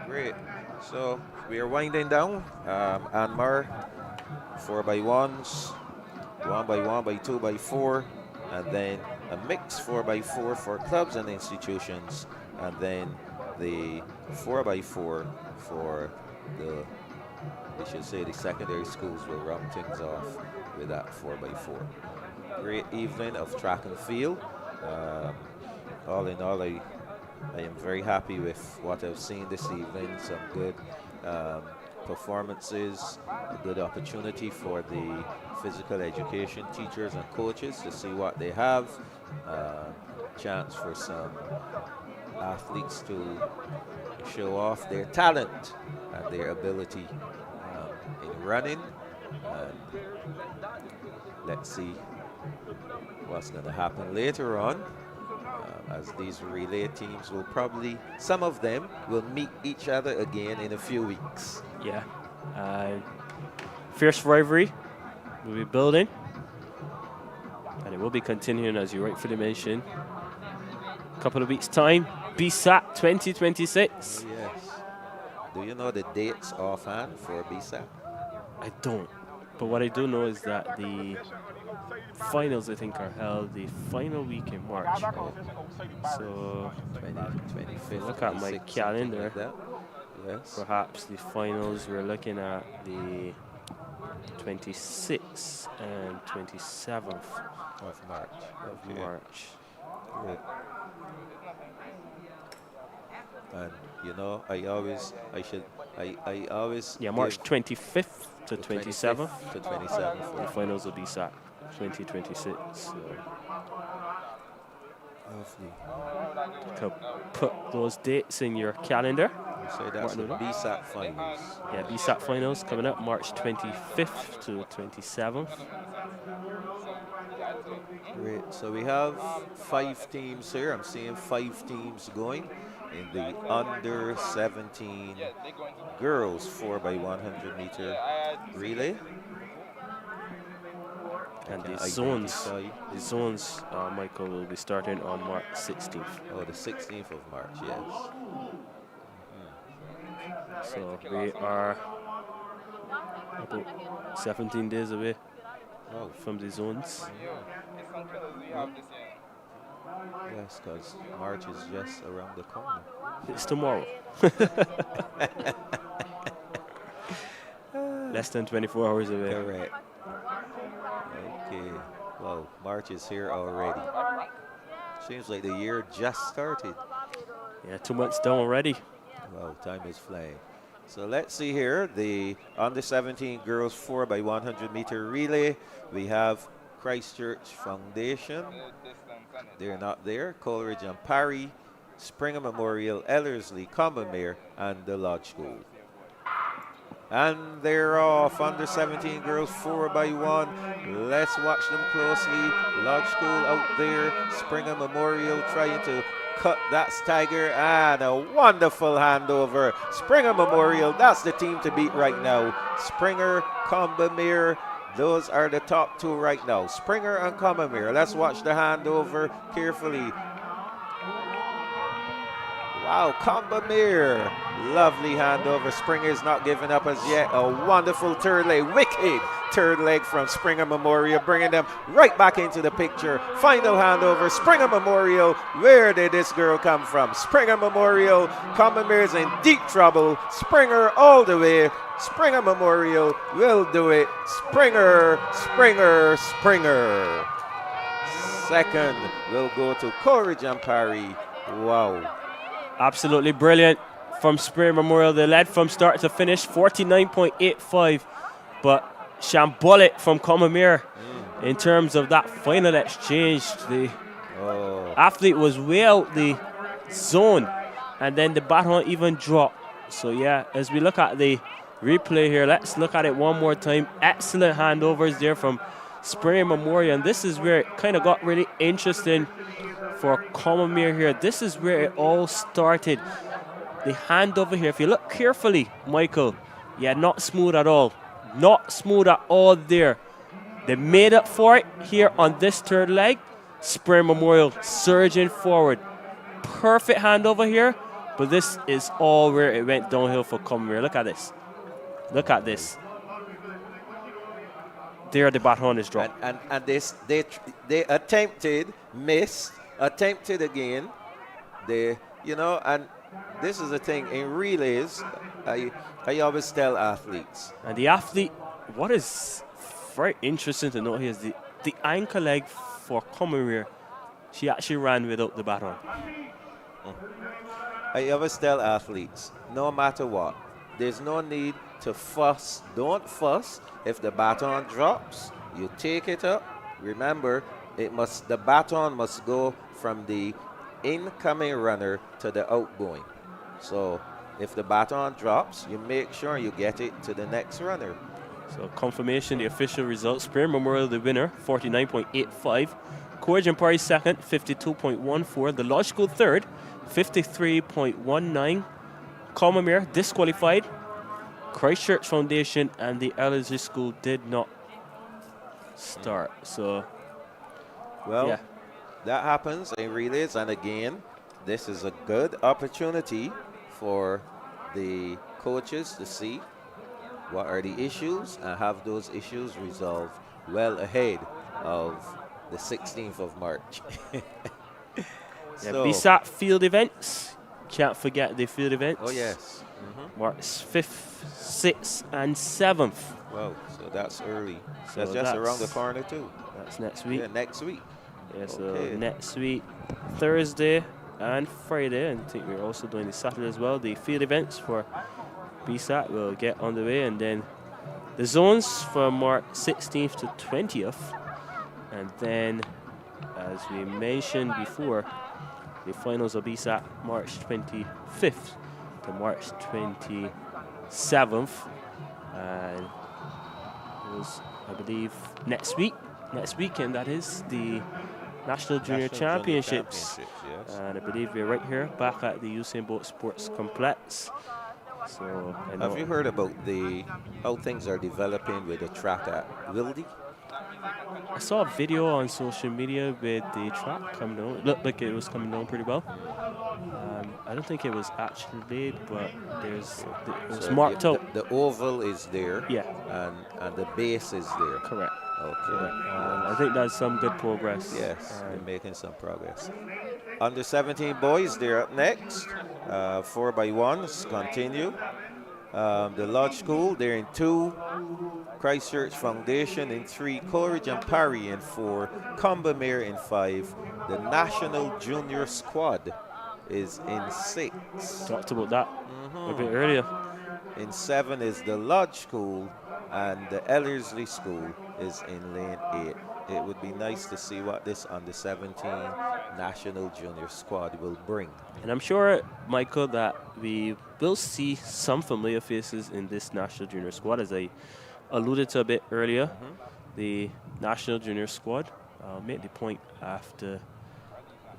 Great. So we are winding down. Anmar, 4x1s, 1x1 by 2x4, and then a mix 4x4 for clubs and institutions, and then the 4x4 for the, we should say, the secondary schools will round things off with that 4x4. Great evening of track and field. All in all, I am very happy with what I've seen this evening. Some good performances, a good opportunity for the physical education teachers and coaches to see what they have. Chance for some athletes to show off their talent and their ability in running. And let's see what's going to happen later on. As these relay teams will probably, some of them will meet each other again in a few weeks. Yeah. Fierce rivalry will be building. And it will be continuing, as you rightfully mentioned. A couple of weeks' time, BSAT 2026. Yes. Do you know the dates offhand for BSAT? I don't. But what I do know is that the finals, I think, are held the final week in March. So, 25th, look at my calendar. Like that. Yes. Perhaps the finals, we're looking at the 26th and 27th of March. Of March. Great. And you know, I always yeah, March 25th to 27th. To 27th. The finals will be SAT 2026. So put those dates in your calendar. So that's the BSAT finals. Yeah, BSAT finals coming up March 25th to 27th. Great. So we have 5 teams here. I'm seeing 5 teams going in the under 17 girls 4x100 meter relay. And the zones, Michael, will be starting on March 16th. Oh, the 16th of March, yes. So we are about 17 days away from the zones. Yes, because March is just around the corner. It's tomorrow. Less than 24 hours away. Correct. Okay. Well, March is here already. Seems like the year just started. Yeah, 2 months done already. Wow, time is flying. So let's see here, the under 17 girls 4x100 meter relay. We have Christchurch Foundation They're not there. Coleridge and Parry, Springer Memorial, Ellerslie, Combermere, and the Lodge School. And they're off. Under 17 girls 4x1. Let's watch them closely. Lodge School out there. Springer Memorial trying to cut that Tiger, and a wonderful handover. Springer Memorial, that's the team to beat right now. Springer, Combermere, those are the top two right now. Springer and Combermere. Let's watch the handover carefully. Wow, Combermere. Lovely handover. Springer's not giving up as yet. A wonderful third leg. Wicked third leg from Springer Memorial, bringing them right back into the picture. Final handover. Springer Memorial. Where did this girl come from? Springer Memorial. Combermere's in deep trouble. Springer all the way. Springer Memorial will do it. Springer, Springer, Springer. Second will go to Coleridge and Parry. Wow. Absolutely brilliant from Springer Memorial. They led from start to finish, 49.85. But shambolic from Combermere in terms of that final exchange. The athlete was way out the zone, and then the baton even dropped. So yeah, as we look at the replay here, let's look at it one more time. Excellent handovers there from Springer Memorial, and this is where it kind of got really interesting for Combermere here. This is where it all started. The handover here, if you look carefully, Michael, yeah, not smooth at all. Not smooth at all there. They made up for it here on this third leg. Springer Memorial surging forward. Perfect handover here, but this is all where it went downhill for Combermere. Look at this. Look at this. There the baton is dropped. And they attempted, missed, attempted again. They, you know, and this is the thing in relays. I always tell athletes. And the athlete, what is very interesting to note here is the anchor leg for Combermere. She actually ran without the baton. I always tell athletes, no matter what, there's no need to fuss. Don't fuss. If the baton drops, you take it up. Remember, the baton must go from the incoming runner to the outgoing. So if the baton drops, you make sure you get it to the next runner. So confirmation, the official results. Springer Memorial, the winner, 49.85. Coleridge and Parry second, 52.14. The Lodge School third, 53.19. Combermere disqualified. Christchurch Foundation and the Ellerslie School did not start. So, well, yeah. That happens in relays, and again, this is a good opportunity for the coaches to see what are the issues and have those issues resolved well ahead of the 16th of March. So, BSAT field events. Can't forget the field events. Oh, yes. March 5th, 6th, and 7th. Wow, so that's early. So that's just around the corner, too. That's next week. Yeah, next week. Yeah, so okay. Next week, Thursday and Friday, and I think we're also doing the Saturday as well. The field events for BSAT will get on the way, and then the zones from March 16th to 20th. And then, as we mentioned before, the finals of BSAT March 25th to March 27th. And it was, I believe, next weekend, that is, the National Junior Championships. Yes. And I believe we're right here back at the Usain Bolt Sports Complex. So, have you heard about how things are developing with the track at Wildy? I saw a video on social media with the track coming down. It looked like it was coming down pretty well. I don't think it was actually laid, but it was marked out. The oval is there. Yeah. And the base is there. Correct. Okay. I think that's some good progress. Yes, we're making some progress. Under 17 boys, they're up next. 4x1s continue. The Lodge School, they're in 2. Christchurch Foundation in 3. Coleridge and Parry in 4. Combermere in 5. The National Junior Squad is in 6. Talked about that a bit earlier. In 7 is the Lodge School, and the Ellerslie School is in lane 8. it would be nice to see what this under 17 national junior squad will bring. And I'm sure, Michael, that we will see some familiar faces in this national junior squad, as I alluded to a bit earlier. The national junior squad. I'll make the point after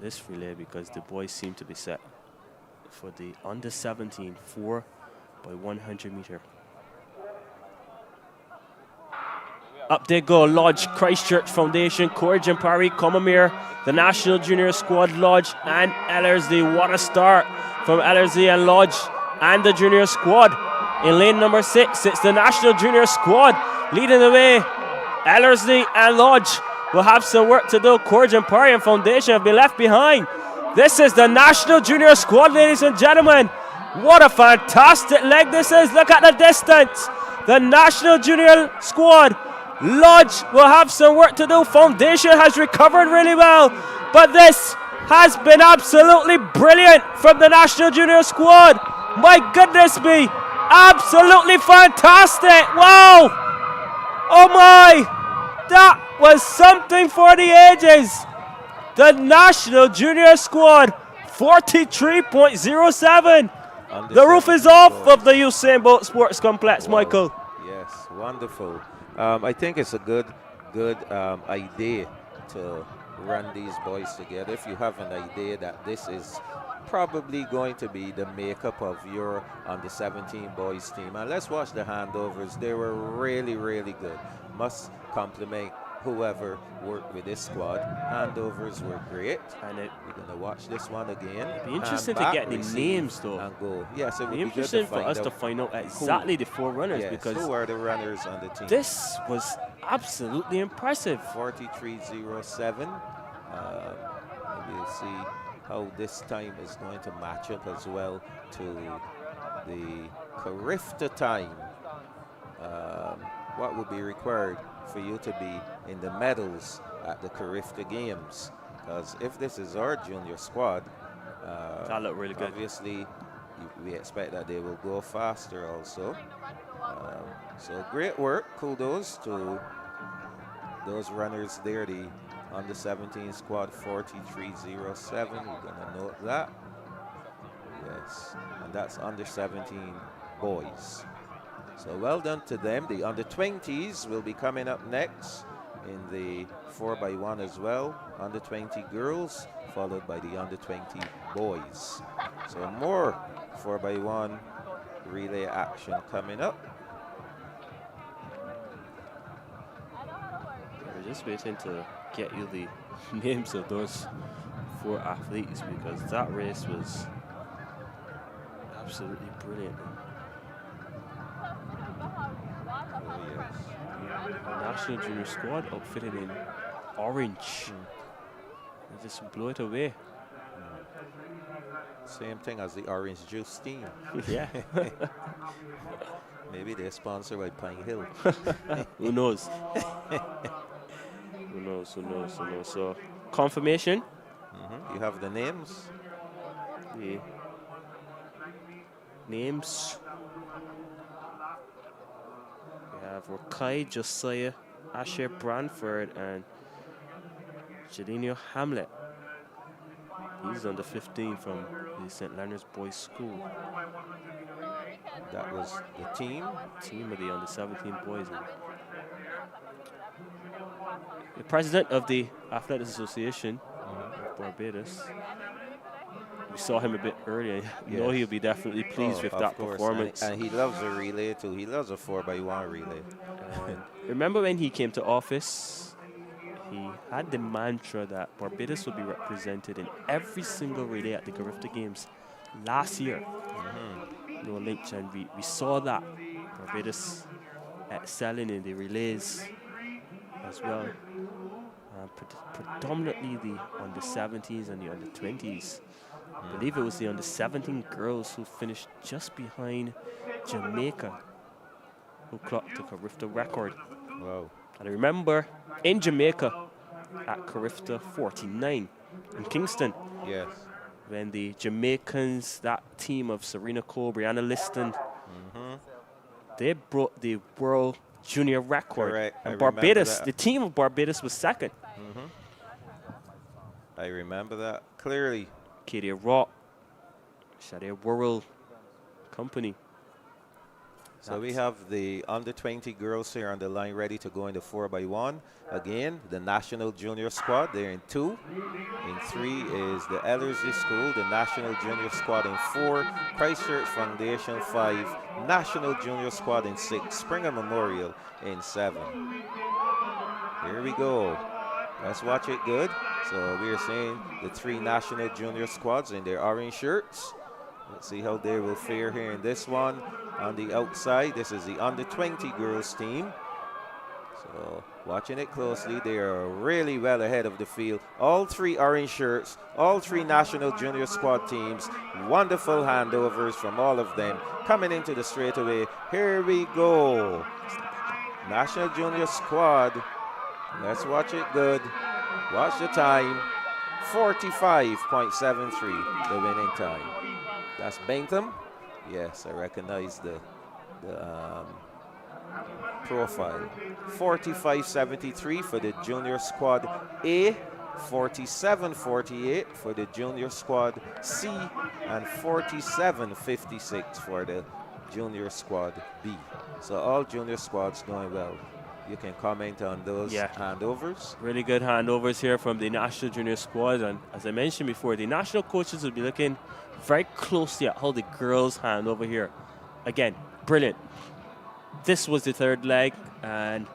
this relay because the boys seem to be set for the under 17 4 by 100 meter. Up they go, Lodge, Christchurch Foundation, Courage and Parry, Comamere, the national junior squad, Lodge and Ellerslie. What a start from Ellerslie and Lodge and the junior squad. In lane number 6, it's the national junior squad leading the way. Ellerslie and Lodge will have some work to do. Courage and Parry and Foundation have been left behind. This is the national junior squad, ladies and gentlemen. What a fantastic leg this is. Look at the distance. The national junior squad. Lodge will have some work to do. Foundation has recovered really well. But this has been absolutely brilliant from the national junior squad. My goodness me. Absolutely fantastic. Wow. Oh my. That was something for the ages. The national junior squad, 43.07. The roof is off of the Usain Bolt Sports Complex, Michael. Yes, wonderful. I think it's a good idea to run these boys together. If you have an idea that this is probably going to be the makeup of your under 17 boys team, and let's watch the handovers. They were really, really good. Must compliment whoever worked with this squad. Handovers were great. And we're going to watch this one again. It'd be interesting to get the names, though. And go. Yes, it would be be interesting for us to find out exactly the 4 runners, yes, because who are the runners on the team. This was absolutely impressive. 43.07. Maybe we'll see how this time is going to match up as well to the Carifta time. What would be required for you to be in the medals at the Carifta Games? Because if this is our junior squad, that look really good. Obviously, we expect that they will go faster also. So great work. Kudos to those runners there. The under 17 squad, 43.07. We're gonna note that. Yes, and that's under 17 boys. So well done to them. The under 20s will be coming up next in the 4x1 as well. Under 20 girls, followed by the under 20 boys. So more 4x1 relay action coming up. We're just waiting to get you the names of those 4 athletes, because that race was absolutely brilliant. The national junior squad outfitted in orange. They just blew it away. Same thing as the orange juice team. Yeah. Maybe they're sponsored by Pine Hill. Who knows? Who knows? Who knows? Who knows? So, confirmation. You have the names. The names. We have Rokai, Josiah, Asher Branford, and Jadinio Hamlet. He's under 15 from the St. Leonard's Boys School. That was the team. Team of the under 17 boys. The president of the Athletics Association of Barbados. We saw him a bit earlier. You know he'll be definitely pleased with that performance. And he loves a relay too. He loves a 4x1 relay. Remember when he came to office, he had the mantra that Barbados would be represented in every single relay at the Carifta Games last year. No lynch, and we saw that. Barbados excelling in the relays as well. Predominantly the under 17s and the under 20s. I believe it was the under 17 girls who finished just behind Jamaica, who clocked the Carifta record. Wow. And I remember in Jamaica at Carifta 49 in Kingston. Yes. When the Jamaicans, that team of Serena Cole, Brianna Liston, they broke the world junior record. Correct. And I remember Barbados, that. the team of Barbados was second. I remember that clearly. Katie Rock, Shadia Worrell Company. So we have the under-20 girls here on the line ready to go in the 4x1. Again, the national junior squad, they're in 2. In 3 is the Ellerslie School, the national junior squad in 4. Christchurch Foundation 5, national junior squad in 6. Springer Memorial in 7. Here we go. Let's watch it good. So we are seeing the 3 national junior squads in their orange shirts. Let's see how they will fare here in this one. On the outside, this is the under-20 girls team. So watching it closely, they are really well ahead of the field. All 3 orange shirts, all 3 national junior squad teams. Wonderful handovers from all of them. Coming into the straightaway. Here we go. National junior squad. Let's watch it good. Watch the time. 45.73, the winning time. That's Bentham. Yes, I recognize the profile. 45.73 for the junior squad A, 47.48 for the junior squad C, and 47.56 for the junior squad B. So all junior squads going well. You can comment on those handovers. Really good handovers here from the national junior squad. And as I mentioned before, the national coaches will be looking very closely at how the girls hand over here. Again, brilliant. This was the 3rd leg, and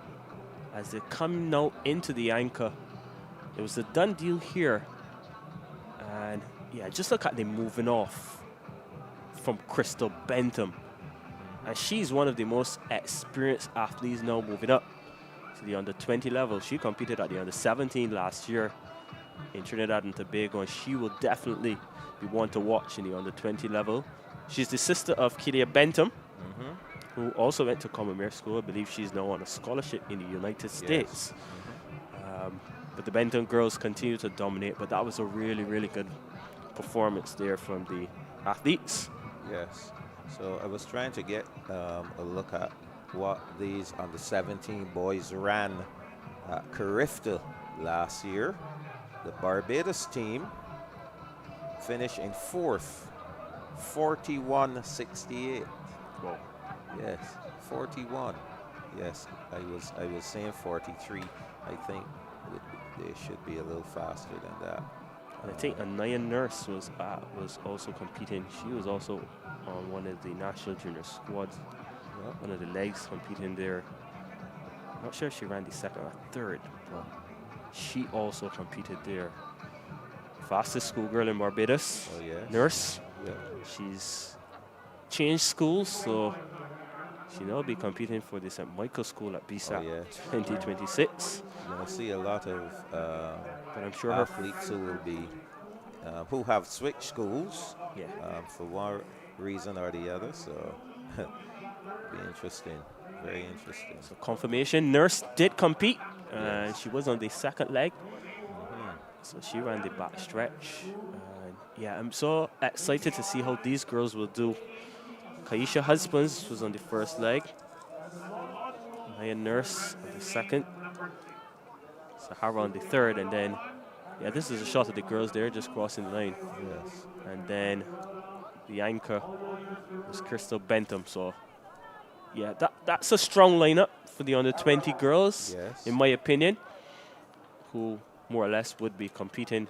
as they come now into the anchor, it was a done deal here. And yeah, just look at them moving off from Crystal Bentham. And she's one of the most experienced athletes now moving up to the under-20 level. She competed at the under-17 last year in Trinidad and Tobago, and she will definitely be one to watch in the under-20 level. She's the sister of Kelia Bentham, who also went to Commonwealth School. I believe she's now on a scholarship in the United States. But the Bentham girls continue to dominate, but that was a really, really good performance there from the athletes. Yes. So I was trying to get a look at what these under-17 boys ran at Carifta last year. The Barbados team finished in 4th, 41.68. Wow. Yes, 41. Yes, I was saying 43. I think they should be a little faster than that. And I think Anaya Nurse was also competing. She was also on one of the national junior squads. One of the legs competing there. I'm not sure if she ran the 2nd or 3rd, but she also competed there. Fastest schoolgirl in Barbados. Oh, yes. Nurse. Yeah. She's changed schools, so she now be competing for the St. Michael School at BSAC 2026. I see a lot of but I'm sure athletes who will be who have switched schools for one reason or the other. So be interesting, very interesting. So confirmation, Nurse did compete, and she was on the 2nd leg. So she ran the back stretch. Yeah, I'm so excited to see how these girls will do. Kaisha Husbands was on the 1st leg. Maya Nurse on the 2nd. Sahara on the 3rd, and then, yeah, this is a shot of the girls there just crossing the line. Yes. And then the anchor was Crystal Bentham. So, yeah, that's a strong lineup for the under-20 girls, in my opinion, who more or less would be competing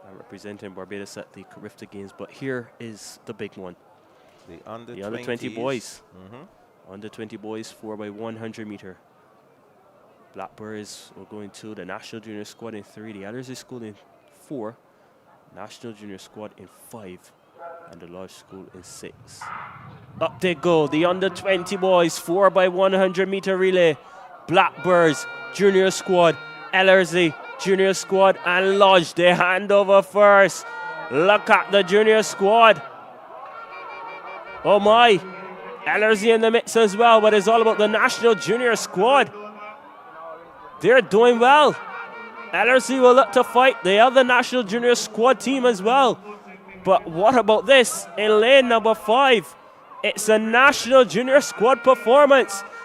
and representing Barbados at the Carifta Games. But here is the big one. The under 20 boys. Under 20 boys, 4x100 meter. Blackbirds will go into the national junior squad in 3, the Ellerslie School in 4, national junior squad in 5, and the Lodge School in 6. Up they go, the under 20 boys, 4x100 meter relay. Blackbirds, junior squad, Ellerslie, junior squad, and Lodge. They hand over first. Look at the junior squad. Oh my, Ellerslie in the mix as well, but it's all about the national junior squad. They're doing well. Ellerslie will look to fight the other national junior squad team as well. But what about this? In lane number 5, it's a national junior squad performance.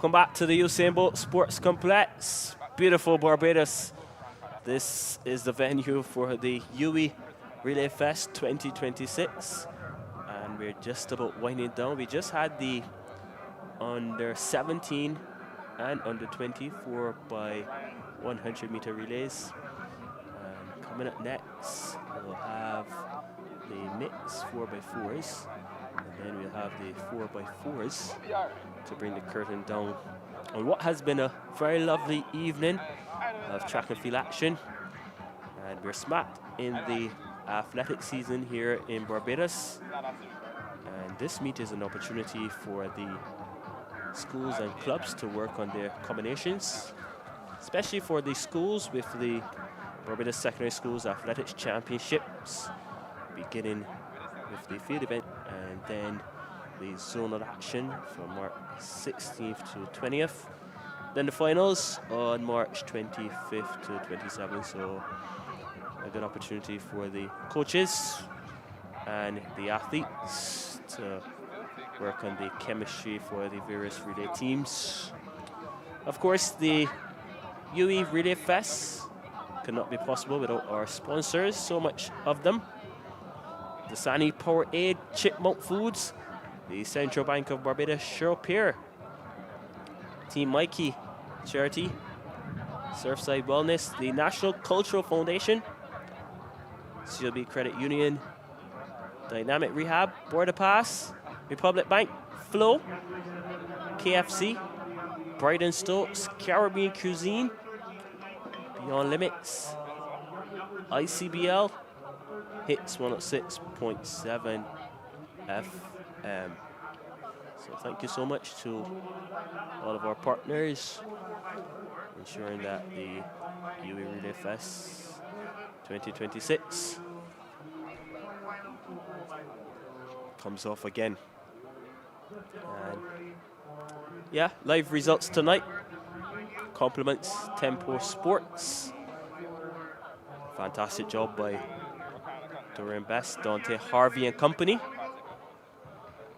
Welcome back to the Usain Bolt Sports Complex. Beautiful Barbados. This is the venue for the UWI Relay Fest 2026. And we're just about winding down. We just had the under 17 and under 20 4 by 100 meter relays. And coming up next, we'll have the mix 4x4s. And then we'll have the 4x4s to bring the curtain down on what has been a very lovely evening of track and field action. And we're smack in the athletic season here in Barbados. And this meet is an opportunity for the schools and clubs to work on their combinations, especially for the schools with the Barbados Secondary Schools Athletics Championships, beginning with the field event and then the zonal action from March 16th to 20th. Then the finals on March 25th to 27th. So a good opportunity for the coaches and the athletes to work on the chemistry for the various relay teams. Of course, the UWI Relay Fest cannot be possible without our sponsors, so much of them. The Sani Powerade, Chipmunk Foods, the Central Bank of Barbados SurePair, Team Mikey Charity, Surfside Wellness, the National Cultural Foundation, CLB Credit Union, Dynamic Rehab, Border Pass, Republic Bank, Flow, KFC, Brighton Stokes, Caribbean Cuisine, Beyond Limits, ICBL, Hits 106.7 FM. So thank you so much to all of our partners, ensuring that the UWI Relay Fest 2026 comes off again. And yeah, live results tonight. Compliments Tempo Sports. Fantastic job by Dorian Best, Dante Harvey and company.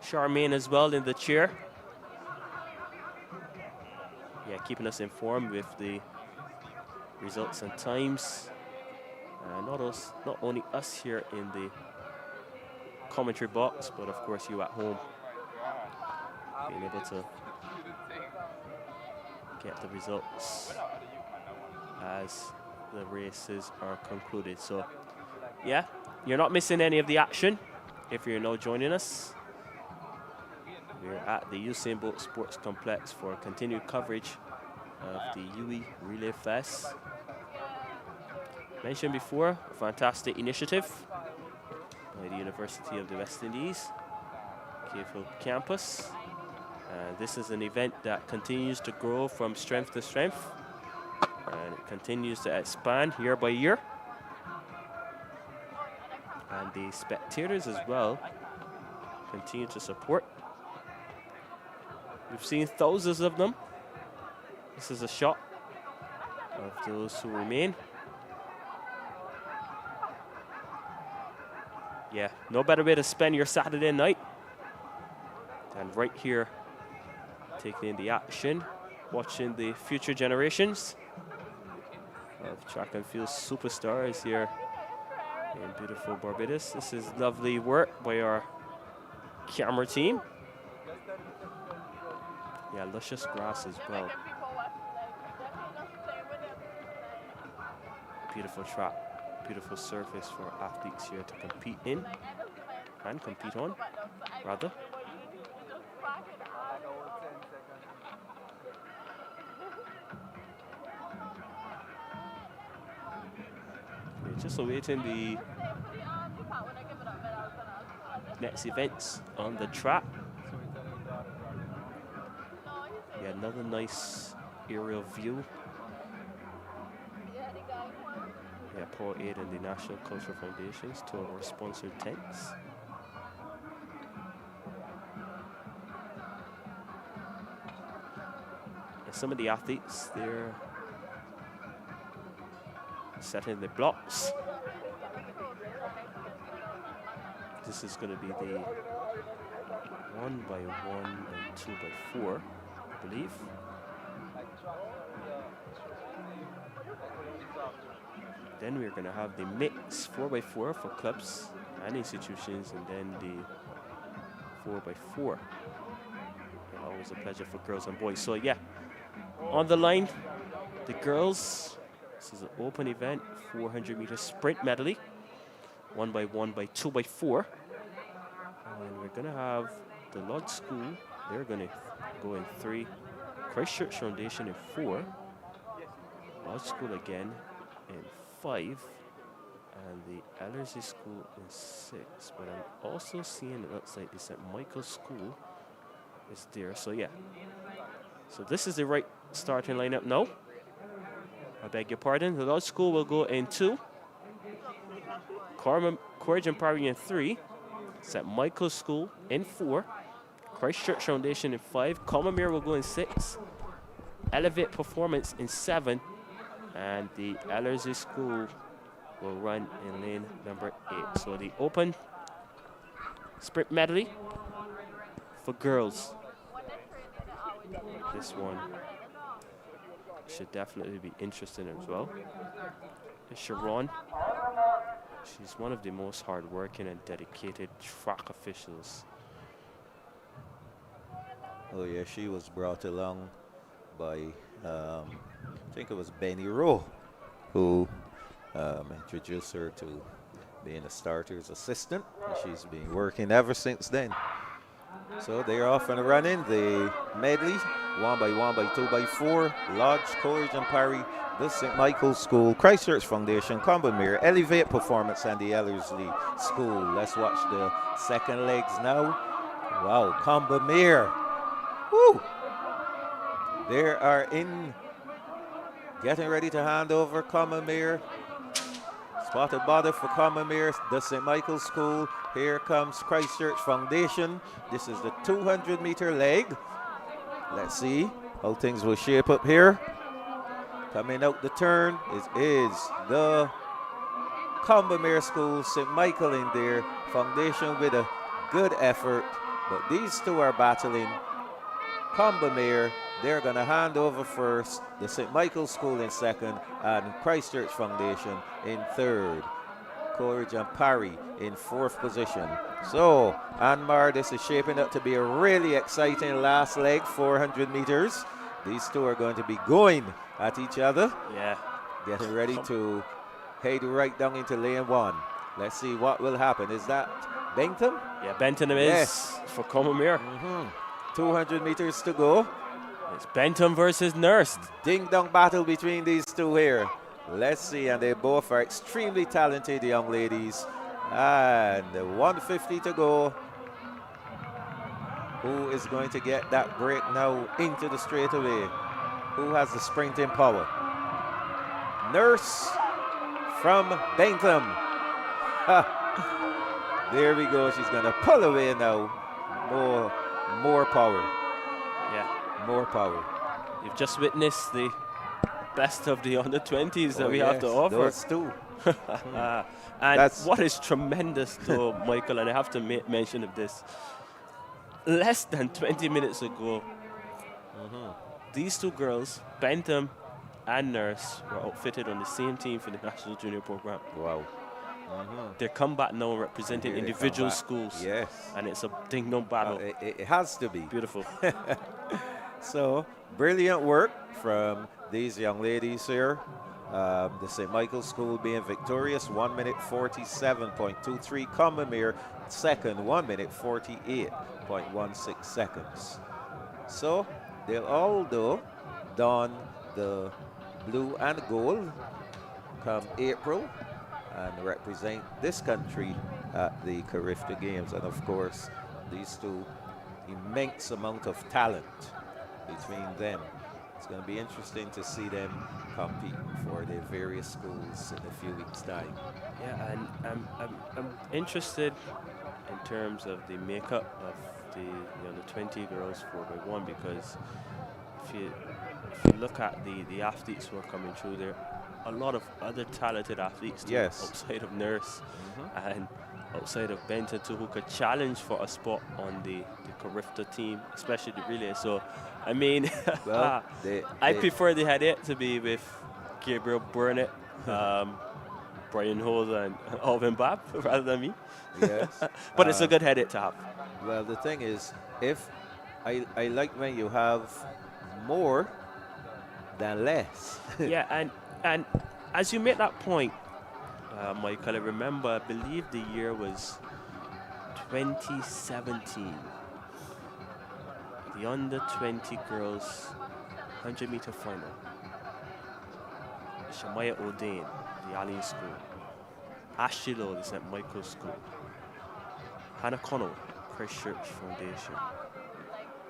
Charmaine as well in the chair. Yeah, keeping us informed with the results and times. Not only us here in the commentary box, but of course you at home being able to get the results as the races are concluded. So yeah, you're not missing any of the action if you're now joining us. We're at the Usain Bolt Sports Complex for continued coverage of the UWI Relay Fest. Mentioned before, a fantastic initiative by the University of the West Indies, Capefield campus. This is an event that continues to grow from strength to strength, and it continues to expand year by year. And the spectators as well continue to support. We've seen thousands of them. This is a shot of those who remain. Yeah, no better way to spend your Saturday night than right here, taking in the action, watching the future generations of track and field superstars here in beautiful Barbados. This is lovely work by our camera team. Yeah, luscious grass as well. Beautiful track, beautiful surface for athletes here to compete in and compete on, rather. We're just awaiting the next events on the track. Yeah, another nice aerial view. Yeah, Paul Aid and the National Cultural Foundations, two of our sponsored tents. And some of the athletes, they're setting the blocks. This is going to be the 1x1 and 2x4. believe. Then we're going to have the mix 4x4 for clubs and institutions, and then the 4x4. Always a pleasure for girls and boys. So yeah, on the line, the girls. This is an open event, 400-meter sprint medley, 1x1 by 2x4. And we're going to have the Lodge School. They're going to go in 3. Christchurch Foundation in 4. Lodge School again in 5. And the Ellerslie School in 6. But I'm also seeing it looks like the St. Michael's School is there. So yeah. So this is the right starting lineup now. I beg your pardon. The Lodge School will go in 2. Courage and Parry in 3. St. Michael's School in 4. Christchurch Foundation in 5. Commonmere will go in 6. Elevate Performance in 7. And the Ellerslie School will run in lane number 8. So the open sprint medley for girls. This one should definitely be interesting as well. It's Sharon. She's one of the most hardworking and dedicated track officials. Oh yeah, she was brought along by, I think it was Benny Rowe, who introduced her to being a starter's assistant. And she's been working ever since then. So they're off and running. The medley, 1x1 by 2x4, Lodge, Courage and Parry, the St. Michael's School, Christchurch Foundation, Commonmere, Elevate Performance and the Ellerslie School. Let's watch the second legs now. Wow, Commonmere. Woo! They are in, getting ready to hand over Commonmere. Spotted body for Commonmere, the St. Michael's School. Here comes Christchurch Foundation. This is the 200-meter leg. Let's see how things will shape up here. Coming out the turn is the Commonmere School, St. Michael in there. Foundation with a good effort, but these two are battling. Commonmere, they're going to hand over first, the St. Michael's School in second, and Christchurch Foundation in third. Courage and Parry in fourth position. So, Anmar, this is shaping up to be a really exciting last leg, 400 meters. These two are going to be going at each other. Yeah. Getting ready to head right down into lane 1. Let's see what will happen. Is that Bentham? Yeah, Bentham is for Commonmere. 200 meters to go. It's Bentham versus Nurse. Ding-dong battle between these two here. Let's see, and they both are extremely talented young ladies. And 150 to go. Who is going to get that break now into the straightaway? Who has the sprinting power? Nurse from Bentham. There we go. She's going to pull away now. More power. Yeah. More power. You've just witnessed the best of the under-20s that we have to offer. Those two. And what is tremendous though, Michael, and I have to mention of this, less than 20 minutes ago, these two girls, Bentham and Nurse, were outfitted on the same team for the National Junior Program. Wow. They're come back now representing individual schools. Yes. And it's a ding-dong battle. It has to be. Beautiful. So, brilliant work from these young ladies here. The St. Michael's School being victorious, 1 minute 47.23. Commonmere second, 1 minute 48.16 seconds. So, they'll all don the blue and gold come April and represent this country at the Carifta Games. And of course, these two, immense amount of talent between them. It's going to be interesting to see them compete for their various schools in a few weeks' time. Yeah, and I'm interested in terms of the makeup of the 20 girls 4x1, because if you look at the athletes who are coming through there, a lot of other talented athletes too, outside of Nurse. And outside of Benton too who could challenge for a spot on the Carifta team, especially the relay. So, I mean, Well, I prefer they had it to be with Gabriel Burnett, Brian Holder, and Alvin Babb rather than me. Yes. But it's a good headache to have. Well, the thing is, if I like when you have more than less. Yeah, and as you make that point, Michael, I remember, I believe the year was 2017. The under-20 girls 100-meter final. Shamaya O'Dane, the Allen School. Ashley Lowe, the St. Michael's School. Hannah Connell, Christchurch Foundation.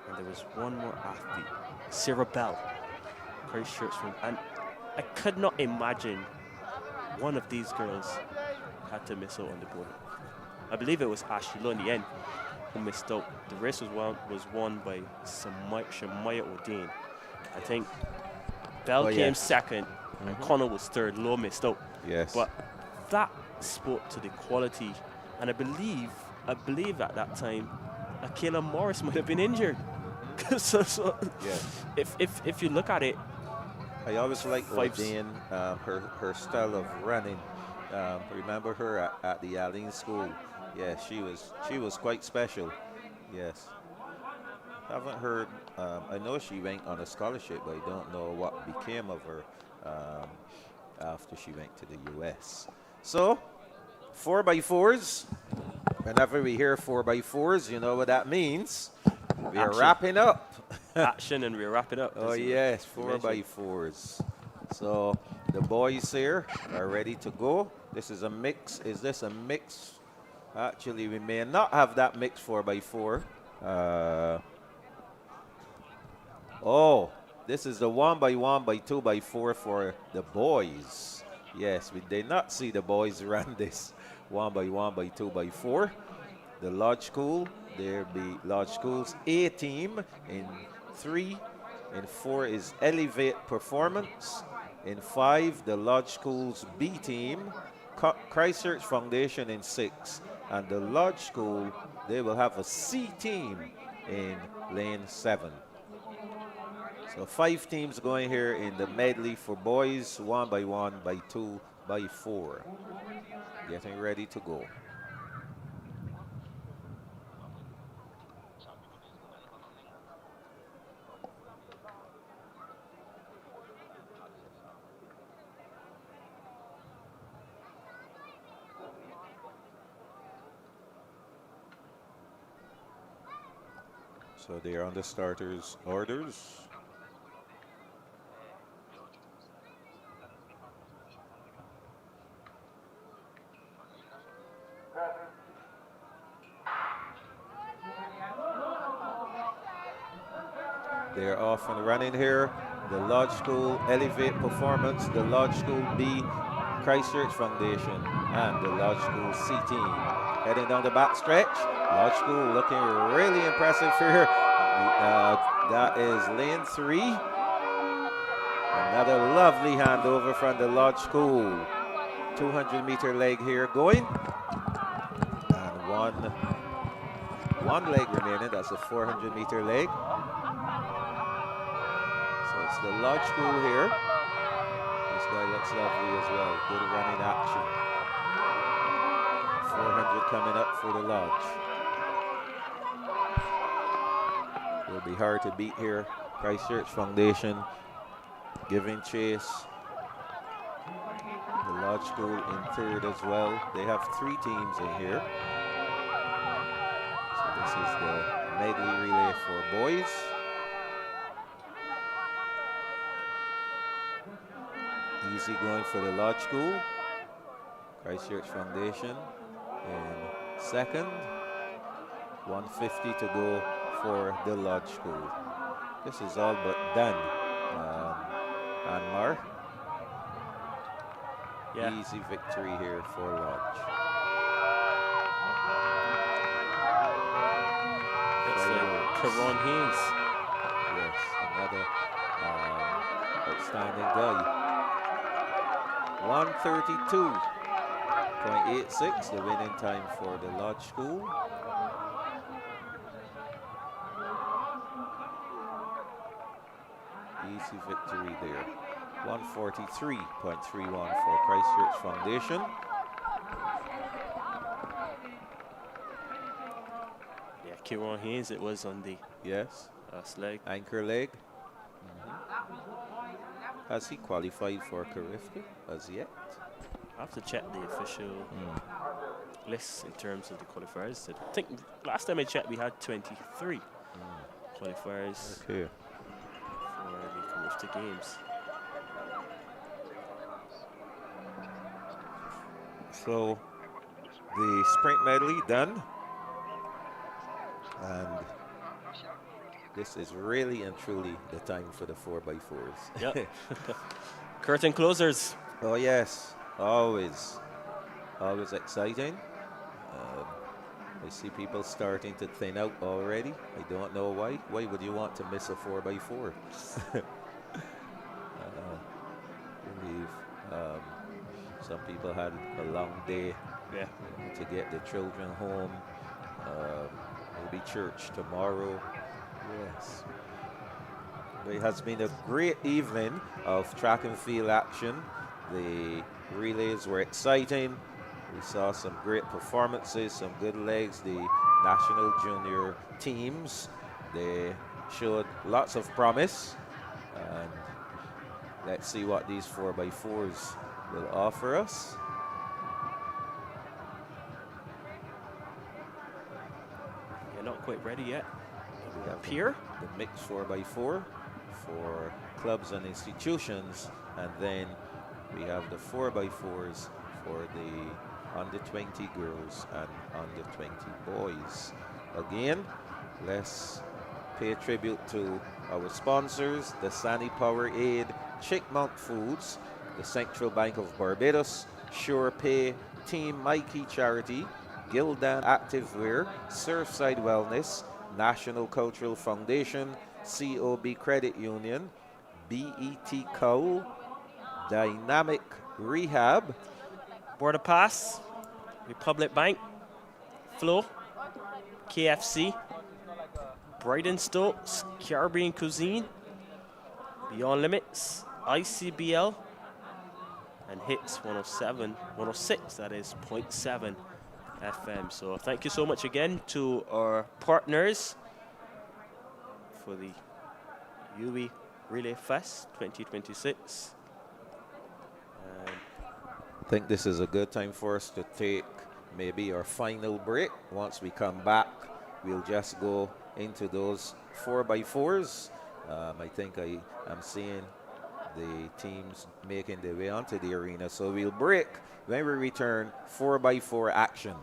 And there was one more athlete, Sarah Bell, Christchurch Foundation. And I could not imagine one of these girls had to miss out on the podium. I believe it was Ashley Lowe in the end who missed out. The race was won by Shamaya O'Dane. I think Bell came second, and Connell was third. Lowe missed out. Yes. But that spoke to the quality, and I believe at that time, Akela Morris might have been injured. so yes. if you look at it, I always liked O'Dane, her style of running. Remember her at the Allen School? Yeah, she was quite special. Yes. Haven't heard. I know she went on a scholarship, but I don't know what became of her after she went to the U.S. So, 4x4s. Whenever we hear 4x4s, you know what that means. We are wrapping up. Action, and we're wrapping up. Oh yes, 4x4s. So the boys here are ready to go. This is a mix. Is this a mix? Actually, we may not have that mix 4x4. Oh, this is the 1x1 by 2x4 for the boys. Yes, we did not see the boys run this 1x1 by 2x4. The Lodge School, there be Lodge School's A team in 3. In 4 is Elevate Performance. In 5, the Lodge School's B team, Christchurch Foundation in 6. And the Lodge School, they will have a C team in lane 7. So 5 teams going here in the medley for boys, 1x1 by 2x4. Getting ready to go. So they are on the starters' orders. They're off and running here. The Lodge School Elevate Performance, the Lodge School B Christchurch Foundation, and the Lodge School C team. Heading down the back stretch. Lodge School looking really impressive here. That is lane 3. Another lovely handover from the Lodge School. 200-meter leg here going. And one leg remaining. That's a 400-meter leg. So it's the Lodge School here. This guy looks lovely as well. Good running action. 400 coming up for the Lodge. Will be hard to beat here. Christchurch Foundation giving chase. The Lodge School in 3rd as well. They have 3 teams in here. So this is the medley relay for boys. Easy going for the Lodge School. Christchurch Foundation in 2nd. 150 to go for the Lodge School. This is all but done. Anmar. Yeah. Easy victory here for Lodge. It's Karon Haynes. Yes, another outstanding guy. 132. 1:86, the winning time for the Lodge School. Easy victory there. 143.31 for Christchurch Foundation. Yeah, Kieran Haynes, it was on the last leg. Anchor leg. Has he qualified for Carifka as yet? I have to check the official list in terms of the qualifiers. I think last time I checked, we had 23 qualifiers for the Carifka Games. So the sprint medley done. And this is really and truly the time for the 4x4s. Yep. Curtain closers. Oh yes, always exciting. I see people starting to thin out already. I don't know why. Why would you want to miss a 4x4? Some people had a long day to get the children home. Maybe church tomorrow. Yes. It has been a great evening of track and field action. The relays were exciting. We saw some great performances, some good legs. The national junior teams, they showed lots of promise. And let's see what these 4x4s will offer us. You're not quite ready yet. We have Pier. The mixed 4x4 for clubs and institutions, and then we have the 4x4s for the under 20 girls and under 20 boys. Again, let's pay tribute to our sponsors, the Sani Power Aid, Chickmount Foods, the Central Bank of Barbados, SurePay, Team Mikey Charity, Gildan Activewear, Surfside Wellness, National Cultural Foundation, COB Credit Union, BET Coal, Dynamic Rehab, Border Pass, Republic Bank, Flow, KFC, Brighton Stokes, Caribbean Cuisine, Beyond Limits, ICBL, and Hits 106, that is 0.7 FM. So thank you so much again to our partners for the UWI Relay Fest 2026. I think this is a good time for us to take maybe our final break. Once we come back, we'll just go into those 4x4s. I think I am seeing the teams making their way onto the arena. So we'll break. When we return, 4x4 action.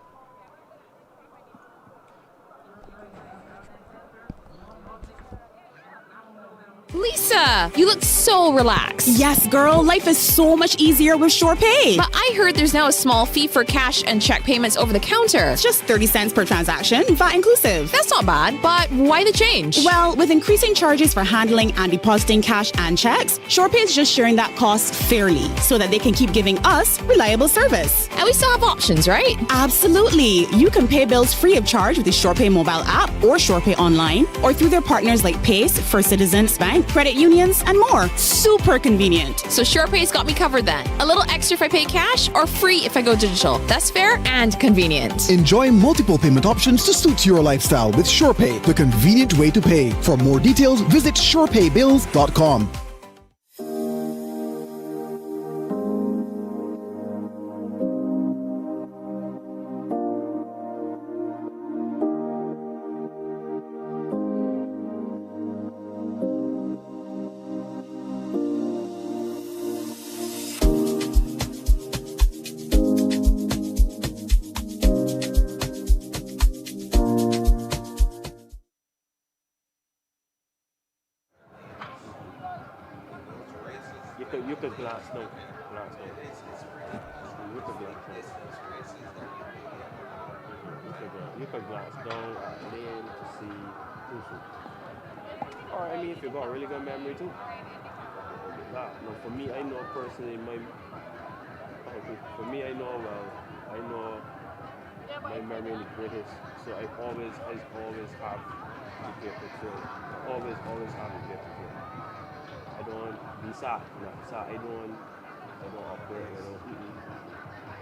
Lisa, you look so relaxed. Yes, girl, life is so much easier with SurePay. But I heard there's now a small fee for cash and check payments over the counter. It's just 30 cents per transaction, VAT inclusive. That's not bad, but why the change? Well, with increasing charges for handling and depositing cash and checks, SurePay is just sharing that cost fairly so that they can keep giving us reliable service. And we still have options, right? Absolutely. You can pay bills free of charge with the SurePay mobile app or SurePay online or through their partners like Pace, First Citizens Bank, credit unions, and more. Super convenient. So SurePay's got me covered then. A little extra if I pay cash or free if I go digital. That's fair and convenient. Enjoy multiple payment options to suit your lifestyle with SurePay, the convenient way to pay. For more details, visit surepaybills.com. You could glance down. You could glance down and then to see who's. Or I mean, if you got a really good memory too. No, for me, I know personally, for me, I know well I know my memory is British, so I always have the paper trail. Always have the paper trail. I don't be sad, I don't operate,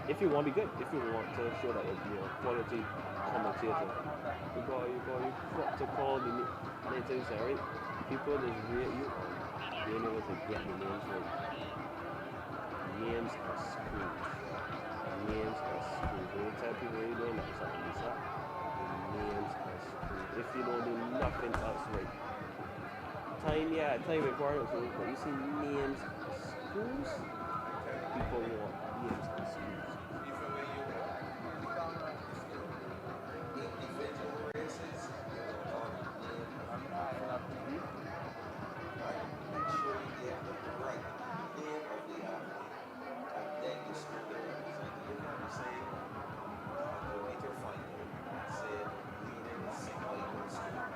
If you want to be good, if you want to show that you're a quality commentator, you got to call the names right. People just rate you on being able to get the names right. Names are screwed. Names are screwed. Don't tell people you don't know something. Names are screwed. If you don't do nothing else right. Time important, so but you see names are screws, people want names are screws.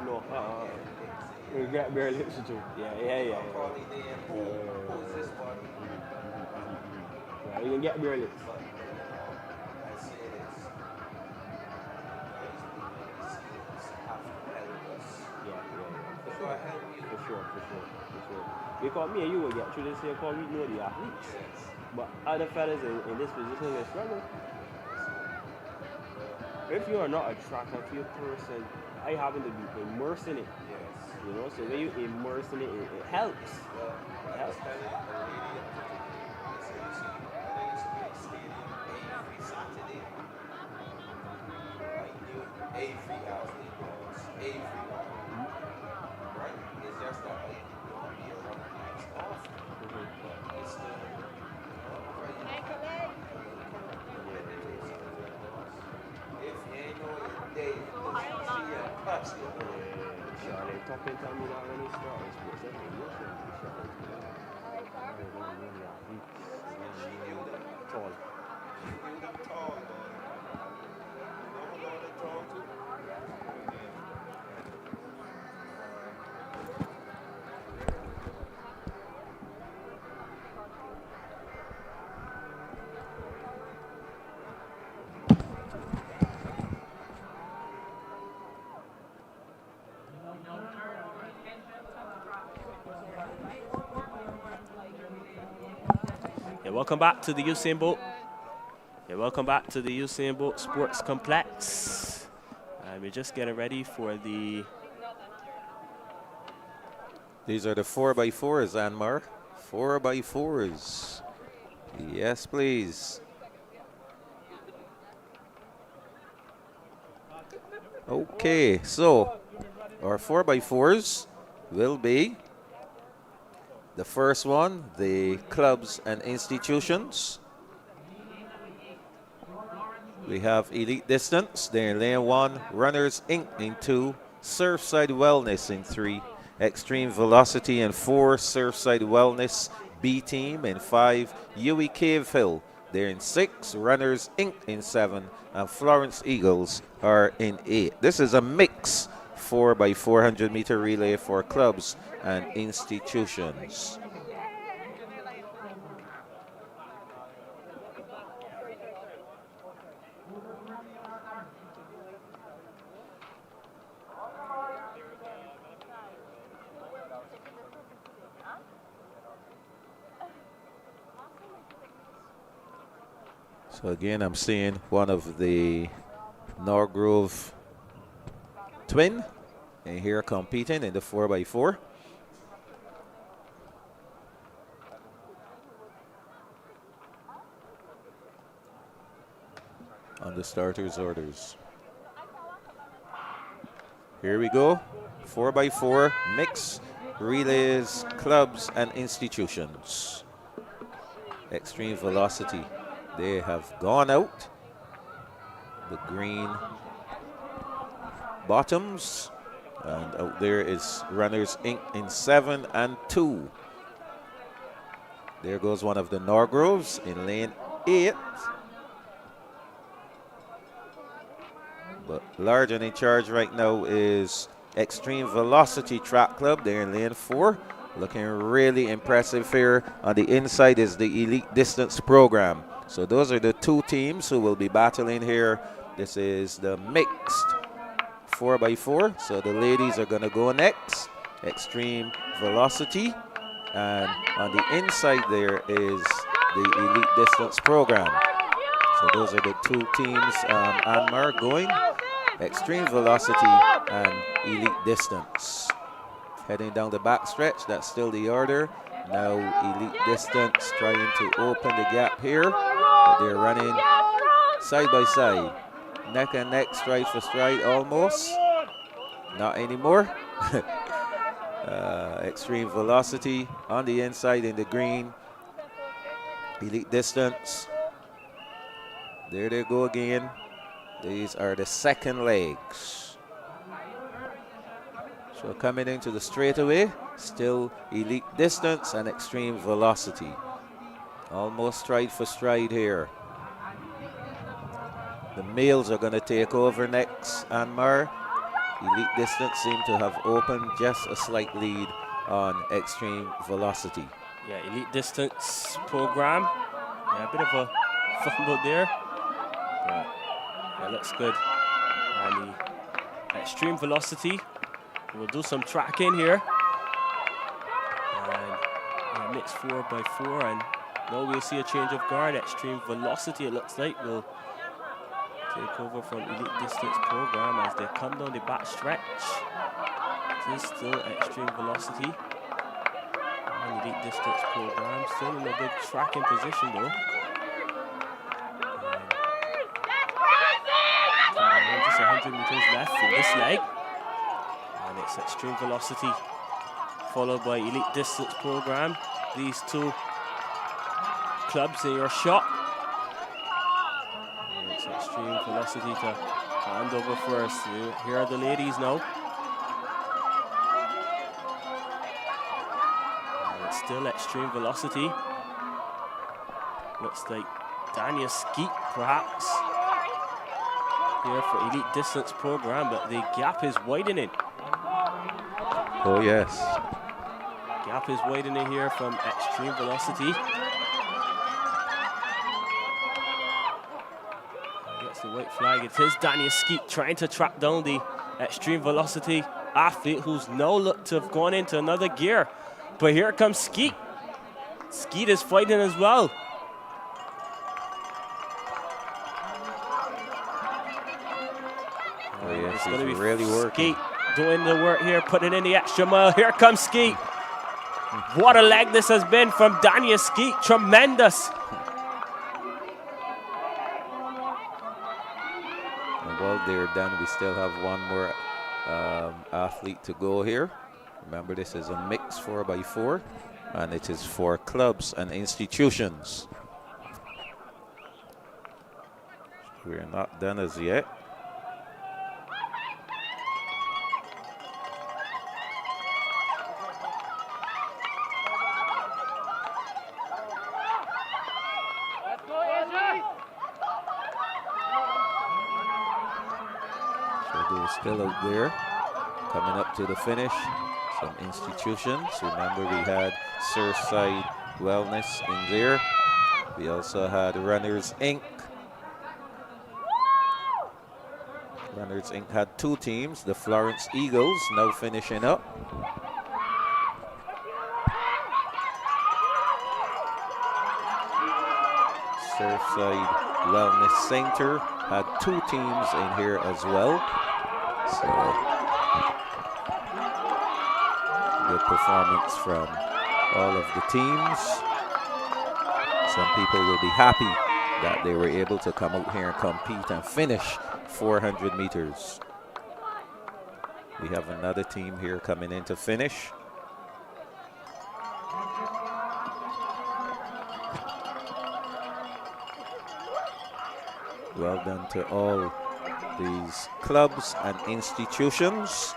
No, you get bare lips to Yeah. Yeah, you can get bare lips. For sure. Because me and you will get through this here because we know the athletes. But other fellas in this position will struggle. If you are not a track and field person, I happen to be immersed in it. So when you immerse in it, it helps. It helps. Talking to me that when he starts, tall. Welcome back to the Usain Bolt. Welcome back to the Usain Bolt Sports Complex. We're just getting ready for the... These are the 4x4s, Anmar. 4x4s. Yes, please. Okay, so our 4x4s will be the first one, the clubs and institutions. We have Elite Distance, they're in lane 1, Runners Inc. in 2, Surfside Wellness in 3, Extreme Velocity in 4, Surfside Wellness B Team in 5, UWI Cave Hill, they're in 6, Runners Inc. in 7, and Florence Eagles are in 8. This is a mix 4x400 meter relay for clubs and institutions. So again, I'm seeing one of the Norgrove twin and here competing in the 4x4. On the starter's orders. Here we go. 4x4 mix relays, clubs and institutions. Extreme Velocity. They have gone out. The green bottoms. And out there is Runners Inc. in 7 and 2. There goes one of the Norgroves in lane 8. But large and in charge right now is Extreme Velocity Track Club. They're in lane 4. looking really impressive here. On the inside is the elite distance program. So those are the two teams who will be battling here. This is the mixed 4x4. So the ladies are going to go next. Extreme velocity. And on the inside there is the elite distance program. So those are the two teams Anmar going. Extreme velocity and elite distance. Heading down the back stretch, that's still the order. Now elite distance trying to open the gap here. But they're running side by side. Neck and neck, stride for stride almost. Not anymore. Extreme velocity on the inside in the green. Elite distance. There they go again. These are the second legs. So coming into the straightaway, still elite distance and extreme velocity. Almost stride for stride here. The males are going to take over next, Anmar. Elite distance seem to have opened just a slight lead on extreme velocity. Yeah, elite distance program. Yeah, a bit of a fumble there. But yeah, looks good. And the extreme velocity. We'll do some tracking here. And yeah, mixed 4x4. And now we'll see a change of guard. Extreme velocity, it looks like, will take over from elite distance program as they come down the back stretch. It is still extreme velocity. And elite distance program still in a good tracking position though. And just 100 meters left in this leg. And it's extreme velocity followed by elite distance program. These two clubs in your shot. And it's extreme velocity to hand over first. Here are the ladies now. And it's still extreme velocity. Looks like Dania Skeet perhaps here for elite distance program, but the gap is widening. Oh yes. Gap is widening here from extreme velocity. Gets the white flag. It is Dania Skeet trying to track down the extreme velocity athlete who's now looked to have gone into another gear. But here comes Skeet. Skeet is fighting as well. Oh yes, it's he's going to be really working. Skeet doing the work here, putting in the extra mile. Here comes Skeet. What a leg this has been from Dania Skeet. Tremendous. And while they're done, we still have one more athlete to go here. Remember, this is a mixed 4x4, and it is for clubs and institutions. We're not done as yet. Still out there, coming up to the finish. Some institutions. Remember, we had Surfside Wellness in there. We also had Runners Inc. Runners Inc. had two teams, the Florence Eagles now finishing up. Surfside Wellness Center had two teams in here as well. So, good performance from all of the teams. Some people will be happy that they were able to come out here and compete and finish 400 meters. We have another team here coming in to finish. Well done to all these clubs and institutions.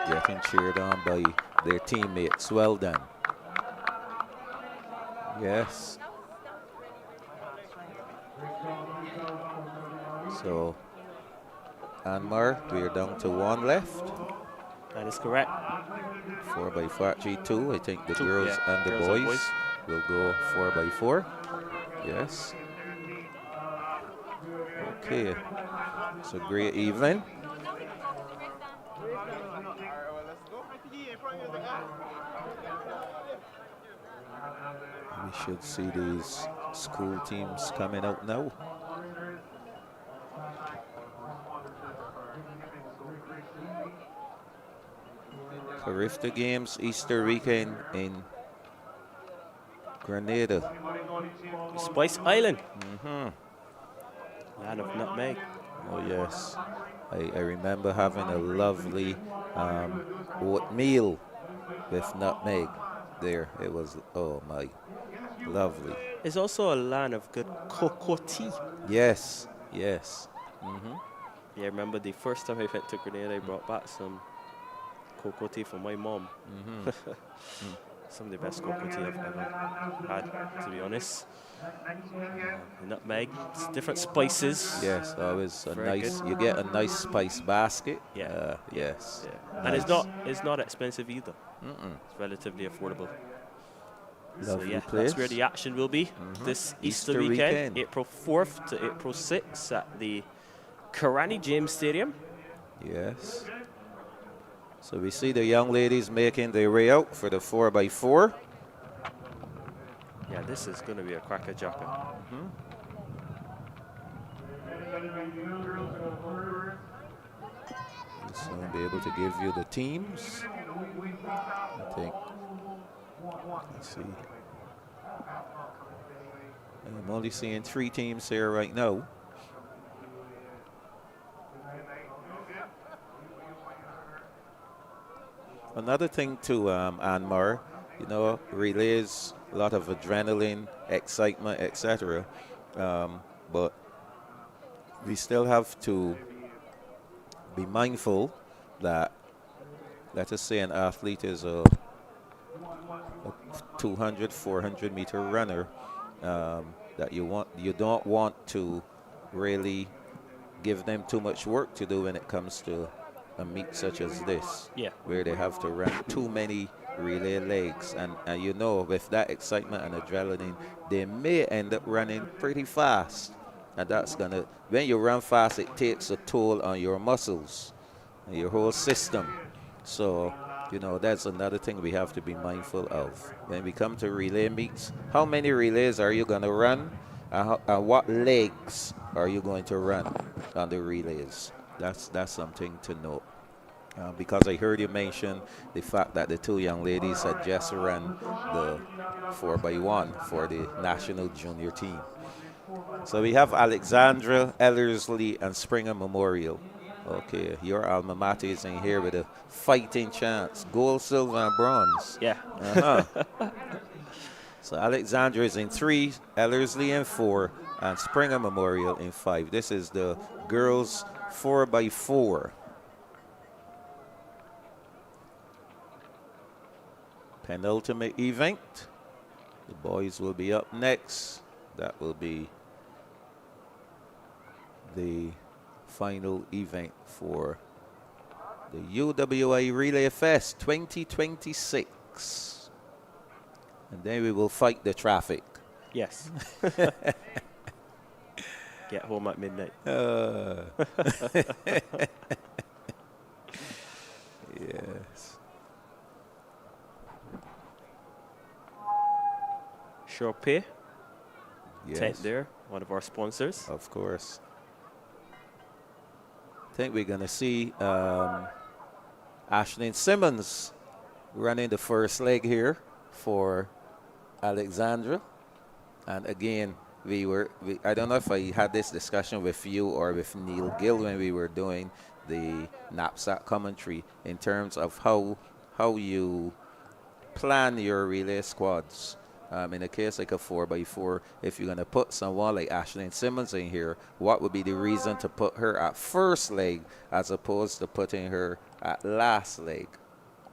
Getting cheered on by their teammates. Well done. Yes. So, Anmar, we are down to one left. That is correct. 4x4, 3-2. I think the Two, girls yeah. and the Girls and boys will go 4x4. Yes. Okay. It's a great evening. We should see these school teams coming out now. Carifta Games Easter weekend in Grenada. Spice Island. Land of nutmeg. Oh yes, I remember having a lovely oatmeal with nutmeg there. It was, oh my, lovely. It's also a land of good cocoa tea. Yes, yes. Yeah, I remember the first time I went to Grenada, I brought back some cocoa tea for my mom. Some of the best cocoa tea I've ever had, to be honest. Nutmeg, different spices. Yes, always a Very nice. good. You get a nice spice basket. Yeah. Yes. Yeah. And it's not expensive either. It's relatively affordable. Lovely so yeah, place. that's where the action will be this Easter weekend, April 4th to April 6th at the Karani James Stadium. Yes. So we see the young ladies making their way out for the 4x4. Yeah, this is going to be a cracker jacker. We'll soon be able to give you the teams. I think. Let's see. And I'm only seeing 3 teams here right now. Another thing too, Anmar, you know, relays, a lot of adrenaline, excitement, etc. But we still have to be mindful that, let us say an athlete is a 200, 400 meter runner, that you don't want to really give them too much work to do when it comes to a meet such as this, where they have to run too many relay legs, and you know, with that excitement and adrenaline, they may end up running pretty fast, and that's gonna, when you run fast, it takes a toll on your muscles and your whole system. So you know, that's another thing we have to be mindful of when we come to relay meets. How many relays are you going to run, and what legs are you going to run on the relays? That's something to note. Because I heard you mention the fact that the 2 young ladies had just run the 4x1 for the national junior team. So we have Alexandra, Ellerslie, and Springer Memorial. Okay, your alma mater is in here with a fighting chance. Gold, silver, and bronze. Yeah. So Alexandra is in 3, Ellerslie in 4, and Springer Memorial in 5. This is the girls 4x4. Penultimate event. The boys will be up next. That will be the final event for the UWI Relay Fest 2026. And then we will fight the traffic. Yes. Get home at midnight. Yes. SurePay. Yes. Tent there, one of our sponsors. Of course. I think we're going to see Ashlyn Simmons running the first leg here for Alexandra. And again, I don't know if I had this discussion with you or with Neil Gill when we were doing the knapsack commentary in terms of how you plan your relay squads. In a case like a 4x4, if you're going to put someone like Ashlyn Simmons in here, what would be the reason to put her at first leg as opposed to putting her at last leg?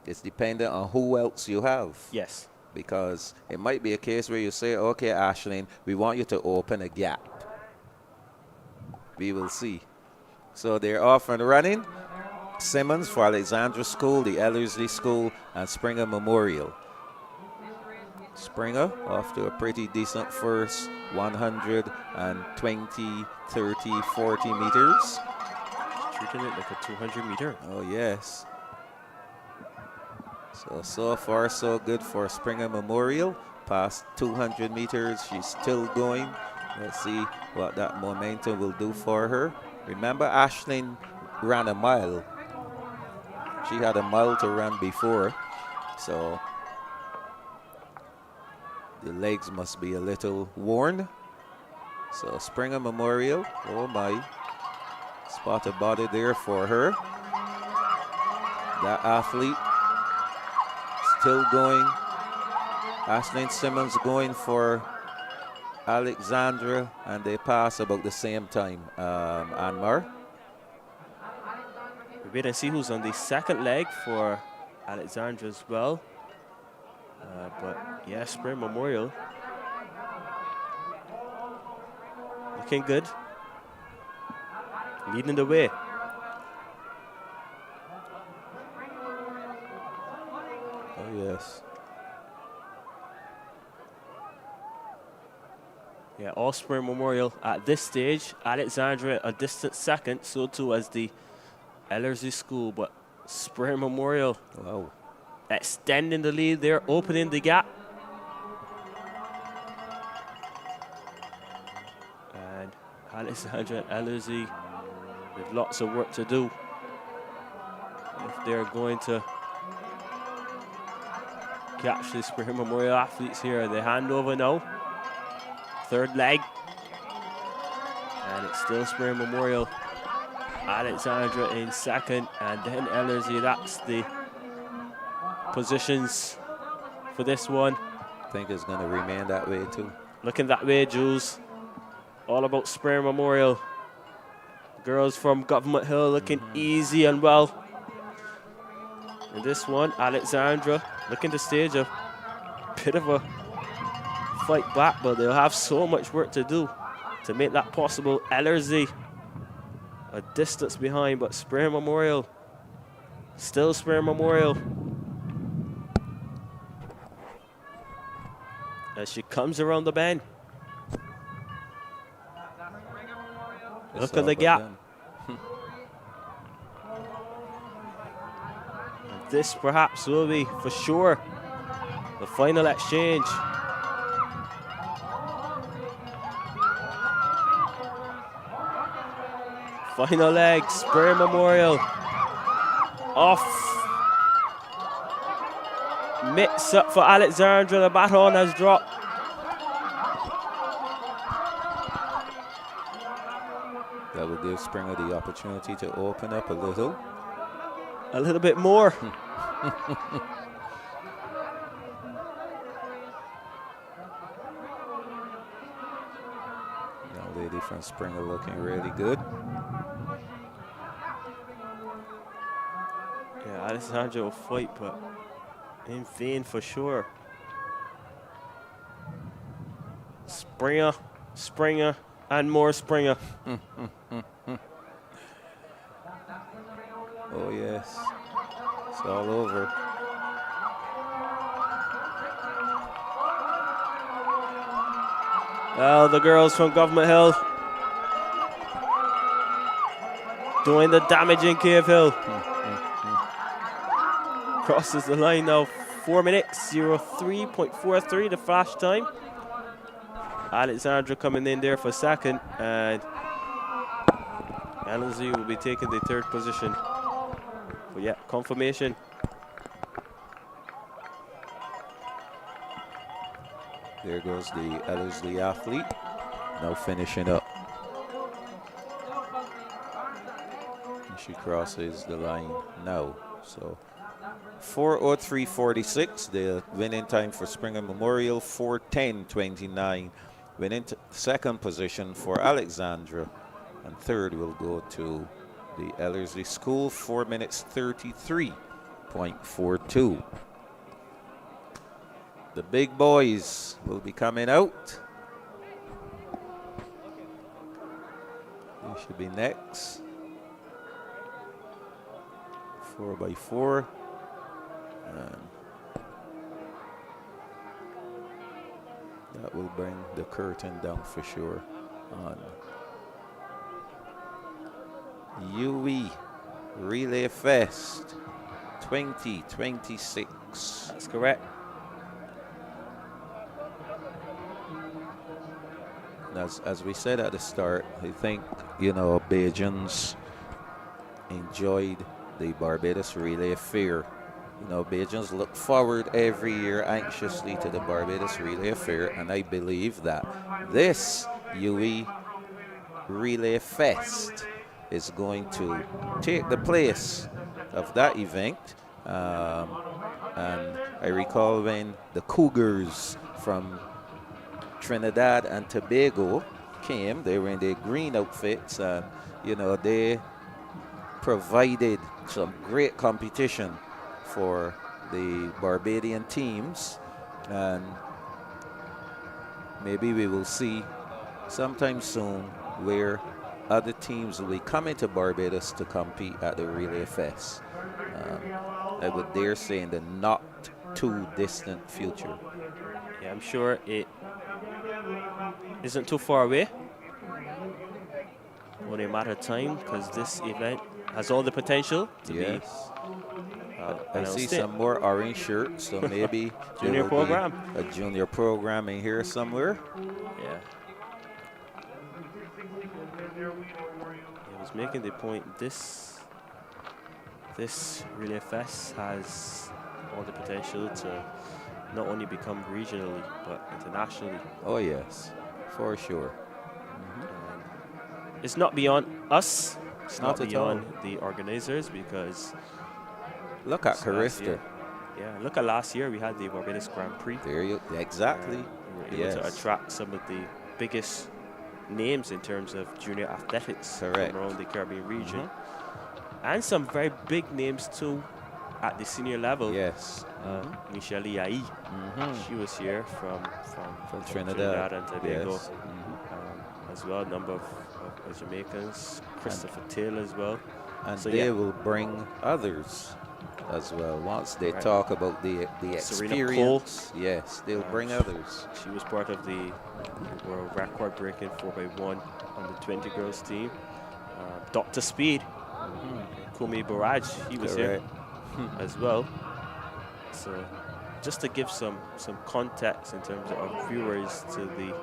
It's dependent on who else you have. Yes. Because it might be a case where you say, okay, Ashlyn, we want you to open a gap. We will see. So they're off and running. Simmons for Alexandra School, the Ellerslie School, and Springer Memorial. Springer off to a pretty decent first 120, 30, 40 meters. Treating it like a 200 meter. Oh, yes. So far, so good for Springer Memorial. Past 200 meters, she's still going. Let's see what that momentum will do for her. Remember, Ashlyn ran a mile. She had a mile to run before, so the legs must be a little worn. So Springer Memorial, oh my, spot a body there for her. That athlete still going. Ashlyn Simmons going for Alexandra, and they pass about the same time. Anmar. We wait and see who's on the second leg for Alexandra as well. But yeah, Springer Memorial looking good, leading the way. Oh yes. Yeah, all Springer Memorial at this stage. Alexandra a distant second, so too as the Ellerslie School, but Springer Memorial, wow, extending the lead there, opening the gap. And Alexandra and Ellerslie with lots of work to do if they're going to catch the Springer Memorial athletes here. The handover now. Third leg. And it's still Springer Memorial. Alexandra in second, and then Ellerslie. That's the positions for this one. I think it's going to remain that way too. Looking that way, Jules. All about Springer Memorial. Girls from Government Hill looking easy and well. In this one, Alexandra looking to stage a bit of a fight back, but they'll have so much work to do to make that possible. Ellerslie a distance behind, but Springer Memorial, still Springer Memorial. As she comes around the bend. Look at the gap. This perhaps will be, for sure, the final exchange. Final leg, Springer Memorial. Off. Mix up for Alexandra, the baton has dropped. That will give Springer the opportunity to open up a little. A little bit more. Young lady from Springer looking really good. Yeah, Alexandra will fight, but in vain for sure. Springer, Springer, and more Springer. Oh yes, it's all over. Well, the girls from Government Hill doing the damage in Cave Hill. Crosses the line now, 4 minutes, 03.43 the flash time. Alexandra coming in there for second, and Ellerslie will be taking the third position. But yeah, confirmation. There goes the Ellerslie athlete, now finishing up. And she crosses the line now. So 4:03.46, the winning time for Springer Memorial, 4:10.29. Winning second position for Alexandra, and third will go to the Ellerslie School, 4 minutes 33.42. The big boys will be coming out. They should be next. 4x4. And that will bring the curtain down for sure on UWI Relay Fest 2026. That's correct. As we said at the start, I think, you know, Bajans enjoyed the Barbados Relay Fair. You know, Bajans look forward every year anxiously to the Barbados Relay Fair, and I believe that this UWI Relay Fest is going to take the place of that event. And I recall when the Cougars from Trinidad and Tobago came, they were in their green outfits, and you know, they provided some great competition for the Barbadian teams, and maybe we will see sometime soon where other teams will be coming to Barbados to compete at the Relay Fest. I would dare say in the not too distant future. Yeah, I'm sure it isn't too far away. Only a matter of time, because this event has all the potential to be. I see some more orange shirts, so maybe junior program. A junior program in here somewhere. Yeah. I was making the point, this Relay Fest has all the potential to not only become regionally but internationally. Oh yes, for sure. It's not beyond us. It's not at beyond all. the organizers, because look at Carista. Yeah, look at last year. We had the Barbados Grand Prix. There you exactly. We were able to attract some of the biggest names in terms of junior athletics from around the Caribbean region, and some very big names too at the senior level. Yes. Michelle Yai, she was here from Trinidad and Tobago. Yes. As well, a number of Jamaicans, Christopher Taylor as well. And so they will bring others as well. Once they talk about the experience, yes, they'll bring others. She was part of the world record-breaking 4x1 on the 20 girls team. Dr. Speed, Kumi Barrage, he was here as well. So just to give some context in terms of our viewers to the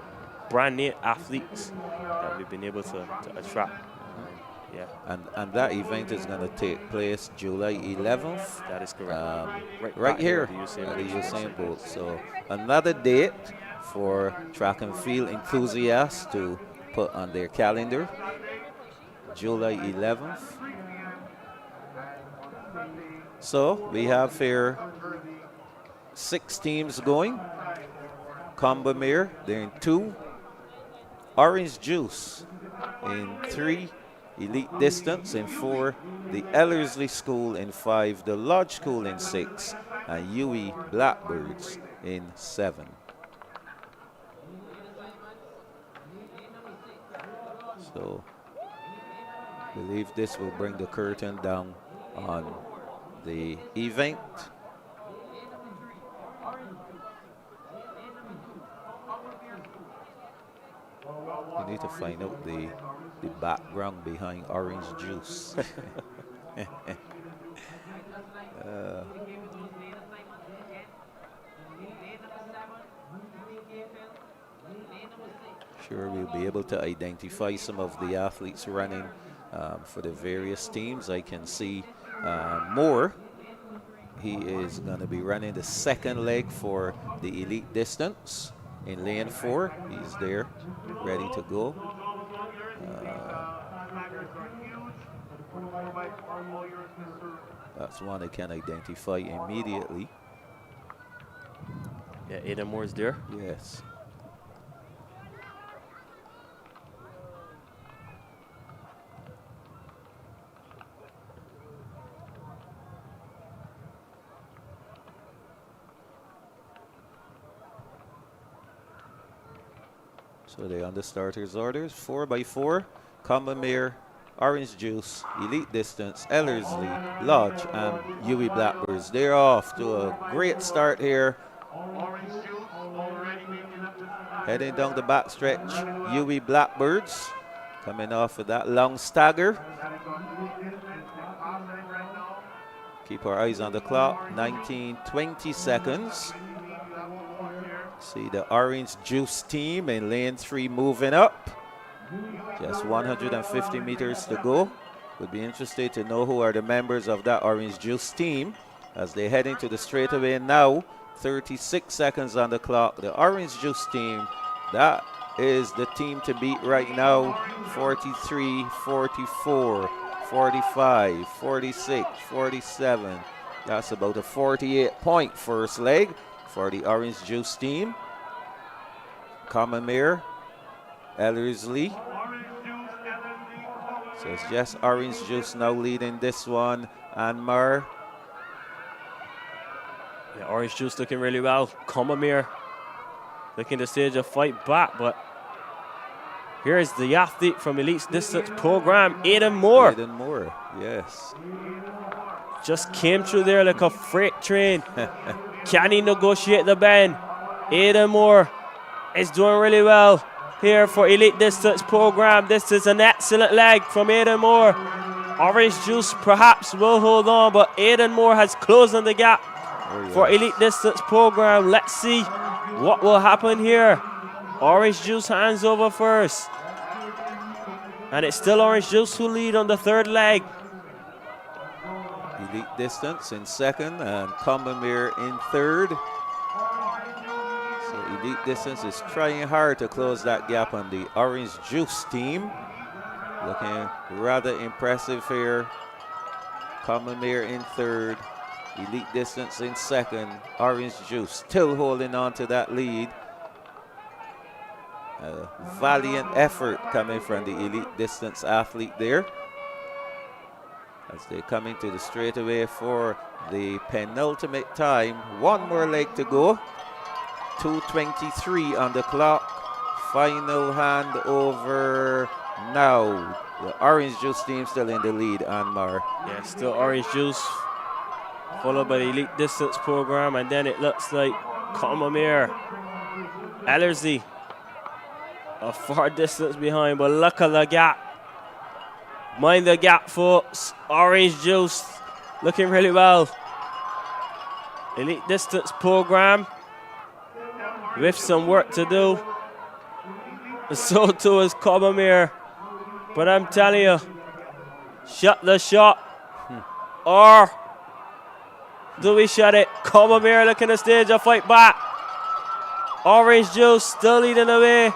brand new athletes that we've been able to attract. And that event is going to take place July 11th. That is correct. Right here at the Usain Bolt. So another date for track and field enthusiasts to put on their calendar. July 11th. So we have here 6 teams going. Combamere, they're in 2. Orange Juice in 3. Elite Distance in 4. The Ellerslie School in 5. The Lodge School in 6. And UWI Blackbirds in 7. So I believe this will bring the curtain down on the event. We need to find out the background behind Orange Juice. Sure, we'll be able to identify some of the athletes running for the various teams. I can see Moore. He is going to be running the second leg for the elite distance in lane 4. He's there, ready to go. That's one I can identify immediately. Yeah, Adam Moore's there. Yes. So they're on the starters' orders. 4x4, Combamere Orange Juice, Elite Distance, Ellerslie, Lodge, and UWI Blackbirds. They're off to a great start here. Heading down the backstretch, UWI Blackbirds coming off of that long stagger. Keep our eyes on the clock, 19-20 seconds. See the Orange Juice team in lane 3 moving up. Just 150 meters to go. Would be interested to know who are the members of that Orange Juice team as they head into the straightaway now. 36 seconds on the clock. The Orange Juice team, that is the team to beat right now. 43, 44, 45, 46, 47. That's about a 48-point first leg for the Orange Juice team. Commonmere, Ellerslie. So it's just Orange Juice now leading this one. Anmar. Yeah, Orange Juice looking really well. Commonmere looking to stage a fight back, but here's the athlete from Elite Distance Program, Aidan Moore. Aidan Moore, yes. Just came through there like a freight train. Can he negotiate the bend? Aidan Moore is doing really well here for Elite Distance Program. This is an excellent leg from Aidan Moore. Orange Juice perhaps will hold on, but Aidan Moore has closed on the gap for Elite Distance Program. Let's see what will happen here. Orange Juice hands over first. And it's still Orange Juice who lead on the third leg. Elite Distance in second and Commonmere in third. So Elite Distance is trying hard to close that gap on the Orange Juice team. Looking rather impressive here. Commonmere in third. Elite Distance in second. Orange Juice still holding on to that lead. A valiant effort coming from the Elite Distance athlete there. As they come into the straightaway for the penultimate time. One more leg to go. 2:23 on the clock. Final hand over now. The Orange Juice team still in the lead, Anmar. Yeah, still Orange Juice, followed by the Elite Distance Program, and then it looks like Commonmere, Ellerslie, a far distance behind, but look at the gap. Mind the gap, folks. Orange Juice looking really well. Elite Distance Program with some work to do. So too is Commonmere. But I'm telling you, shut the shot. Or do we shut it? Commonmere looking to stage a fight back. Orange Juice still leading the way.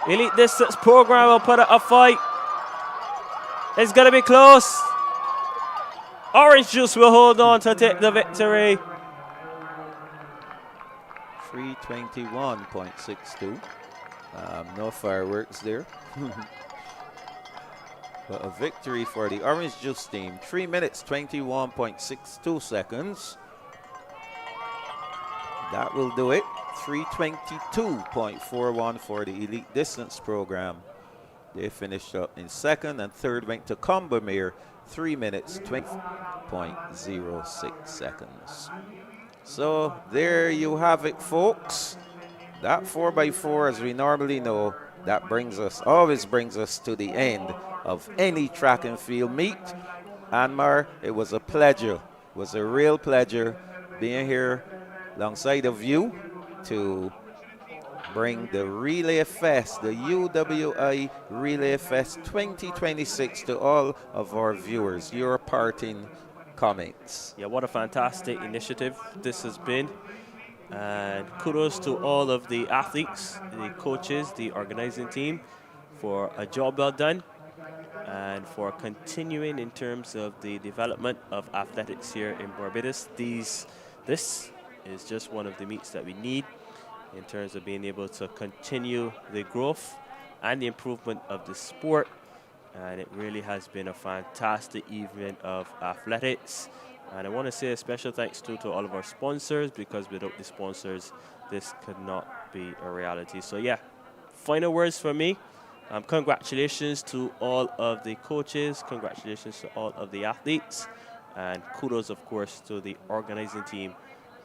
Elite Distance Program will put up a fight. It's going to be close. Orange Juice will hold on to take the victory. 3:21.62. No fireworks there. But a victory for the Orange Juice team. 3 minutes, 21.62 seconds. That will do it. 3:22.41 for the Elite Distance Program. They finished up in second, and third went to Commonmere. 3 minutes, 20.06 seconds. So there you have it, folks. That 4x4, as we normally know, that always brings us to the end of any track and field meet. Anmar, it was a pleasure. It was a real pleasure being here alongside of you to bring the Relay Fest, the UWI Relay Fest 2026 to all of our viewers. Your parting comments. Yeah, what a fantastic initiative this has been. And kudos to all of the athletes, the coaches, the organizing team for a job well done and for continuing in terms of the development of athletics here in Barbados. This is just one of the meets that we need in terms of being able to continue the growth and the improvement of the sport. And it really has been a fantastic evening of athletics. And I want to say a special thanks to all of our sponsors, because without the sponsors, this could not be a reality. So yeah, final words for me. Congratulations to all of the coaches. Congratulations to all of the athletes. And kudos, of course, to the organizing team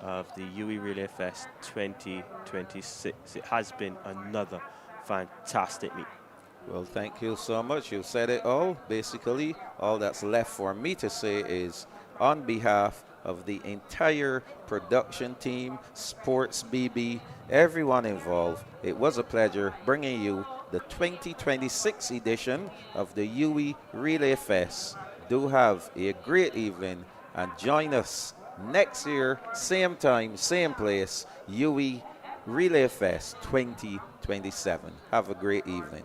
of the UWI Relay Fest 2026. It has been another fantastic meet. Well, thank you so much. You said it all. Basically, all that's left for me to say is, on behalf of the entire production team, Sports BB, everyone involved, it was a pleasure bringing you the 2026 edition of the UWI Relay Fest. Do have a great evening and join us next year, same time, same place, UWI Relay Fest 2027. Have a great evening.